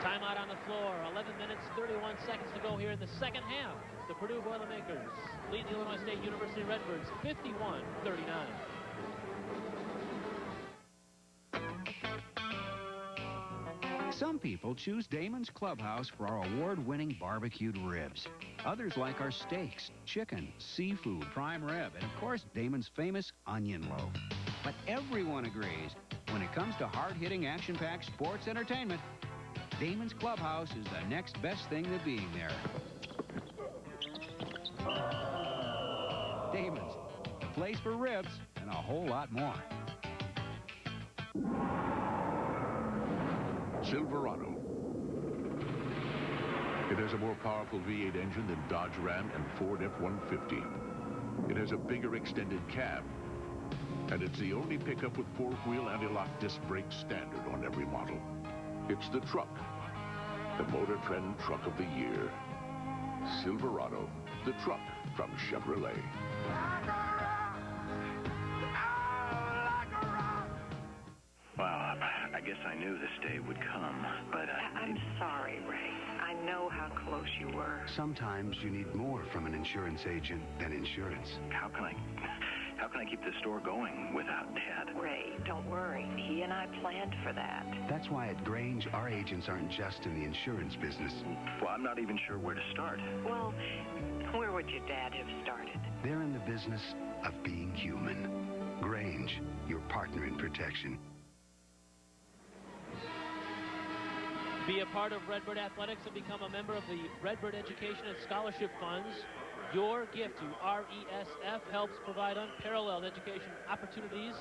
Timeout on the floor. 11 minutes, 31 seconds to go here in the second half. The Purdue Boilermakers lead the Illinois State University Redbirds 51-39. Some people choose Damon's Clubhouse for our award-winning barbecued ribs. Others like our steaks, chicken, seafood, prime rib, and of course, Damon's famous onion loaf. But everyone agrees, when it comes to hard-hitting, action-packed sports entertainment, Damon's Clubhouse is the next best thing to being there. Damon's, the place for ribs and a whole lot more. Silverado. It has a more powerful V8 engine than Dodge Ram and Ford F-150. It has a bigger extended cab. And it's the only pickup with four-wheel anti-lock disc brakes standard on every model. It's the truck. The Motor Trend Truck of the Year. Silverado, the truck from Chevrolet. Well, I guess I knew this day would come, but I'm sorry, Ray. I know how close you were. Sometimes you need more from an insurance agent than insurance. How can I keep this store going without Dad? Ray, don't worry. He and I planned for that. That's why at Grange, our agents aren't just in the insurance business. Well, I'm not even sure where to start. Well, where would your dad have started? They're in the business of being human. Grange, your partner in protection. Be a part of Redbird Athletics and become a member of the Redbird Education and Scholarship Funds. Your gift to RESF helps provide unparalleled education opportunities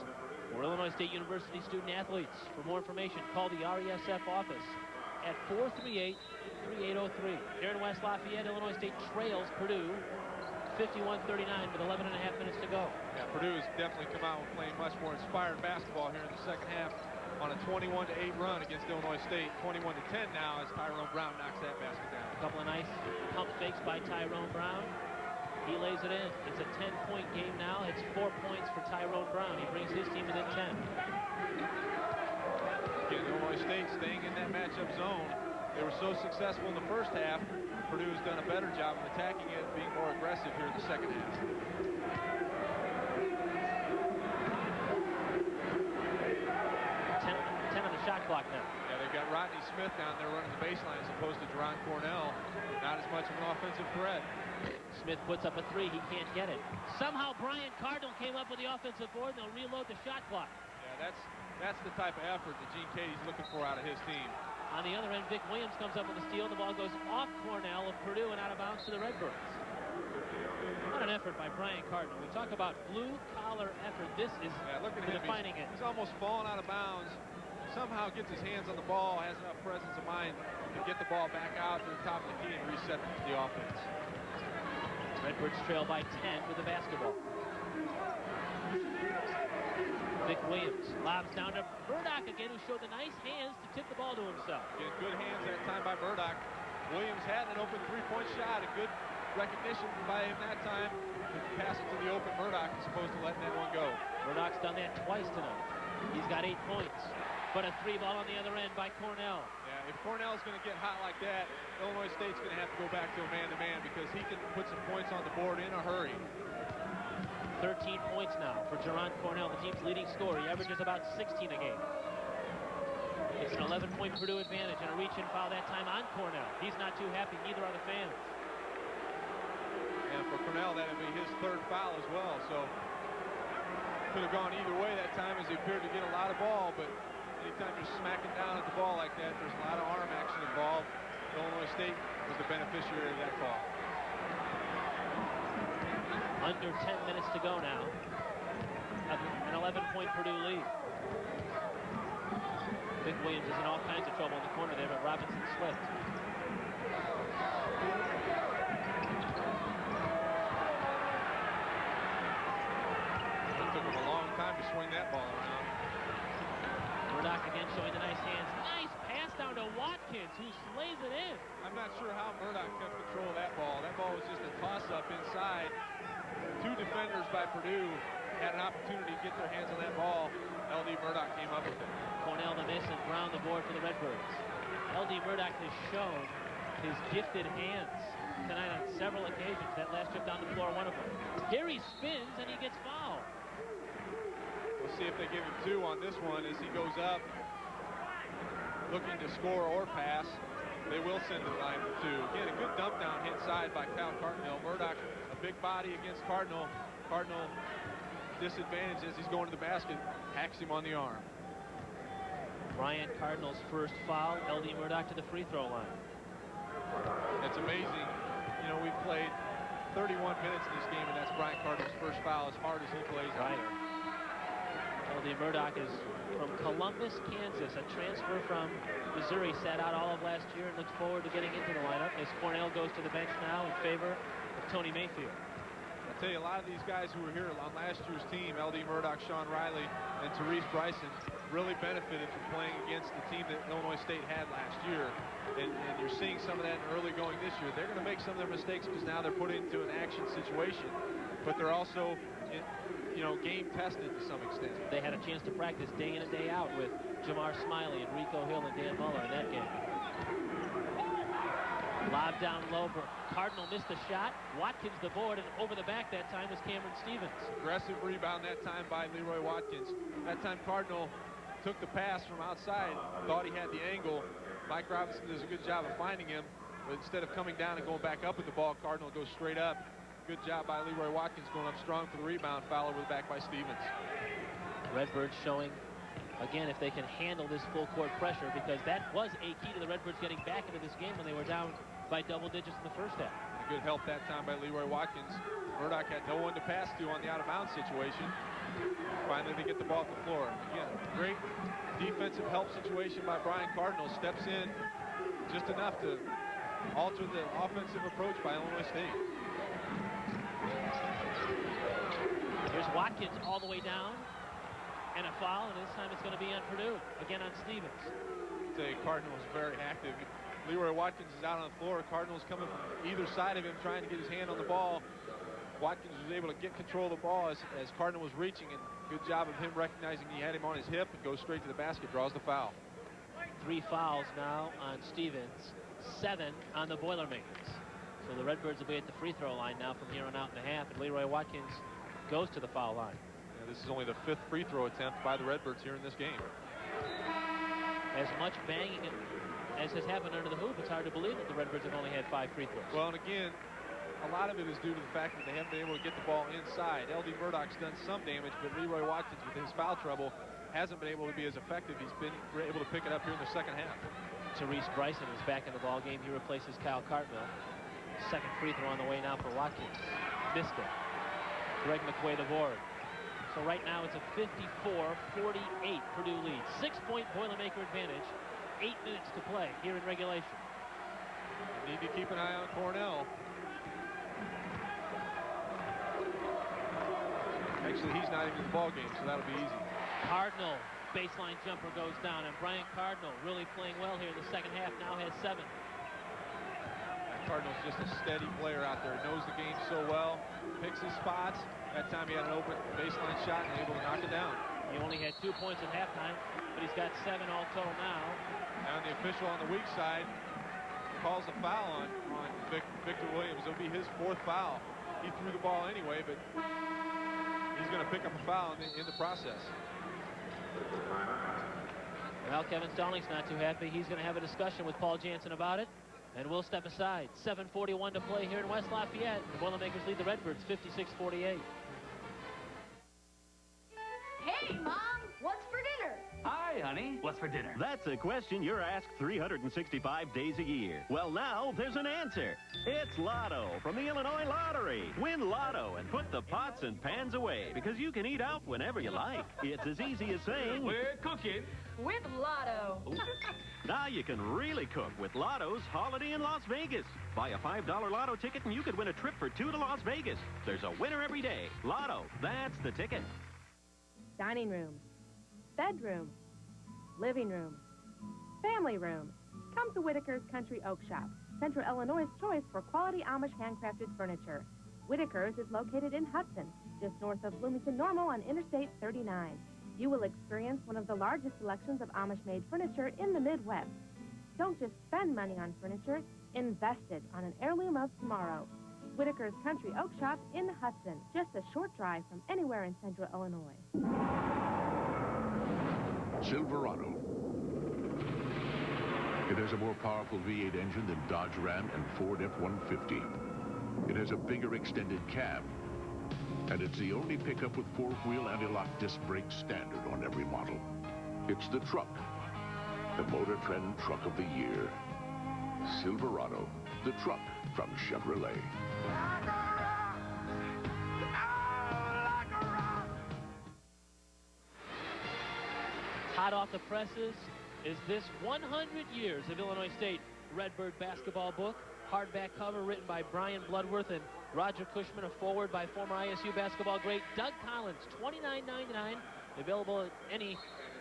for Illinois State University student-athletes. For more information, call the RESF office at 438-3803. Here in West Lafayette, Illinois State trails Purdue 51-39 with 11 and a half minutes to go. Yeah, Purdue has definitely come out playing much more inspired basketball here in the second half on a 21-8 run against Illinois State. 21-10 now as Tyrone Brown knocks that basket down. A couple of nice pump fakes by Tyrone Brown. He lays it in. It's a 10-point game now. It's 4 points for Tyrone Brown. He brings his team within 10. Again, Illinois State staying in that matchup zone. They were so successful in the first half. Purdue's done a better job of attacking it, being more aggressive here in the second half. 10 on the shot clock now. Yeah, they've got Rodney Smith down there running the baseline as opposed to Jerron Cornell. Not as much of an offensive threat. Smith puts up a three. He can't get it. Somehow Brian Cardinal came up with the offensive board, and they'll reload the shot clock. Yeah, that's the type of effort that Gene Katie's looking for out of his team. On the other end, Vic Williams comes up with a steal. The ball goes off Cornell of Purdue and out of bounds to the Redbirds. What an effort by Brian Cardinal. We talk about blue-collar effort. This is look at him. defining it. He's almost fallen out of bounds. Somehow gets his hands on the ball, has enough presence of mind to get the ball back out to the top of the key and reset the offense. Redbirds trail by 10 with the basketball. Vic Williams lobs down to Burdock again, who showed the nice hands to tip the ball to himself. Again, good hands that time by Burdock. Williams had an open three-point shot. A good recognition by him that time to pass it to the open Burdock as opposed to letting that one go. Burdock's done that twice tonight. He's got 8 points. But a three ball on the other end by Cornell. Yeah, if Cornell's going to get hot like that, Illinois State's going to have to go back to a man-to-man because he can put some points on the board in a hurry. 13 points now for Jerron Cornell, the team's leading scorer. He averages about 16 a game. It's an 11-point Purdue advantage and a reach-in foul that time on Cornell. He's not too happy. Neither are the fans. And for Cornell, that would be his third foul as well. So could have gone either way that time as he appeared to get a lot of ball, but anytime you're smacking down at the ball like that, there's a lot of arm action involved. Illinois State was the beneficiary of that call. Under 10 minutes to go now. An 11-point Purdue lead. Vic Williams is in all kinds of trouble in the corner there, but Robinson slipped. It took him a long time to swing that ball around. Burdock again showing the nice hands. Nice pass down to Watkins, who slays it in. I'm not sure how Burdock kept control of by Purdue had an opportunity to get their hands on that ball. L.D. Murdoch came up with it. Cornell the miss and Brown the board for the Redbirds. L.D. Murdoch has shown his gifted hands tonight on several occasions. That last trip down the floor, one of them. Here he spins and he gets fouled. We'll see if they give him 2 on this one as he goes up looking to score or pass. They will send the line for 2. Again, a good dump down hit side by Cal Cartnell. Murdoch, a big body against Cardinal. Cardinal disadvantaged as he's going to the basket, hacks him on the arm. Brian Cardinal's first foul. L.D. Murdoch to the free throw line. It's amazing. You know, we've played 31 minutes in this game, and that's Brian Cardinal's first foul as hard as he plays out there. L.D. Murdoch is from Columbus, Kansas, a transfer from Missouri, sat out all of last year and looks forward to getting into the lineup as Cornell goes to the bench now in favor of Tony Mayfield. I'll tell you, a lot of these guys who were here on last year's team, L.D. Murdoch, Sean Riley, and Therese Bryson, really benefited from playing against the team that Illinois State had last year. And you're seeing some of that early going this year. They're going to make some of their mistakes because now they're put into an action situation, but they're also, you know, game tested to some extent. They had a chance to practice day in and day out with Jamar Smiley and Rico Hill and Dan Muller in that game. Lob down low. Cardinal missed the shot. Watkins the board, and over the back that time was Cameron Stevens. Aggressive rebound that time by Leroy Watkins. That time Cardinal took the pass from outside, thought he had the angle. Mike Robinson does a good job of finding him, but instead of coming down and going back up with the ball, Cardinal goes straight up. Good job by Leroy Watkins going up strong for the rebound. Foul over the back by Stevens. Redbirds showing, again, if they can handle this full court pressure, because that was a key to the Redbirds getting back into this game when they were down by double digits in the first half. A good help that time by Leroy Watkins. Murdoch had no one to pass to on the out-of-bounds situation. Finally, they get the ball at the floor. Again, great defensive help situation by Brian Cardinal. Steps in just enough to alter the offensive approach by Illinois State. Here's Watkins all the way down, and a foul, and this time it's going to be on Purdue, again on Stevens. I'd say Cardinal is very active. Leroy Watkins is out on the floor. Cardinal's coming from either side of him trying to get his hand on the ball. Watkins was able to get control of the ball as Cardinal was reaching, and good job of him recognizing he had him on his hip and goes straight to the basket, draws the foul. 3 fouls now on Stevens, 7 on the Boilermakers. So the Redbirds will be at the free throw line now from here on out in the half, and Leroy Watkins goes to the foul line. Yeah, this is only the 5th free throw attempt by the Redbirds here in this game. As much banging as has happened under the hoop, it's hard to believe that the Redbirds have only had 5 free throws. Well, and again, a lot of it is due to the fact that they haven't been able to get the ball inside. L.D. Murdoch's done some damage, but Leroy Watkins, with his foul trouble, hasn't been able to be as effective. He's been able to pick it up here in the second half. Therese Bryson is back in the ball game. He replaces Kyle Cartmill. Second free throw on the way now for Watkins. Missed it. Greg McQuaid aboard. So right now it's a 54-48 Purdue lead. 6-point Boilermaker advantage. 8 minutes to play here in regulation. You need to keep an eye on Cornell. Actually, he's not even in the ball game, so that'll be easy. Cardinal baseline jumper goes down, and Brian Cardinal really playing well here in the second half. Now has 7. Cardinal's just a steady player out there. Knows the game so well. Picks his spots. That time he had an open baseline shot and able to knock it down. He only had 2 points at halftime, but he's got 7 all total now. And the official on the weak side calls a foul on Victor Williams. It'll be his 4th foul. He threw the ball anyway, but he's going to pick up a foul in the process. Well, Kevin Stallings not too happy. He's going to have a discussion with Paul Jansen about it, and we'll step aside. 7:41 to play here in West Lafayette. The Boilermakers lead the Redbirds 56-48. Hey, Mom, what's for dinner? Hi, honey. What's for dinner? That's a question you're asked 365 days a year. Well, now there's an answer. It's Lotto from the Illinois Lottery. Win Lotto and put the pots and pans away because you can eat out whenever you like. It's as easy as saying, we're cooking with Lotto. Now you can really cook with Lotto's Holiday in Las Vegas. Buy a $5 Lotto ticket and you could win a trip for 2 to Las Vegas. There's a winner every day. Lotto, that's the ticket. Dining room, bedroom, living room, family room. Come to Whitaker's Country Oak Shop, Central Illinois' choice for quality Amish handcrafted furniture. Whitaker's is located in Hudson, just north of Bloomington Normal on Interstate 39. You will experience one of the largest selections of Amish-made furniture in the Midwest. Don't just spend money on furniture, invest it on an heirloom of tomorrow. Whitaker's Country Oak Shop in Hudson, just a short drive from anywhere in central Illinois. Silverado. It has a more powerful V8 engine than Dodge Ram and Ford F-150. It has a bigger extended cab. And it's the only pickup with four-wheel anti-lock disc brakes standard on every model. It's the truck. The Motor Trend Truck of the Year. Silverado, the truck from Chevrolet. Hot off the presses is this 100 Years of Illinois State Redbird basketball book. Hardback cover written by Brian Bloodworth and Roger Cushman, a forward by former ISU basketball great Doug Collins, $29.99. Available at any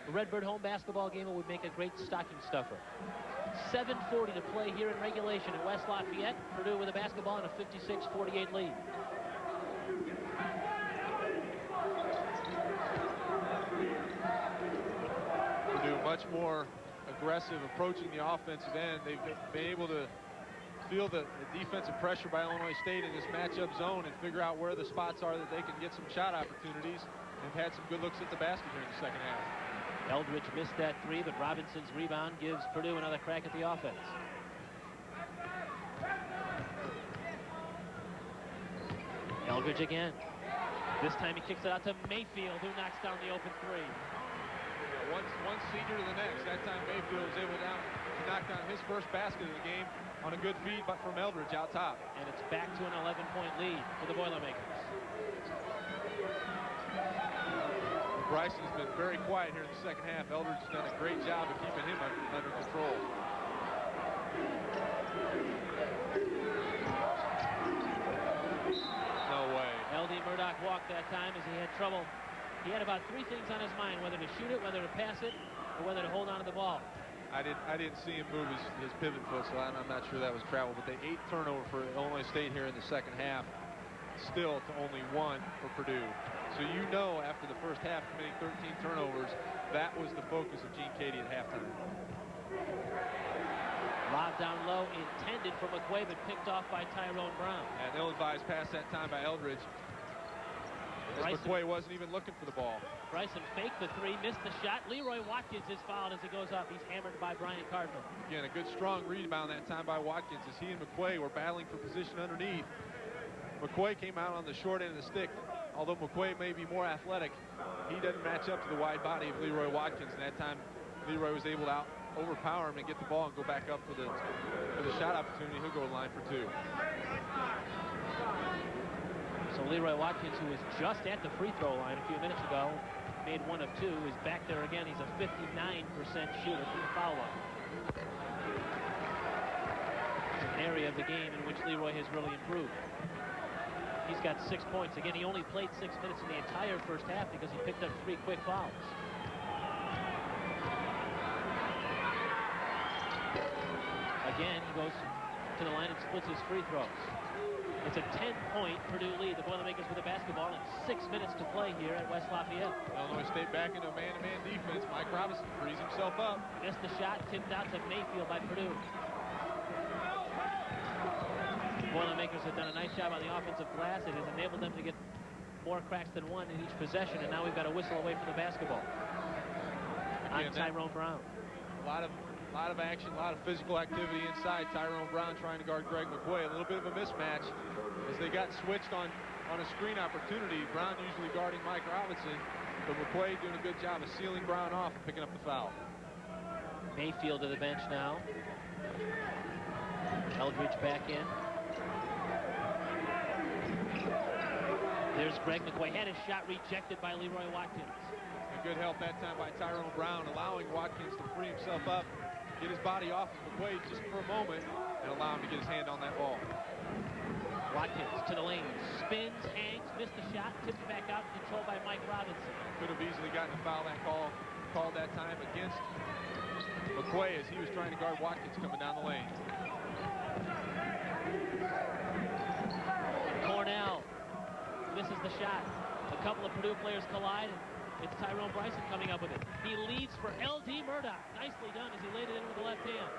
Redbird home basketball game. It would make a great stocking stuffer. 7:40 to play here in regulation at West Lafayette. Purdue with a basketball and a 56-48 lead. Purdue much more aggressive approaching the offensive end. They've been able to feel the defensive pressure by Illinois State in this matchup zone and figure out where the spots are that they can get some shot opportunities. They've had some good looks at the basket here in the second half. Eldridge missed that three, but Robinson's rebound gives Purdue another crack at the offense. Eldridge again. This time he kicks it out to Mayfield, who knocks down the open three. One senior to the next. That time Mayfield was able to knock down his first basket of the game on a good feed, but from Eldridge out top. And it's back to an 11-point lead for the Boilermakers. Bryson's been very quiet here in the second half. Eldridge has done a great job of keeping him under control. No way. L.D. Murdoch walked that time as he had trouble. He had about three things on his mind, whether to shoot it, whether to pass it, or whether to hold on to the ball. I didn't see him move his pivot foot, so I'm not sure that was travel. But the 8th turnover for Illinois State here in the second half, still to only 1 for Purdue. So you know after the first half committing 13 turnovers, that was the focus of Gene Cady at halftime. Lob down low, intended for McQuay, but picked off by Tyrone Brown. And ill-advised pass that time by Eldridge. McQuay wasn't even looking for the ball. Bryson faked the three, missed the shot. Leroy Watkins is fouled as he goes up. He's hammered by Brian Cardinal. Again, a good strong rebound that time by Watkins as he and McQuay were battling for position underneath. McQuay came out on the short end of the stick. Although McQuay may be more athletic, he doesn't match up to the wide body of Leroy Watkins. And that time, Leroy was able to overpower him and get the ball and go back up for the shot opportunity. He'll go to the line for 2. So Leroy Watkins, who was just at the free throw line a few minutes ago, made 1 of 2, is back there again. He's a 59% shooter from the foul line. It's an area of the game in which Leroy has really improved. He's got 6 points. Again, he only played 6 minutes in the entire first half because he picked up 3 quick fouls. Again, he goes to the line and splits his free throws. It's a 10-point Purdue lead. The Boilermakers with the basketball and 6 minutes to play here at West Lafayette. Illinois State back into a man-to-man defense. Mike Robinson frees himself up. Missed the shot, tipped out to Mayfield by Purdue. The Boilermakers have done a nice job on the offensive glass. It has enabled them to get more cracks than 1 in each possession, and now we've got a whistle away from the basketball. On Tyrone Brown. A lot of action, a lot of physical activity inside. Tyrone Brown trying to guard Greg McQuay. A little bit of a mismatch as they got switched on a screen opportunity. Brown usually guarding Mike Robinson, but McQuay doing a good job of sealing Brown off and picking up the foul. Mayfield to the bench now. Eldridge back in. There's Greg McQuay. Had his shot rejected by Leroy Watkins. A good help that time by Tyrone Brown, allowing Watkins to free himself up, get his body off of McQuay just for a moment, and allow him to get his hand on that ball. Watkins to the lane, spins, hangs, missed the shot, tipped back out, controlled by Mike Robinson. Could have easily gotten a foul called that time against McQuay as he was trying to guard Watkins coming down the lane. Cornell couple of Purdue players collide, and it's Tyrone Bryson coming up with it. He leads for L.D. Murdoch. Nicely done as he laid it in with the left hand.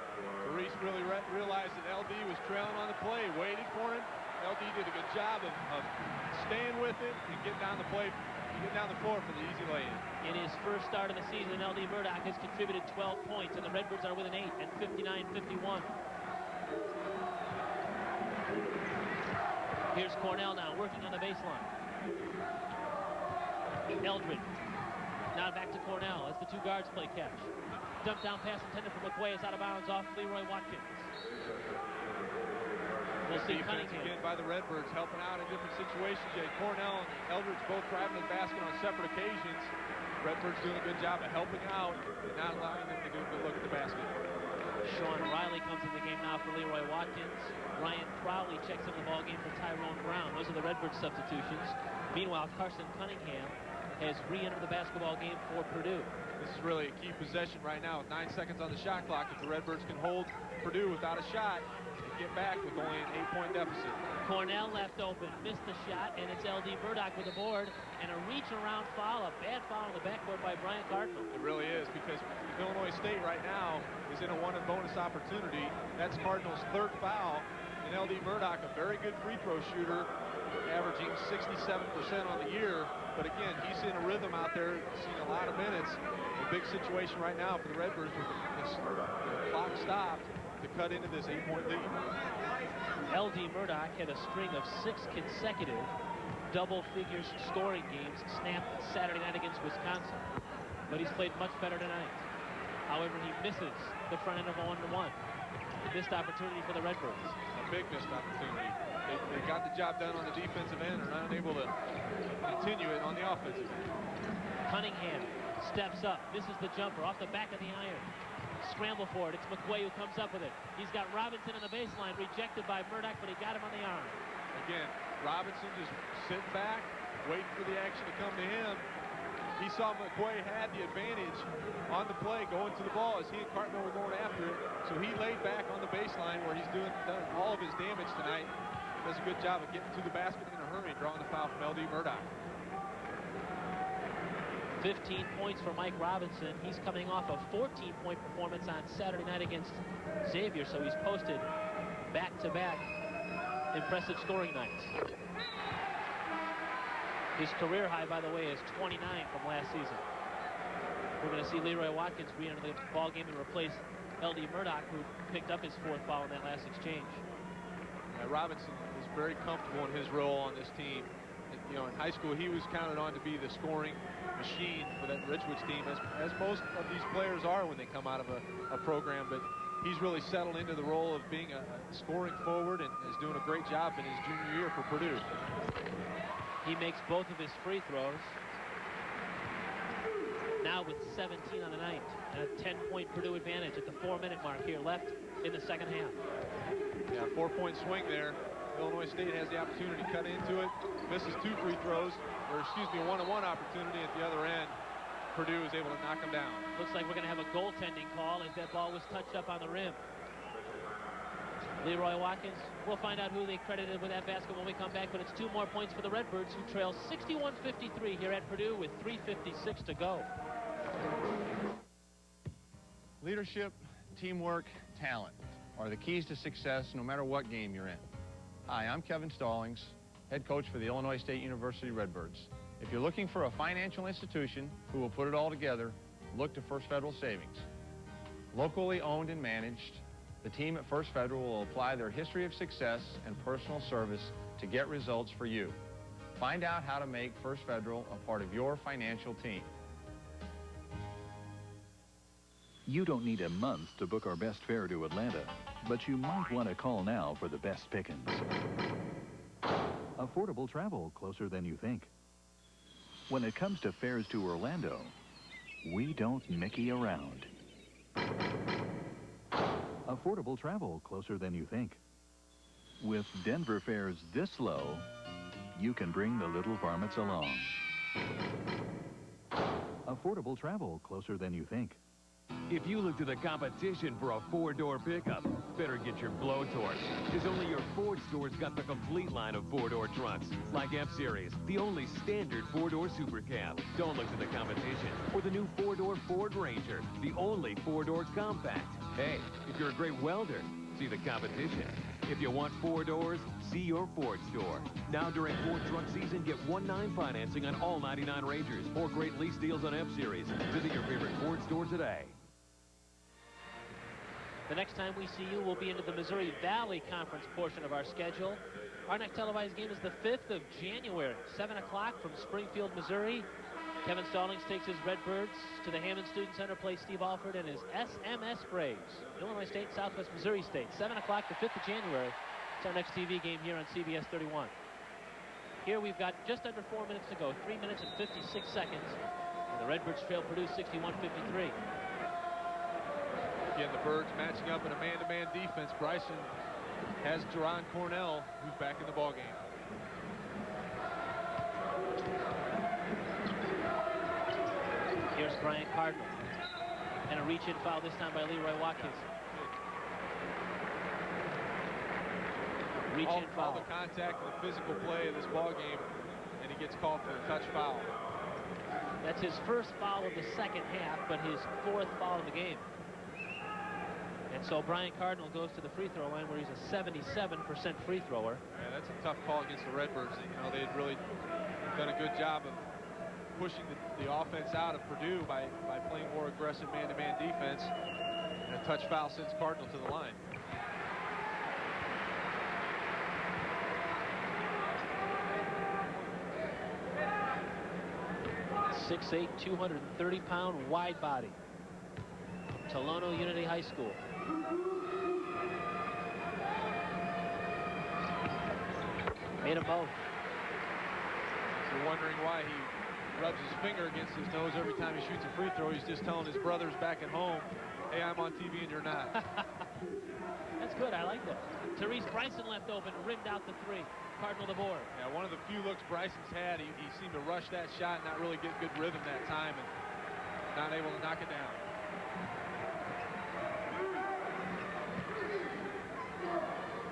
Reese really realized that L.D. was trailing on the play, waited for him. L.D. did a good job of staying with it and getting down the floor for the easy lay-in. In his first start of the season, L.D. Murdoch has contributed 12 points, and the Redbirds are within 8 at 59-51. Here's Cornell now working on the baseline. Eldred. Now back to Cornell as the two guards play catch. Dump down pass intended for McQuay is out of bounds off Leroy Watkins. We'll see Cunningham. Again by the Redbirds helping out in different situations. You had Cornell and Eldridge both driving the basket on separate occasions. Redbirds doing a good job of helping out and not allowing them to do a good look at the basket. Sean Riley comes in the game now for Leroy Watkins. Ryan Crowley checks in the ball game for Tyrone Brown. Those are the Redbirds substitutions. Meanwhile, Carson Cunningham has re-entered the basketball game for Purdue. This is really a key possession right now with 9 seconds on the shot clock. If the Redbirds can hold Purdue without a shot and get back with only an 8-point deficit. Cornell left open, missed the shot, and it's L.D. Murdoch with the board, and a reach-around foul, a bad foul on the backboard by Bryant Cardinal. It really is, because Illinois State right now is in a one-and-bonus opportunity. That's Cardinal's third foul, and L.D. Murdoch, a very good free throw shooter, averaging 67% on the year. But again, he's in a rhythm out there, seen a lot of minutes. A big situation right now for the Redbirds with the clock stopped to cut into this 8-point lead. L.D. Murdoch had a string of 6 consecutive double-figures scoring games snapped Saturday night against Wisconsin. But he's played much better tonight. However, he misses the front end of a 1-1. A missed opportunity for the Redbirds. A big missed opportunity. They got the job done on the defensive end and are unable to continue it on the offensive end. Cunningham steps up, misses the jumper off the back of the iron. Scramble for it. It's McQuay who comes up with it. He's got Robinson on the baseline, rejected by Murdoch, but he got him on the arm. Again, Robinson just sitting back, waiting for the action to come to him. He saw McQuay had the advantage on the play going to the ball as he and Cartmel were going after it. So he laid back on the baseline where he's done all of his damage tonight. Does a good job of getting to the basket in a hurry, drawing the foul from L.D. Murdoch. 15 points for Mike Robinson. He's coming off a 14-point performance on Saturday night against Xavier, so he's posted back-to-back impressive scoring nights. His career high, by the way, is 29 from last season. We're going to see Leroy Watkins re-enter the ball game and replace L.D. Murdoch, who picked up his 4th foul in that last exchange. Robinson is very comfortable in his role on this team. You know, in high school, he was counted on to be the scoring machine for that Ridgewoods team, as most of these players are when they come out of a program. But he's really settled into the role of being a scoring forward and is doing a great job in his junior year for Purdue. He makes both of his free throws. Now with 17 on the night, and a 10-point Purdue advantage at the 4-minute mark here left in the second half. Yeah, 4-point swing there. Illinois State has the opportunity to cut into it. Misses 2 free throws, or excuse me, a 1-on-1 opportunity at the other end. Purdue is able to knock them down. Looks like we're going to have a goaltending call as that ball was touched up on the rim. Leroy Watkins, we'll find out who they credited with that basket when we come back, but it's 2 more points for the Redbirds, who trail 61-53 here at Purdue with 3:56 to go. Leadership, teamwork, talent are the keys to success no matter what game you're in. Hi, I'm Kevin Stallings, head coach for the Illinois State University Redbirds. If you're looking for a financial institution who will put it all together, look to First Federal Savings. Locally owned and managed, the team at First Federal will apply their history of success and personal service to get results for you. Find out how to make First Federal a part of your financial team. You don't need a month to book our best fare to Atlanta, but you might want to call now for the best pickings. Affordable travel closer than you think. When it comes to fares to Orlando, we don't Mickey around. Affordable travel closer than you think. With Denver fares this low, you can bring the little varmints along. Affordable travel closer than you think. If you look to the competition for a 4-door pickup, better get your blowtorch, because only your Ford store's got the complete line of 4-door trunks, like F-Series, the only standard 4-door super cab. Don't look to the competition. Or the new 4-door Ford Ranger, the only 4-door compact. Hey, if you're a great welder, see the competition. If you want 4 doors, see your Ford store. Now during Ford truck season, get 1.9 financing on all 99 Rangers or great lease deals on F-Series. Visit your favorite Ford store today. The next time we see you, we'll be into the Missouri Valley Conference portion of our schedule. Our next televised game is the 5th of January, 7 o'clock from Springfield, Missouri. Kevin Stallings takes his Redbirds to the Hammond Student Center, plays Steve Alford and his SMS Braves. Illinois State, Southwest Missouri State, 7 o'clock, the 5th of January. It's our next TV game here on CBS 31. Here we've got just under 4 minutes to go, 3 minutes and 56 seconds. And the Redbirds trail Purdue 61-53. Again, the Birds matching up in a man-to-man defense. Bryson has Jerron Cornell, who's back in the ballgame. Here's Brian Cardinal. And a reach-in foul this time by Leroy Watkins. Reach-in foul. All the contact and the physical play of this ballgame, and he gets called for a touch foul. That's his first foul of the second half, but his 4th foul of the game. And so Brian Cardinal goes to the free throw line where he's a 77% free thrower. Yeah, that's a tough call against the Redbirds. You know, they had really done a good job of pushing the offense out of Purdue by playing more aggressive man-to-man defense. And a touch foul sends Cardinal to the line. .6'8", 230-pound wide body. Tolono Unity High School. Made them both. If you're wondering why he rubs his finger against his nose every time he shoots a free throw, he's just telling his brothers back at home, hey, I'm on TV and you're not. That's good. I like that. Therese Bryson left open, rimmed out the 3. Cardinal the board. Yeah, one of the few looks Bryson's had. He seemed to rush that shot and not really get good rhythm that time and not able to knock it down.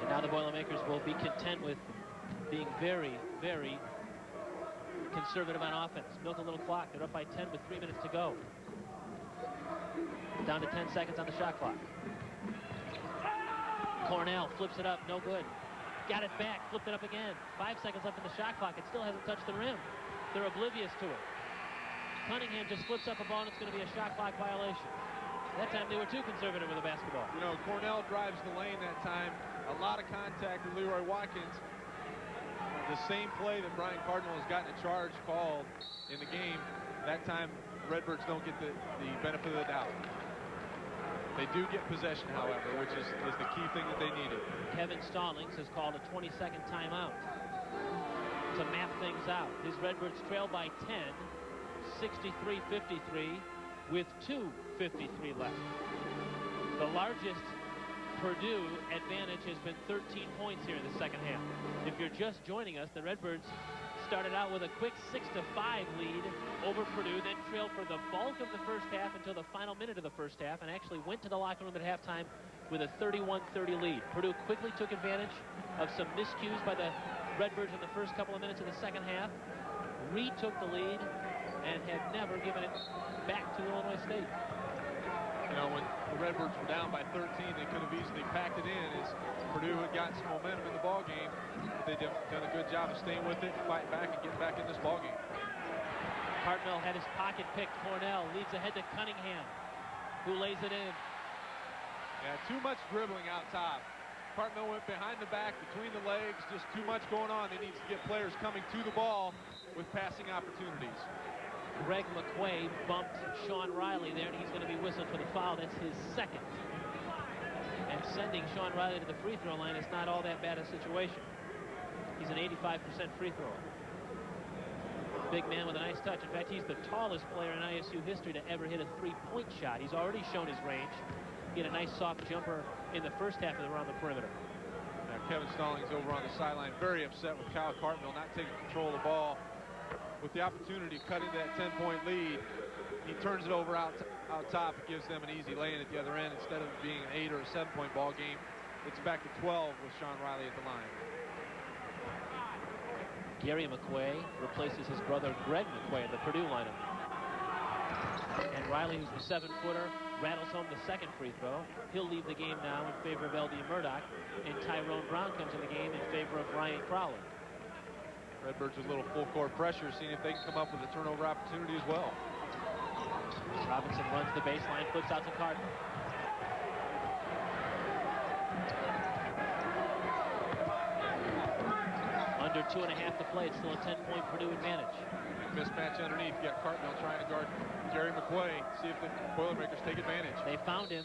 And now the Boilermakers will be content with being very, very conservative on offense. Milk a little clock. They're up by 10 with 3 minutes to go. Down to 10 seconds on the shot clock. Cornell flips it up, no good. Got it back, flipped it up again. 5 seconds left in the shot clock. It still hasn't touched the rim. They're oblivious to it. Cunningham just flips up a ball, and it's going to be a shot clock violation. That time they were too conservative with the basketball. You know, Cornell drives the lane that time. A lot of contact with Leroy Watkins. The same play that Brian Cardinal has gotten a charge called in the game. That time, Redbirds don't get the benefit of the doubt. They do get possession, however, which is the key thing that they needed. Kevin Stallings has called a 20-second timeout to map things out. His Redbirds trail by 10, 63-53, with 2:53 left. The largest Purdue advantage has been 13 points here in the second half. If you're just joining us, the Redbirds started out with a quick 6-5 lead over Purdue, then trailed for the bulk of the first half until the final minute of the first half, and actually went to the locker room at halftime with a 31-30 lead. Purdue quickly took advantage of some miscues by the Redbirds in the first couple of minutes of the second half, retook the lead, and have never given it back to Illinois State. You know, when the Redbirds were down by 13, they could have easily packed it in as Purdue had gotten some momentum in the ballgame. But they've done a good job of staying with it, fighting back, and getting back in this ballgame. Cardinal had his pocket picked. Cornell leads ahead to Cunningham, who lays it in. Yeah, too much dribbling out top. Cardinal went behind the back, between the legs, just too much going on. They need to get players coming to the ball with passing opportunities. Greg McQuaid bumped Sean Riley there, and he's going to be whistled for the foul. That's his second. And sending Sean Riley to the free throw line is not all that bad a situation. He's an 85% free thrower. Big man with a nice touch. In fact, he's the tallest player in ISU history to ever hit a three-point shot. He's already shown his range. He had a nice soft jumper in the first half of around the perimeter. Now Kevin Stallings over on the sideline, very upset with Kyle Cartmill not taking control of the ball. With the opportunity to cut into that 10-point lead, he turns it over out out top, it gives them an easy lay-in at the other end. Instead of being an 8 or a 7-point ball game, it's back to 12 with Sean Riley at the line. Gary McQuay replaces his brother Greg McQuay in the Purdue lineup. And Riley, who's the 7-footer, rattles home the second free throw. He'll leave the game now in favor of L.D. Murdoch, and Tyrone Brown comes in the game in favor of Ryan Crowley. Redbirds with a little full court pressure, seeing if they can come up with a turnover opportunity as well. Robinson runs the baseline, flips out to Cardinal. Under 2.5 to play. It's still a 10-point Purdue advantage. Mismatch underneath. You got Cartmel trying to guard Gary McQuay. See if the Boilermakers take advantage. They found him,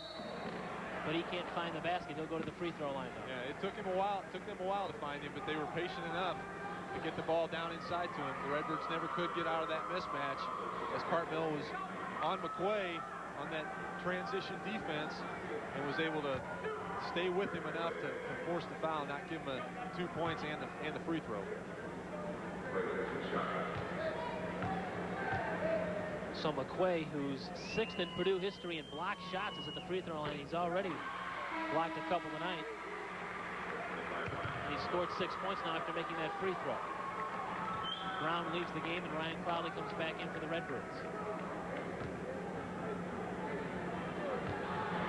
but he can't find the basket. He'll go to the free throw line, though. Yeah, it took him a while. It took them a while to find him, but they were patient enough to get the ball down inside to him. The Redbirds never could get out of that mismatch as Cartmel was on McQuay on that transition defense and was able to stay with him enough to force the foul, not give him 2 points and the free throw. So McQuay, who's 6th in Purdue history in blocked shots, is at the free throw line. He's already blocked a couple tonight. And he scored 6 points now after making that free throw. Brown leaves the game, and Ryan Crowley comes back in for the Redbirds.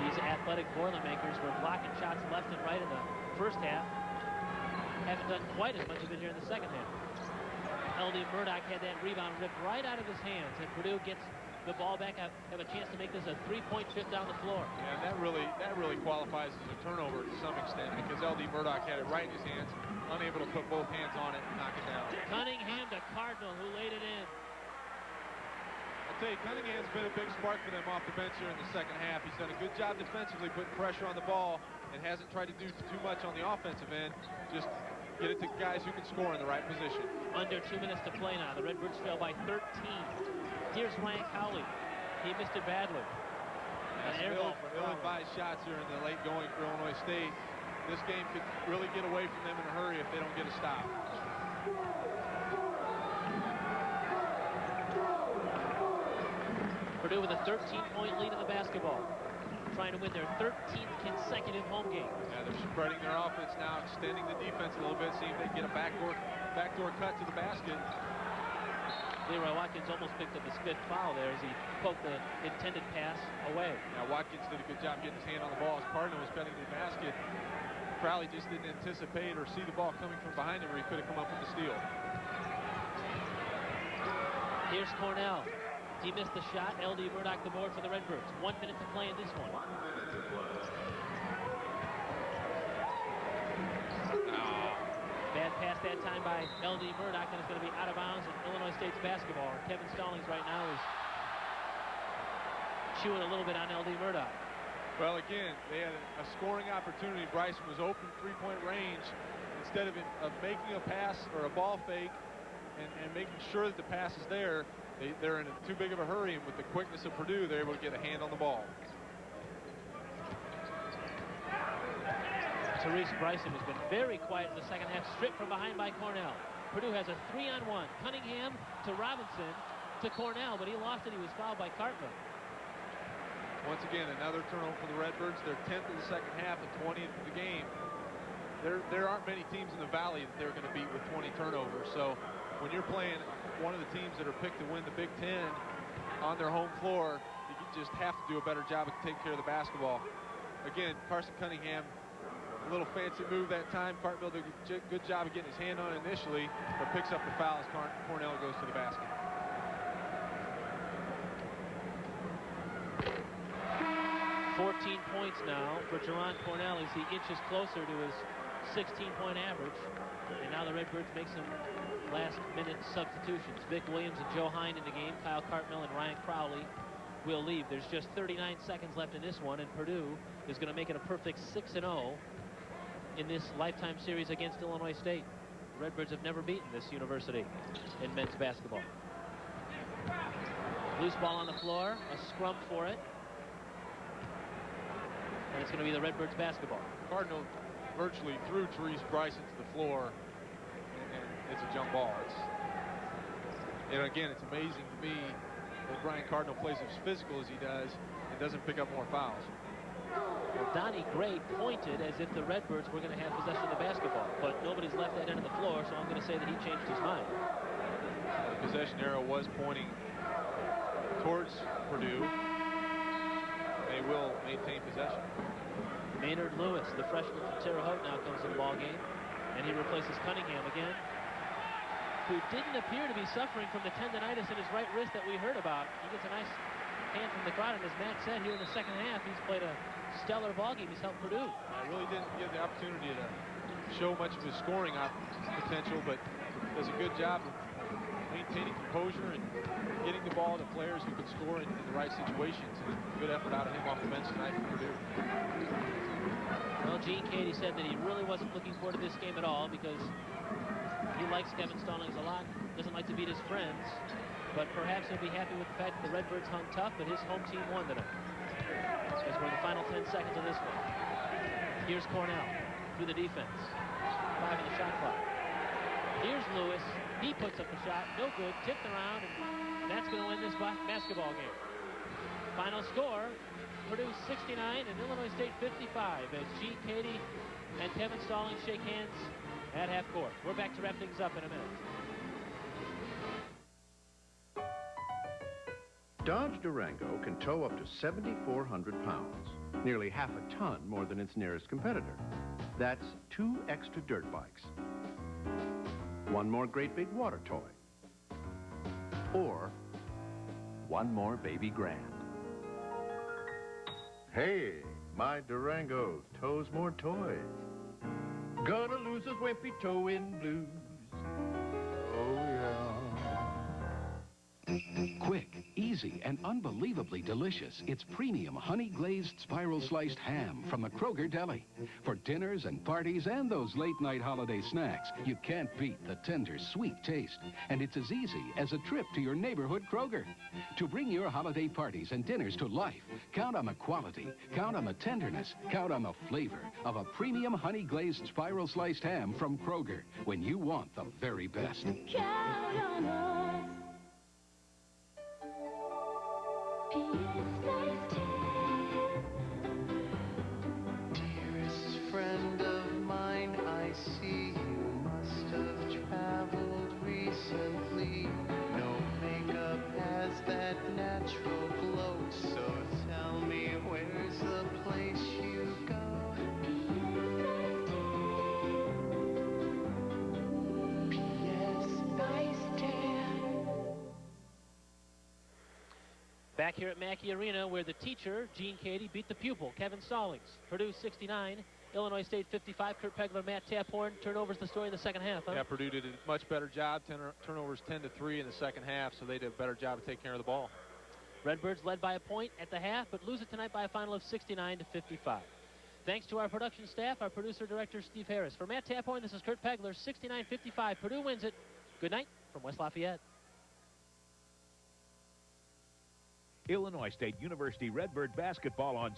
These athletic Boilermakers were blocking shots left and right in the first half. Haven't done quite as much of it here in the second half. L.D. Murdoch had that rebound ripped right out of his hands, and Purdue gets the ball back up, have a chance to make this a 3-point trip down the floor. Yeah, that really qualifies as a turnover to some extent because L.D. Murdoch had it right in his hands, unable to put both hands on it and knock it down. Cunningham to Cardinal, who laid it in. I'll tell you, Cunningham's been a big spark for them off the bench here in the second half. He's done a good job defensively, putting pressure on the ball, and hasn't tried to do too much on the offensive end. Just get it to guys who can score in the right position. Under 2 minutes to play now. The Redbirds trail by 13. Here's Ryan Crowley. He missed it badly. Ill-advised shots here in the late going for Illinois State. This game could really get away from them in a hurry if they don't get a stop. Purdue with a 13-point lead in the basketball, trying to win their 13th consecutive home game. Yeah, they're spreading their offense now, extending the defense a little bit, seeing if they can get a backdoor cut to the basket. Leroy Watkins almost picked up his 5th foul there as he poked the intended pass away. Now Watkins did a good job getting his hand on the ball as Cardinal was cutting to the basket. Crowley just didn't anticipate or see the ball coming from behind him, or he could have come up with the steal. Here's Cornell. He missed the shot. L.D. Murdoch the board for the Redbirds. 1 minute to play in this one. Bad pass that time by L.D. Murdoch, and it's going to be out of bounds in Illinois State's basketball. Kevin Stallings right now is chewing a little bit on L.D. Murdoch. Well, again, they had a scoring opportunity. Bryson was open 3-point range. Instead of making a pass or a ball fake and making sure that the pass is there, they're in too big of a hurry, and with the quickness of Purdue, they're able to get a hand on the ball. Therese Bryson has been very quiet in the second half, stripped from behind by Cornell. Purdue has a 3-on-1. Cunningham to Robinson to Cornell, but he lost it. He was fouled by Cartman. Once again, another turnover for the Redbirds. They're 10th in the second half and 20th of the game. There aren't many teams in the Valley that they're going to beat with 20 turnovers. So when you're playing one of the teams that are picked to win the Big Ten on their home floor, you just have to do a better job of taking care of the basketball. Again, Carson Cunningham, a little fancy move that time. Cartmel did a good job of getting his hand on it initially, but picks up the foul as Cornell goes to the basket. $14 points now for Jerron Cornell as he inches closer to his 16-point average. And now the Redbirds make some last-minute substitutions. Vic Williams and Joe Hine in the game. Kyle Cartmel and Ryan Crowley will leave. There's just 39 seconds left in this one, and Purdue is going to make it a perfect 6-0 in this lifetime series against Illinois State. The Redbirds have never beaten this university in men's basketball. Loose ball on the floor, a scrum for it. And it's going to be the Redbirds basketball. Cardinal virtually threw Therese Bryson to the floor, and it's a jump ball. And again, it's amazing to me that Brian Cardinal plays as physical as he does and doesn't pick up more fouls. Well, Donnie Gray pointed as if the Redbirds were going to have possession of the basketball, but nobody's left that end of the floor, so I'm going to say that he changed his mind. The possession arrow was pointing towards Purdue. They will maintain possession. Maynard Lewis, the freshman from Terre Haute, now comes in the ball game, and he replaces Cunningham again, who didn't appear to be suffering from the tendonitis in his right wrist that we heard about. He gets a nice hand from the crowd, and as Matt said, here in the second half, he's played a stellar ball game. He's helped Purdue. I really didn't get the opportunity to show much of his scoring potential, but does a good job of maintaining composure and getting the ball to players who can score in the right situations. And good effort out of him off the bench tonight for Purdue. Well, Gene Cady said that he really wasn't looking forward to this game at all because he likes Kevin Stallings a lot, doesn't like to beat his friends, but perhaps he'll be happy with the fact that the Redbirds hung tough, but his home team won tonight. As we're in the final 10 seconds of this one. Here's Cornell through the defense. 5 on the shot clock. Here's Lewis. He puts up the shot. No good. Tipped around, and that's going to win this basketball game. Final score, Purdue 69 and Illinois State 55 as Gene Cady and Kevin Stallings shake hands at half court. We're back to wrap things up in a minute. Dodge Durango can tow up to 7,400 pounds, nearly half a ton more than its nearest competitor. That's 2 extra dirt bikes, 1 more great big water toy, or 1 more baby grand. Hey, my Durango tows more toys. Gonna lose his wimpy towing blues. Oh, yeah. Quick, easy, and unbelievably delicious. It's premium honey-glazed spiral-sliced ham from the Kroger Deli. For dinners and parties and those late-night holiday snacks, you can't beat the tender, sweet taste. And it's as easy as a trip to your neighborhood Kroger. To bring your holiday parties and dinners to life, count on the quality, count on the tenderness, count on the flavor of a premium honey-glazed spiral-sliced ham from Kroger when you want the very best. Count on us. Dearest friend of mine, I see you must have traveled recently. No makeup has that natural glow, so tell me where's the place you go? P.S. Nice tan. Back here at Mackey Arena, where the teacher, Gene Cady, beat the pupil, Kevin Stallings. Purdue 69, Illinois State 55. Kurt Pegler, Matt Taphorn. Turnovers the story in the second half, huh? Yeah, Purdue did a much better job. Turnovers 10-3 in the second half, so they did a better job of taking care of the ball. Redbirds led by a point at the half, but lose it tonight by a final of 69-55. Thanks to our production staff, our producer-director, Steve Harris. For Matt Taphorn, this is Kurt Pegler, 69-55. Purdue wins it. Good night from West Lafayette. Illinois State University Redbird basketball on